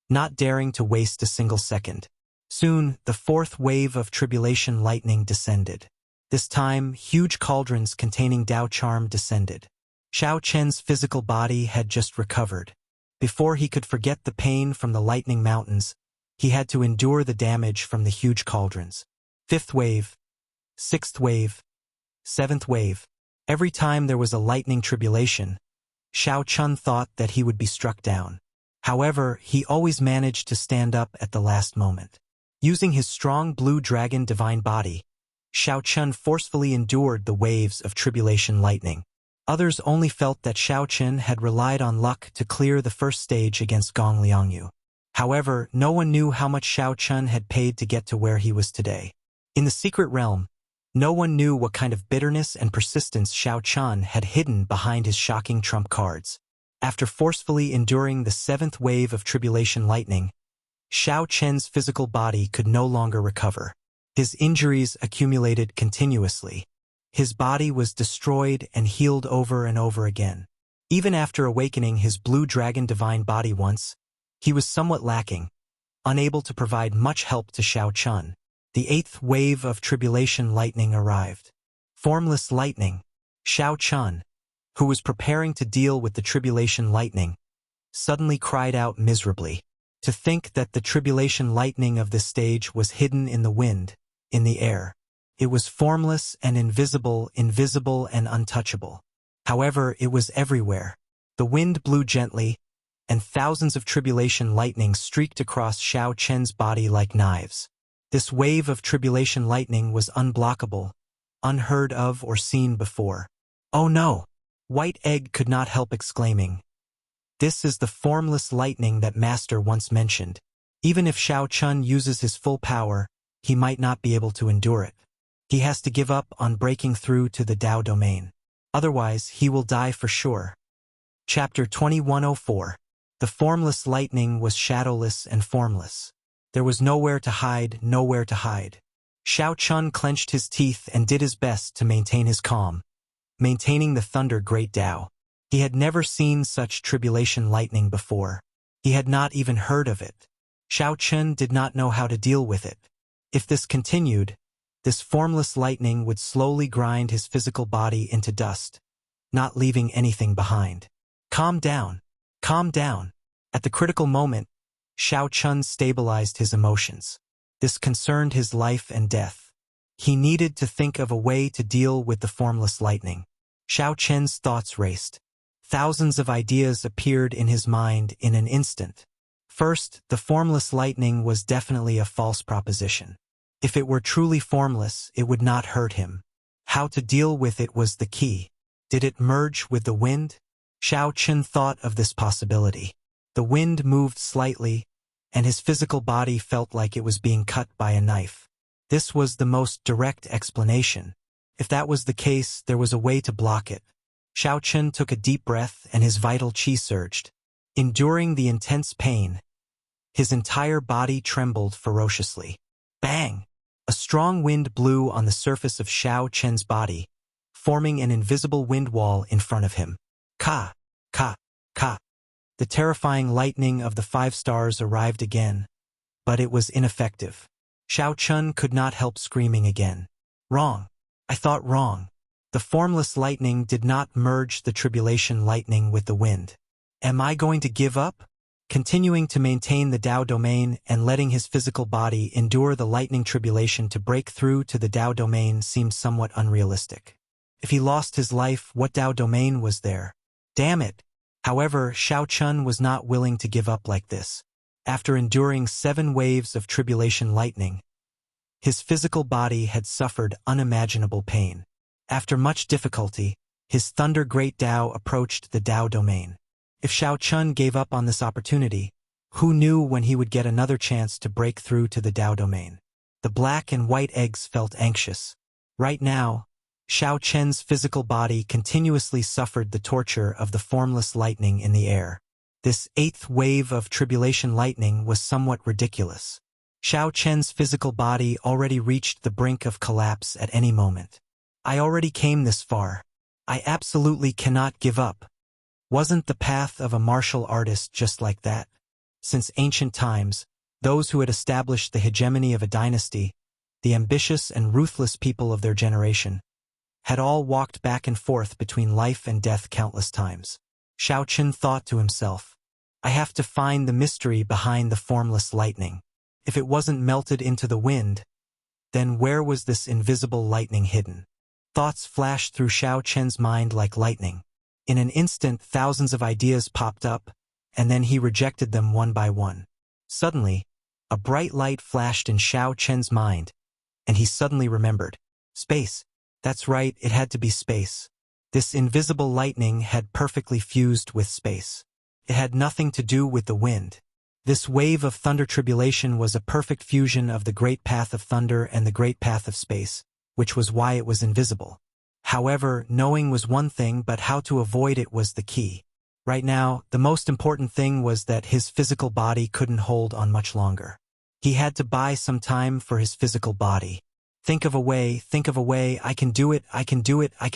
not daring to waste a single second. Soon, the fourth wave of tribulation lightning descended. This time, huge cauldrons containing Tao charm descended. Xiaochen's physical body had just recovered. Before he could forget the pain from the lightning mountains, he had to endure the damage from the huge cauldrons. Fifth wave, sixth wave, seventh wave. Every time there was a lightning tribulation, Xiaochen thought that he would be struck down. However, he always managed to stand up at the last moment. Using his strong blue dragon divine body, Xiaochen forcefully endured the waves of tribulation lightning. Others only felt that Xiaochen had relied on luck to clear the first stage against Gong Liangyu. However, no one knew how much Xiaochen had paid to get to where he was today. In the secret realm, no one knew what kind of bitterness and persistence Xiaochen had hidden behind his shocking trump cards. After forcefully enduring the seventh wave of tribulation lightning, Xiaochen's physical body could no longer recover. His injuries accumulated continuously. His body was destroyed and healed over and over again. Even after awakening his blue dragon divine body once, he was somewhat lacking, unable to provide much help to Xiaochen. The eighth wave of tribulation lightning arrived. Formless lightning. Xiaochen, who was preparing to deal with the tribulation lightning, suddenly cried out miserably. To think that the tribulation lightning of this stage was hidden in the wind, in the air. It was formless and invisible and untouchable. However, it was everywhere. The wind blew gently, and thousands of tribulation lightning streaked across Xiaochen's body like knives. This wave of tribulation lightning was unblockable, unheard of or seen before. Oh no! White Egg could not help exclaiming. This is the formless lightning that Master once mentioned. Even if Xiaochen uses his full power, he might not be able to endure it. He has to give up on breaking through to the Tao domain. Otherwise, he will die for sure. Chapter 2104. The formless lightning was shadowless and formless. There was nowhere to hide, nowhere to hide. Xiaochen clenched his teeth and did his best to maintain his calm, maintaining the thunder great Tao. He had never seen such tribulation lightning before. He had not even heard of it. Xiaochen did not know how to deal with it. If this continued, this formless lightning would slowly grind his physical body into dust, not leaving anything behind. Calm down. Calm down. At the critical moment, Xiaochen stabilized his emotions. This concerned his life and death. He needed to think of a way to deal with the formless lightning. Xiaochen's thoughts raced. Thousands of ideas appeared in his mind in an instant. First, the formless lightning was definitely a false proposition. If it were truly formless, it would not hurt him. How to deal with it was the key. Did it merge with the wind? Xiaochen thought of this possibility. The wind moved slightly, and his physical body felt like it was being cut by a knife. This was the most direct explanation. If that was the case, there was a way to block it. Xiaochen took a deep breath and his vital qi surged. Enduring the intense pain, his entire body trembled ferociously. Bang! A strong wind blew on the surface of Xiaochen's body, forming an invisible wind wall in front of him. Ka! Ka! Ka! The terrifying lightning of the 5 stars arrived again, but it was ineffective. Xiaochen could not help screaming again. Wrong! I thought wrong. The formless lightning did not merge the tribulation lightning with the wind. Am I going to give up? Continuing to maintain the Tao domain and letting his physical body endure the lightning tribulation to break through to the Tao domain seemed somewhat unrealistic. If he lost his life, what Tao domain was there? Damn it! However, Xiao Chun was not willing to give up like this. After enduring 7 waves of tribulation lightning, his physical body had suffered unimaginable pain. After much difficulty, his Thunder Great Tao approached the Tao domain. If Xiao Chun gave up on this opportunity, who knew when he would get another chance to break through to the Tao domain? The black and white eggs felt anxious. Right now, Xiao Chen's physical body continuously suffered the torture of the formless lightning in the air. This 8th wave of tribulation lightning was somewhat ridiculous. Xiao Chen's physical body already reached the brink of collapse at any moment. I already came this far. I absolutely cannot give up. Wasn't the path of a martial artist just like that? Since ancient times, those who had established the hegemony of a dynasty, the ambitious and ruthless people of their generation, had all walked back and forth between life and death countless times. Xiao Chen thought to himself, I have to find the mystery behind the formless lightning. If it wasn't melted into the wind, then where was this invisible lightning hidden? Thoughts flashed through Xiao Chen's mind like lightning. In an instant, thousands of ideas popped up, and then he rejected them one by one. Suddenly, a bright light flashed in Xiao Chen's mind, and he suddenly remembered. Space. That's right, it had to be space. This invisible lightning had perfectly fused with space. It had nothing to do with the wind. This wave of thunder tribulation was a perfect fusion of the great path of thunder and the great path of space, which was why it was invisible. However, knowing was one thing, but how to avoid it was the key. Right now, the most important thing was that his physical body couldn't hold on much longer. He had to buy some time for his physical body. Think of a way, I can do it, I can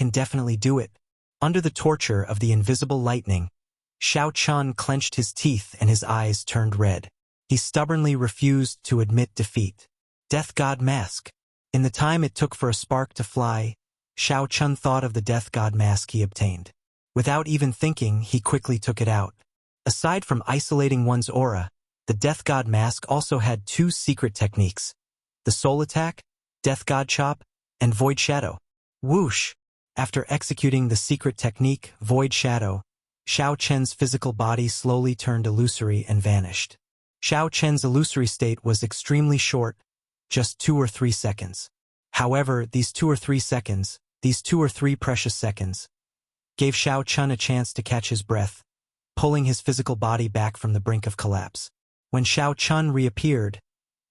definitely do it. Under the torture of the invisible lightning, Xiao Chun clenched his teeth and his eyes turned red. He stubbornly refused to admit defeat. Death God Mask. In the time it took for a spark to fly, Xiao Chun thought of the Death God Mask he obtained. Without even thinking, he quickly took it out. Aside from isolating one's aura, the Death God Mask also had 2 secret techniques: the Soul Attack, Death God Chop, and Void Shadow. Whoosh! After executing the secret technique, Void Shadow, Xiao Chen's physical body slowly turned illusory and vanished. Xiao Chen's illusory state was extremely short, just 2 or 3 seconds. However, these 2 or 3 precious seconds, gave Xiao Chun a chance to catch his breath, pulling his physical body back from the brink of collapse. When Xiao Chun reappeared,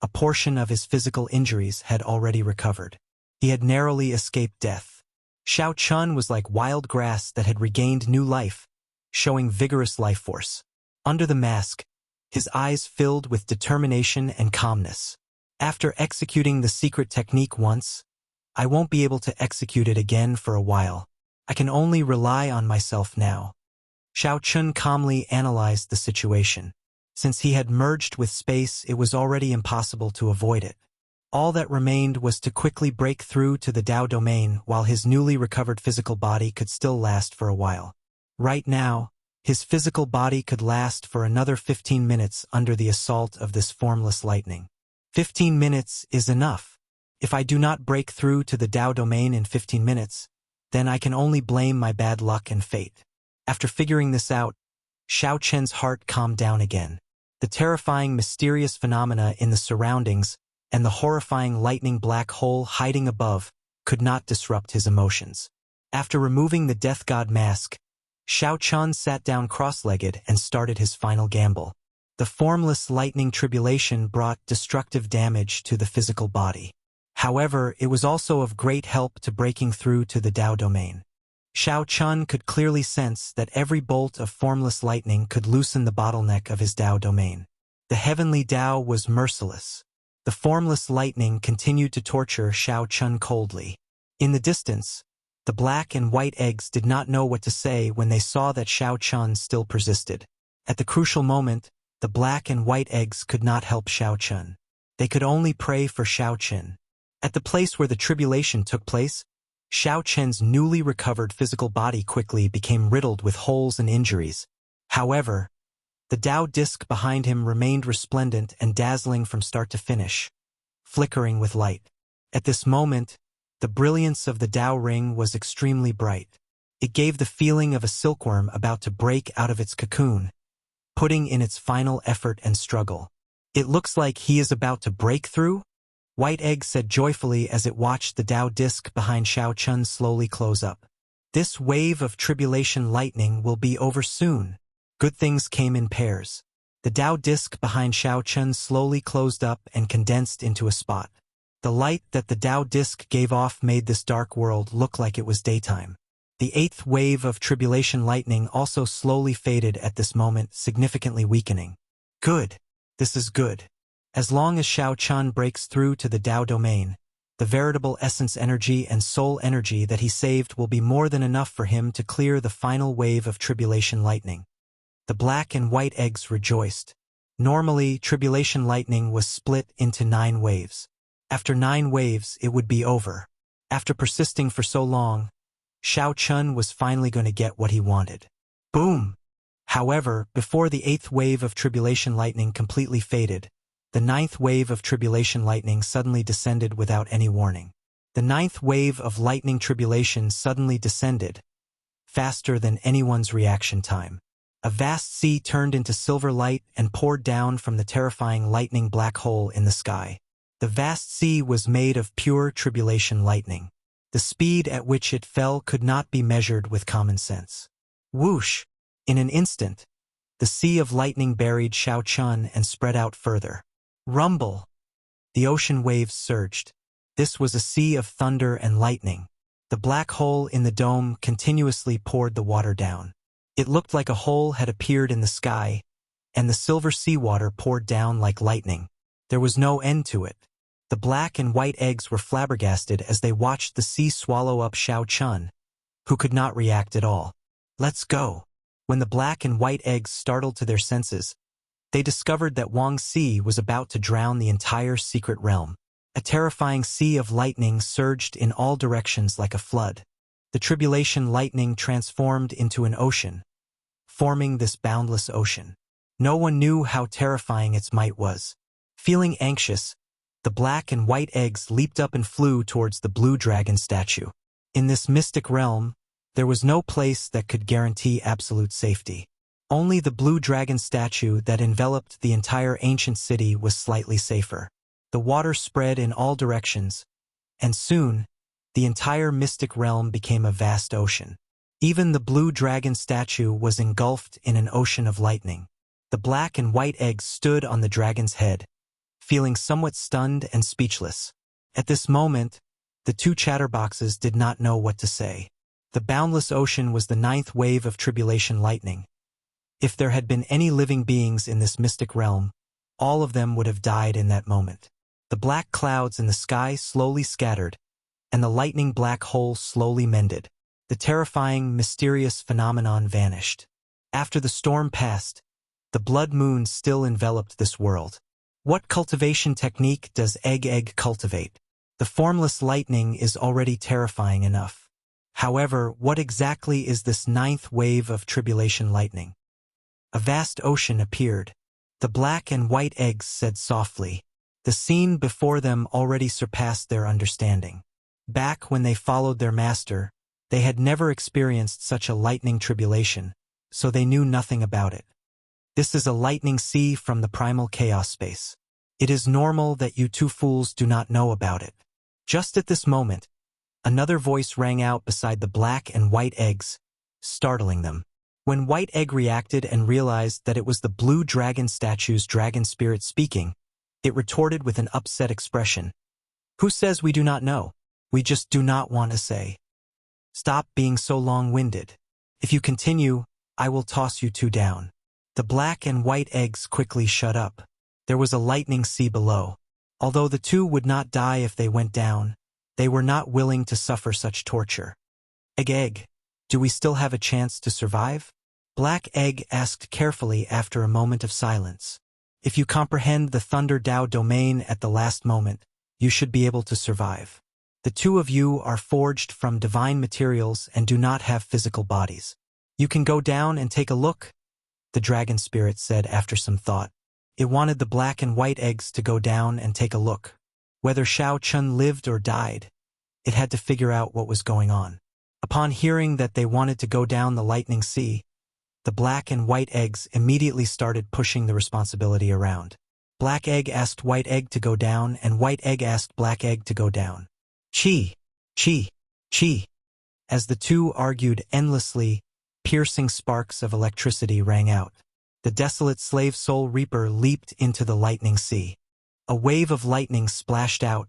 a portion of his physical injuries had already recovered. He had narrowly escaped death. Xiao Chun was like wild grass that had regained new life, showing vigorous life force. Under the mask, his eyes filled with determination and calmness. After executing the secret technique once, I won't be able to execute it again for a while. I can only rely on myself now. Xiao Chun calmly analyzed the situation. Since he had merged with space, it was already impossible to avoid it. All that remained was to quickly break through to the Tao domain while his newly recovered physical body could still last for a while. Right now, his physical body could last for another 15 minutes under the assault of this formless lightning. 15 minutes is enough. If I do not break through to the Tao domain in 15 minutes, then I can only blame my bad luck and fate. After figuring this out, Xiao Chen's heart calmed down again. The terrifying, mysterious phenomena in the surroundings and the horrifying lightning black hole hiding above could not disrupt his emotions. After removing the Death God Mask, Xiao Chun sat down cross-legged and started his final gamble. The formless lightning tribulation brought destructive damage to the physical body. However, it was also of great help to breaking through to the Tao domain. Xiao Chun could clearly sense that every bolt of formless lightning could loosen the bottleneck of his Tao domain. The heavenly Tao was merciless. The formless lightning continued to torture Xiao Chun coldly. In the distance, the black and white eggs did not know what to say when they saw that Xiao Chun still persisted. At the crucial moment, the black and white eggs could not help Xiao Chun. They could only pray for Xiao Chun. At the place where the tribulation took place, Xiao Chen's newly recovered physical body quickly became riddled with holes and injuries. However, the Tao disc behind him remained resplendent and dazzling from start to finish, flickering with light. At this moment, the brilliance of the Tao ring was extremely bright. It gave the feeling of a silkworm about to break out of its cocoon, putting in its final effort and struggle. "It looks like he is about to break through?" White Egg said joyfully as it watched the Tao disc behind Xiao Chun slowly close up. "This wave of tribulation lightning will be over soon." Good things came in pairs. The Tao disc behind Xiao Chun slowly closed up and condensed into a spot. The light that the Tao disc gave off made this dark world look like it was daytime. The 8th wave of tribulation lightning also slowly faded at this moment, significantly weakening. Good. This is good. As long as Xiao Chun breaks through to the Tao domain, the veritable essence energy and soul energy that he saved will be more than enough for him to clear the final wave of tribulation lightning. The black and white eggs rejoiced. Normally, tribulation lightning was split into 9 waves. After 9 waves, it would be over. After persisting for so long, Xiao Chun was finally going to get what he wanted. Boom! However, before the 8th wave of tribulation lightning completely faded, the 9th wave of tribulation lightning suddenly descended without any warning. The 9th wave of lightning tribulation suddenly descended, faster than anyone's reaction time. A vast sea turned into silver light and poured down from the terrifying lightning black hole in the sky. The vast sea was made of pure tribulation lightning. The speed at which it fell could not be measured with common sense. Whoosh! In an instant, the sea of lightning buried Xiao Chun and spread out further. Rumble! The ocean waves surged. This was a sea of thunder and lightning. The black hole in the dome continuously poured the water down. It looked like a hole had appeared in the sky, and the silver seawater poured down like lightning. There was no end to it. The black and white eggs were flabbergasted as they watched the sea swallow up Xiao Chun, who could not react at all. Let's go. When the black and white eggs startled to their senses, they discovered that Wang Xi was about to drown the entire secret realm. A terrifying sea of lightning surged in all directions like a flood. The tribulation lightning transformed into an ocean, forming this boundless ocean. No one knew how terrifying its might was. Feeling anxious, the black and white eggs leaped up and flew towards the blue dragon statue. In this mystic realm, there was no place that could guarantee absolute safety. Only the blue dragon statue that enveloped the entire ancient city was slightly safer. The water spread in all directions, and soon, the entire mystic realm became a vast ocean. Even the blue dragon statue was engulfed in an ocean of lightning. The black and white eggs stood on the dragon's head, feeling somewhat stunned and speechless. At this moment, the 2 chatterboxes did not know what to say. The boundless ocean was the 9th wave of tribulation lightning. If there had been any living beings in this mystic realm, all of them would have died in that moment. The black clouds in the sky slowly scattered, and the lightning black hole slowly mended. The terrifying, mysterious phenomenon vanished. After the storm passed, the blood moon still enveloped this world. What cultivation technique does Egg cultivate? The formless lightning is already terrifying enough. However, what exactly is this 9th wave of tribulation lightning? A vast ocean appeared. The black and white eggs said softly. The scene before them already surpassed their understanding. Back when they followed their master, they had never experienced such a lightning tribulation, so they knew nothing about it. This is a lightning sea from the primal chaos space. It is normal that you 2 fools do not know about it. Just at this moment, another voice rang out beside the black and white eggs, startling them. When White Egg reacted and realized that it was the blue dragon statue's dragon spirit speaking, it retorted with an upset expression. Who says we do not know? We just do not want to say. Stop being so long-winded. If you continue, I will toss you 2 down. The black and white eggs quickly shut up. There was a lightning sea below. Although the 2 would not die if they went down, they were not willing to suffer such torture. Egg, do we still have a chance to survive? Black Egg asked carefully after a moment of silence. If you comprehend the Thunder Tao domain at the last moment, you should be able to survive. The 2 of you are forged from divine materials and do not have physical bodies. You can go down and take a look, the dragon spirit said after some thought. It wanted the black and white eggs to go down and take a look. Whether Xiao Chun lived or died, it had to figure out what was going on. Upon hearing that they wanted to go down the lightning sea, the black and white eggs immediately started pushing the responsibility around. Black egg asked white egg to go down, and white egg asked black egg to go down. Chi, chi, chi. As the two argued endlessly, piercing sparks of electricity rang out. The desolate slave soul reaper leaped into the lightning sea. A wave of lightning splashed out,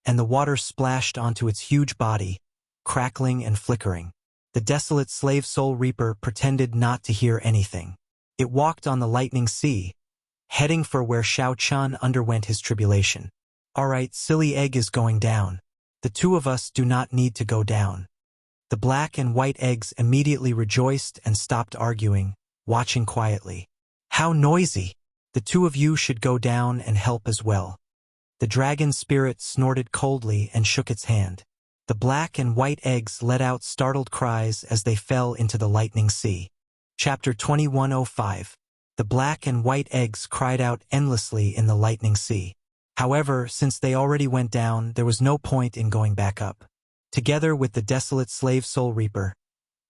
and the water splashed onto its huge body, crackling and flickering. The desolate slave soul reaper pretended not to hear anything. It walked on the lightning sea, heading for where Shao Chun underwent his tribulation. "Alright, silly egg is going down. The two of us do not need to go down." The black and white eggs immediately rejoiced and stopped arguing, watching quietly. "How noisy! The two of you should go down and help as well." The dragon spirit snorted coldly and shook its hand. The black and white eggs let out startled cries as they fell into the lightning sea. Chapter 2105. The black and white eggs cried out endlessly in the lightning sea. However, since they already went down, there was no point in going back up. Together with the desolate slave soul reaper,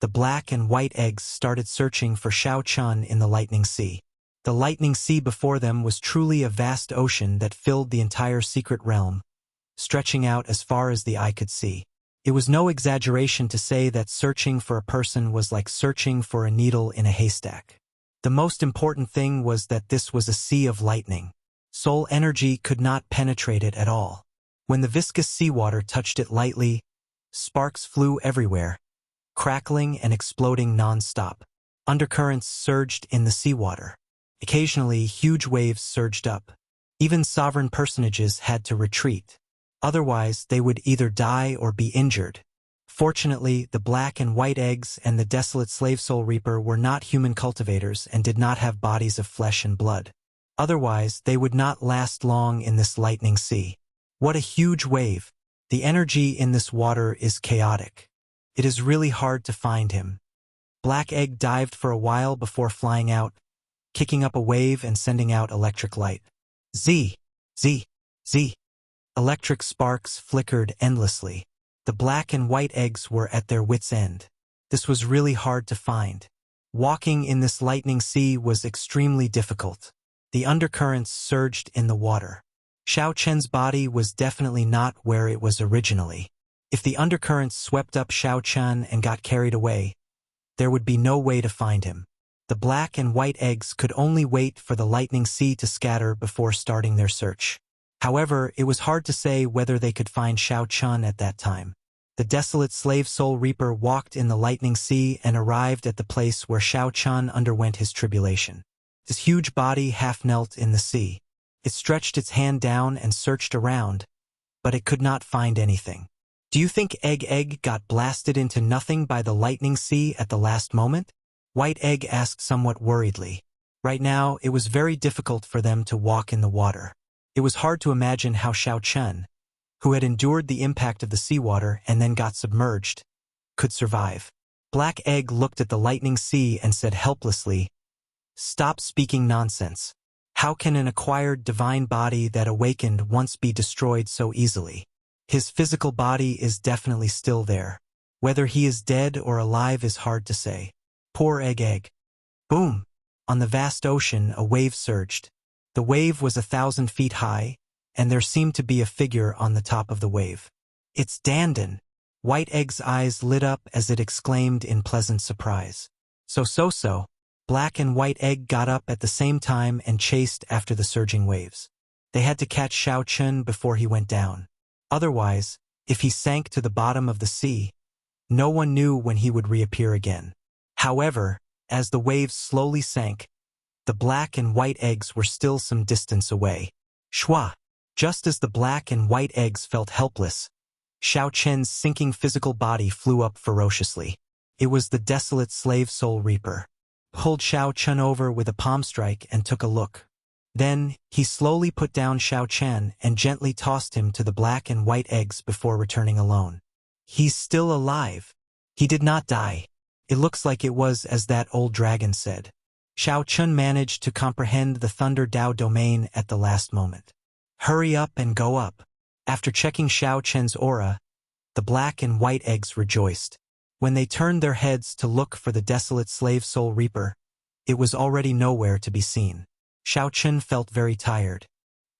the black and white eggs started searching for Shao Chun in the lightning sea. The lightning sea before them was truly a vast ocean that filled the entire secret realm, stretching out as far as the eye could see. It was no exaggeration to say that searching for a person was like searching for a needle in a haystack. The most important thing was that this was a sea of lightning. Soul energy could not penetrate it at all. When the viscous seawater touched it lightly, sparks flew everywhere, crackling and exploding non-stop. Undercurrents surged in the seawater. Occasionally, huge waves surged up. Even sovereign personages had to retreat. Otherwise, they would either die or be injured. Fortunately, the black and white eggs and the desolate slave soul reaper were not human cultivators and did not have bodies of flesh and blood. Otherwise, they would not last long in this lightning sea. What a huge wave! The energy in this water is chaotic. It is really hard to find him. Black egg dived for a while before flying out, kicking up a wave and sending out electric light. Z, Z, Z. Electric sparks flickered endlessly. The black and white eggs were at their wits' end. This was really hard to find. Walking in this lightning sea was extremely difficult. The undercurrents surged in the water. Shao Chen's body was definitely not where it was originally. If the undercurrents swept up Shao Chen and got carried away, there would be no way to find him. The black and white eggs could only wait for the lightning sea to scatter before starting their search. However, it was hard to say whether they could find Shao Chun at that time. The desolate slave soul reaper walked in the lightning sea and arrived at the place where Shao Chun underwent his tribulation. His huge body half knelt in the sea. It stretched its hand down and searched around, but it could not find anything. "Do you think Egg got blasted into nothing by the lightning sea at the last moment?" White Egg asked somewhat worriedly. Right now, it was very difficult for them to walk in the water. It was hard to imagine how Shao Chun, who had endured the impact of the seawater and then got submerged, could survive. Black Egg looked at the lightning sea and said helplessly, "Stop speaking nonsense. How can an acquired divine body that awakened once be destroyed so easily? His physical body is definitely still there. Whether he is dead or alive is hard to say." Poor Egg. Boom! On the vast ocean, a wave surged. The wave was 1,000 feet high, and there seemed to be a figure on the top of the wave. "It's Dandan." White Egg's eyes lit up as it exclaimed in pleasant surprise. So. Black and White Egg got up at the same time and chased after the surging waves. They had to catch Shao Chun before he went down. Otherwise, if he sank to the bottom of the sea, no one knew when he would reappear again. However, as the waves slowly sank, the black and white eggs were still some distance away. Shwa! Just as the black and white eggs felt helpless, Shao Chen's sinking physical body flew up ferociously. It was the desolate slave soul reaper. Pulled Shao Chun over with a palm strike and took a look. Then, he slowly put down Shao Chen and gently tossed him to the black and white eggs before returning alone. "He's still alive. He did not die. It looks like it was as that old dragon said." Shao Chun managed to comprehend the Thunder Dao domain at the last moment. "Hurry up and go up." After checking Shao Chen's aura, the black and white eggs rejoiced. When they turned their heads to look for the desolate slave soul reaper, it was already nowhere to be seen. Xiao Chun felt very tired.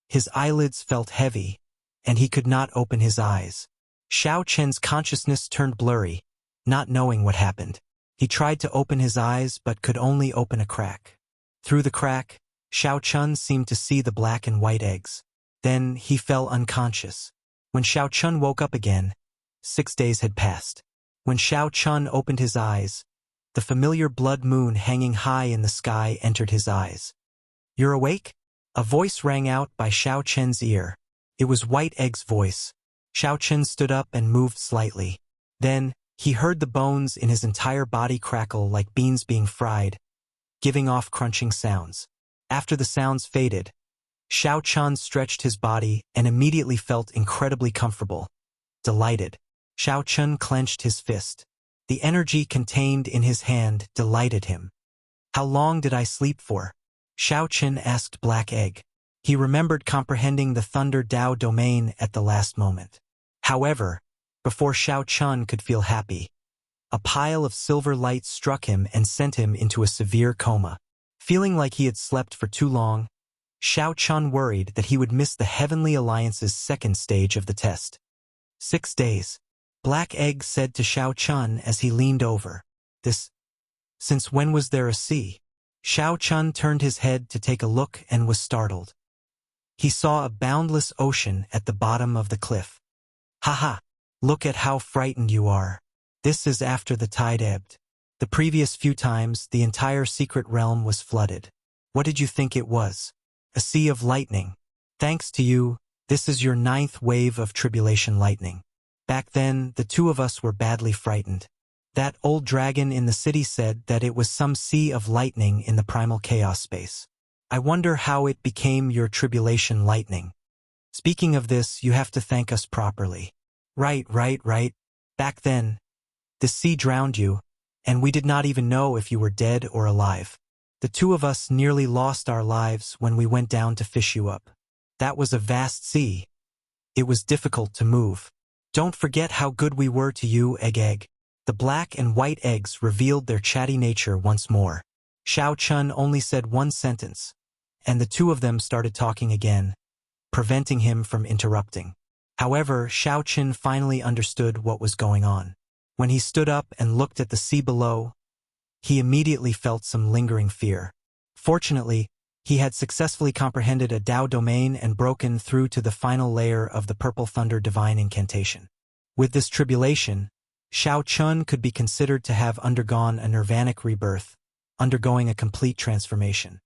His eyelids felt heavy, and he could not open his eyes. Xiao Chen's consciousness turned blurry, not knowing what happened. He tried to open his eyes but could only open a crack. Through the crack, Xiao Chun seemed to see the black and white eggs. Then he fell unconscious. When Xiao Chun woke up again, 6 days had passed. When Xiao Chun opened his eyes, the familiar blood moon hanging high in the sky entered his eyes. "You're awake?" A voice rang out by Xiao Chen's ear. It was White Egg's voice. Xiao Chen stood up and moved slightly. Then, he heard the bones in his entire body crackle like beans being fried, giving off crunching sounds. After the sounds faded, Xiao Chun stretched his body and immediately felt incredibly comfortable. Delighted, Xiao Chun clenched his fist. The energy contained in his hand delighted him. "How long did I sleep for?" Xiao Chun asked Black Egg. He remembered comprehending the Thunder Dao domain at the last moment. However, before Xiao Chun could feel happy, a pile of silver light struck him and sent him into a severe coma. Feeling like he had slept for too long, Xiao Chun worried that he would miss the Heavenly Alliance's second stage of the test. 6 days. Black Egg said to Xiao Chun as he leaned over. Since when was there a sea?" Xiao Chun turned his head to take a look and was startled. He saw a boundless ocean at the bottom of the cliff. "Haha, look at how frightened you are. This is after the tide ebbed. The previous few times, the entire secret realm was flooded. What did you think it was? A sea of lightning. Thanks to you, this is your 9th wave of tribulation lightning. Back then, the two of us were badly frightened. That old dragon in the city said that it was some sea of lightning in the primal chaos space. I wonder how it became your tribulation lightning. Speaking of this, you have to thank us properly." Right. Back then, the sea drowned you, and we did not even know if you were dead or alive. The two of us nearly lost our lives when we went down to fish you up. That was a vast sea. It was difficult to move. Don't forget how good we were to you, Egg. The black and white eggs revealed their chatty nature once more. Xiao Chun only said one sentence, and the two of them started talking again, preventing him from interrupting. However, Xiao Chun finally understood what was going on. When he stood up and looked at the sea below, he immediately felt some lingering fear. Fortunately, he had successfully comprehended a Dao domain and broken through to the final layer of the Purple Thunder Divine Incantation. With this tribulation, Xiao Chun could be considered to have undergone a nirvanic rebirth, undergoing a complete transformation.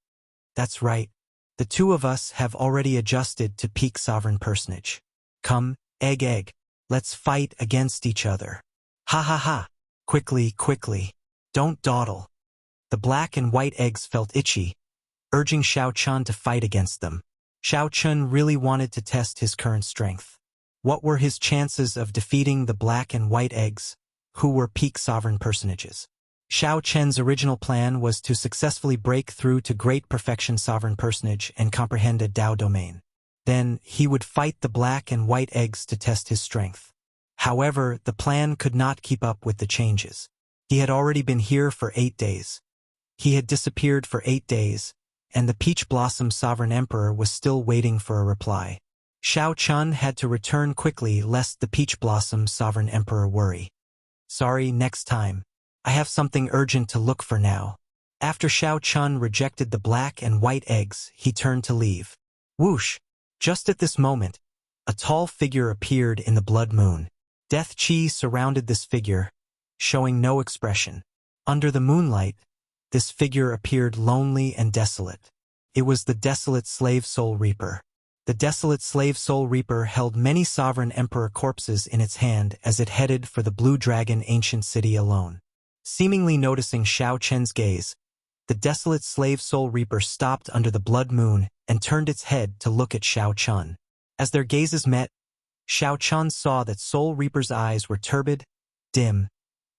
That's right. The two of us have already adjusted to peak sovereign personage. Come, Egg, let's fight against each other. Ha. Quickly. Don't dawdle. The black and white eggs felt itchy, urging Xiao Chun to fight against them. Xiao Chun really wanted to test his current strength. What were his chances of defeating the black and white eggs, who were peak sovereign personages? Xiao Chen's original plan was to successfully break through to great perfection sovereign personage and comprehend a Dao domain. Then, he would fight the black and white eggs to test his strength. However, the plan could not keep up with the changes. He had already been here for 8 days. He had disappeared for 8 days, and the Peach Blossom Sovereign Emperor was still waiting for a reply. Xiao Chun had to return quickly lest the Peach Blossom Sovereign Emperor worry. Sorry, next time. I have something urgent to look for now. After Xiao Chun rejected the black and white eggs, he turned to leave. Whoosh! Just at this moment, a tall figure appeared in the blood moon. Death Chi surrounded this figure, showing no expression. Under the moonlight, this figure appeared lonely and desolate. It was the desolate slave soul reaper. The desolate slave soul reaper held many sovereign emperor corpses in its hand as it headed for the Blue Dragon ancient city alone. Seemingly noticing Xiao Chen's gaze, the desolate slave soul reaper stopped under the blood moon and turned its head to look at Xiao Chun. As their gazes met, Xiao Chun saw that Soul Reaper's eyes were turbid, dim,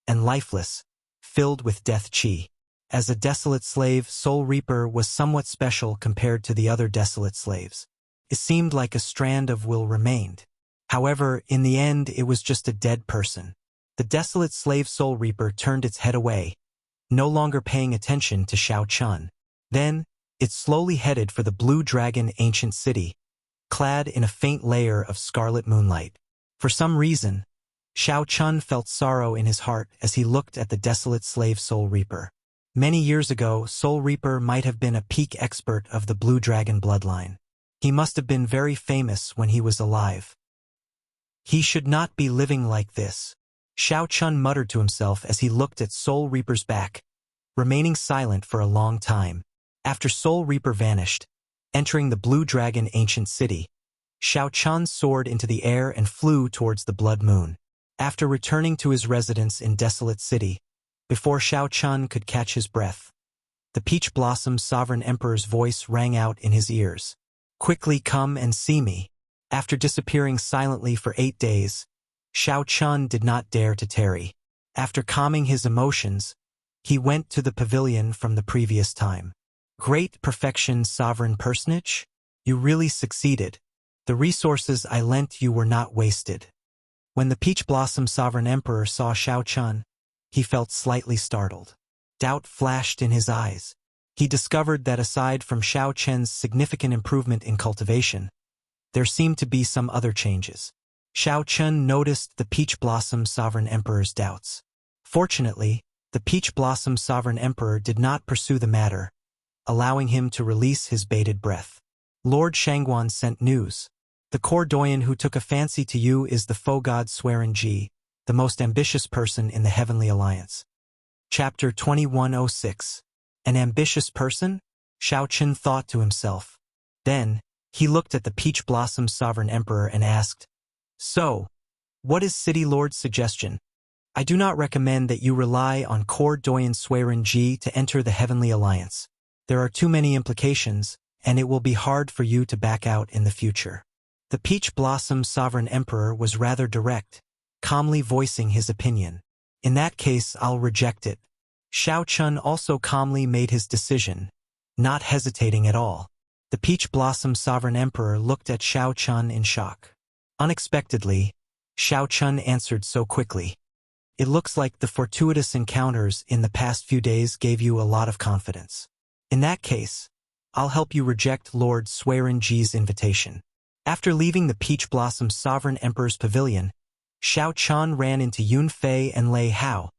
and lifeless, filled with death chi. As a desolate slave, Soul Reaper was somewhat special compared to the other desolate slaves. It seemed like a strand of will remained. However, in the end, it was just a dead person. The desolate slave Soul Reaper turned its head away, no longer paying attention to Xiao Chun. Then, it slowly headed for the Blue Dragon ancient city, clad in a faint layer of scarlet moonlight. For some reason, Xiao Chun felt sorrow in his heart as he looked at the desolate slave Soul Reaper. Many years ago, Soul Reaper might have been a peak expert of the Blue Dragon bloodline. He must have been very famous when he was alive. He should not be living like this, Xiao Chun muttered to himself as he looked at Soul Reaper's back, remaining silent for a long time. After Soul Reaper vanished, entering the Blue Dragon ancient city, Xiao Chun soared into the air and flew towards the Blood Moon. After returning to his residence in Desolate City, before Xiao Chun could catch his breath, the Peach Blossom Sovereign Emperor's voice rang out in his ears. "Quickly come and see me." After disappearing silently for 8 days, Xiao Chun did not dare to tarry. After calming his emotions, he went to the pavilion from the previous time. "Great perfection, sovereign personage. You really succeeded. The resources I lent you were not wasted." When the Peach Blossom Sovereign Emperor saw Xiao Chun, he felt slightly startled. Doubt flashed in his eyes. He discovered that aside from Xiao Chen's significant improvement in cultivation, there seemed to be some other changes. Xiao Chun noticed the Peach Blossom Sovereign Emperor's doubts. Fortunately, the Peach Blossom Sovereign Emperor did not pursue the matter, allowing him to release his bated breath. Lord Shangguan sent news. "The core doyen who took a fancy to you is the foe god Swearin Ji, the most ambitious person in the Heavenly Alliance." Chapter 2106. An ambitious person? Xiao Chun thought to himself. Then, he looked at the Peach Blossom Sovereign Emperor and asked, "So, what is City Lord's suggestion?" "I do not recommend that you rely on core doyen Swearin Ji to enter the Heavenly Alliance. There are too many implications, and it will be hard for you to back out in the future." The Peach Blossom Sovereign Emperor was rather direct, calmly voicing his opinion. "In that case, I'll reject it." Xiao Chun also calmly made his decision, not hesitating at all. The Peach Blossom Sovereign Emperor looked at Xiao Chun in shock. Unexpectedly, Xiao Chun answered so quickly. "It looks like the fortuitous encounters in the past few days gave you a lot of confidence. In that case, I'll help you reject Lord Swearin Ji's invitation." After leaving the Peach Blossom Sovereign Emperor's pavilion, Xiao Chun ran into Yun Fei and Lei Hao,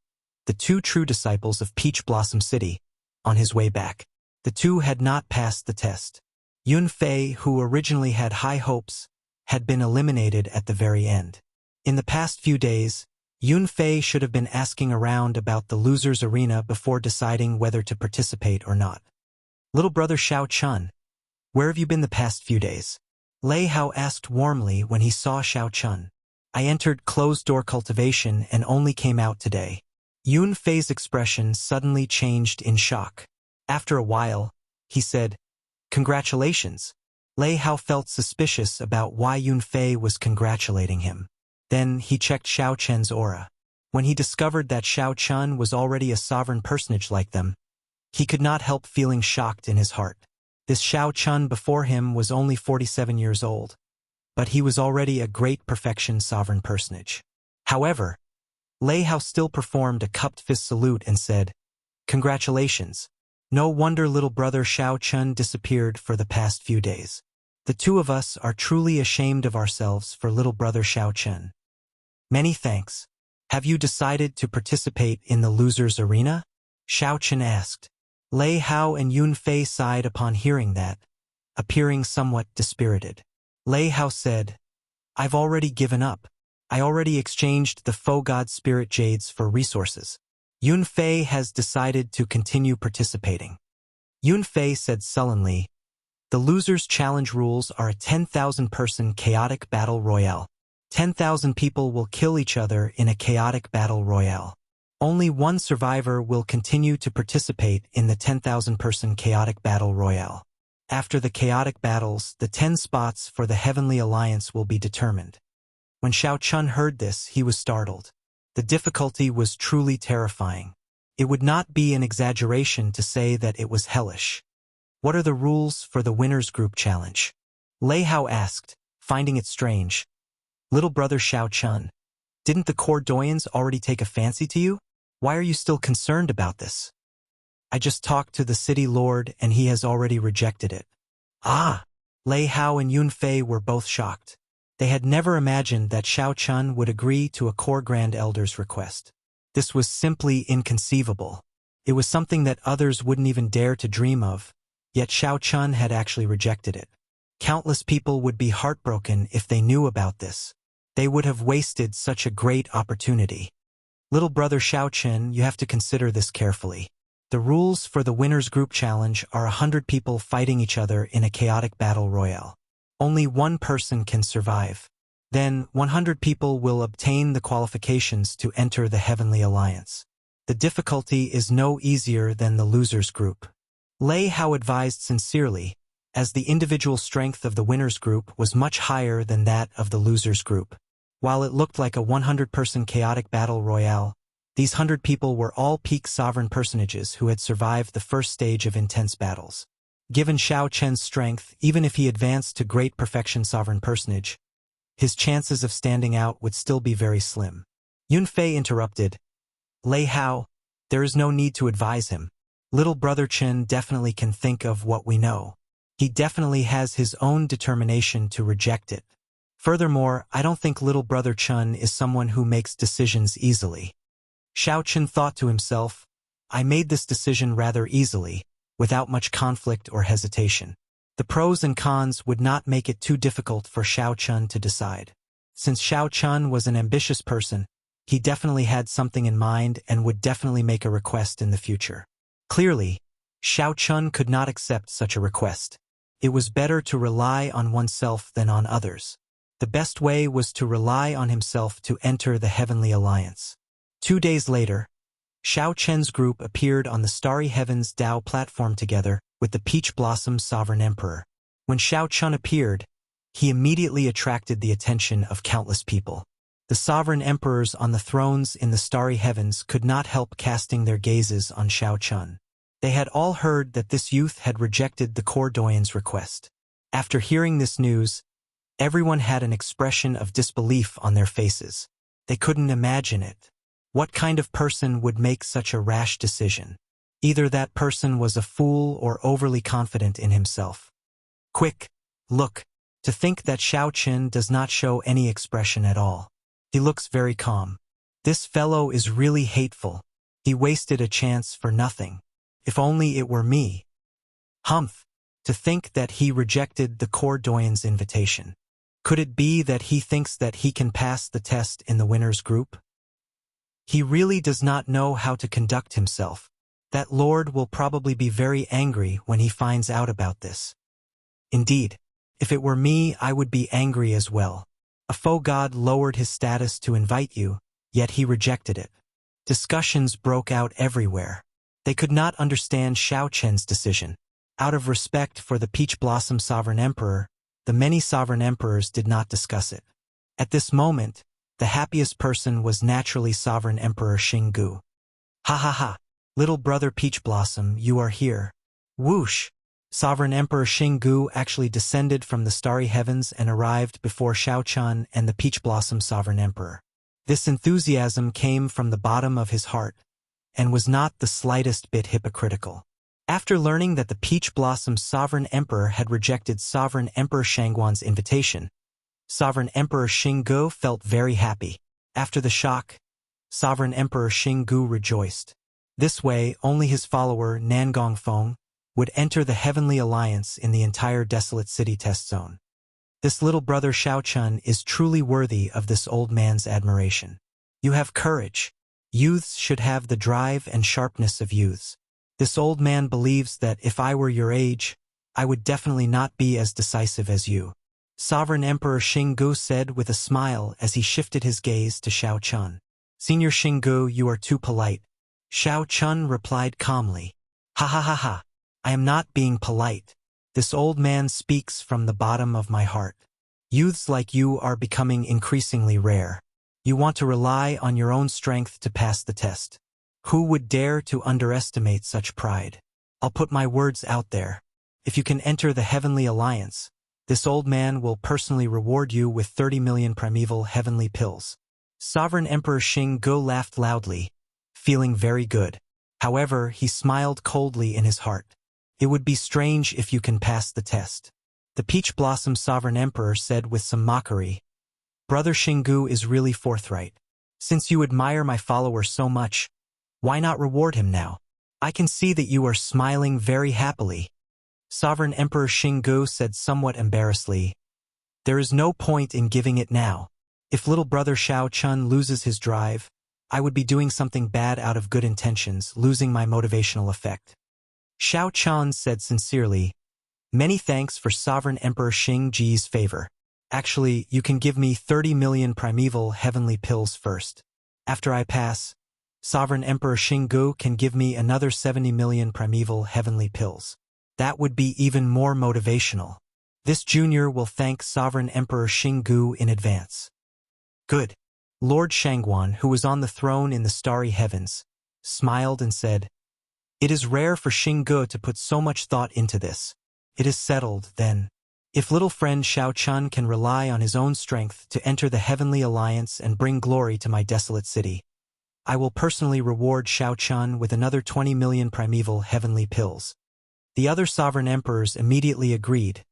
the two true disciples of Peach Blossom City, on his way back. The two had not passed the test. Yun Fei, who originally had high hopes, had been eliminated at the very end. In the past few days, Yun Fei should have been asking around about the loser's arena before deciding whether to participate or not. "Little brother Xiao Chun, where have you been the past few days?" Lei Hao asked warmly when he saw Xiao Chun. "I entered closed-door cultivation and only came out today." Yun Fei's expression suddenly changed in shock. After a while, he said, "Congratulations." Lei Hao felt suspicious about why Yun Fei was congratulating him. Then he checked Xiao Chen's aura. When he discovered that Xiao Chun was already a sovereign personage like them, he could not help feeling shocked in his heart. This Xiao Chun before him was only 47 years old, but he was already a great perfection sovereign personage. However, Lei Hao still performed a cupped fist salute and said, "Congratulations. No wonder little brother Xiao Chun disappeared for the past few days. The two of us are truly ashamed of ourselves for little brother Xiao Chun. Many thanks. Have you decided to participate in the loser's arena?" Xiao Chun asked. Lei Hao and Yun Fei sighed upon hearing that, appearing somewhat dispirited. Lei Hao said, "I've already given up. I already exchanged the foe god spirit jades for resources. Yun Fei has decided to continue participating." Yun Fei said sullenly, "The loser's challenge rules are a 10,000-person chaotic battle royale. 10,000 people will kill each other in a chaotic battle royale. Only one survivor will continue to participate in the 10,000-person chaotic battle royale. After the chaotic battles, the 10 spots for the Heavenly Alliance will be determined." When Xiao Chun heard this, he was startled. The difficulty was truly terrifying. It would not be an exaggeration to say that it was hellish. "What are the rules for the winner's group challenge?" Lei Hao asked, finding it strange. "Little brother Xiao Chun, Didn't the core doyens already take a fancy to you? Why are you still concerned about this? I just talked to the city lord and he has already rejected it. Ah! Lei Hao and Yun Fei were both shocked. They had never imagined that Xiao Chun would agree to a core grand elder's request. This was simply inconceivable. It was something that others wouldn't even dare to dream of, yet Xiao Chun had actually rejected it. Countless people would be heartbroken if they knew about this. They would have wasted such a great opportunity. Little brother Xiao Chun, you have to consider this carefully. The rules for the Winners Group Challenge are 100 people fighting each other in a chaotic battle royale. Only one person can survive. Then, 100 people will obtain the qualifications to enter the Heavenly Alliance. The difficulty is no easier than the losers group. Lei Hao advised sincerely, as the individual strength of the Winners Group was much higher than that of the losers group. While it looked like a 100-person chaotic battle royale, these 100 people were all peak sovereign personages who had survived the first stage of intense battles. Given Xiao Chen's strength, even if he advanced to great perfection sovereign personage, his chances of standing out would still be very slim. Yun Fei interrupted. Lei Hao, there is no need to advise him. Little brother Chen definitely can think of what we know. He definitely has his own determination to reject it. Furthermore, I don't think little brother Chen is someone who makes decisions easily. Xiao Chen thought to himself, I made this decision rather easily, without much conflict or hesitation. The pros and cons would not make it too difficult for Xiao Chun to decide. Since Xiao Chun was an ambitious person, he definitely had something in mind and would definitely make a request in the future. Clearly, Xiao Chun could not accept such a request. It was better to rely on oneself than on others. The best way was to rely on himself to enter the Heavenly Alliance. 2 days later, Xiao Chen's group appeared on the Starry Heavens Dao platform together with the Peach Blossom Sovereign Emperor. When Xiao Chun appeared, he immediately attracted the attention of countless people. The sovereign emperors on the thrones in the Starry Heavens could not help casting their gazes on Xiao Chun. They had all heard that this youth had rejected the core doyen's request. After hearing this news, everyone had an expression of disbelief on their faces. They couldn't imagine it. What kind of person would make such a rash decision? Either that person was a fool or overly confident in himself. Quick, look, to think that Xiao Qin does not show any expression at all. He looks very calm. This fellow is really hateful. He wasted a chance for nothing. If only it were me. Humph, to think that he rejected the core doyen's invitation. Could it be that he thinks that he can pass the test in the winners group? He really does not know how to conduct himself. That lord will probably be very angry when he finds out about this. Indeed, if it were me, I would be angry as well. A faux god lowered his status to invite you, yet he rejected it. Discussions broke out everywhere. They could not understand Xiao Chen's decision. Out of respect for the Peach Blossom Sovereign Emperor, the many sovereign emperors did not discuss it. At this moment, the happiest person was naturally Sovereign Emperor Xinggu. Ha ha ha, little brother Peach Blossom, you are here. Whoosh! Sovereign Emperor Xinggu actually descended from the starry heavens and arrived before Xiao Chun and the Peach Blossom Sovereign Emperor. This enthusiasm came from the bottom of his heart, and was not the slightest bit hypocritical. After learning that the Peach Blossom Sovereign Emperor had rejected Sovereign Emperor Shangguan's invitation, Sovereign Emperor Xinggu felt very happy. After the shock, Sovereign Emperor Xinggu rejoiced. This way, only his follower Nangong Feng would enter the Heavenly Alliance in the entire Desolate City test zone. This little brother Xiao Chun is truly worthy of this old man's admiration. You have courage. Youths should have the drive and sharpness of youths. This old man believes that if I were your age, I would definitely not be as decisive as you. Sovereign Emperor Xinggu said with a smile as he shifted his gaze to Xiao Chun. Senior Xinggu, you are too polite. Xiao Chun replied calmly. Ha ha ha ha. I am not being polite. This old man speaks from the bottom of my heart. Youths like you are becoming increasingly rare. You want to rely on your own strength to pass the test. Who would dare to underestimate such pride? I'll put my words out there. If you can enter the Heavenly Alliance, this old man will personally reward you with 30 million primeval heavenly pills. Sovereign Emperor Xing laughed loudly, feeling very good. However, he smiled coldly in his heart. It would be strange if you can pass the test. The Peach Blossom Sovereign Emperor said with some mockery, Brother Xinggu is really forthright. Since you admire my follower so much, why not reward him now? I can see that you are smiling very happily. Sovereign Emperor Xinggu said somewhat embarrassedly, there is no point in giving it now. If little brother Xiao Chun loses his drive, I would be doing something bad out of good intentions, losing my motivational effect. Xiao Chun said sincerely, many thanks for Sovereign Emperor Xingji's favor. Actually, you can give me 30 million primeval heavenly pills first. After I pass, Sovereign Emperor Xinggu can give me another 70 million primeval heavenly pills. That would be even more motivational. This junior will thank Sovereign Emperor Xinggu in advance. Good. Lord Shangguan, who was on the throne in the starry heavens, smiled and said, it is rare for Xinggu to put so much thought into this. It is settled, then. If little friend Xiao Chun can rely on his own strength to enter the Heavenly Alliance and bring glory to my desolate city, I will personally reward Xiao Chun with another 20 million primeval heavenly pills. The other sovereign emperors immediately agreed,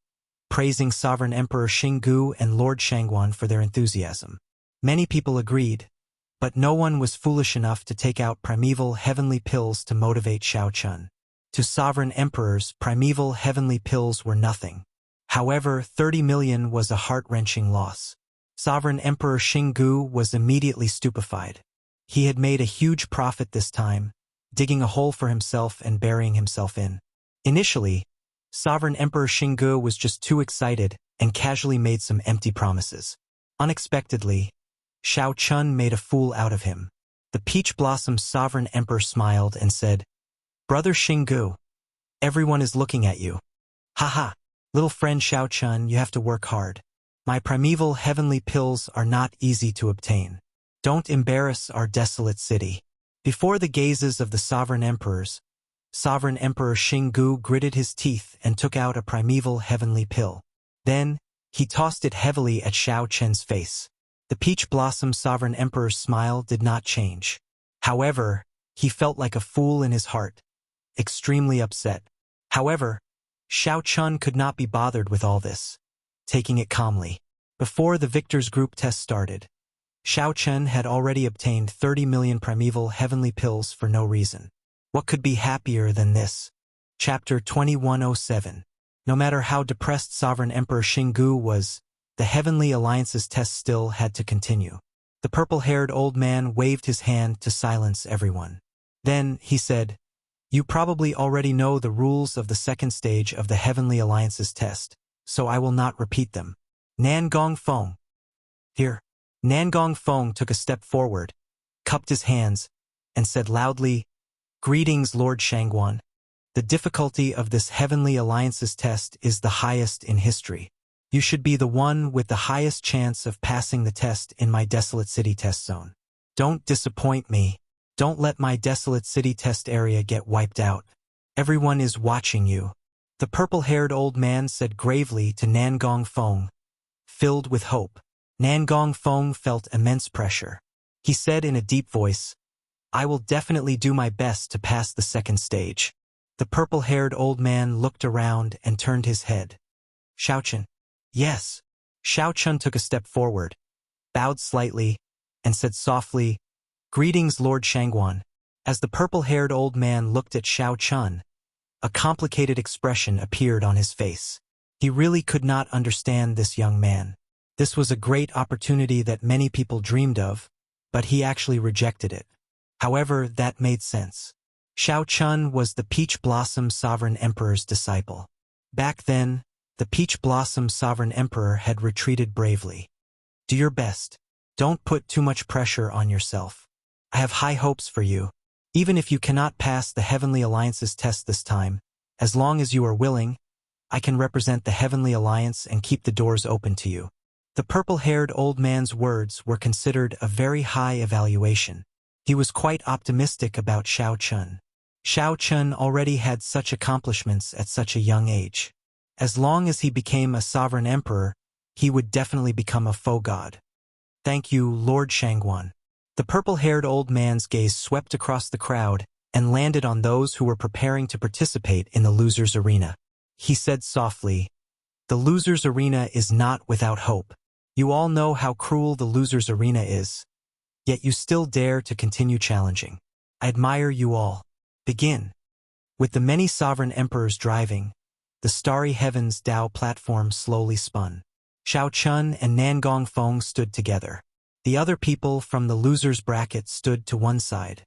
praising Sovereign Emperor Xinggu and Lord Shangguan for their enthusiasm. Many people agreed, but no one was foolish enough to take out primeval heavenly pills to motivate Xiao Chun. To sovereign emperors, primeval heavenly pills were nothing. However, 30 million was a heart-wrenching loss. Sovereign Emperor Xinggu was immediately stupefied. He had made a huge profit this time, digging a hole for himself and burying himself in. Initially, Sovereign Emperor Xinggu was just too excited and casually made some empty promises. Unexpectedly, Xiao Chun made a fool out of him. The Peach Blossom Sovereign Emperor smiled and said, Brother Xinggu, everyone is looking at you. Haha, little friend Xiao Chun, you have to work hard. My primeval heavenly pills are not easy to obtain. Don't embarrass our desolate city. Before the gazes of the sovereign emperors, Sovereign Emperor Xinggu gritted his teeth and took out a primeval heavenly pill. Then, he tossed it heavily at Xiao Chen's face. The Peach Blossom Sovereign Emperor's smile did not change. However, he felt like a fool in his heart, extremely upset. However, Xiao Chun could not be bothered with all this, taking it calmly. Before the victors group test started, Xiao Chen had already obtained 30 million primeval heavenly pills for no reason. What could be happier than this? Chapter 2107. No matter how depressed Sovereign Emperor Xinggu was, the Heavenly Alliance's test still had to continue. The purple-haired old man waved his hand to silence everyone. Then, he said, you probably already know the rules of the second stage of the Heavenly Alliance's test, so I will not repeat them. Nan Gong Feng. Here. Nan Gong Feng took a step forward, cupped his hands, and said loudly, Greetings, Lord Shangguan. The difficulty of this Heavenly Alliance's test is the highest in history. You should be the one with the highest chance of passing the test in my desolate city test zone. Don't disappoint me. Don't let my desolate city test area get wiped out. Everyone is watching you. The purple-haired old man said gravely to Nan Gong Feng, filled with hope. Nan Gong Feng felt immense pressure. He said in a deep voice, I will definitely do my best to pass the second stage. The purple-haired old man looked around and turned his head. Xiao Chun. Yes. Xiao Chun took a step forward, bowed slightly, and said softly, Greetings, Lord Shangguan. As the purple-haired old man looked at Xiao Chun, a complicated expression appeared on his face. He really could not understand this young man. This was a great opportunity that many people dreamed of, but he actually rejected it. However, that made sense. Xiao Chun was the Peach Blossom Sovereign Emperor's disciple. Back then, the Peach Blossom Sovereign Emperor had retreated bravely. Do your best. Don't put too much pressure on yourself. I have high hopes for you. Even if you cannot pass the Heavenly Alliance's test this time, as long as you are willing, I can represent the Heavenly Alliance and keep the doors open to you. The purple-haired old man's words were considered a very high evaluation. He was quite optimistic about Xiao Chun. Xiao Chun already had such accomplishments at such a young age. As long as he became a sovereign emperor, he would definitely become a faux god. Thank you, Lord Shangguan. The purple-haired old man's gaze swept across the crowd and landed on those who were preparing to participate in the loser's arena. He said softly, "The loser's arena is not without hope. You all know how cruel the loser's arena is, yet you still dare to continue challenging. I admire you all. Begin." With the many sovereign emperors driving, the starry heavens Dao platform slowly spun. Xiao Chun and Nan Gongfeng stood together. The other people from the loser's bracket stood to one side.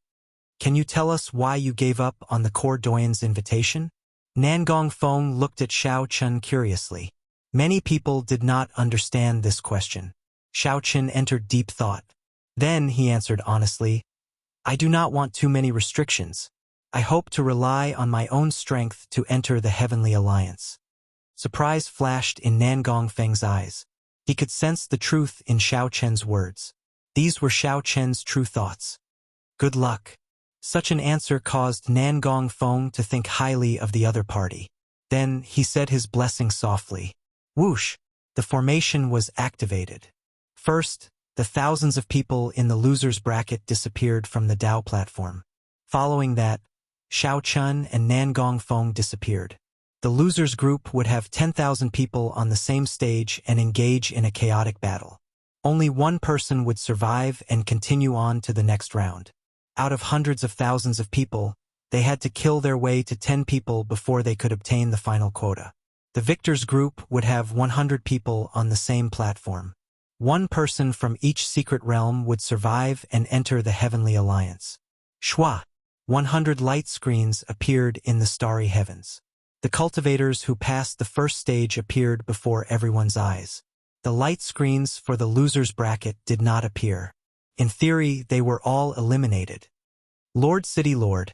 "Can you tell us why you gave up on the Core Doyen's invitation?" Nan Gongfeng looked at Xiao Chun curiously. Many people did not understand this question. Xiao Chun entered deep thought. Then he answered honestly, "I do not want too many restrictions. I hope to rely on my own strength to enter the Heavenly Alliance." Surprise flashed in Nan Gongfeng's eyes. He could sense the truth in Xiao Chen's words. These were Xiao Chen's true thoughts. Good luck. Such an answer caused Nan Gongfeng to think highly of the other party. Then he said his blessing softly. Whoosh! The formation was activated. First, the thousands of people in the loser's bracket disappeared from the Dao platform. Following that, Xiao Chun and Nan Gongfeng disappeared. The loser's group would have 10,000 people on the same stage and engage in a chaotic battle. Only one person would survive and continue on to the next round. Out of hundreds of thousands of people, they had to kill their way to 10 people before they could obtain the final quota. The victor's group would have 100 people on the same platform. One person from each secret realm would survive and enter the Heavenly Alliance. Shwa! 100 light screens appeared in the starry heavens. The cultivators who passed the first stage appeared before everyone's eyes. The light screens for the loser's bracket did not appear. In theory, they were all eliminated. Lord City Lord.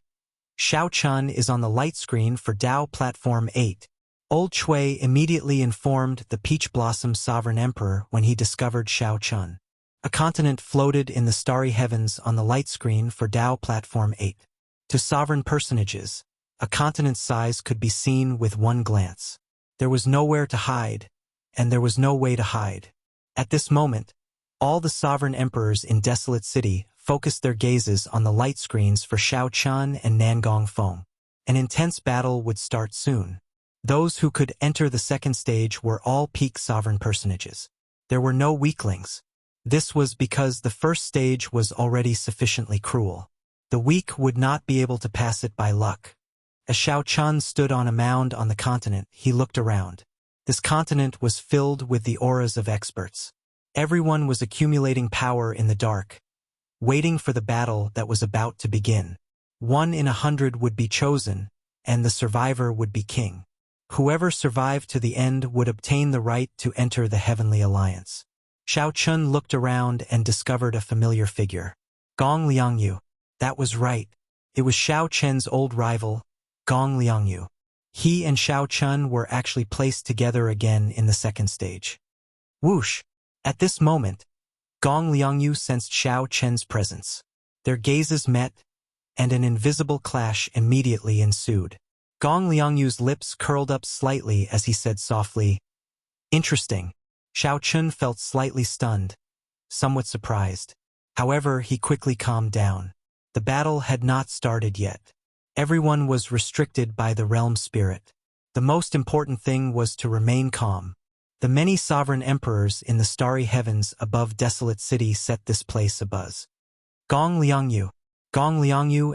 Xiao Chun is on the light screen for Dao Platform 8. Old Chui immediately informed the Peach Blossom Sovereign Emperor when he discovered Xiao Chun. A continent floated in the starry heavens on the light screen for Dao Platform 8. To sovereign personages, a continent's size could be seen with one glance. There was nowhere to hide, and there was no way to hide. At this moment, all the sovereign emperors in Desolate City focused their gazes on the light screens for Xiao Chun and Nan Gongfeng. An intense battle would start soon. Those who could enter the second stage were all peak sovereign personages. There were no weaklings. This was because the first stage was already sufficiently cruel. The weak would not be able to pass it by luck. As Xiao Chun stood on a mound on the continent, he looked around. This continent was filled with the auras of experts. Everyone was accumulating power in the dark, waiting for the battle that was about to begin. 1 in 100 would be chosen, and the survivor would be king. Whoever survived to the end would obtain the right to enter the Heavenly Alliance. Xiao Chun looked around and discovered a familiar figure. Gong Liangyu. That was right. It was Xiao Chen's old rival, Gong Liangyu. He and Xiao Chun were actually placed together again in the second stage. Whoosh! At this moment, Gong Liangyu sensed Xiao Chen's presence. Their gazes met, and an invisible clash immediately ensued. Gong Liangyu's lips curled up slightly as he said softly, "Interesting." Xiao Chun felt slightly stunned, somewhat surprised. However, he quickly calmed down. The battle had not started yet. Everyone was restricted by the realm spirit. The most important thing was to remain calm. The many sovereign emperors in the starry heavens above Desolate City set this place abuzz. Gong Liangyu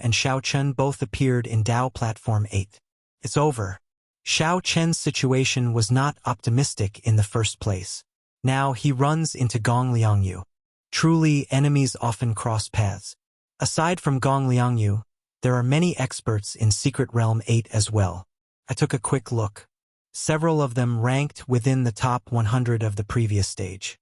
and Xiao Chun both appeared in Dao Platform 8. It's over. Xiao Chen's situation was not optimistic in the first place. Now he runs into Gong Liangyu. Truly, enemies often cross paths. Aside from Gong Liangyu, there are many experts in Secret Realm 8 as well. I took a quick look. Several of them ranked within the top 100 of the previous stage.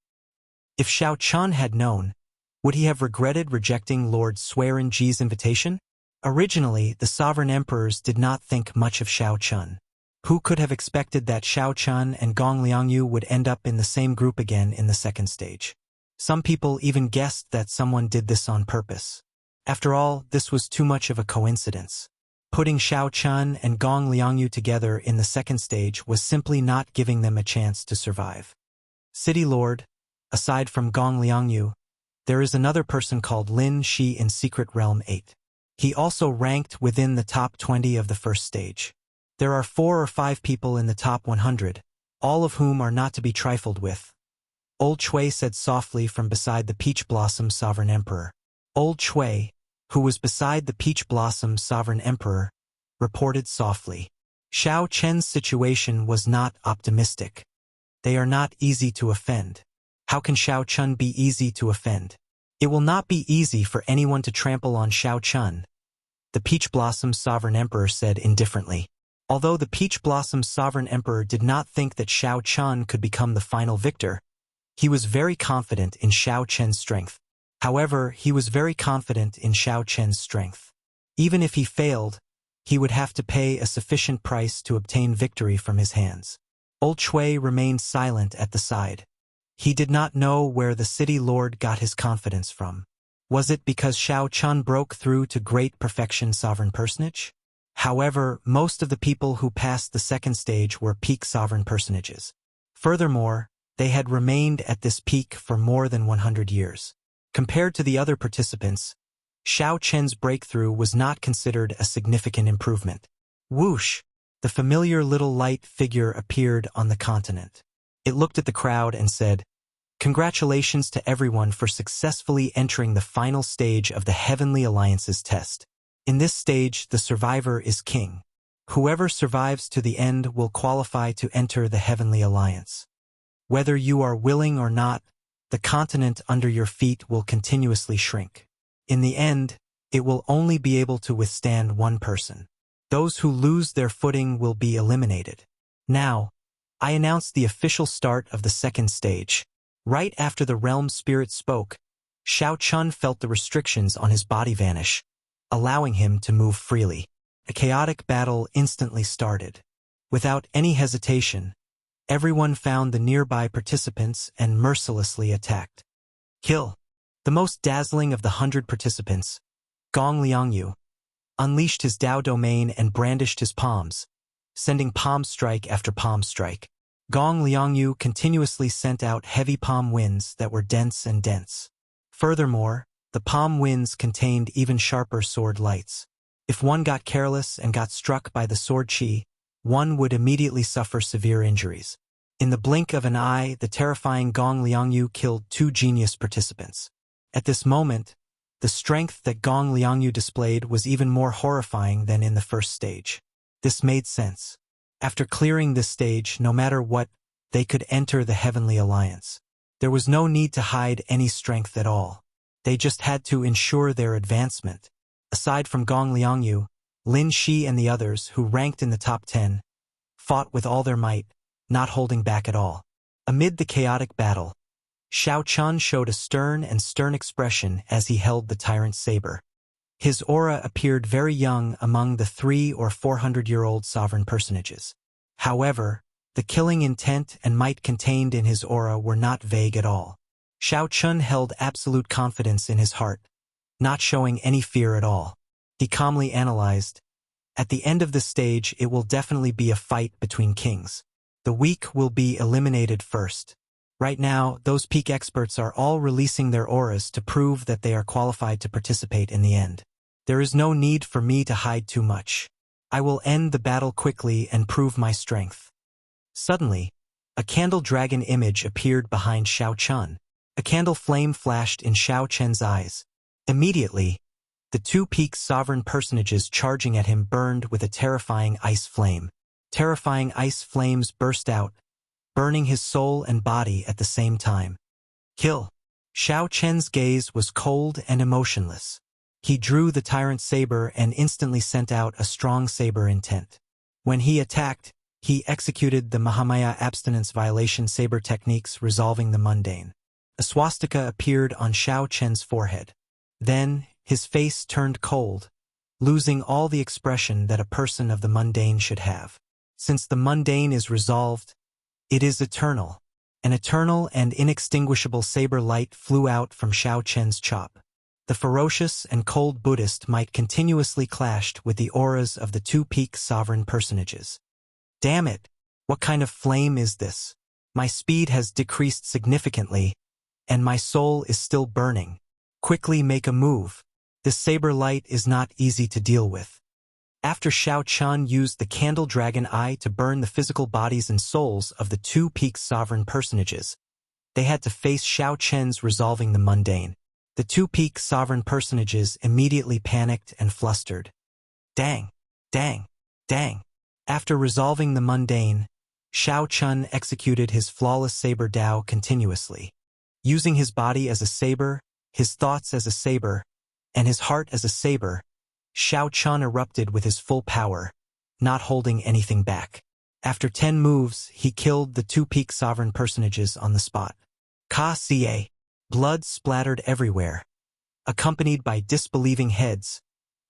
If Xiao Chun had known, would he have regretted rejecting Lord Swearin Ji's invitation? Originally, the sovereign emperors did not think much of Xiao Chun. Who could have expected that Xiao Chun and Gong Liangyu would end up in the same group again in the second stage? Some people even guessed that someone did this on purpose. After all, this was too much of a coincidence. Putting Xiao Chun and Gong Liangyu together in the second stage was simply not giving them a chance to survive. City Lord, aside from Gong Liangyu, There is another person called Lin Shi in Secret Realm 8. He also ranked within the top 20 of the first stage. There are 4 or 5 people in the top 100, all of whom are not to be trifled with. Old Chui said softly from beside the Peach Blossom Sovereign Emperor. Old Chui, who was beside the Peach Blossom Sovereign Emperor, reported softly. Xiao Chen's situation was not optimistic. They are not easy to offend. How can Xiao Chen be easy to offend? It will not be easy for anyone to trample on Xiao Chen, the Peach Blossom Sovereign Emperor said indifferently. Although the Peach Blossom Sovereign Emperor did not think that Xiao Chen could become the final victor, he was very confident in Xiao Chen's strength. However, he was very confident in Xiao Chen's strength. Even if he failed, he would have to pay a sufficient price to obtain victory from his hands. Old Chui remained silent at the side. He did not know where the city lord got his confidence from. Was it because Xiao Chen broke through to great perfection sovereign personage? However, most of the people who passed the second stage were peak sovereign personages. Furthermore, they had remained at this peak for more than 100 years. Compared to the other participants, Xiao Chen's breakthrough was not considered a significant improvement. Whoosh! The familiar little light figure appeared on the continent. It looked at the crowd and said, "Congratulations to everyone for successfully entering the final stage of the Heavenly Alliance's test. In this stage, the survivor is king. Whoever survives to the end will qualify to enter the Heavenly Alliance. Whether you are willing or not, the continent under your feet will continuously shrink. In the end, it will only be able to withstand one person. Those who lose their footing will be eliminated. Now, I announce the official start of the second stage." Right after the realm spirit spoke, Xiao Chen felt the restrictions on his body vanish, allowing him to move freely. A chaotic battle instantly started. Without any hesitation, everyone found the nearby participants and mercilessly attacked. Kill. The most dazzling of the 100 participants, Gong Liangyu, unleashed his Dao domain and brandished his palms, sending palm strike after palm strike. Gong Liangyu continuously sent out heavy palm winds that were dense and dense. Furthermore, the palm winds contained even sharper sword lights. If one got careless and got struck by the sword chi, one would immediately suffer severe injuries. In the blink of an eye, the terrifying Gong Liangyu killed 2 genius participants. At this moment, the strength that Gong Liangyu displayed was even more horrifying than in the first stage. This made sense. After clearing this stage, no matter what, they could enter the Heavenly Alliance. There was no need to hide any strength at all. They just had to ensure their advancement. Aside from Gong Liangyu, Lin Shi and the others, who ranked in the top 10, fought with all their might, not holding back at all. Amid the chaotic battle, Xiao Chen showed a stern expression as he held the tyrant's saber. His aura appeared very young among the 300 or 400-year-old sovereign personages. However, the killing intent and might contained in his aura were not vague at all. Xiao Chen held absolute confidence in his heart, not showing any fear at all. He calmly analyzed, "At the end of the stage, it will definitely be a fight between kings. The weak will be eliminated first. Right now, those peak experts are all releasing their auras to prove that they are qualified to participate in the end. There is no need for me to hide too much. I will end the battle quickly and prove my strength." Suddenly, a candle dragon image appeared behind Xiao Chen. A candle flame flashed in Xiao Chen's eyes. Immediately, the 2 peak sovereign personages charging at him burned with a terrifying ice flame. Terrifying ice flames burst out, burning his soul and body at the same time. Kill. Xiao Chen's gaze was cold and emotionless. He drew the tyrant saber and instantly sent out a strong saber intent. When he attacked, he executed the Mahamaya abstinence violation saber techniques, resolving the mundane. A swastika appeared on Xiao Chen's forehead. Then, his face turned cold, losing all the expression that a person of the mundane should have. Since the mundane is resolved, it is eternal. An eternal and inextinguishable saber light flew out from Xiao Chen's chop. The ferocious and cold Buddhist might continuously clashed with the auras of the 2 peak sovereign personages. Damn it! What kind of flame is this? My speed has decreased significantly. and my soul is still burning. Quickly make a move. This saber light is not easy to deal with. After Shao Chun used the Candle Dragon Eye to burn the physical bodies and souls of the two peak sovereign personages, they had to face Shao Chen's resolving the mundane. The two peak sovereign personages immediately panicked and flustered. Dang, dang, dang. After resolving the mundane, Shao Chun executed his flawless saber Dao continuously. Using his body as a saber, his thoughts as a saber, and his heart as a saber, Shao Chun erupted with his full power, not holding anything back. After 10 moves, he killed the two peak sovereign personages on the spot. Ka-ca. Blood splattered everywhere, accompanied by disbelieving heads,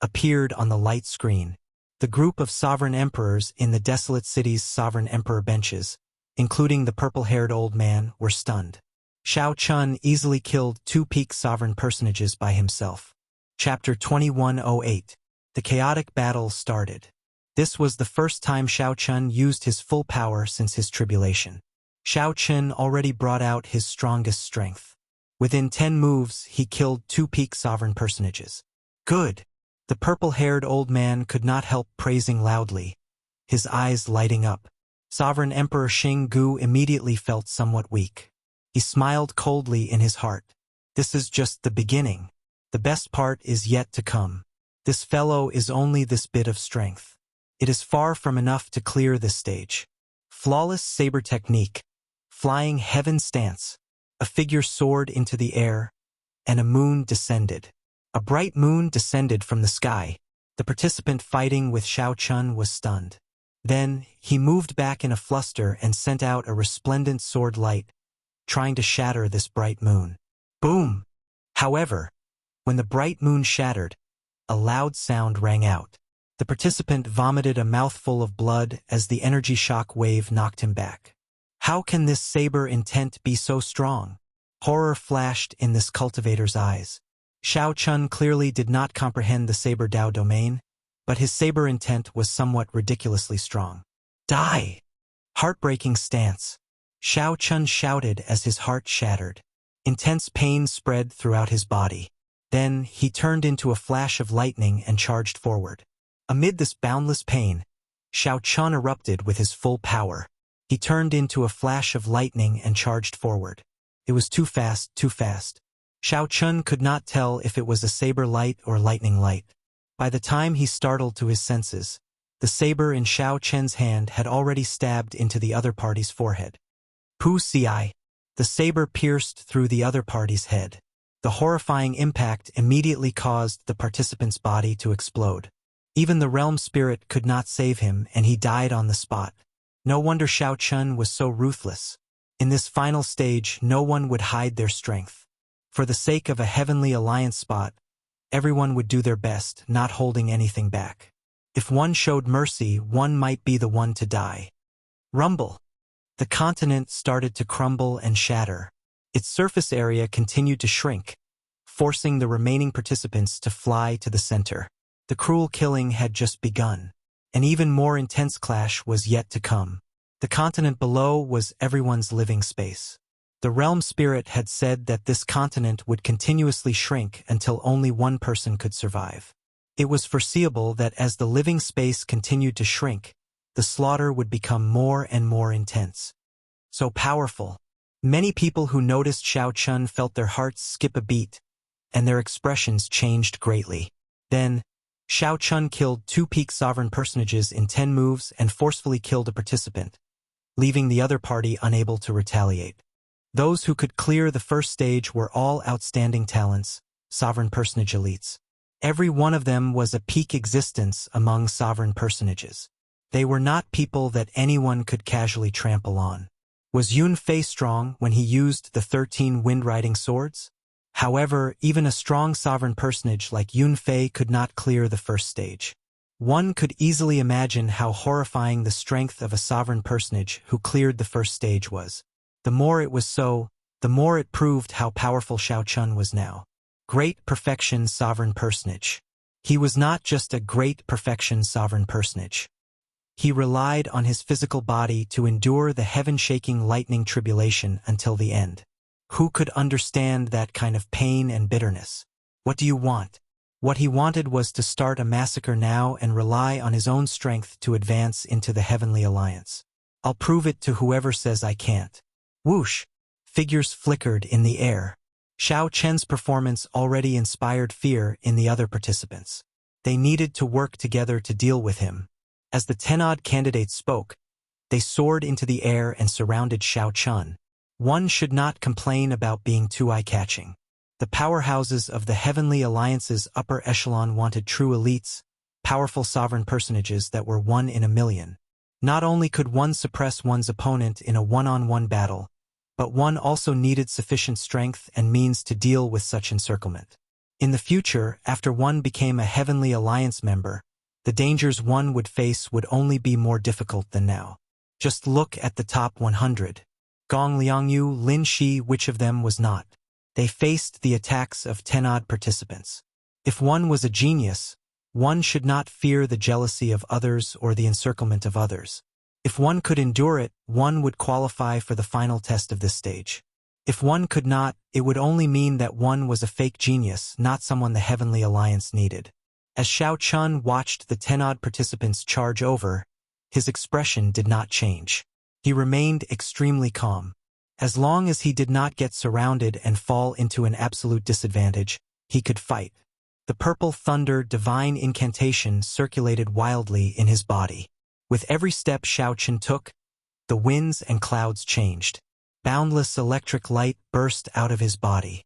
appeared on the light screen. The group of sovereign emperors in the desolate city's sovereign emperor benches, including the purple-haired old man, were stunned. Shao Chun easily killed two peak sovereign personages by himself. Chapter 2108. The chaotic battle started. This was the first time Shao Chun used his full power since his tribulation. Shao Chun already brought out his strongest strength. Within 10 moves, he killed two peak sovereign personages. Good. The purple-haired old man could not help praising loudly, his eyes lighting up. Sovereign Emperor Xing Gu immediately felt somewhat weak. He smiled coldly in his heart. This is just the beginning. The best part is yet to come. This fellow is only this bit of strength. It is far from enough to clear this stage. Flawless saber technique, flying heaven stance. A figure soared into the air, and a moon descended. A bright moon descended from the sky. The participant fighting with Shao Chun was stunned. Then, he moved back in a fluster and sent out a resplendent sword light, trying to shatter this bright moon. Boom! However, when the bright moon shattered, a loud sound rang out. The participant vomited a mouthful of blood as the energy shock wave knocked him back. How can this saber intent be so strong? Horror flashed in this cultivator's eyes. Shao Chun clearly did not comprehend the saber Dao domain, but his saber intent was somewhat ridiculously strong. Die! Heartbreaking stance. Shao Chun shouted as his heart shattered. Intense pain spread throughout his body. Then, he turned into a flash of lightning and charged forward. Amid this boundless pain, Shao Chun erupted with his full power. He turned into a flash of lightning and charged forward. It was too fast, too fast. Shao Chun could not tell if it was a saber light or lightning light. By the time he startled to his senses, the saber in Shao Chen's hand had already stabbed into the other party's forehead. Pu-ci. The saber pierced through the other party's head. The horrifying impact immediately caused the participant's body to explode. Even the realm spirit could not save him, and he died on the spot. No wonder Shao Chun was so ruthless. In this final stage, no one would hide their strength. For the sake of a heavenly alliance spot, everyone would do their best, not holding anything back. If one showed mercy, one might be the one to die. Rumble. The continent started to crumble and shatter. Its surface area continued to shrink, forcing the remaining participants to fly to the center. The cruel killing had just begun. An even more intense clash was yet to come. The continent below was everyone's living space. The realm spirit had said that this continent would continuously shrink until only one person could survive. It was foreseeable that as the living space continued to shrink, the slaughter would become more and more intense. So powerful. Many people who noticed Shao Chun felt their hearts skip a beat, and their expressions changed greatly. Then, Shao Chun killed two peak sovereign personages in 10 moves and forcefully killed a participant, leaving the other party unable to retaliate. Those who could clear the first stage were all outstanding talents, sovereign personage elites. Every one of them was a peak existence among sovereign personages. They were not people that anyone could casually trample on. Was Yun Fei strong when he used the 13 wind-riding swords? However, even a strong sovereign personage like Yun Fei could not clear the first stage. One could easily imagine how horrifying the strength of a sovereign personage who cleared the first stage was. The more it was so, the more it proved how powerful Shao Chun was now. Great perfection sovereign personage. He was not just a great perfection sovereign personage. He relied on his physical body to endure the heaven-shaking lightning tribulation until the end. Who could understand that kind of pain and bitterness? What do you want? What he wanted was to start a massacre now and rely on his own strength to advance into the Heavenly Alliance. I'll prove it to whoever says I can't. Whoosh! Figures flickered in the air. Xiao Chen's performance already inspired fear in the other participants. They needed to work together to deal with him. As the 10-odd candidates spoke, they soared into the air and surrounded Xiao Chen. One should not complain about being too eye-catching. The powerhouses of the Heavenly Alliance's upper echelon wanted true elites, powerful sovereign personages that were one in a million. Not only could one suppress one's opponent in a one-on-one battle, but one also needed sufficient strength and means to deal with such encirclement. In the future, after one became a Heavenly Alliance member, the dangers one would face would only be more difficult than now. Just look at the top 100. Gong Liangyu, Lin Shi, which of them was not? They faced the attacks of 10-odd participants. If one was a genius, one should not fear the jealousy of others or the encirclement of others. If one could endure it, one would qualify for the final test of this stage. If one could not, it would only mean that one was a fake genius, not someone the Heavenly Alliance needed. As Xiao Chun watched the 10-odd participants charge over, his expression did not change. He remained extremely calm. As long as he did not get surrounded and fall into an absolute disadvantage, he could fight. The purple thunder divine incantation circulated wildly in his body. With every step Xiao Chun took, the winds and clouds changed. Boundless electric light burst out of his body.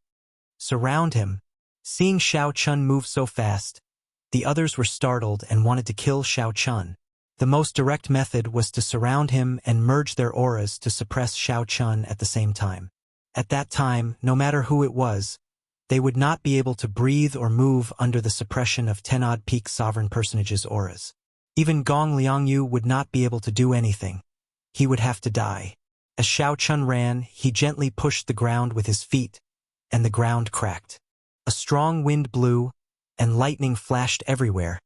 Surround him. Seeing Xiao Chun move so fast, the others were startled and wanted to kill Xiao Chun. The most direct method was to surround him and merge their auras to suppress Xiao Chun at the same time. At that time, no matter who it was, they would not be able to breathe or move under the suppression of 10-odd peak sovereign personages' auras. Even Gong Liangyu would not be able to do anything. He would have to die. As Xiao Chun ran, he gently pushed the ground with his feet, and the ground cracked. A strong wind blew, and lightning flashed everywhere,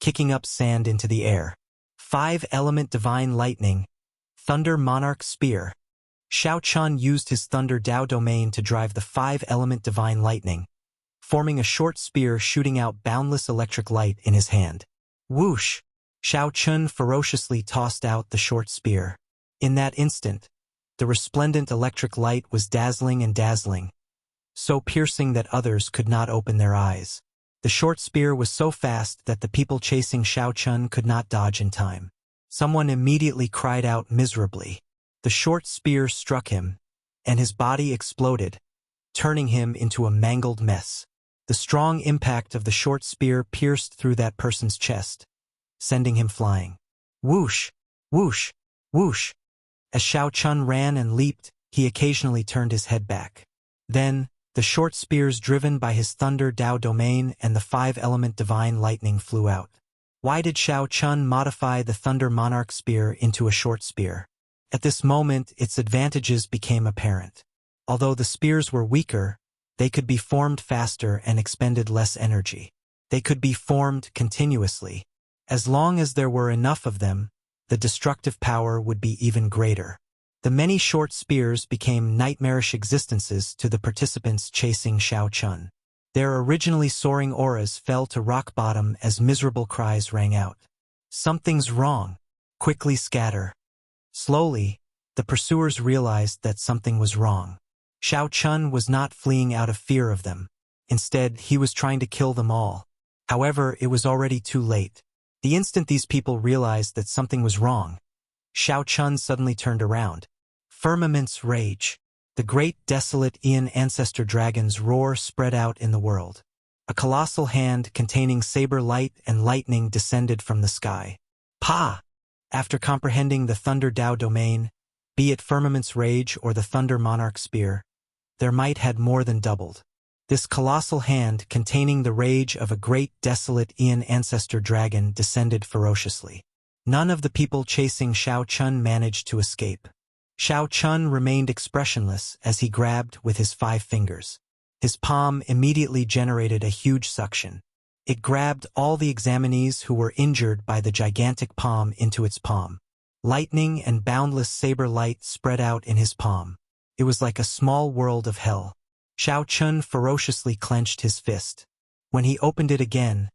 kicking up sand into the air. 5-element divine lightning, Thunder Monarch Spear. Xiao Chun used his Thunder Dao domain to drive the 5-element divine lightning, forming a short spear shooting out boundless electric light in his hand. Whoosh! Xiao Chun ferociously tossed out the short spear. In that instant, the resplendent electric light was dazzling, so piercing that others could not open their eyes. The short spear was so fast that the people chasing Xiao Chun could not dodge in time. Someone immediately cried out miserably. The short spear struck him, and his body exploded, turning him into a mangled mess. The strong impact of the short spear pierced through that person's chest, sending him flying. Whoosh! Whoosh! Whoosh! As Xiao Chun ran and leaped, he occasionally turned his head back. Then, the short spears driven by his Thunder Dao domain and the 5-element divine lightning flew out. Why did Xiao Chun modify the Thunder Monarch Spear into a short spear? At this moment, its advantages became apparent. Although the spears were weaker, they could be formed faster and expended less energy. They could be formed continuously. As long as there were enough of them, the destructive power would be even greater. The many short spears became nightmarish existences to the participants chasing Xiao Chun. Their originally soaring auras fell to rock bottom as miserable cries rang out. Something's wrong. Quickly scatter. Slowly, the pursuers realized that something was wrong. Xiao Chun was not fleeing out of fear of them. Instead, he was trying to kill them all. However, it was already too late. The instant these people realized that something was wrong, Xiao Chun suddenly turned around. Firmament's rage. The great desolate Aeon ancestor dragon's roar spread out in the world. A colossal hand containing saber light and lightning descended from the sky. Pa! After comprehending the Thunder Dao domain, be it Firmament's rage or the Thunder Monarch Spear, their might had more than doubled. This colossal hand containing the rage of a great desolate Aeon ancestor dragon descended ferociously. None of the people chasing Xiao Chun managed to escape. Xiao Chun remained expressionless as he grabbed with his 5 fingers. His palm immediately generated a huge suction. It grabbed all the examinees who were injured by the gigantic palm into its palm. Lightning and boundless saber light spread out in his palm. It was like a small world of hell. Xiao Chun ferociously clenched his fist. When he opened it again,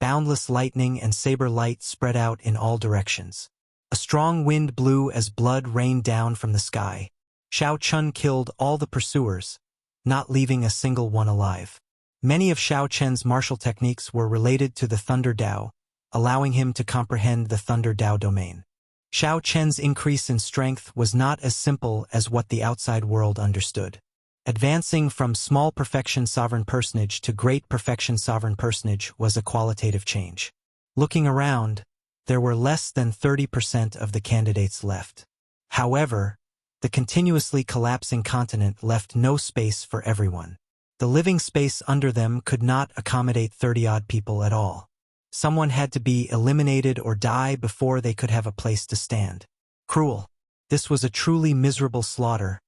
boundless lightning and saber light spread out in all directions. A strong wind blew as blood rained down from the sky. Xiao Chun killed all the pursuers, not leaving a single one alive. Many of Xiao Chen's martial techniques were related to the Thunder Dao, allowing him to comprehend the Thunder Dao domain. Xiao Chen's increase in strength was not as simple as what the outside world understood. Advancing from small perfection sovereign personage to great perfection sovereign personage was a qualitative change. Looking around, there were less than 30% of the candidates left. However, the continuously collapsing continent left no space for everyone. The living space under them could not accommodate 30-odd people at all. Someone had to be eliminated or die before they could have a place to stand. Cruel. This was a truly miserable slaughter,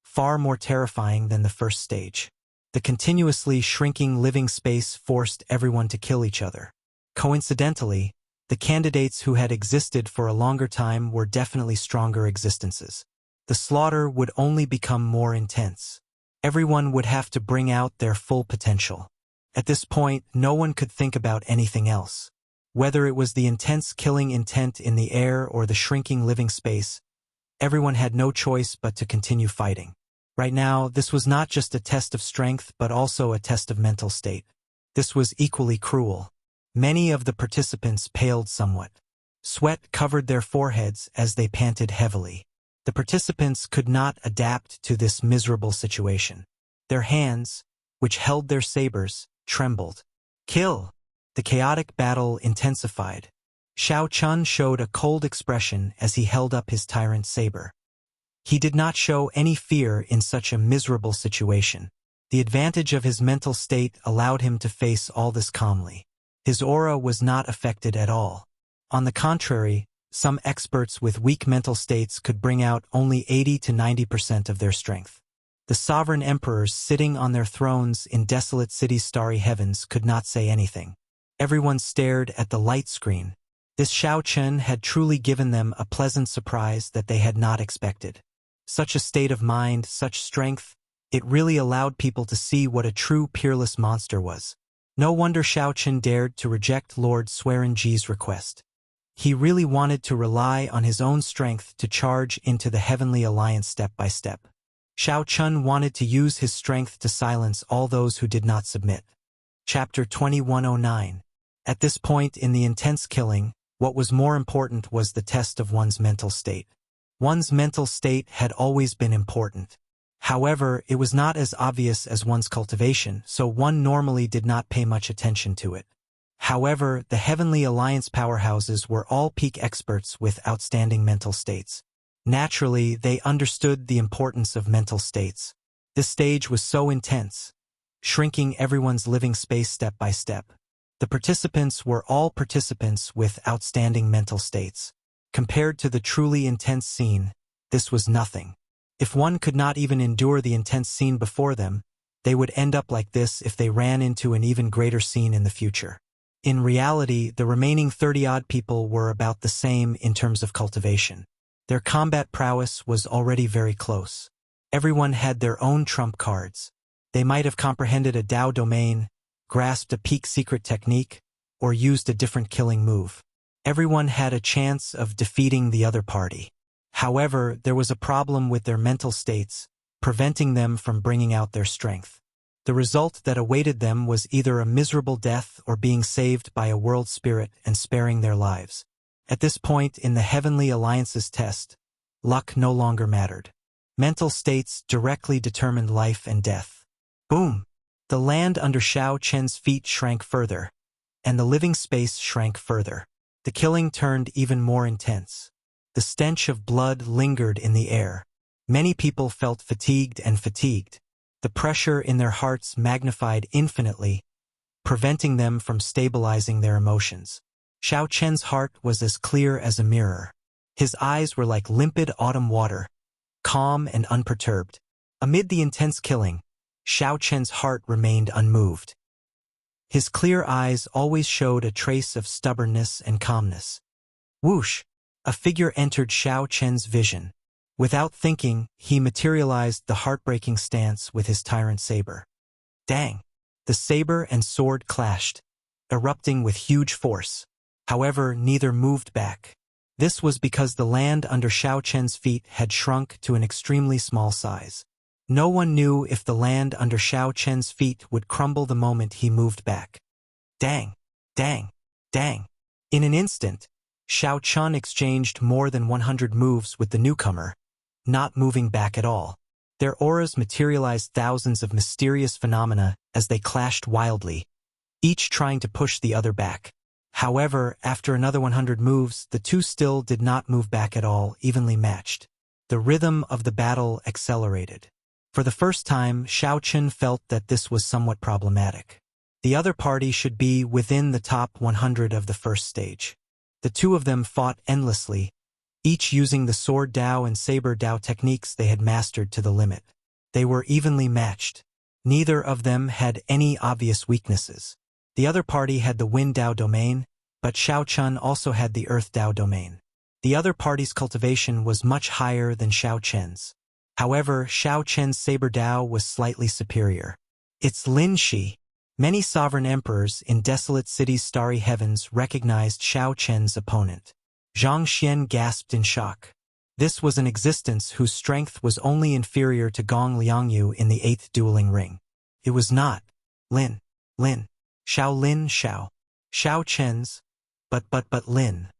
far more terrifying than the first stage. The continuously shrinking living space forced everyone to kill each other. Coincidentally, the candidates who had existed for a longer time were definitely stronger existences. The slaughter would only become more intense. Everyone would have to bring out their full potential. At this point, no one could think about anything else. Whether it was the intense killing intent in the air or the shrinking living space, everyone had no choice but to continue fighting. Right now, this was not just a test of strength but also a test of mental state. This was equally cruel. Many of the participants paled somewhat. Sweat covered their foreheads as they panted heavily. The participants could not adapt to this miserable situation. Their hands, which held their sabers, trembled. Kill! The chaotic battle intensified. Xiao Chun showed a cold expression as he held up his tyrant saber. He did not show any fear in such a miserable situation. The advantage of his mental state allowed him to face all this calmly. His aura was not affected at all. On the contrary, some experts with weak mental states could bring out only 80 to 90% of their strength. The sovereign emperors sitting on their thrones in desolate cities' starry heavens could not say anything. Everyone stared at the light screen. This Xiao Chun had truly given them a pleasant surprise that they had not expected. Such a state of mind, such strength, it really allowed people to see what a true peerless monster was. No wonder Xiao Chun dared to reject Lord Swearenji's request. He really wanted to rely on his own strength to charge into the Heavenly Alliance step by step. Xiao Chun wanted to use his strength to silence all those who did not submit. Chapter 2109. At this point in the intense killing, what was more important was the test of one's mental state. One's mental state had always been important. However, it was not as obvious as one's cultivation, so one normally did not pay much attention to it. However, the Heavenly Alliance powerhouses were all peak experts with outstanding mental states. Naturally, they understood the importance of mental states. This stage was so intense, shrinking everyone's living space step by step. The participants were all participants with outstanding mental states. Compared to the truly intense scene, this was nothing. If one could not even endure the intense scene before them, they would end up like this if they ran into an even greater scene in the future. In reality, the remaining 30-odd people were about the same in terms of cultivation. Their combat prowess was already very close. Everyone had their own trump cards. They might have comprehended a Dao domain, grasped a peak secret technique, or used a different killing move. Everyone had a chance of defeating the other party. However, there was a problem with their mental states, preventing them from bringing out their strength. The result that awaited them was either a miserable death or being saved by a world spirit and sparing their lives. At this point in the Heavenly Alliance's test, luck no longer mattered. Mental states directly determined life and death. Boom! The land under Xiao Chen's feet shrank further, and the living space shrank further. The killing turned even more intense. The stench of blood lingered in the air. Many people felt fatigued. The pressure in their hearts magnified infinitely, preventing them from stabilizing their emotions. Xiao Chen's heart was as clear as a mirror. His eyes were like limpid autumn water, calm and unperturbed. Amid the intense killing, Xiao Chen's heart remained unmoved. His clear eyes always showed a trace of stubbornness and calmness. Whoosh! A figure entered Xiao Chen's vision. Without thinking, he materialized the heartbreaking stance with his tyrant saber. Dang! The saber and sword clashed, erupting with huge force. However, neither moved back. This was because the land under Xiao Chen's feet had shrunk to an extremely small size. No one knew if the land under Xiao Chen's feet would crumble the moment he moved back. Dang! Dang! Dang! In an instant, Xiao Chen exchanged more than 100 moves with the newcomer, not moving back at all. Their auras materialized thousands of mysterious phenomena as they clashed wildly, each trying to push the other back. However, after another 100 moves, the two still did not move back at all, evenly matched. The rhythm of the battle accelerated. For the first time, Xiao Chen felt that this was somewhat problematic. The other party should be within the top 100 of the first stage. The two of them fought endlessly, each using the sword Dao and saber Dao techniques they had mastered to the limit. They were evenly matched. Neither of them had any obvious weaknesses. The other party had the Wind Dao domain, but Xiao Chen also had the Earth Dao domain. The other party's cultivation was much higher than Xiao Chen's. However, Xiao Chen's saber Dao was slightly superior. It's Lin Shi. Many sovereign emperors in desolate cities' starry heavens recognized Xiao Chen's opponent. Zhang Xian gasped in shock. This was an existence whose strength was only inferior to Gong Liangyu in the 8th dueling ring. It was not Lin, Xiao Lin Xiao, Xiao Chen's, but Lin,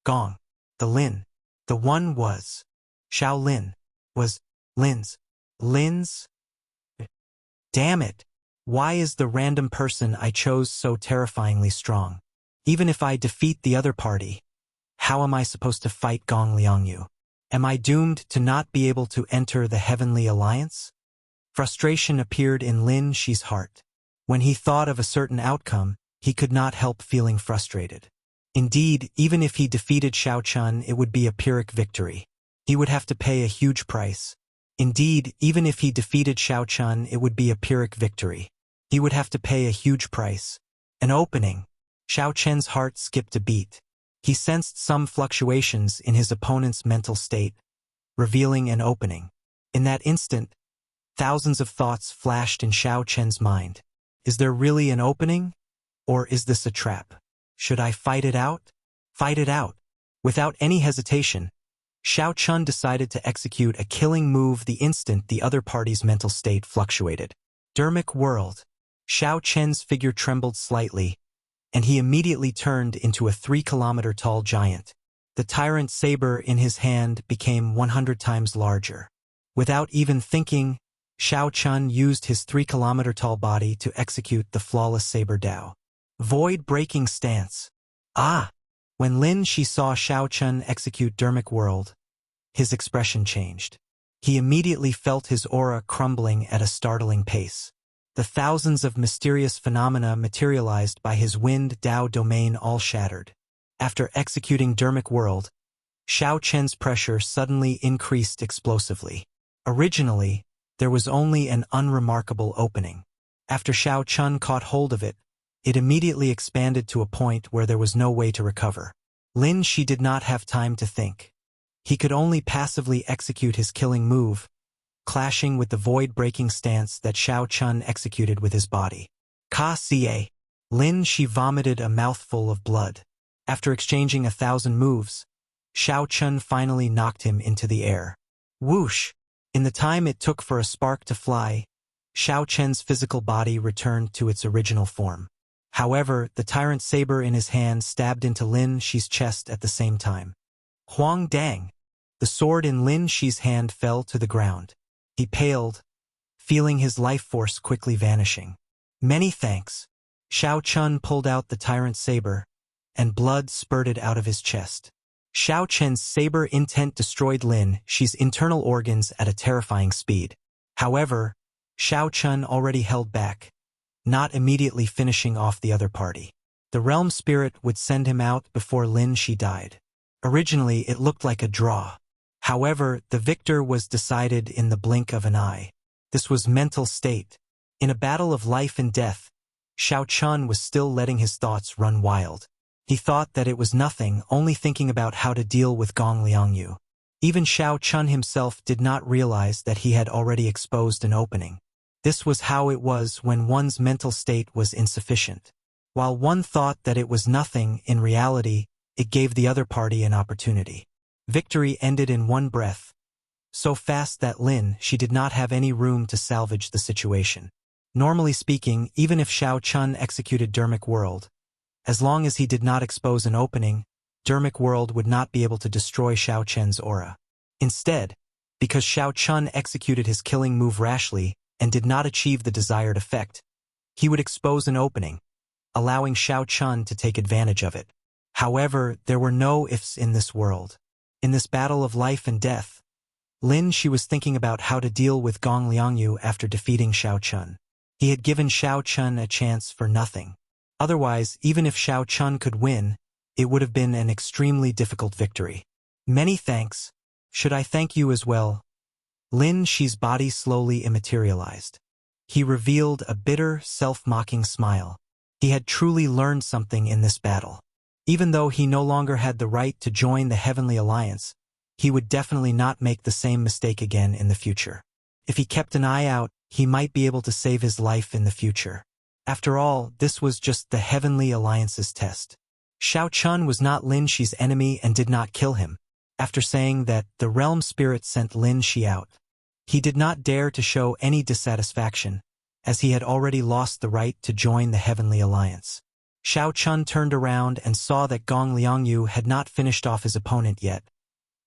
Gong, the one was, Xiao Lin, was, Lin's. Damn it! Why is the random person I chose so terrifyingly strong? Even if I defeat the other party, how am I supposed to fight Gong Liangyu? Am I doomed to not be able to enter the Heavenly Alliance? Frustration appeared in Lin Shi's heart. When he thought of a certain outcome, he could not help feeling frustrated. Indeed, even if he defeated Xiao Chen, it would be a Pyrrhic victory. He would have to pay a huge price. Indeed, even if he defeated Xiao Chen, it would be a Pyrrhic victory. He would have to pay a huge price. An opening. Xiao Chen's heart skipped a beat. He sensed some fluctuations in his opponent's mental state, revealing an opening. In that instant, thousands of thoughts flashed in Xiao Chen's mind. Is there really an opening? Or is this a trap? Should I fight it out? Fight it out. Without any hesitation, Xiao Chen decided to execute a killing move the instant the other party's mental state fluctuated. Dermic World. Xiao Chen's figure trembled slightly, and he immediately turned into a 3-kilometer-tall giant. The tyrant saber in his hand became 100 times larger. Without even thinking, Xiao Chen used his 3-kilometer-tall body to execute the flawless saber Dao. Void-breaking stance. Ah! When Lin Shi saw Xiao Chen execute Dermic World, his expression changed. He immediately felt his aura crumbling at a startling pace. The thousands of mysterious phenomena materialized by his Wind Dao domain all shattered. After executing Dermic World, Xiao Chen's pressure suddenly increased explosively. Originally, there was only an unremarkable opening. After Xiao Chen caught hold of it, it immediately expanded to a point where there was no way to recover. Lin Shi did not have time to think. He could only passively execute his killing move, clashing with the void-breaking stance that Xiao Chen executed with his body. Ka-ca. Lin Shi vomited a mouthful of blood. After exchanging 1,000 moves, Xiao Chen finally knocked him into the air. Whoosh! In the time it took for a spark to fly, Xiao Chen's physical body returned to its original form. However, the tyrant saber in his hand stabbed into Lin Shi's chest at the same time. Huang Dang! The sword in Lin Shi's hand fell to the ground. He paled, feeling his life force quickly vanishing. Many thanks. Xiao Chen pulled out the tyrant saber, and blood spurted out of his chest. Xiao Chen's saber intent destroyed Lin Shi's internal organs at a terrifying speed. However, Xiao Chen already held back, not immediately finishing off the other party. The realm spirit would send him out before Lin Shi died. Originally, it looked like a draw. However, the victor was decided in the blink of an eye. This was mental state. In a battle of life and death, Xiao Chen was still letting his thoughts run wild. He thought that it was nothing, only thinking about how to deal with Gong Liangyu. Even Xiao Chun himself did not realize that he had already exposed an opening. This was how it was when one's mental state was insufficient. While one thought that it was nothing, in reality, it gave the other party an opportunity. Victory ended in one breath, so fast that she did not have any room to salvage the situation. Normally speaking, even if Xiao Chun executed Dermic World, as long as he did not expose an opening, Dermic World would not be able to destroy Xiao Chen's aura. Instead, because Xiao Chun executed his killing move rashly and did not achieve the desired effect, he would expose an opening, allowing Xiao Chun to take advantage of it. However, there were no ifs in this world. In this battle of life and death, she was thinking about how to deal with Gong Liangyu after defeating Xiao Chun. He had given Xiao Chun a chance for nothing. Otherwise, even if Xiao Chun could win, it would have been an extremely difficult victory. Many thanks. Should I thank you as well? Shi's body slowly immaterialized. He revealed a bitter, self-mocking smile. He had truly learned something in this battle. Even though he no longer had the right to join the Heavenly Alliance, he would definitely not make the same mistake again in the future. If he kept an eye out, he might be able to save his life in the future. After all, this was just the Heavenly Alliance's test. Xiao Chun was not Shi's enemy and did not kill him. After saying that the realm spirit sent Shi out, he did not dare to show any dissatisfaction, as he had already lost the right to join the Heavenly Alliance. Xiao Chun turned around and saw that Gong Liangyu had not finished off his opponent yet,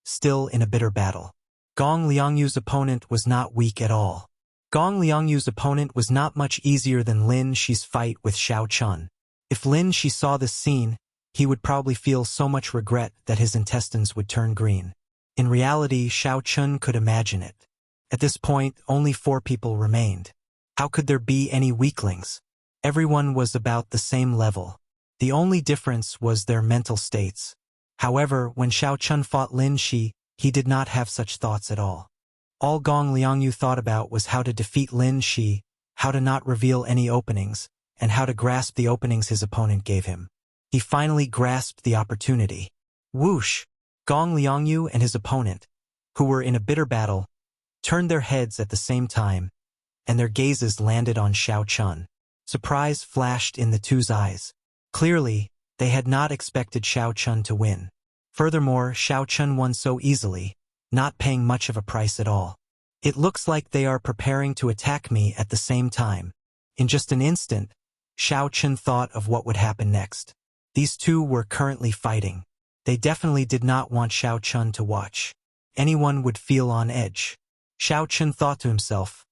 still in a bitter battle. Gong Liangyu's opponent was not weak at all. Gong Liangyu's opponent was not much easier than Shi's fight with Xiao Chun. If Shi saw this scene, he would probably feel so much regret that his intestines would turn green. In reality, Xiao Chun could imagine it. At this point, only 4 people remained. How could there be any weaklings? Everyone was about the same level. The only difference was their mental states. However, when Xiao Chun fought Shi, he did not have such thoughts at all. All Gong Liangyu thought about was how to defeat Shi, how to not reveal any openings, and how to grasp the openings his opponent gave him. He finally grasped the opportunity. Whoosh! Gong Liangyu and his opponent, who were in a bitter battle, turned their heads at the same time, and their gazes landed on Xiao Chun. Surprise flashed in the two's eyes. Clearly, they had not expected Xiao Chun to win. Furthermore, Xiao Chun won so easily, not paying much of a price at all. It looks like they are preparing to attack me at the same time. In just an instant, Xiao Chun thought of what would happen next. These two were currently fighting. They definitely did not want Xiao Chun to watch. Anyone would feel on edge. Xiao Chun thought to himself,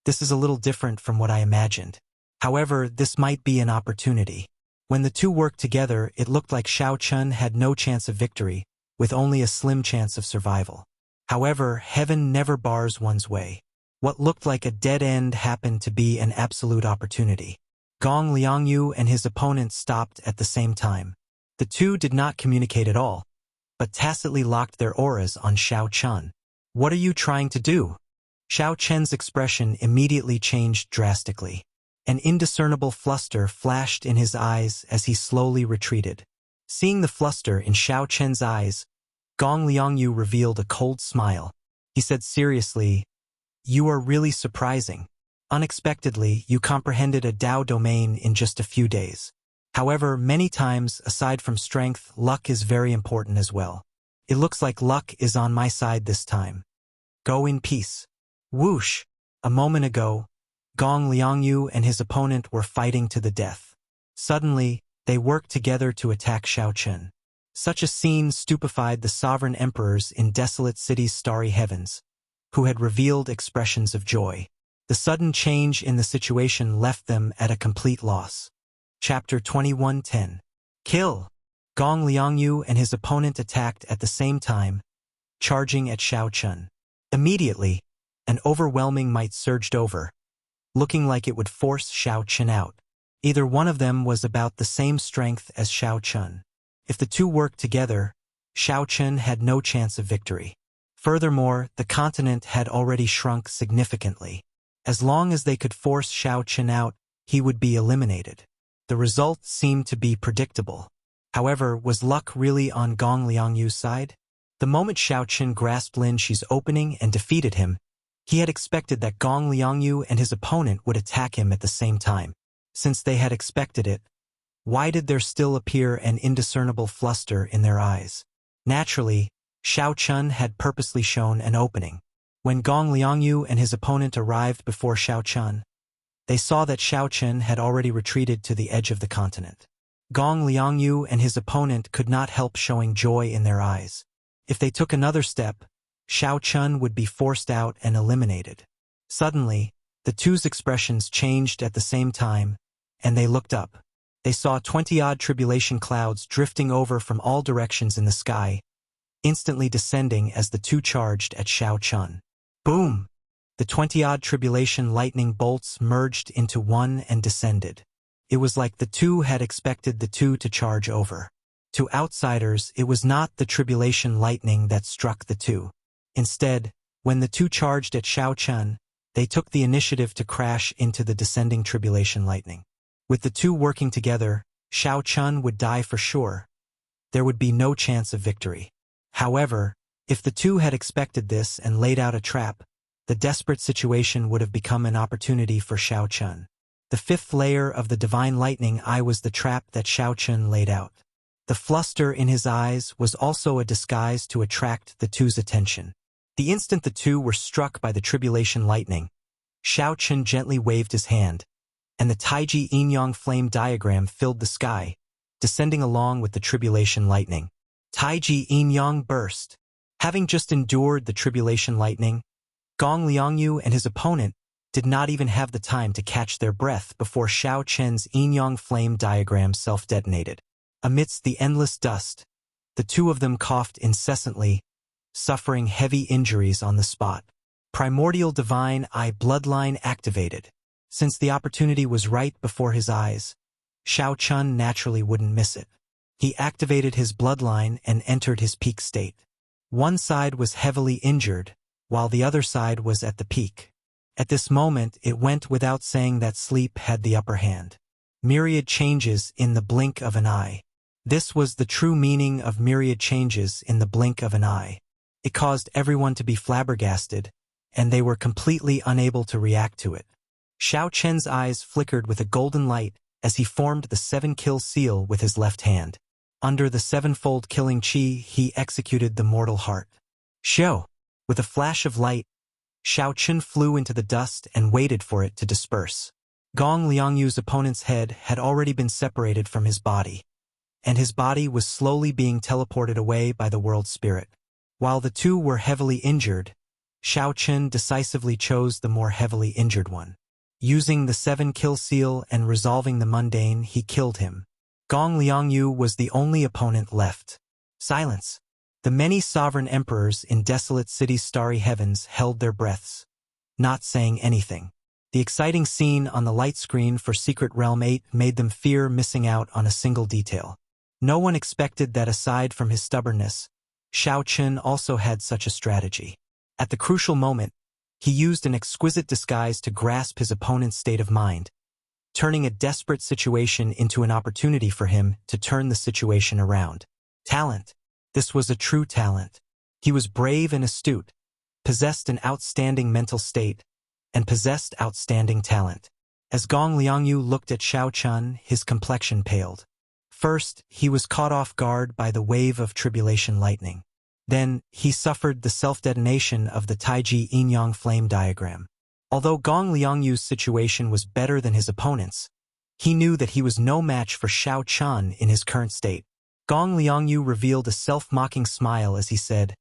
this is a little different from what I imagined. However, this might be an opportunity. When the two worked together, it looked like Xiao Chun had no chance of victory, with only a slim chance of survival. However, heaven never bars one's way. What looked like a dead end happened to be an absolute opportunity. Gong Liangyu and his opponent stopped at the same time. The two did not communicate at all, but tacitly locked their auras on Xiao Chun. What are you trying to do? Xiao Chen's expression immediately changed drastically. An indiscernible fluster flashed in his eyes as he slowly retreated. Seeing the fluster in Xiao Chen's eyes, Gong Liangyu revealed a cold smile. He said seriously, "You are really surprising. Unexpectedly, you comprehended a Dao domain in just a few days. However, many times, aside from strength, luck is very important as well. It looks like luck is on my side this time. Go in peace." Whoosh! A moment ago, Gong Liangyu and his opponent were fighting to the death. Suddenly, they worked together to attack Xiao Chun. Such a scene stupefied the sovereign emperors in Desolate City's starry heavens, who had revealed expressions of joy. The sudden change in the situation left them at a complete loss. Chapter 21:10. Kill! Gong Liangyu and his opponent attacked at the same time, charging at Xiao Chun. Immediately, an overwhelming might surged over, looking like it would force Xiao Chun out. Either one of them was about the same strength as Xiao Chun. If the two worked together, Xiao Chun had no chance of victory. Furthermore, the continent had already shrunk significantly. As long as they could force Xiao Chun out, he would be eliminated. The result seemed to be predictable. However, was luck really on Gong Liangyu's side? The moment Xiao Chen grasped Lin Shi's opening and defeated him, he had expected that Gong Liangyu and his opponent would attack him at the same time. Since they had expected it, why did there still appear an indiscernible fluster in their eyes? Naturally, Xiao Chen had purposely shown an opening. When Gong Liangyu and his opponent arrived before Xiao Chen, they saw that Xiao Chen had already retreated to the edge of the continent. Gong Liangyu and his opponent could not help showing joy in their eyes. If they took another step, Xiao Chen would be forced out and eliminated. Suddenly, the two's expressions changed at the same time, and they looked up. They saw 20-odd tribulation clouds drifting over from all directions in the sky, instantly descending as the two charged at Xiao Chen. Boom! The 20-odd tribulation lightning bolts merged into one and descended. It was like the two had expected the two to charge over. To outsiders, it was not the tribulation lightning that struck the two. Instead, when the two charged at Xiao Chen, they took the initiative to crash into the descending tribulation lightning. With the two working together, Xiao Chen would die for sure. There would be no chance of victory. However, if the two had expected this and laid out a trap, the desperate situation would have become an opportunity for Xiao Chen. The fifth layer of the divine lightning eye was the trap that Xiao Chen laid out. The fluster in his eyes was also a disguise to attract the two's attention. The instant the two were struck by the tribulation lightning, Xiao Chen gently waved his hand, and the Taiji Yin-Yang flame diagram filled the sky, descending along with the tribulation lightning. Taiji Yin-Yang burst. Having just endured the tribulation lightning, Gong Liangyu and his opponent did not even have the time to catch their breath before Xiao Chen's Yin-Yang flame diagram self-detonated. Amidst the endless dust, the two of them coughed incessantly, suffering heavy injuries on the spot. Primordial Divine Eye bloodline activated. Since the opportunity was right before his eyes, Xiao Chen naturally wouldn't miss it. He activated his bloodline and entered his peak state. One side was heavily injured, while the other side was at the peak. At this moment, it went without saying that sleep had the upper hand. Myriad changes in the blink of an eye. This was the true meaning of myriad changes in the blink of an eye. It caused everyone to be flabbergasted, and they were completely unable to react to it. Xiao Chen's eyes flickered with a golden light as he formed the 7-kill seal with his left hand. Under the sevenfold killing chi, he executed the mortal heart. Shoo! With a flash of light, Xiao Chen flew into the dust and waited for it to disperse. Gong Liangyu's opponent's head had already been separated from his body, and his body was slowly being teleported away by the world spirit. While the two were heavily injured, Xiao Chen decisively chose the more heavily injured one. Using the 7-kill seal and resolving the mundane, he killed him. Gong Liangyu was the only opponent left. Silence. The many sovereign emperors in desolate city's starry heavens held their breaths, not saying anything. The exciting scene on the light screen for Secret Realm 8 made them fear missing out on a single detail. No one expected that aside from his stubbornness, Xiao Chen also had such a strategy. At the crucial moment, he used an exquisite disguise to grasp his opponent's state of mind, turning a desperate situation into an opportunity for him to turn the situation around. Talent. This was a true talent. He was brave and astute, possessed an outstanding mental state, and possessed outstanding talent. As Gong Liangyu looked at Xiao Chen, his complexion paled. First, he was caught off guard by the wave of tribulation lightning. Then, he suffered the self-detonation of the Taiji Yin-Yang flame diagram. Although Gong Liangyu's situation was better than his opponent's, he knew that he was no match for Xiao Chen in his current state. Gong Liangyu revealed a self-mocking smile as he said,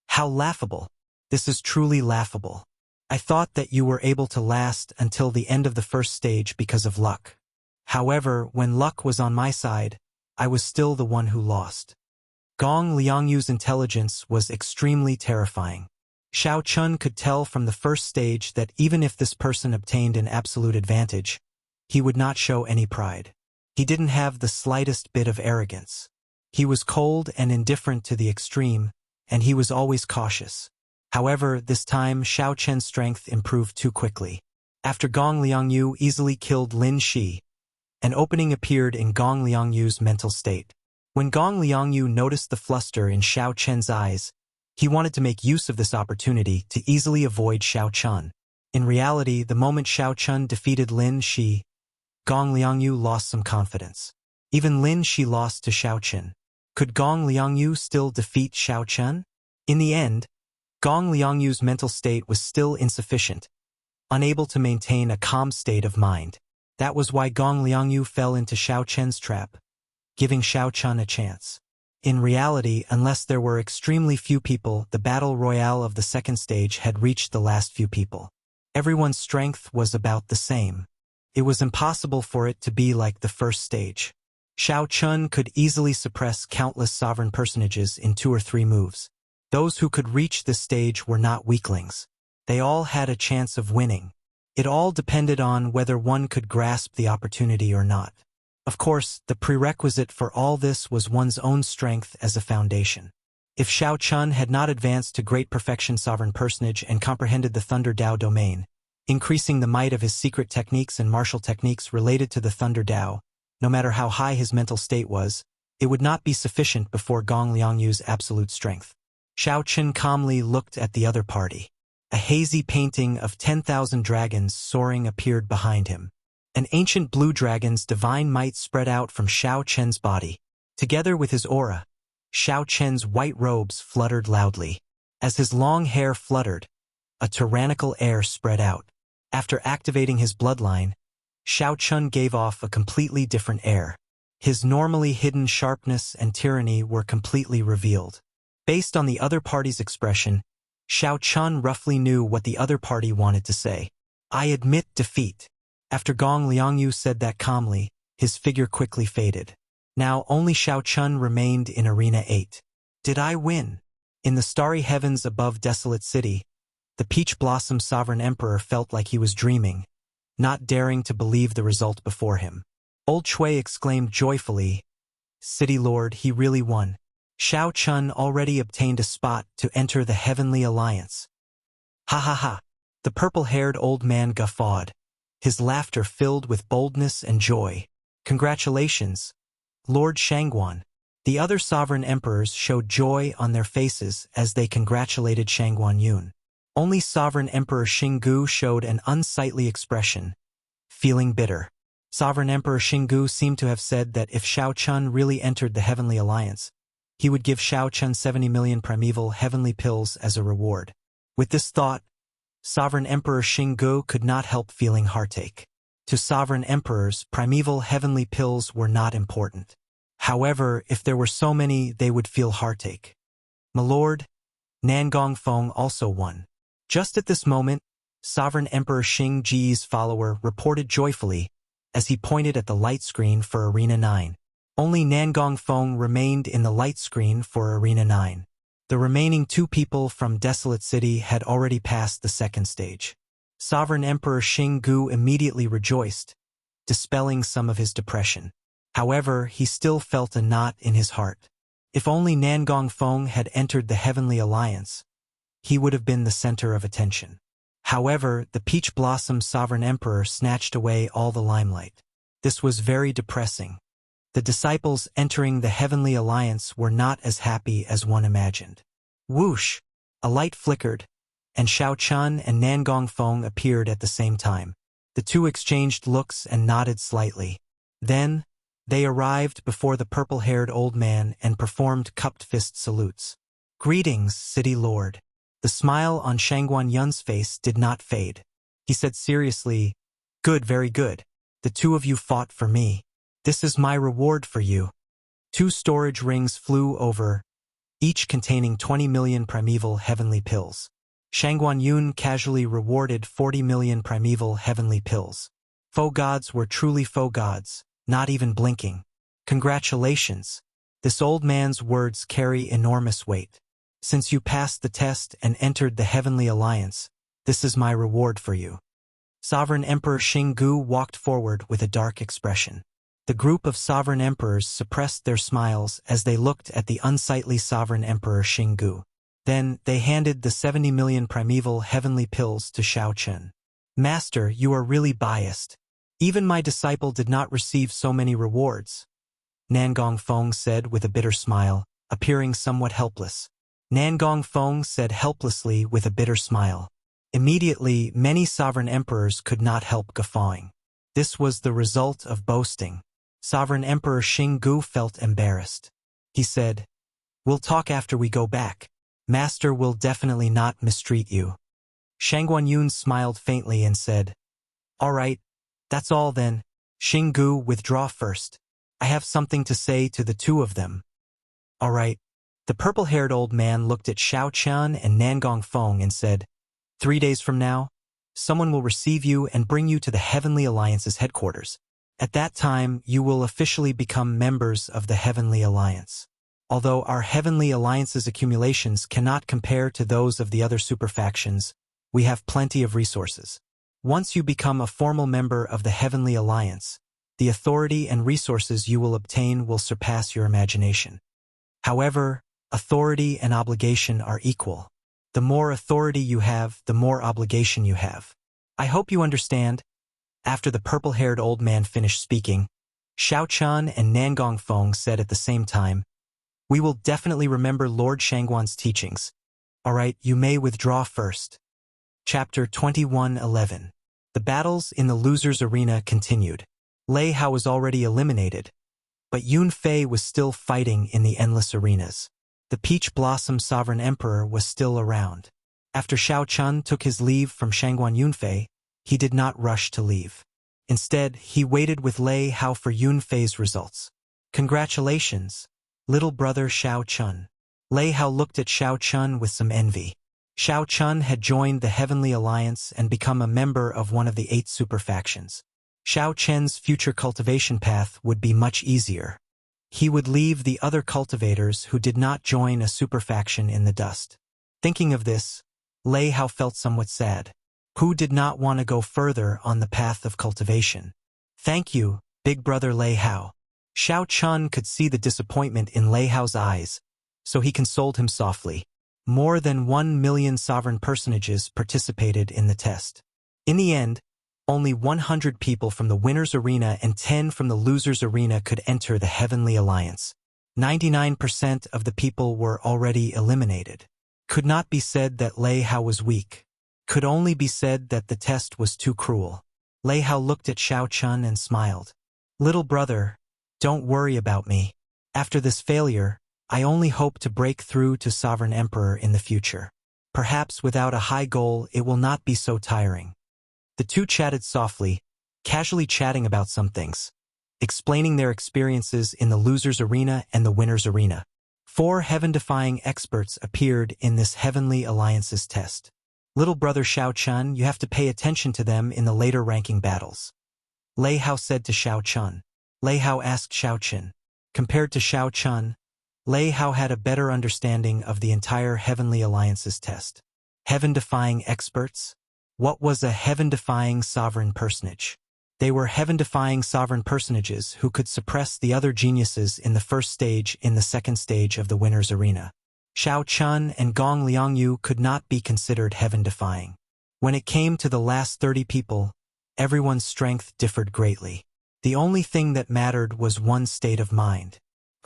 "How laughable! This is truly laughable. I thought that you were able to last until the end of the first stage because of luck. However, when luck was on my side, I was still the one who lost." Gong Liangyu's intelligence was extremely terrifying. Xiao Chen could tell from the first stage that even if this person obtained an absolute advantage, he would not show any pride. He didn't have the slightest bit of arrogance. He was cold and indifferent to the extreme, and he was always cautious. However, this time Xiao Chen's strength improved too quickly. After Gong Liangyu easily killed Lin Shi, an opening appeared in Gong Liangyu's mental state. When Gong Liangyu noticed the fluster in Xiao Chen's eyes, he wanted to make use of this opportunity to easily avoid Xiao Chun. In reality, the moment Xiao Chun defeated Lin Shi, Gong Liangyu lost some confidence. Even Lin Shi lost to Xiao Chen. Could Gong Liangyu still defeat Xiao Chun? In the end, Gong Liangyu's mental state was still insufficient, unable to maintain a calm state of mind. That was why Gong Liangyu fell into Xiao Chen's trap, giving Xiao Chun a chance. In reality, unless there were extremely few people, the battle royale of the second stage had reached the last few people. Everyone's strength was about the same. It was impossible for it to be like the first stage. Xiao Chun could easily suppress countless sovereign personages in 2 or 3 moves. Those who could reach this stage were not weaklings. They all had a chance of winning. It all depended on whether one could grasp the opportunity or not. Of course, the prerequisite for all this was one's own strength as a foundation. If Xiao Chun had not advanced to great perfection sovereign personage and comprehended the Thunder Dao domain, increasing the might of his secret techniques and martial techniques related to the Thunder Dao, no matter how high his mental state was, it would not be sufficient before Gong Liangyu's absolute strength. Xiao Chun calmly looked at the other party. A hazy painting of 10,000 dragons soaring appeared behind him. An ancient blue dragon's divine might spread out from Xiao Chen's body. Together with his aura, Xiao Chen's white robes fluttered loudly. As his long hair fluttered, a tyrannical air spread out. After activating his bloodline, Xiao Chun gave off a completely different air. His normally hidden sharpness and tyranny were completely revealed. Based on the other party's expression, Xiao Chun roughly knew what the other party wanted to say. I admit defeat. After Gong Liangyu said that calmly, his figure quickly faded. Now only Xiao Chun remained in Arena 8. Did I win? In the starry heavens above Desolate City, the Peach Blossom Sovereign Emperor felt like he was dreaming, not daring to believe the result before him. Old Chui exclaimed joyfully, City Lord, he really won. Xiao Chun already obtained a spot to enter the Heavenly Alliance. Ha ha ha! The purple-haired old man guffawed, his laughter filled with boldness and joy. Congratulations, Lord Shangguan. The other sovereign emperors showed joy on their faces as they congratulated Shangguan Yun. Only Sovereign Emperor Xinggu showed an unsightly expression, feeling bitter. Sovereign Emperor Xinggu seemed to have said that if Xiao Chun really entered the Heavenly Alliance, he would give Xiao Chun 70 million primeval heavenly pills as a reward. With this thought, Sovereign Emperor Xinggu could not help feeling heartache. To sovereign emperors, primeval heavenly pills were not important. However, if there were so many, they would feel heartache. My lord, Nangong Feng also won. Just at this moment, Sovereign Emperor Xing Ji's follower reported joyfully as he pointed at the light screen for Arena 9. Only Nangong Feng remained in the light screen for Arena 9. The remaining 2 people from Desolate City had already passed the second stage. Sovereign Emperor Xinggu immediately rejoiced, dispelling some of his depression. However, he still felt a knot in his heart. If only Nangong Feng had entered the Heavenly Alliance, he would have been the center of attention. However, the Peach Blossom Sovereign Emperor snatched away all the limelight. This was very depressing. The disciples entering the Heavenly Alliance were not as happy as one imagined. Whoosh! A light flickered, and Xiao Chun and Nangong Feng appeared at the same time. The 2 exchanged looks and nodded slightly. Then, they arrived before the purple-haired old man and performed cupped fist salutes. Greetings, City Lord. The smile on Shangguan Yun's face did not fade. He said seriously, Good, very good. The 2 of you fought for me. This is my reward for you. 2 storage rings flew over, each containing 20 million primeval heavenly pills. Shangguan Yun casually rewarded 40 million primeval heavenly pills. Faux gods were truly faux gods, not even blinking. Congratulations. This old man's words carry enormous weight. Since you passed the test and entered the Heavenly Alliance, this is my reward for you. Sovereign Emperor Xinggu walked forward with a dark expression. The group of sovereign emperors suppressed their smiles as they looked at the unsightly Sovereign Emperor Xinggu. Then, they handed the 70 million primeval heavenly pills to Xiao Chun. Master, you are really biased. Even my disciple did not receive so many rewards. Nangong Feng said with a bitter smile, appearing somewhat helpless. Nangong Feng said helplessly with a bitter smile. Immediately, many sovereign emperors could not help guffawing. This was the result of boasting. Sovereign Emperor Xinggu felt embarrassed. He said, "We'll talk after we go back. Master will definitely not mistreat you." Shangguanyun smiled faintly and said, "All right, that's all then. Xinggu, withdraw first. I have something to say to the two of them." "All right." The purple-haired old man looked at Xiao Qian and Nangong Feng and said, 3 days from now, someone will receive you and bring you to the Heavenly Alliance's headquarters. At that time, you will officially become members of the Heavenly Alliance. Although our Heavenly Alliance's accumulations cannot compare to those of the other superfactions, we have plenty of resources. Once you become a formal member of the Heavenly Alliance, the authority and resources you will obtain will surpass your imagination. However, authority and obligation are equal. The more authority you have, the more obligation you have. I hope you understand." After the purple-haired old man finished speaking, Xiao Qian and Nangong Feng said at the same time, "We will definitely remember Lord Shangguan's teachings. All right, you may withdraw first." Chapter 21:11. The battles in the losers' arena continued. Lei Hao was already eliminated, but Yun Fei was still fighting in the endless arenas. The Peach Blossom Sovereign Emperor was still around. After Xiao Chun took his leave from Shangguan Yunfei, he did not rush to leave. Instead, he waited with Lei Hao for Yunfei's results. "Congratulations, little brother Xiao Chun." Lei Hao looked at Xiao Chun with some envy. Xiao Chun had joined the Heavenly Alliance and become a member of one of the 8 superfactions. Xiao Chen's future cultivation path would be much easier. He would leave the other cultivators who did not join a superfaction in the dust. Thinking of this, Lei Hao felt somewhat sad. Who did not want to go further on the path of cultivation? "Thank you, big brother Lei Hao." Xiao Chun could see the disappointment in Lei Hao's eyes, so he consoled him softly. More than 1 million sovereign personages participated in the test. In the end, only 100 people from the winner's arena and 10 from the loser's arena could enter the Heavenly Alliance. 99% of the people were already eliminated. Could not be said that Lei Hao was weak. Could only be said that the test was too cruel. Lei Hao looked at Xiao Chun and smiled. "Little brother, don't worry about me. After this failure, I only hope to break through to Sovereign Emperor in the future. Perhaps without a high goal it will not be so tiring." The two chatted softly, casually chatting about some things, explaining their experiences in the loser's arena and the winner's arena. 4 heaven-defying experts appeared in this Heavenly Alliance's test. "Little brother Xiao Chun, you have to pay attention to them in the later ranking battles," Lei Hao said to Xiao Chun. Lei Hao asked Xiao Chun. Compared to Xiao Chun, Lei Hao had a better understanding of the entire Heavenly Alliance's test. Heaven-defying experts? What was a heaven-defying sovereign personage? They were heaven-defying sovereign personages who could suppress the other geniuses in the first stage in the second stage of the winner's arena. Xiao Chun and Gong Liangyu could not be considered heaven-defying. When it came to the last 30 people, everyone's strength differed greatly. The only thing that mattered was one's state of mind.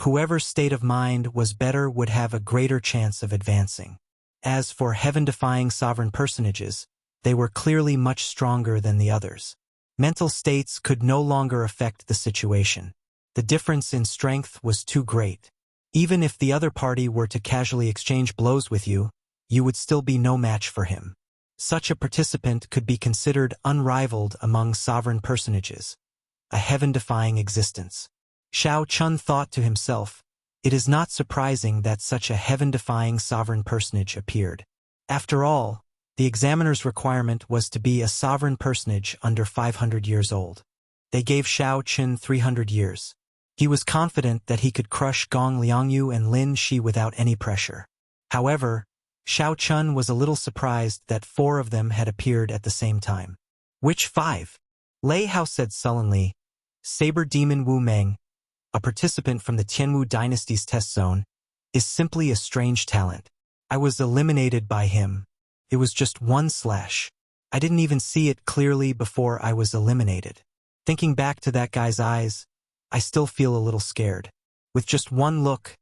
Whoever's state of mind was better would have a greater chance of advancing. As for heaven-defying sovereign personages, they were clearly much stronger than the others. Mental states could no longer affect the situation. The difference in strength was too great. Even if the other party were to casually exchange blows with you, you would still be no match for him. Such a participant could be considered unrivaled among sovereign personages, a heaven-defying existence. Xiao Chun thought to himself, it is not surprising that such a heaven-defying sovereign personage appeared. After all, the examiner's requirement was to be a sovereign personage under 500 years old. They gave Xiao Chun 300 years. He was confident that he could crush Gong Liangyu and Lin Shi without any pressure. However, Xiao Chun was a little surprised that 4 of them had appeared at the same time. "Which 5? Lei Hao said sullenly. "Saber Demon Wu Meng, a participant from the Tianwu dynasty's test zone, is simply a strange talent. I was eliminated by him. It was just 1 slash. I didn't even see it clearly before I was eliminated." Thinking back to that guy's eyes, I still feel a little scared. With just one look,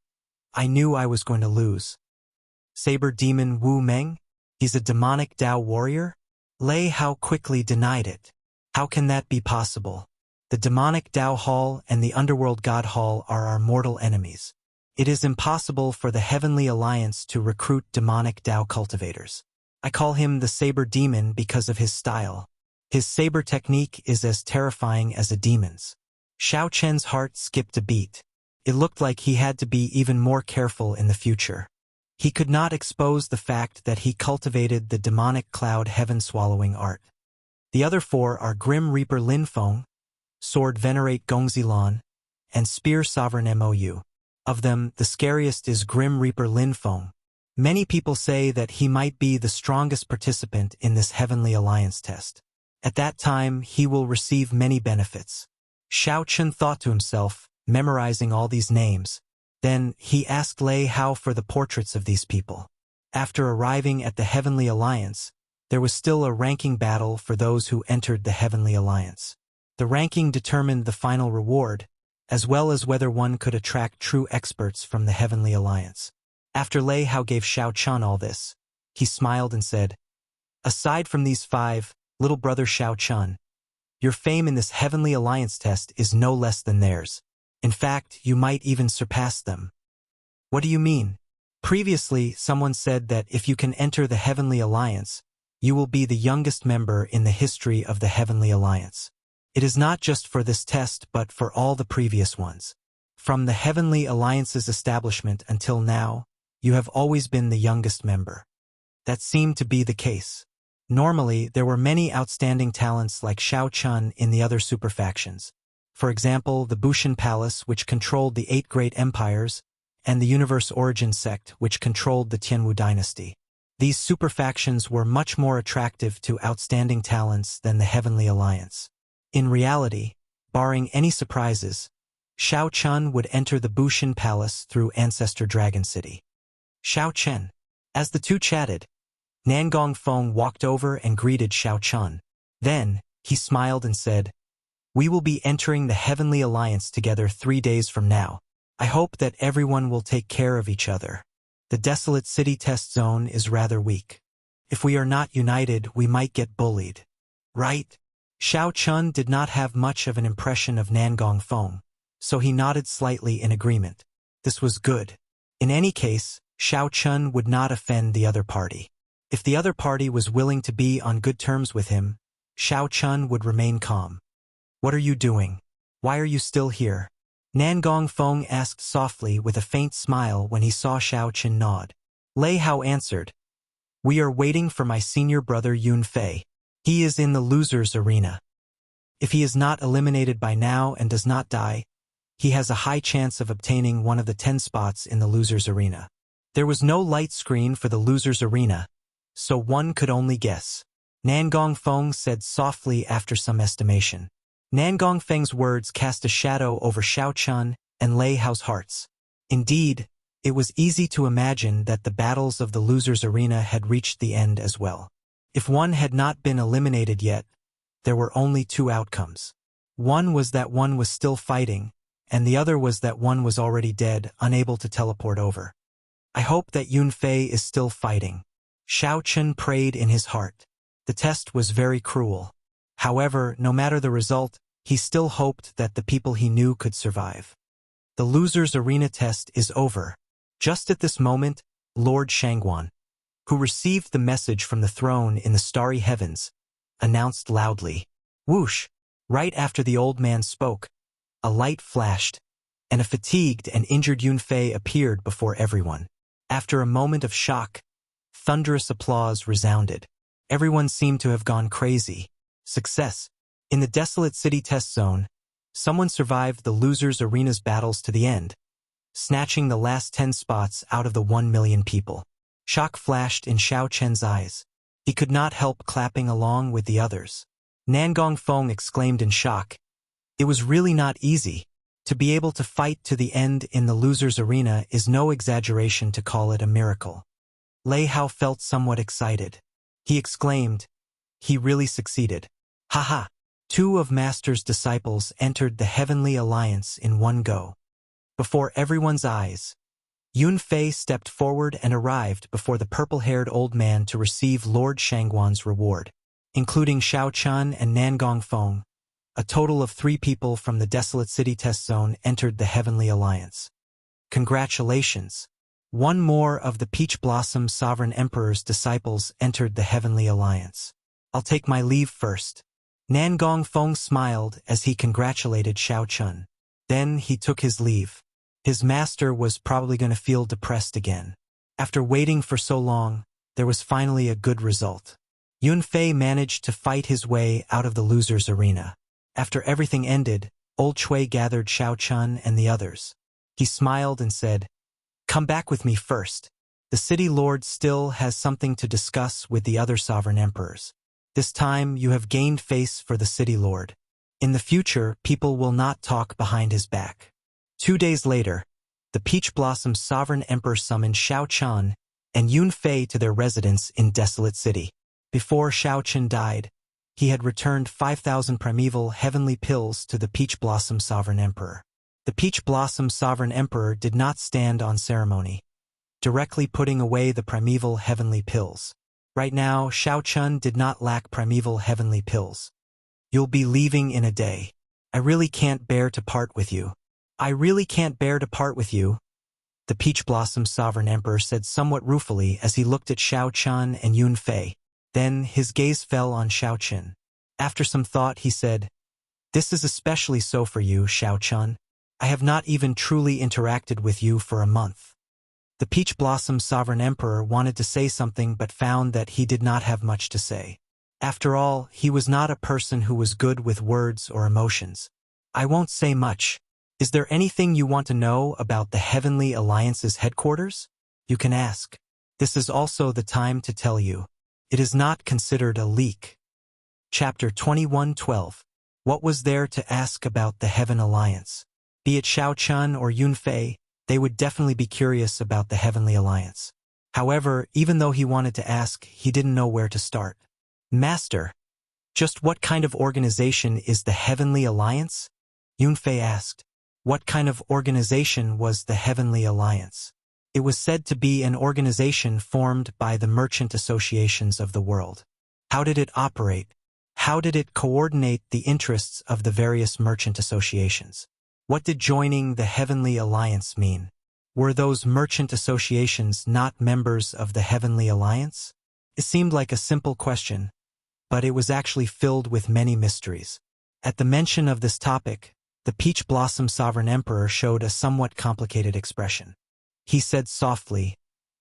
I knew I was going to lose. Saber demon Wu Meng? He's a demonic Dao warrior? Lei Hao quickly denied it. How can that be possible? The demonic Dao Hall and the underworld God Hall are our mortal enemies. It is impossible for the Heavenly Alliance to recruit demonic Dao cultivators. I call him the Saber Demon because of his style. His saber technique is as terrifying as a demon's. Xiao Chen's heart skipped a beat. It looked like he had to be even more careful in the future. He could not expose the fact that he cultivated the demonic cloud heaven-swallowing art. The other four are Grim Reaper Lin Feng, Sword Venerate Gongzilan, and Spear Sovereign Mou. Of them, the scariest is Grim Reaper Lin Feng. Many people say that he might be the strongest participant in this Heavenly Alliance test. At that time, he will receive many benefits. Xiao Chen thought to himself, memorizing all these names. Then, he asked Lei Hao for the portraits of these people. After arriving at the Heavenly Alliance, there was still a ranking battle for those who entered the Heavenly Alliance. The ranking determined the final reward, as well as whether one could attract true experts from the Heavenly Alliance. After Lei Hao gave Xiao Chen all this, he smiled and said, "Aside from these five, little brother Xiao Chen, your fame in this Heavenly Alliance test is no less than theirs. In fact, you might even surpass them." "What do you mean?" "Previously, someone said that if you can enter the Heavenly Alliance, you will be the youngest member in the history of the Heavenly Alliance. It is not just for this test but for all the previous ones. From the Heavenly Alliance's establishment until now, you have always been the youngest member." That seemed to be the case. Normally, there were many outstanding talents like Xiao Chen in the other superfactions. For example, the Bushan Palace, which controlled the 8 great empires, and the Universe Origin sect, which controlled the Tianwu dynasty. These superfactions were much more attractive to outstanding talents than the Heavenly Alliance. In reality, barring any surprises, Xiao Chen would enter the Bushan Palace through Ancestor Dragon City. Xiao Chen. As the two chatted, Nangong Feng walked over and greeted Xiao Chen. Then, he smiled and said, "We will be entering the Heavenly Alliance together 3 days from now. I hope that everyone will take care of each other. The Desolate City test zone is rather weak. If we are not united, we might get bullied. Right?" Xiao Chen did not have much of an impression of Nangong Feng, so he nodded slightly in agreement. This was good. In any case, Xiao Chen would not offend the other party. If the other party was willing to be on good terms with him, Xiao Chen would remain calm. "What are you doing? Why are you still here?" Nangong Feng asked softly with a faint smile when he saw Xiao Chen nod. Lei Hao answered, "We are waiting for my senior brother Yun Fei. He is in the loser's arena. If he is not eliminated by now and does not die, he has a high chance of obtaining one of the 10 spots in the loser's arena." There was no light screen for the loser's arena, so one could only guess. Nangong Feng said softly after some estimation. Nangong Feng's words cast a shadow over Xiao Chen and Lei Hao's hearts. Indeed, it was easy to imagine that the battles of the loser's arena had reached the end as well. If one had not been eliminated yet, there were only 2 outcomes. One was that one was still fighting, and the other was that one was already dead, unable to teleport over. "I hope that Yun Fei is still fighting." Xiao Chen prayed in his heart. The test was very cruel. However, no matter the result, he still hoped that the people he knew could survive. The loser's arena test is over. Just at this moment, Lord Shangguan, who received the message from the throne in the starry heavens, announced loudly. Whoosh! Right after the old man spoke, a light flashed, and a fatigued and injured Yun Fei appeared before everyone. After a moment of shock, thunderous applause resounded. Everyone seemed to have gone crazy. Success. In the Desolate City test zone, someone survived the loser's arena's battles to the end, snatching the last 10 spots out of the 1 million people. Shock flashed in Xiao Chen's eyes. He could not help clapping along with the others. Nangong Feng exclaimed in shock. It was really not easy. To be able to fight to the end in the loser's arena is no exaggeration to call it a miracle. Lei Hao felt somewhat excited. He exclaimed, "He really succeeded. Haha. Two of Master's disciples entered the Heavenly Alliance in one go. Before everyone's eyes, Yun Fei stepped forward and arrived before the purple-haired old man to receive Lord Shangguan's reward, including Xiao Chun and Nangong Feng. A total of 3 people from the Desolate City Test Zone entered the Heavenly Alliance. Congratulations! One more of the Peach Blossom Sovereign Emperor's disciples entered the Heavenly Alliance. I'll take my leave first. Nangong Feng smiled as he congratulated Xiao Chun. Then he took his leave. His master was probably going to feel depressed again. After waiting for so long, there was finally a good result. Yun Fei managed to fight his way out of the loser's arena. After everything ended, Old Chui gathered Xiao Chun and the others. He smiled and said, "Come back with me first. The city lord still has something to discuss with the other sovereign emperors. This time you have gained face for the city lord. In the future, people will not talk behind his back." 2 days later, the Peach Blossom Sovereign Emperor summoned Xiao Chun and Yun Fei to their residence in Desolate City. Before Xiao Chun died, he had returned 5,000 primeval heavenly pills to the Peach Blossom Sovereign Emperor. The Peach Blossom Sovereign Emperor did not stand on ceremony, directly putting away the primeval heavenly pills. Right now, Xiao Chun did not lack primeval heavenly pills. "You'll be leaving in a day. I really can't bear to part with you. I really can't bear to part with you," the Peach Blossom Sovereign Emperor said somewhat ruefully as he looked at Xiao Chun and Yun Fei. Then his gaze fell on Xiao Chun. After some thought, he said, "This is especially so for you, Xiao Chun. I have not even truly interacted with you for a month." The Peach Blossom Sovereign Emperor wanted to say something but found that he did not have much to say. After all, he was not a person who was good with words or emotions. "I won't say much. Is there anything you want to know about the Heavenly Alliance's headquarters? You can ask. This is also the time to tell you. It is not considered a leak." Chapter 21:12. What was there to ask about the Heaven Alliance? Be it Xiao Chun or Yun Fei, they would definitely be curious about the Heavenly Alliance. However, even though he wanted to ask, he didn't know where to start. "Master, just what kind of organization is the Heavenly Alliance?" Yun Fei asked. What kind of organization was the Heavenly Alliance? It was said to be an organization formed by the merchant associations of the world. How did it operate? How did it coordinate the interests of the various merchant associations? What did joining the Heavenly Alliance mean? Were those merchant associations not members of the Heavenly Alliance? It seemed like a simple question, but it was actually filled with many mysteries. At the mention of this topic, the Peach Blossom Sovereign Emperor showed a somewhat complicated expression. He said softly,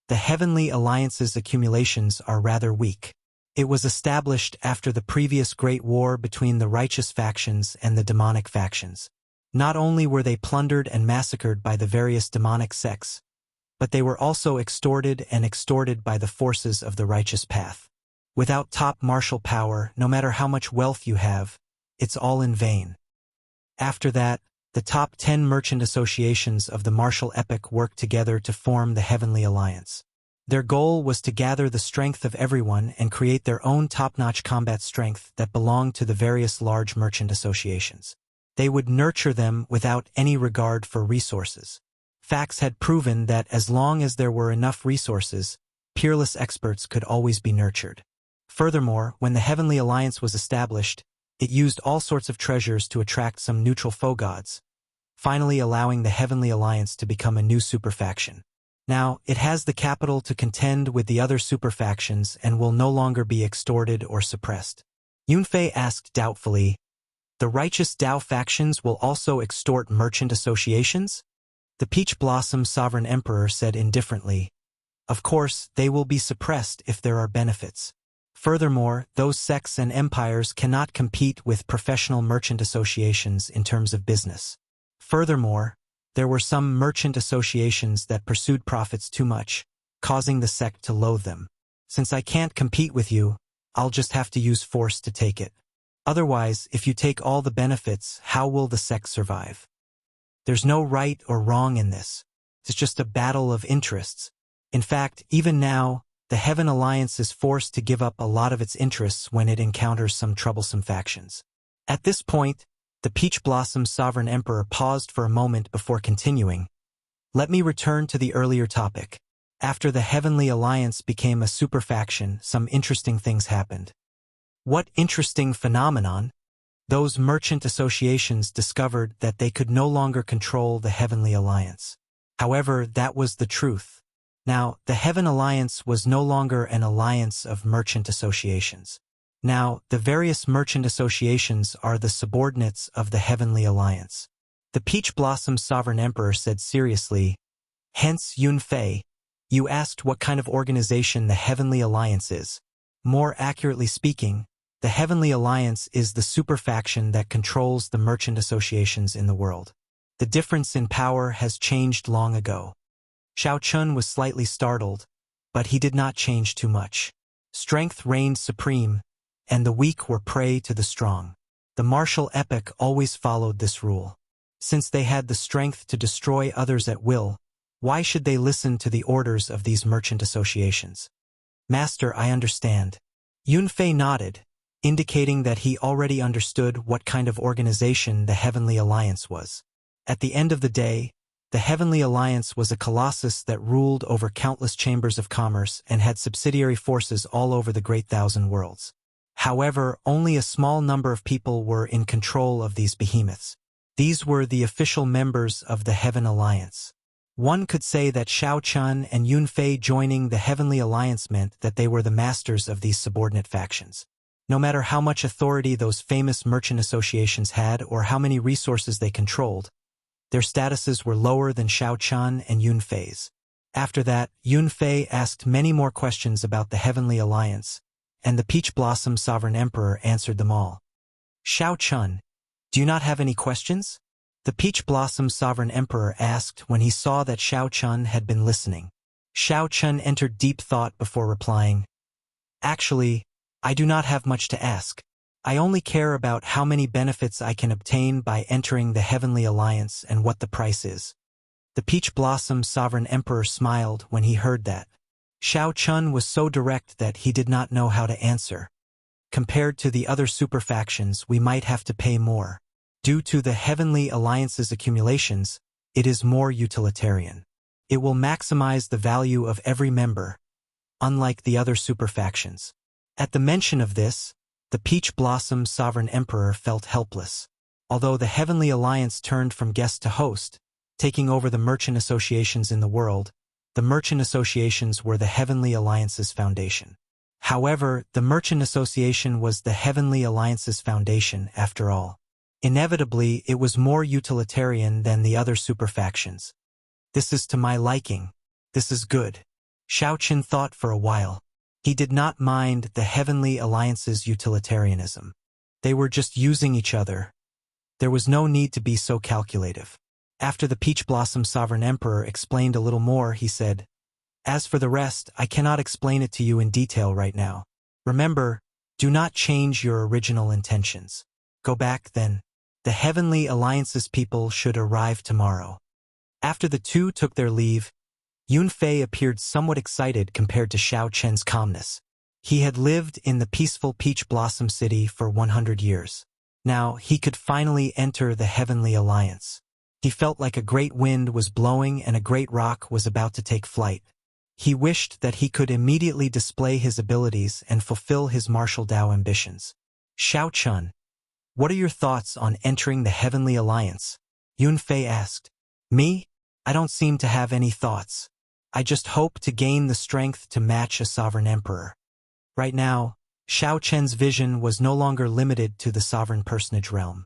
"The Heavenly Alliance's accumulations are rather weak. It was established after the previous great war between the righteous factions and the demonic factions. Not only were they plundered and massacred by the various demonic sects, but they were also extorted by the forces of the righteous path. Without top martial power, no matter how much wealth you have, it's all in vain." After that, the top 10 merchant associations of the martial epoch worked together to form the Heavenly Alliance. Their goal was to gather the strength of everyone and create their own top-notch combat strength that belonged to the various large merchant associations. They would nurture them without any regard for resources. Facts had proven that as long as there were enough resources, peerless experts could always be nurtured. Furthermore, when the Heavenly Alliance was established, it used all sorts of treasures to attract some neutral foe gods, finally allowing the Heavenly Alliance to become a new superfaction. Now, it has the capital to contend with the other superfactions and will no longer be extorted or suppressed. Yun Fei asked doubtfully, "The righteous Dao factions will also extort merchant associations?" The Peach Blossom Sovereign Emperor said indifferently, "Of course, they will be suppressed if there are benefits. Furthermore, those sects and empires cannot compete with professional merchant associations in terms of business. Furthermore, there were some merchant associations that pursued profits too much, causing the sect to loathe them. Since I can't compete with you, I'll just have to use force to take it. Otherwise, if you take all the benefits, how will the sect survive? There's no right or wrong in this. It's just a battle of interests. In fact, even now, the Heaven Alliance is forced to give up a lot of its interests when it encounters some troublesome factions. At this point, the Peach Blossom's sovereign emperor paused for a moment before continuing. Let me return to the earlier topic. After the Heavenly Alliance became a superfaction, some interesting things happened. What interesting phenomenon? Those merchant associations discovered that they could no longer control the Heavenly Alliance. However, that was the truth. Now, the Heaven Alliance was no longer an alliance of merchant associations. Now, the various merchant associations are the subordinates of the Heavenly Alliance. The Peach Blossom's sovereign emperor said seriously, "Hence, Yunfei, you asked what kind of organization the Heavenly Alliance is. More accurately speaking, the Heavenly Alliance is the superfaction that controls the merchant associations in the world. The difference in power has changed long ago." Xiao Chun was slightly startled, but he did not change too much. Strength reigned supreme, and the weak were prey to the strong. The martial epoch always followed this rule. Since they had the strength to destroy others at will, why should they listen to the orders of these merchant associations? Master, I understand. Yunfei nodded, indicating that he already understood what kind of organization the Heavenly Alliance was. At the end of the day, the Heavenly Alliance was a colossus that ruled over countless chambers of commerce and had subsidiary forces all over the Great Thousand Worlds. However, only a small number of people were in control of these behemoths. These were the official members of the Heaven Alliance. One could say that Xiao Chun and Yunfei joining the Heavenly Alliance meant that they were the masters of these subordinate factions. No matter how much authority those famous merchant associations had or how many resources they controlled, their statuses were lower than Xiao Chun and Yunfei's. After that, Yunfei asked many more questions about the Heavenly Alliance, and the Peach Blossom Sovereign Emperor answered them all. Xiao Chun, do you not have any questions? The Peach Blossom Sovereign Emperor asked when he saw that Xiao Chun had been listening. Xiao Chun entered deep thought before replying, "Actually, I do not have much to ask. I only care about how many benefits I can obtain by entering the Heavenly Alliance and what the price is." The Peach Blossom Sovereign Emperor smiled when he heard that. Xiao Chun was so direct that he did not know how to answer. Compared to the other superfactions, we might have to pay more. Due to the Heavenly Alliance's accumulations, it is more utilitarian. It will maximize the value of every member, unlike the other superfactions. At the mention of this, the Peach Blossom Sovereign Emperor felt helpless. Although the Heavenly Alliance turned from guest to host, taking over the merchant associations in the world, the merchant associations were the Heavenly Alliance's foundation. However, the merchant association was the Heavenly Alliance's foundation after all. Inevitably, it was more utilitarian than the other superfactions. This is to my liking. This is good. Xiao Chun thought for a while. He did not mind the Heavenly Alliance's utilitarianism. They were just using each other. There was no need to be so calculative. After the Peach Blossom Sovereign Emperor explained a little more, he said, "As for the rest, I cannot explain it to you in detail right now. Remember, do not change your original intentions. Go back then. The Heavenly Alliance's people should arrive tomorrow." After the two took their leave, Yunfei appeared somewhat excited compared to Xiao Chen's calmness. He had lived in the peaceful Peach Blossom City for 100 years. Now he could finally enter the Heavenly Alliance. He felt like a great wind was blowing and a great rock was about to take flight. He wished that he could immediately display his abilities and fulfill his martial Dao ambitions. "Xiao Chun, what are your thoughts on entering the Heavenly Alliance?" Yunfei asked. "Me? I don't seem to have any thoughts. I just hope to gain the strength to match a sovereign emperor." Right now, Xiao Chen's vision was no longer limited to the sovereign personage realm.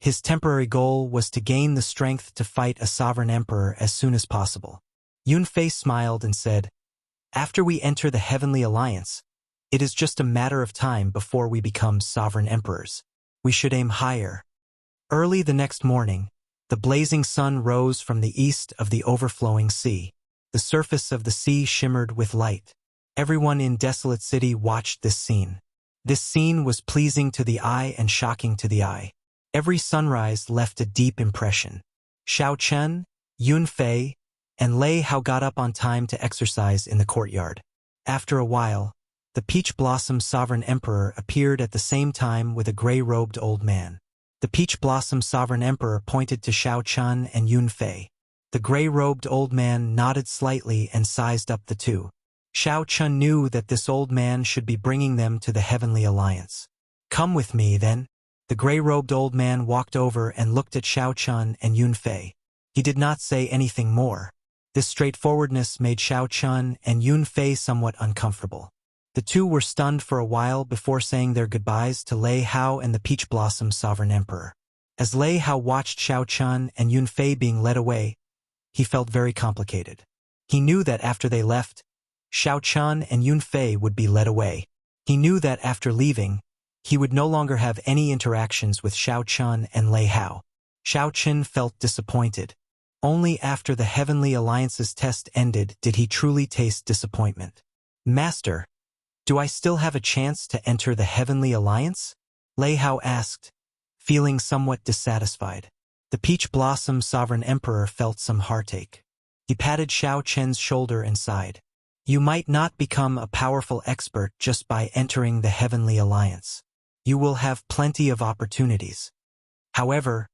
His temporary goal was to gain the strength to fight a sovereign emperor as soon as possible. Yunfei smiled and said, "After we enter the Heavenly Alliance, it is just a matter of time before we become sovereign emperors. We should aim higher." Early the next morning, the blazing sun rose from the east of the overflowing sea. The surface of the sea shimmered with light. Everyone in Desolate City watched this scene. This scene was pleasing to the eye and shocking to the eye. Every sunrise left a deep impression. Xiao Chen, Yunfei, and Lei Hao got up on time to exercise in the courtyard. After a while, the The Peach Blossom Sovereign Emperor appeared at the same time with a gray-robed old man. The Peach Blossom Sovereign Emperor pointed to Xiao Chun and Yun Fei. The gray-robed old man nodded slightly and sized up the two. Xiao Chun knew that this old man should be bringing them to the Heavenly Alliance. "Come with me, then." The gray-robed old man walked over and looked at Xiao Chun and Yun Fei. He did not say anything more. This straightforwardness made Xiao Chun and Yun Fei somewhat uncomfortable. The two were stunned for a while before saying their goodbyes to Lei Hao and the Peach Blossom Sovereign Emperor. As Lei Hao watched Xiao Chun and Yun Fei being led away, he felt very complicated. He knew that after they left, Xiao Chun and Yun Fei would be led away. He knew that after leaving, he would no longer have any interactions with Xiao Chun and Lei Hao. Xiao Chun felt disappointed. Only after the Heavenly Alliance's test ended did he truly taste disappointment. "Master, do I still have a chance to enter the Heavenly Alliance?" Lei Hao asked, feeling somewhat dissatisfied. The Peach Blossom Sovereign Emperor felt some heartache. He patted Xiao Chen's shoulder and sighed. "You might not become a powerful expert just by entering the Heavenly Alliance. You will have plenty of opportunities." However,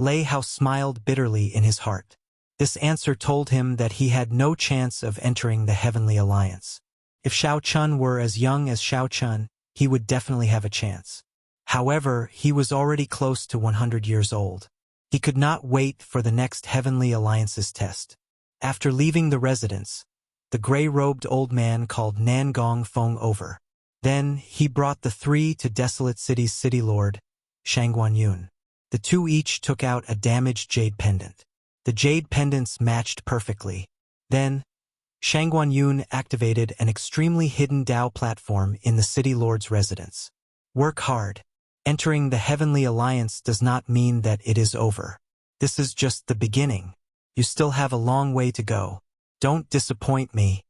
Lei Hao smiled bitterly in his heart. This answer told him that he had no chance of entering the Heavenly Alliance. If Xiao Chun were as young as Xiao Chun, he would definitely have a chance. However, he was already close to 100 years old. He could not wait for the next Heavenly Alliance's test. After leaving the residence, the gray-robed old man called Nangong Feng over. Then he brought the three to Desolate City's city lord, Shangguan Yun. The two each took out a damaged jade pendant. The jade pendants matched perfectly. Then, Shangguan Yun activated an extremely hidden Dao platform in the city lord's residence. Work hard. Entering the Heavenly Alliance does not mean that it is over. This is just the beginning. You still have a long way to go. Don't disappoint me.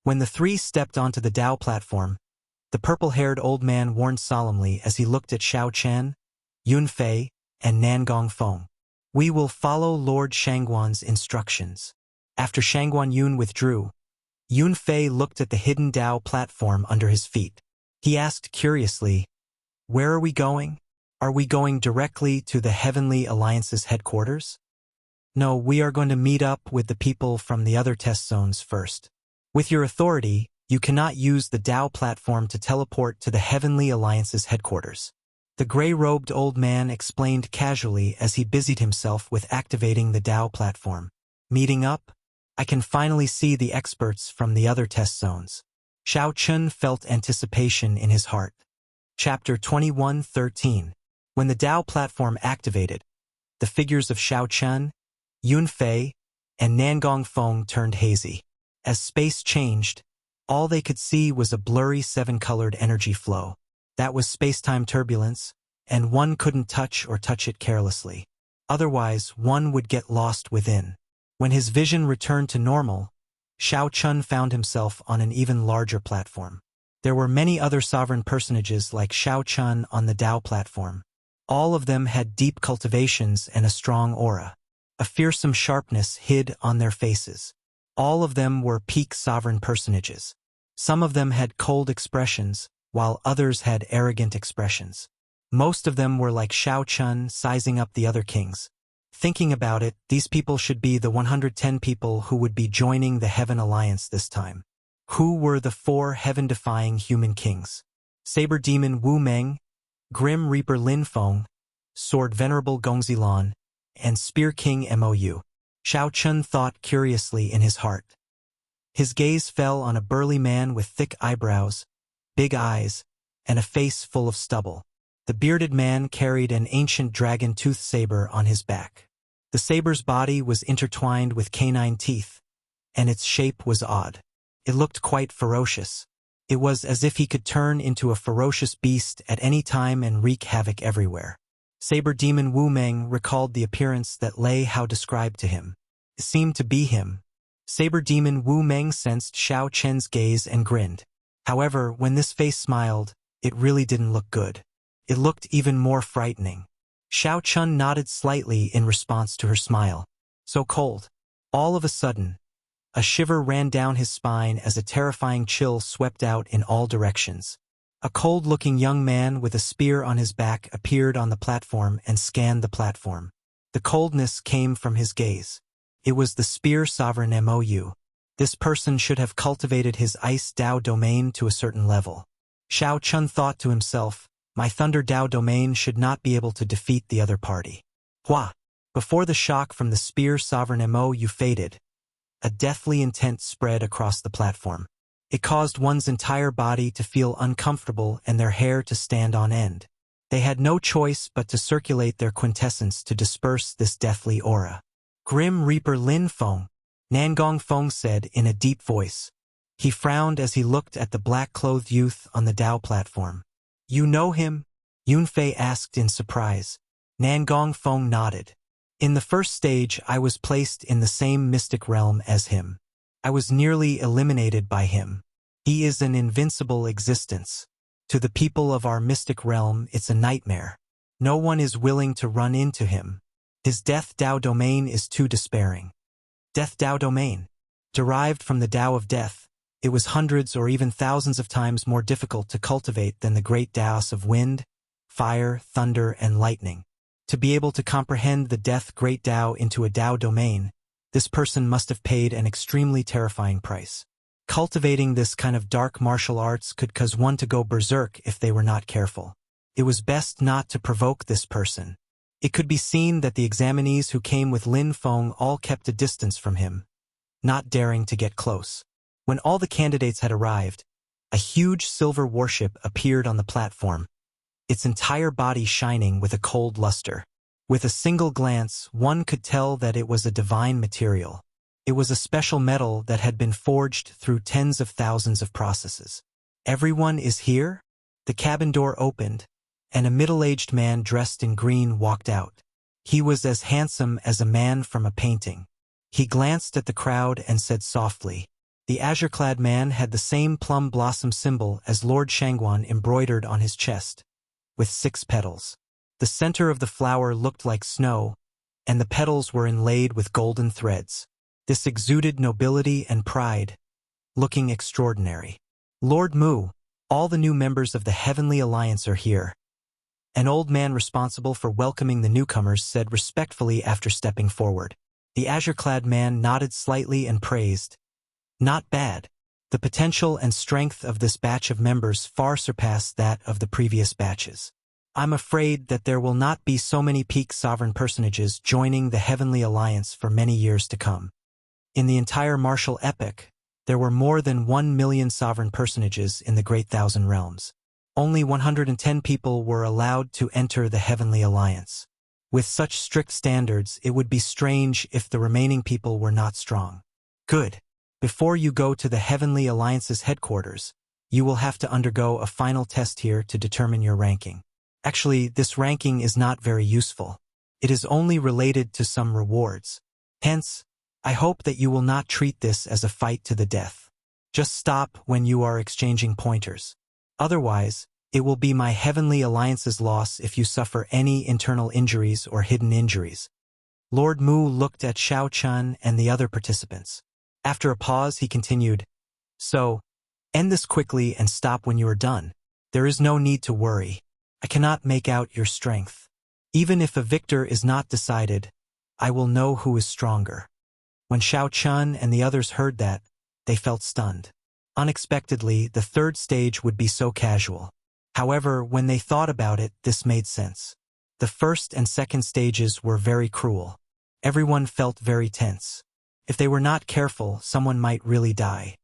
When the three stepped onto the Dao platform, the purple-haired old man warned solemnly as he looked at Xiao Chen, Yun Fei, and Nangong Feng. "We will follow Lord Shangguan's instructions." After Shangguan Yun withdrew, Yun Fei looked at the hidden Dao platform under his feet. He asked curiously, "Where are we going? Are we going directly to the Heavenly Alliance's headquarters?" "No, we are going to meet up with the people from the other test zones first. With your authority, you cannot use the Dao platform to teleport to the Heavenly Alliance's headquarters." The gray-robed old man explained casually as he busied himself with activating the Dao platform. "Meeting up? I can finally see the experts from the other test zones." Xiao Chun felt anticipation in his heart. Chapter 21:13. When the Dao platform activated, the figures of Xiao Chun, Yun Fei, and Nangong Feng turned hazy. As space changed, all they could see was a blurry seven-colored energy flow. That was space-time turbulence, and one couldn't touch it carelessly. Otherwise, one would get lost within. When his vision returned to normal, Xiao Chun found himself on an even larger platform. There were many other sovereign personages like Xiao Chun on the Dao platform. All of them had deep cultivations and a strong aura. A fearsome sharpness hid on their faces. All of them were peak sovereign personages. Some of them had cold expressions, while others had arrogant expressions. Most of them were like Xiao Chun sizing up the other kings. Thinking about it, these people should be the 110 people who would be joining the Heaven Alliance this time. Who were the 4 heaven-defying human kings? Saber Demon Wu Meng, Grim Reaper Lin Feng, Sword Venerable Gongzilan, and Spear King Mou. Xiao Chun thought curiously in his heart. His gaze fell on a burly man with thick eyebrows, big eyes, and a face full of stubble. The bearded man carried an ancient dragon-tooth saber on his back. The saber's body was intertwined with canine teeth, and its shape was odd. It looked quite ferocious. It was as if he could turn into a ferocious beast at any time and wreak havoc everywhere. Saber Demon Wu Meng recalled the appearance that Lei Hao described to him. It seemed to be him. Saber Demon Wu Meng sensed Xiao Chen's gaze and grinned. However, when this face smiled, it really didn't look good. It looked even more frightening. Xiao Chun nodded slightly in response to her smile. So cold. All of a sudden, A shiver ran down his spine as a terrifying chill swept out in all directions. A cold-looking young man with a spear on his back appeared on the platform and scanned the platform. The coldness came from his gaze. It was the Spear Sovereign Mou. This person should have cultivated his Ice Dao domain to a certain level. Xiao Chun thought to himself, my Thunder Dao domain should not be able to defeat the other party. Hua! Before the shock from the Spear Sovereign Mou faded, a deathly intent spread across the platform. It caused one's entire body to feel uncomfortable and their hair to stand on end. They had no choice but to circulate their quintessence to disperse this deathly aura. Grim Reaper Lin Feng, Nangong Feng said in a deep voice. He frowned as he looked at the black-clothed youth on the Dao platform. You know him? Yunfei asked in surprise. Nangong Feng nodded. In the first stage, I was placed in the same mystic realm as him. I was nearly eliminated by him. He is an invincible existence. To the people of our mystic realm, it's a nightmare. No one is willing to run into him. His Death Dao domain is too despairing. Death Dao domain. Derived from the Dao of Death, it was hundreds or even thousands of times more difficult to cultivate than the great Daos of wind, fire, thunder, and lightning. To be able to comprehend the Death Great Dao into a Dao domain, this person must have paid an extremely terrifying price. Cultivating this kind of dark martial arts could cause one to go berserk if they were not careful. It was best not to provoke this person. It could be seen that the examinees who came with Lin Feng all kept a distance from him, not daring to get close. When all the candidates had arrived, a huge silver warship appeared on the platform, its entire body shining with a cold luster. With a single glance, one could tell that it was a divine material. It was a special metal that had been forged through tens of thousands of processes. Everyone is here? The cabin door opened, and a middle-aged man dressed in green walked out. He was as handsome as a man from a painting. He glanced at the crowd and said softly. The azure-clad man had the same plum blossom symbol as Lord Shangguan embroidered on his chest, with 6 petals. The center of the flower looked like snow, and the petals were inlaid with golden threads. This exuded nobility and pride, looking extraordinary. Lord Mu, all the new members of the Heavenly Alliance are here. An old man responsible for welcoming the newcomers said respectfully after stepping forward. The azure-clad man nodded slightly and praised. Not bad. The potential and strength of this batch of members far surpass that of the previous batches. I'm afraid that there will not be so many peak sovereign personages joining the Heavenly Alliance for many years to come. In the entire martial epoch, there were more than 1 million sovereign personages in the Great Thousand Realms. Only 110 people were allowed to enter the Heavenly Alliance. With such strict standards, it would be strange if the remaining people were not strong. Good. Before you go to the Heavenly Alliance's headquarters, you will have to undergo a final test here to determine your ranking. Actually, this ranking is not very useful. It is only related to some rewards. Hence, I hope that you will not treat this as a fight to the death. Just stop when you are exchanging pointers. Otherwise, it will be my Heavenly Alliance's loss if you suffer any internal injuries or hidden injuries. Lord Mu looked at Xiao Chun and the other participants. After a pause, he continued, So, end this quickly and stop when you are done. There is no need to worry. I cannot make out your strength. Even if a victor is not decided, I will know who is stronger. When Xiao Chun and the others heard that, they felt stunned. Unexpectedly, the third stage would be so casual. However, when they thought about it, this made sense. The first and second stages were very cruel. Everyone felt very tense. If they were not careful, someone might really die.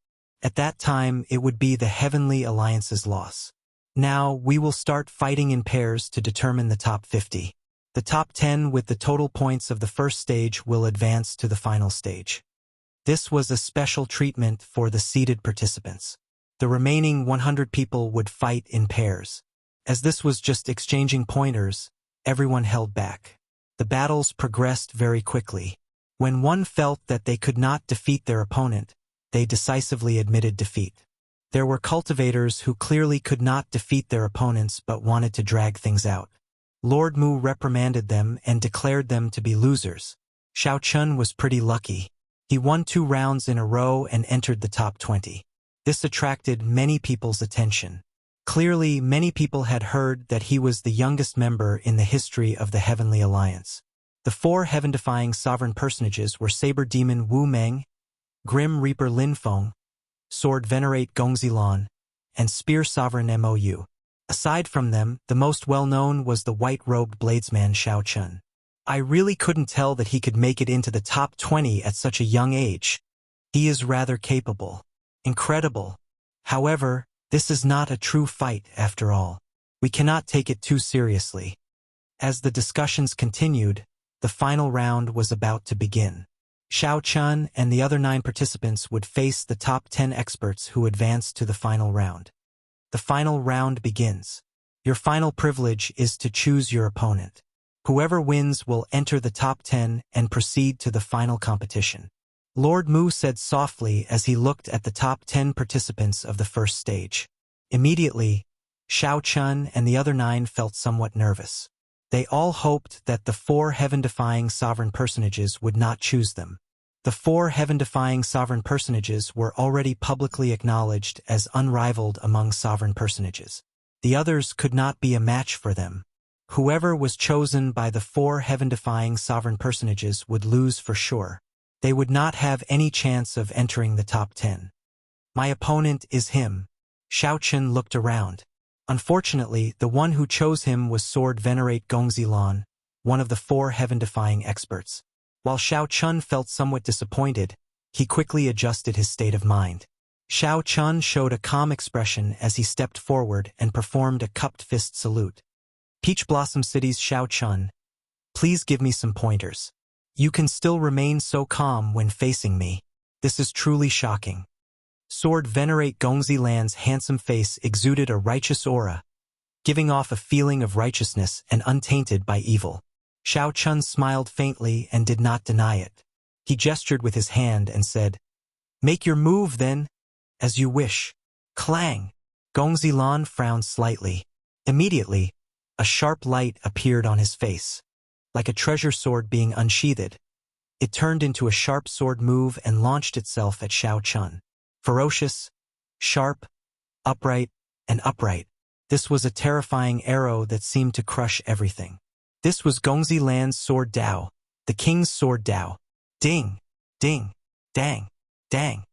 At that time, it would be the Heavenly Alliance's loss. Now, we will start fighting in pairs to determine the top 50. The top 10 with the total points of the first stage will advance to the final stage. This was a special treatment for the seeded participants. The remaining 100 people would fight in pairs. As this was just exchanging pointers, everyone held back. The battles progressed very quickly. When one felt that they could not defeat their opponent, they decisively admitted defeat. There were cultivators who clearly could not defeat their opponents but wanted to drag things out. Lord Mu reprimanded them and declared them to be losers. Xiao Chun was pretty lucky. He won 2 rounds in a row and entered the top 20. This attracted many people's attention. Clearly, many people had heard that he was the youngest member in the history of the Heavenly Alliance. The 4 heaven-defying sovereign personages were Saber Demon Wu Meng, Grim Reaper Lin Feng, Sword Venerate Gongzilan, and Spear Sovereign Mou. Aside from them, the most well-known was the white-robed bladesman Xiao Chun. I really couldn't tell that he could make it into the top 20 at such a young age. He is rather capable. Incredible. However, this is not a true fight after all. We cannot take it too seriously. As the discussions continued, the final round was about to begin. Xiao Chun and the other 9 participants would face the top 10 experts who advanced to the final round. The final round begins. Your final privilege is to choose your opponent. Whoever wins will enter the top 10 and proceed to the final competition. Lord Mu said softly as he looked at the top 10 participants of the first stage. Immediately, Xiao Chun and the other 9 felt somewhat nervous. They all hoped that the 4 heaven-defying sovereign personages would not choose them. The 4 heaven-defying sovereign personages were already publicly acknowledged as unrivaled among sovereign personages. The others could not be a match for them. Whoever was chosen by the 4 heaven-defying sovereign personages would lose for sure. They would not have any chance of entering the top 10. My opponent is him. Xiao Chun looked around. Unfortunately, the one who chose him was Sword Venerate Gongzilan, one of the 4 heaven-defying experts. While Xiao Chun felt somewhat disappointed, he quickly adjusted his state of mind. Xiao Chun showed a calm expression as he stepped forward and performed a cupped fist salute. Peach Blossom City's Xiao Chun, please give me some pointers. You can still remain so calm when facing me. This is truly shocking. Sword Venerate Gongzilan's handsome face exuded a righteous aura, giving off a feeling of righteousness and untainted by evil. Xiao Chun smiled faintly and did not deny it. He gestured with his hand and said, "Make your move, then, as you wish." Clang! Gongzilan frowned slightly. Immediately, a sharp light appeared on his face. Like a treasure sword being unsheathed, it turned into a sharp sword move and launched itself at Xiao Chun. Ferocious, sharp, upright, and upright. This was a terrifying arrow that seemed to crush everything. This was Gongzilan's sword Dao, the king's sword Dao. Ding, ding, dang, dang.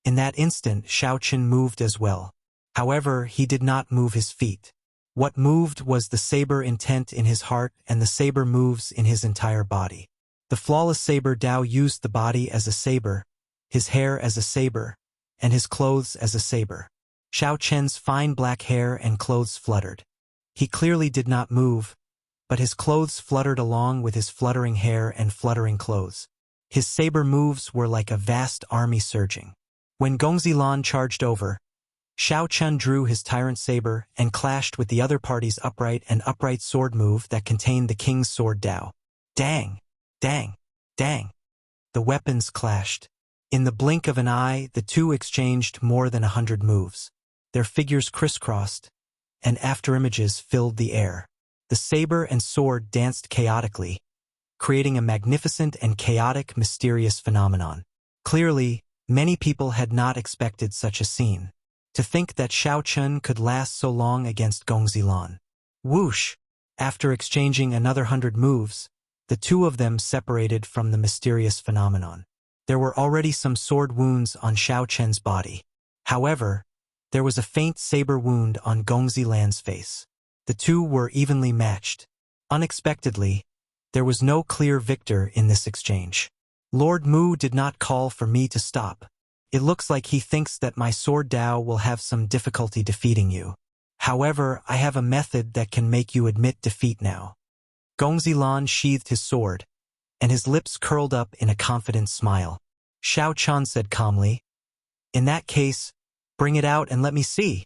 In that instant, Xiao Chun moved as well. However, he did not move his feet. What moved was the saber intent in his heart and the saber moves in his entire body. The flawless saber Dao used the body as a saber, his hair as a saber, and his clothes as a saber. Xiao Chen's fine black hair and clothes fluttered. He clearly did not move, but his clothes fluttered along with his fluttering hair and fluttering clothes. His saber moves were like a vast army surging. When Gongzilan charged over, Xiao Chun drew his tyrant saber and clashed with the other party's upright sword move that contained the king's sword Dao. Dang! Dang! Dang! The weapons clashed. In the blink of an eye, the two exchanged more than 100 moves. Their figures crisscrossed, and afterimages filled the air. The saber and sword danced chaotically, creating a magnificent and chaotic, mysterious phenomenon. Clearly, many people had not expected such a scene. To think that Xiao Chun could last so long against Gongzilan. Whoosh! After exchanging another 100 moves, the two of them separated from the mysterious phenomenon. There were already some sword wounds on Xiao Chun's body. However, there was a faint saber wound on Gongzilan's face. The two were evenly matched. Unexpectedly, there was no clear victor in this exchange. Lord Mu did not call for me to stop. It looks like he thinks that my sword Dao will have some difficulty defeating you. However, I have a method that can make you admit defeat now. Gongzilan sheathed his sword, and his lips curled up in a confident smile. Xiao Chun said calmly, "In that case, bring it out and let me see."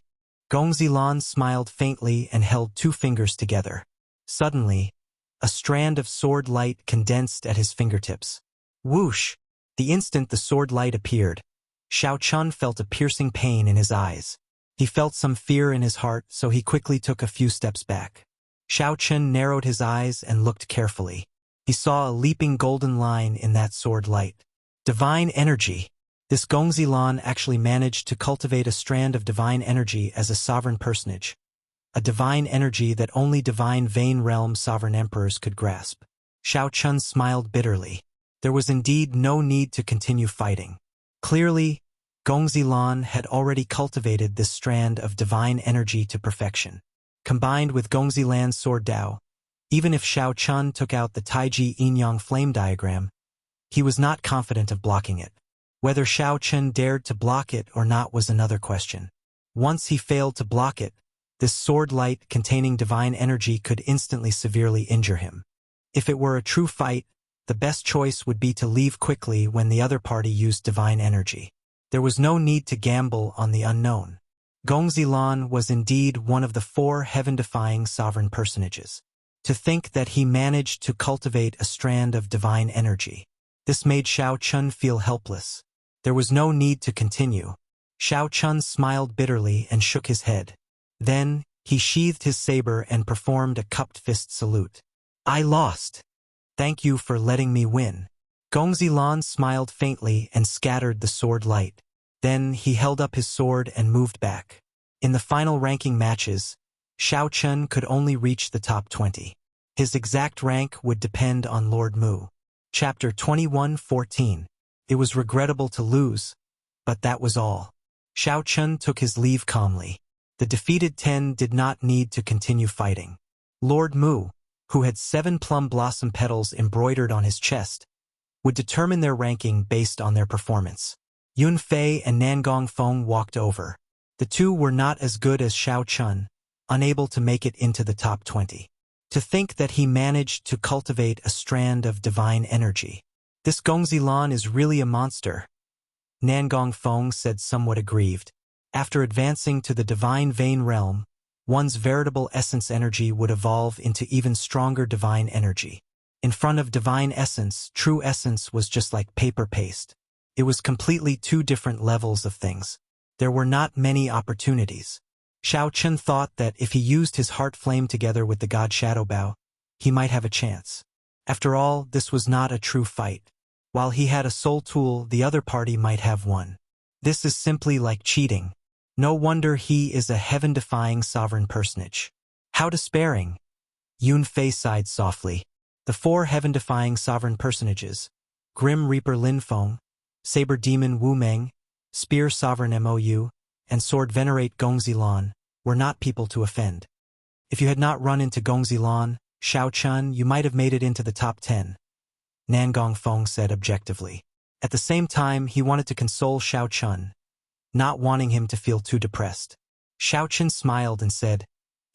Gongzilan smiled faintly and held 2 fingers together. Suddenly, a strand of sword light condensed at his fingertips. Whoosh! The instant the sword light appeared, Xiao Chun felt a piercing pain in his eyes. He felt some fear in his heart, so he quickly took a few steps back. Xiao Chun narrowed his eyes and looked carefully. He saw a leaping golden line in that sword light. Divine energy. This Gongzilan actually managed to cultivate a strand of divine energy as a sovereign personage. A divine energy that only divine Vane Realm sovereign emperors could grasp. Xiao Chun smiled bitterly. There was indeed no need to continue fighting. Clearly, Gongzilan had already cultivated this strand of divine energy to perfection. Combined with Gongzilan's sword Dao, even if Xiao Chun took out the Taiji Yin-Yang flame diagram, he was not confident of blocking it. Whether Xiao Chun dared to block it or not was another question. Once he failed to block it, this sword light containing divine energy could instantly severely injure him. If it were a true fight, the best choice would be to leave quickly when the other party used divine energy. There was no need to gamble on the unknown. Gongzilan was indeed one of the 4 heaven-defying sovereign personages. To think that he managed to cultivate a strand of divine energy. This made Xiao Chun feel helpless. There was no need to continue. Xiao Chun smiled bitterly and shook his head. Then, he sheathed his saber and performed a cupped fist salute. I lost. Thank you for letting me win. Gongzilan smiled faintly and scattered the sword light. Then, he held up his sword and moved back. In the final ranking matches, Xiao Chun could only reach the top 20. His exact rank would depend on Lord Mu. Chapter 21:14. It was regrettable to lose, but that was all. Xiao Chun took his leave calmly. The defeated 10 did not need to continue fighting. Lord Mu, who had 7 plum blossom petals embroidered on his chest, would determine their ranking based on their performance. Yun Fei and Nangong Feng walked over. The two were not as good as Xiao Chun, unable to make it into the top 20. To think that he managed to cultivate a strand of divine energy. This Gongzilan is really a monster. Nangong Feng said somewhat aggrieved. After advancing to the divine Vane realm, one's veritable essence energy would evolve into even stronger divine energy. In front of divine essence, true essence was just like paper paste. It was completely 2 different levels of things. There were not many opportunities. Xiao Chun thought that if he used his heart flame together with the god Shadow Bao, he might have a chance. After all, this was not a true fight. While he had a soul tool, the other party might have one. This is simply like cheating. No wonder he is a heaven-defying sovereign personage. How despairing! Yun Fei sighed softly. The 4 heaven-defying sovereign personages, Grim Reaper Lin Feng, Saber Demon Wu Meng, Spear Sovereign Mou, and Sword Venerate Gongzilan, were not people to offend. If you had not run into Gongzilan, Xiao Chun, you might have made it into the top 10. Nangong Feng said objectively. At the same time, he wanted to console Xiao Chun, not wanting him to feel too depressed. Xiao Chun smiled and said,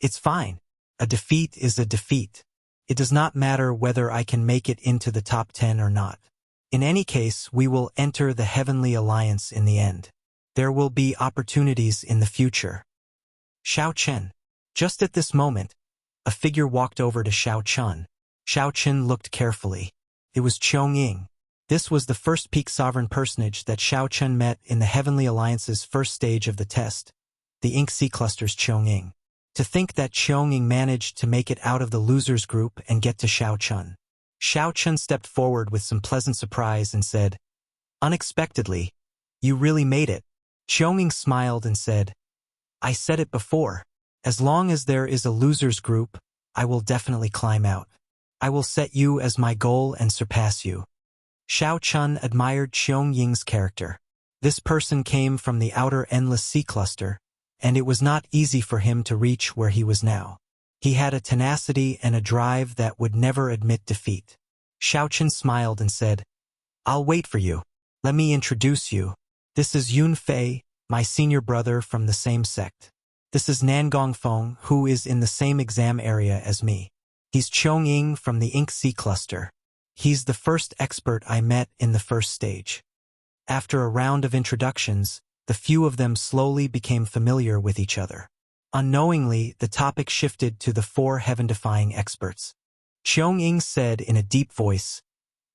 It's fine. A defeat is a defeat. It does not matter whether I can make it into the top 10 or not. In any case, we will enter the Heavenly Alliance in the end. There will be opportunities in the future. Xiao Chun. Just at this moment, a figure walked over to Xiao Chun. Xiao Chun looked carefully. It was Qiong Ying. This was the first peak sovereign personage that Xiao Chun met in the Heavenly Alliance's first stage of the test, the Ink Sea Cluster's Qiong Ying. To think that Qiong Ying managed to make it out of the losers group and get to Xiao Chun. Xiao Chun stepped forward with some pleasant surprise and said, Unexpectedly, you really made it. Qiong Ying smiled and said, I said it before. As long as there is a losers group, I will definitely climb out. I will set you as my goal and surpass you. Xiao Chun admired Qiong Ying's character. This person came from the outer endless sea cluster, and it was not easy for him to reach where he was now. He had a tenacity and a drive that would never admit defeat. Xiao Chun smiled and said, I'll wait for you. Let me introduce you. This is Yun Fei, my senior brother from the same sect. This is Nangong Feng, who is in the same exam area as me. He's Qiong Ying from the Ink Sea Cluster. He's the first expert I met in the first stage. After a round of introductions, the few of them slowly became familiar with each other. Unknowingly, the topic shifted to the 4 heaven-defying experts. Qiong Ying said in a deep voice,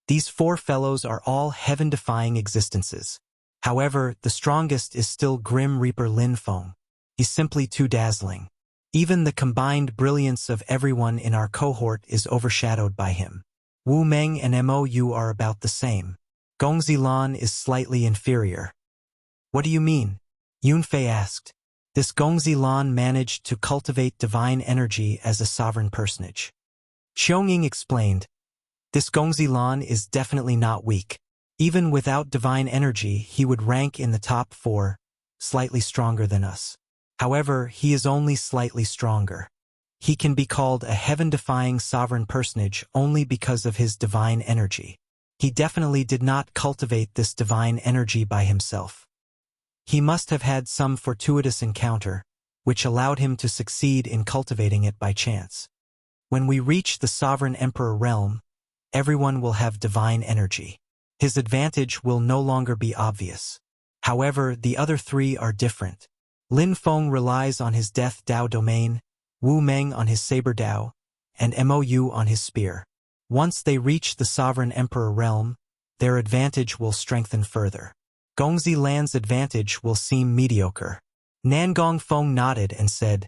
These 4 fellows are all heaven-defying existences. However, the strongest is still Grim Reaper Lin Feng. He's simply too dazzling. Even the combined brilliance of everyone in our cohort is overshadowed by him. Wu Meng and Mou are about the same. Gongzilan is slightly inferior. What do you mean? Yunfei asked. This Gongzilan managed to cultivate divine energy as a sovereign personage. Xionging explained, this Gongzilan is definitely not weak. Even without divine energy, he would rank in the top 4, slightly stronger than us. However, he is only slightly stronger. He can be called a heaven-defying sovereign personage only because of his divine energy. He definitely did not cultivate this divine energy by himself. He must have had some fortuitous encounter, which allowed him to succeed in cultivating it by chance. When we reach the Sovereign Emperor realm, everyone will have divine energy. His advantage will no longer be obvious. However, the other 3 are different. Lin Feng relies on his Death Dao domain, Wu Meng on his Saber Dao, and Mou on his Spear. Once they reach the Sovereign Emperor realm, their advantage will strengthen further. Gongzilan's advantage will seem mediocre. Nangong Feng nodded and said,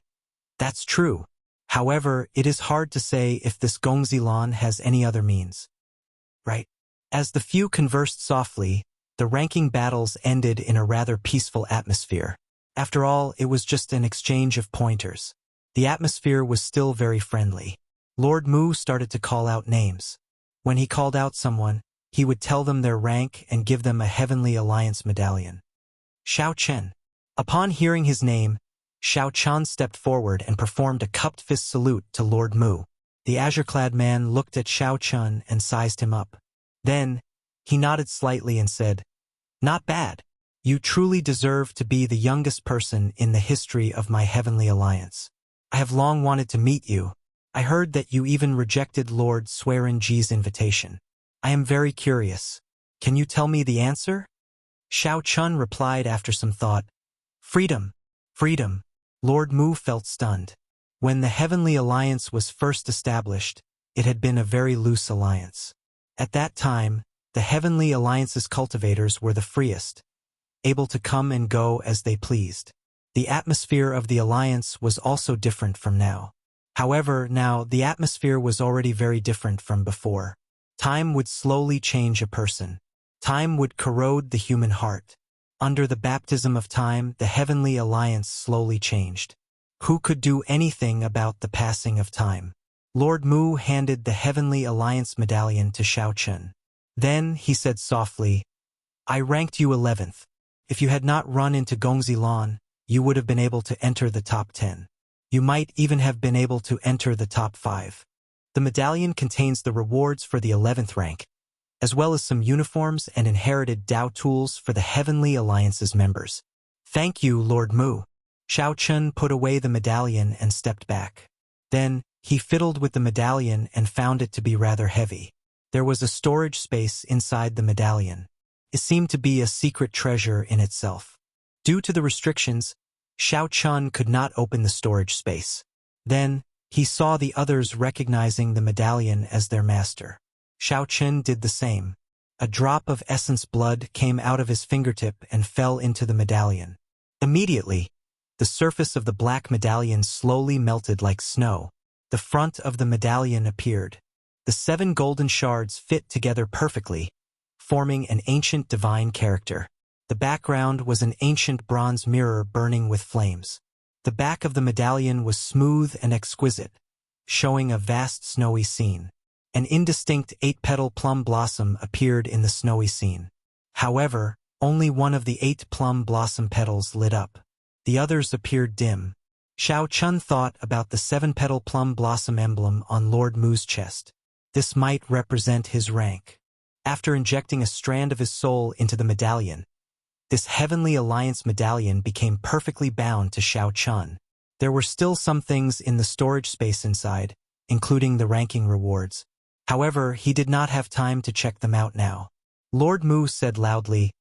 that's true. However, it is hard to say if this Gongzilan has any other means. Right. As the few conversed softly, the ranking battles ended in a rather peaceful atmosphere. After all, it was just an exchange of pointers. The atmosphere was still very friendly. Lord Mu started to call out names. When he called out someone, he would tell them their rank and give them a Heavenly Alliance medallion. Xiao Chen. Upon hearing his name, Xiao Chen stepped forward and performed a cupped fist salute to Lord Mu. The azure-clad man looked at Xiao Chen and sized him up. Then, he nodded slightly and said, not bad. You truly deserve to be the youngest person in the history of my Heavenly Alliance. I have long wanted to meet you. I heard that you even rejected Lord Swearenji's invitation. I am very curious. Can you tell me the answer? Xiao Chen replied after some thought. Freedom. Freedom. Lord Mu felt stunned. When the Heavenly Alliance was first established, it had been a very loose alliance. At that time, the Heavenly Alliance's cultivators were the freest, able to come and go as they pleased. The atmosphere of the alliance was also different from now. However, now the atmosphere was already very different from before. Time would slowly change a person. Time would corrode the human heart. Under the baptism of time, the Heavenly Alliance slowly changed. Who could do anything about the passing of time? Lord Mu handed the Heavenly Alliance medallion to Xiao Chen. Then he said softly, I ranked you 11th. If you had not run into Gongzilan, you would have been able to enter the top 10. You might even have been able to enter the top 5. The medallion contains the rewards for the 11th rank, as well as some uniforms and inherited Dao tools for the Heavenly Alliance's members. Thank you, Lord Mu. Xiao Chen put away the medallion and stepped back. Then, he fiddled with the medallion and found it to be rather heavy. There was a storage space inside the medallion. It seemed to be a secret treasure in itself. Due to the restrictions, Xiao Chen could not open the storage space. Then, he saw the others recognizing the medallion as their master. Xiao Chen did the same. A drop of essence blood came out of his fingertip and fell into the medallion. Immediately, the surface of the black medallion slowly melted like snow. The front of the medallion appeared. The 7 golden shards fit together perfectly, forming an ancient divine character. The background was an ancient bronze mirror burning with flames. The back of the medallion was smooth and exquisite, showing a vast snowy scene. An indistinct 8-petal plum blossom appeared in the snowy scene. However, only one of the 8 plum blossom petals lit up. The others appeared dim. Xiao Chen thought about the 7-petal plum blossom emblem on Lord Mu's chest. This might represent his rank. After injecting a strand of his soul into the medallion, this Heavenly Alliance medallion became perfectly bound to Xiao Chen. There were still some things in the storage space inside, including the ranking rewards. However, he did not have time to check them out now. Lord Mu said loudly,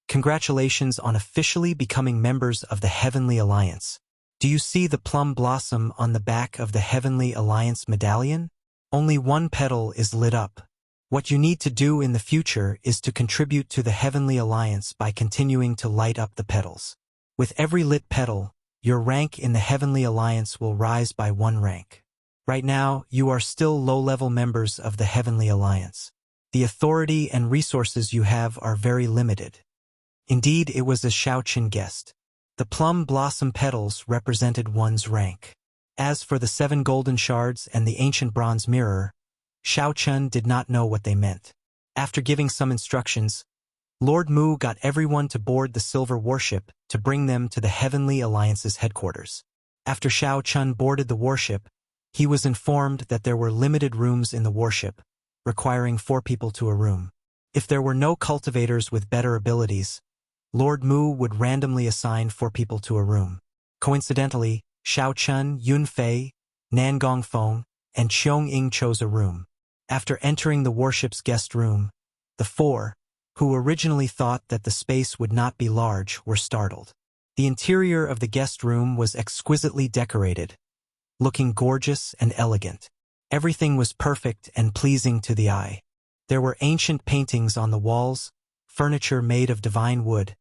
Congratulations on officially becoming members of the Heavenly Alliance. Do you see the plum blossom on the back of the Heavenly Alliance medallion? Only one petal is lit up. What you need to do in the future is to contribute to the Heavenly Alliance by continuing to light up the petals. With every lit petal, your rank in the Heavenly Alliance will rise by 1 rank. Right now, you are still low-level members of the Heavenly Alliance. The authority and resources you have are very limited. Indeed, it was as Xiao Chen guessed. The plum blossom petals represented one's rank. As for the 7 golden shards and the ancient bronze mirror, Xiao Chen did not know what they meant. After giving some instructions, Lord Mu got everyone to board the silver warship to bring them to the Heavenly Alliance's headquarters. After Xiao Chen boarded the warship, he was informed that there were limited rooms in the warship, requiring 4 people to a room. If there were no cultivators with better abilities, Lord Mu would randomly assign 4 people to a room. Coincidentally, Xiao Chen, Yun Fei, Nan Gongfeng, and Qiong Ying chose a room. After entering the warship's guest room, the 4, who originally thought that the space would not be large, were startled. The interior of the guest room was exquisitely decorated, looking gorgeous and elegant. Everything was perfect and pleasing to the eye. There were ancient paintings on the walls, furniture made of divine wood,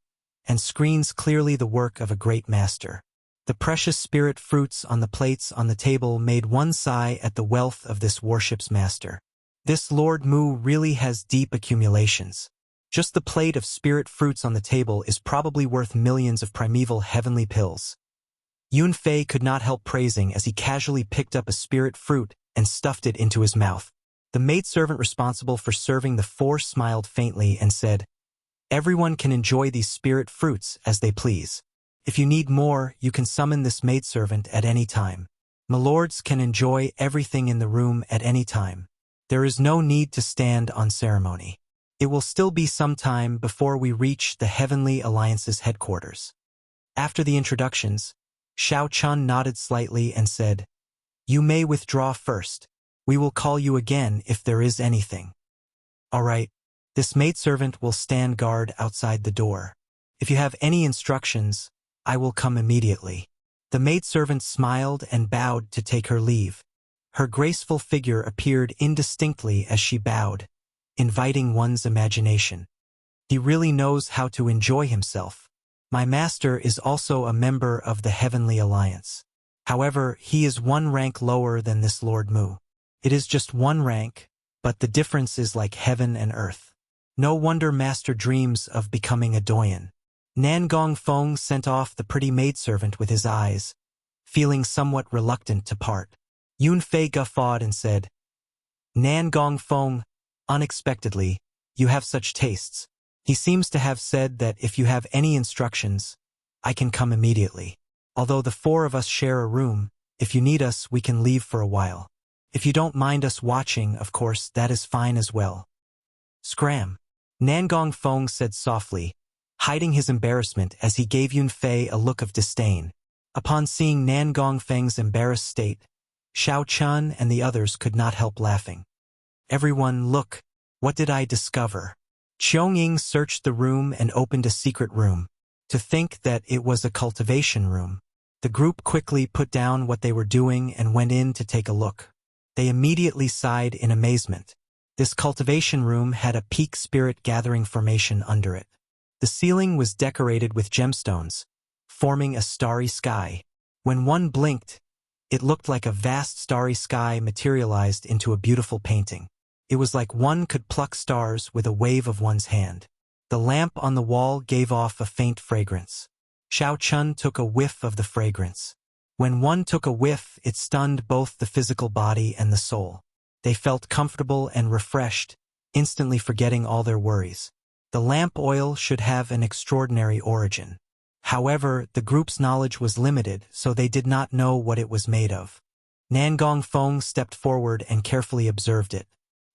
and screens clearly the work of a great master. The precious spirit fruits on the plates on the table made one sigh at the wealth of this warship's master. This Lord Mu really has deep accumulations. Just the plate of spirit fruits on the table is probably worth millions of primeval heavenly pills. Yun Fei could not help praising as he casually picked up a spirit fruit and stuffed it into his mouth. The maidservant responsible for serving the 4 smiled faintly and said, "Everyone can enjoy these spirit fruits as they please. If you need more, you can summon this maidservant at any time. Milords can enjoy everything in the room at any time. There is no need to stand on ceremony. It will still be some time before we reach the Heavenly Alliance's headquarters." After the introductions, Xiao Chen nodded slightly and said, "You may withdraw first. We will call you again if there is anything." "All right, this maidservant will stand guard outside the door. If you have any instructions, I will come immediately." The maidservant smiled and bowed to take her leave. Her graceful figure appeared indistinctly as she bowed, inviting one's imagination. He really knows how to enjoy himself. My master is also a member of the Heavenly Alliance. However, he is 1 rank lower than this Lord Mu. It is just 1 rank, but the difference is like heaven and earth. No wonder Master dreams of becoming a doyen. Nan Gongfeng sent off the pretty maidservant with his eyes, feeling somewhat reluctant to part. Yun Fei guffawed and said, "Nan Gongfeng, unexpectedly, you have such tastes. He seems to have said that if you have any instructions, I can come immediately. Although the 4 of us share a room, if you need us, we can leave for a while. If you don't mind us watching, of course, that is fine as well." "Scram," Nan Gongfeng said softly, hiding his embarrassment as he gave Yun Fei a look of disdain. Upon seeing Nan Gongfeng's embarrassed state, Xiao Chen and the others could not help laughing. "Everyone, look, what did I discover?" Qiong Ying searched the room and opened a secret room. To think that it was a cultivation room. The group quickly put down what they were doing and went in to take a look. They immediately sighed in amazement. This cultivation room had a peak spirit gathering formation under it. The ceiling was decorated with gemstones, forming a starry sky. When one blinked, it looked like a vast starry sky materialized into a beautiful painting. It was like one could pluck stars with a wave of one's hand. The lamp on the wall gave off a faint fragrance. Xiao Chen took a whiff of the fragrance. When one took a whiff, it stunned both the physical body and the soul. They felt comfortable and refreshed, instantly forgetting all their worries. The lamp oil should have an extraordinary origin. However, the group's knowledge was limited, so they did not know what it was made of. Nan Gongfeng stepped forward and carefully observed it.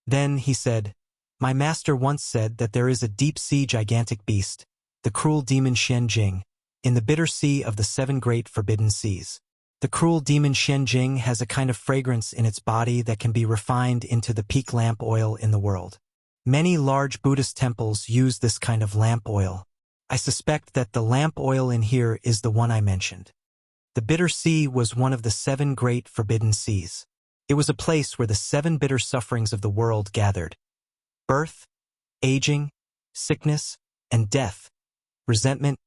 Then he said, "My master once said that there is a deep-sea gigantic beast, the cruel demon Xianjing, in the bitter sea of the 7 great forbidden seas. The cruel demon Xianjing has a kind of fragrance in its body that can be refined into the peak lamp oil in the world. Many large Buddhist temples use this kind of lamp oil. I suspect that the lamp oil in here is the one I mentioned." The bitter sea was one of the 7 great forbidden seas. It was a place where the 7 bitter sufferings of the world gathered: birth, aging, sickness, and death, resentment,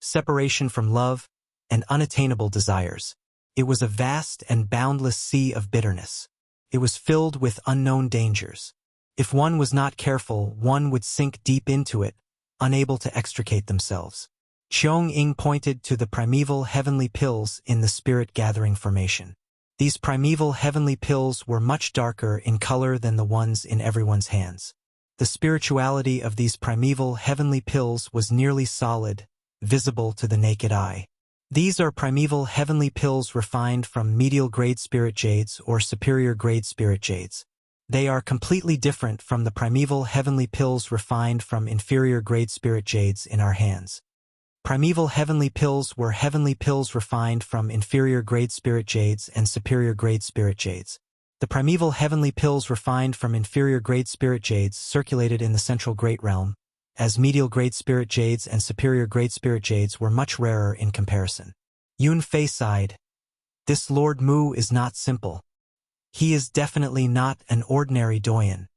separation from love, and unattainable desires. It was a vast and boundless sea of bitterness. It was filled with unknown dangers. If one was not careful, one would sink deep into it, unable to extricate themselves. Qiong Ying pointed to the primeval heavenly pills in the spirit-gathering formation. These primeval heavenly pills were much darker in color than the ones in everyone's hands. The spirituality of these primeval heavenly pills was nearly solid, visible to the naked eye. These are primeval heavenly pills refined from medial-grade spirit jades or superior-grade spirit jades. They are completely different from the primeval heavenly pills refined from inferior-grade spirit jades in our hands. Primeval heavenly pills were heavenly pills refined from inferior-grade spirit jades and superior-grade spirit jades. The primeval heavenly pills refined from inferior-grade spirit jades circulated in the central great realm, as medial-grade spirit jades and superior-grade spirit jades were much rarer in comparison. Yun Fei sighed. This Lord Mu is not simple. He is definitely not an ordinary doyen.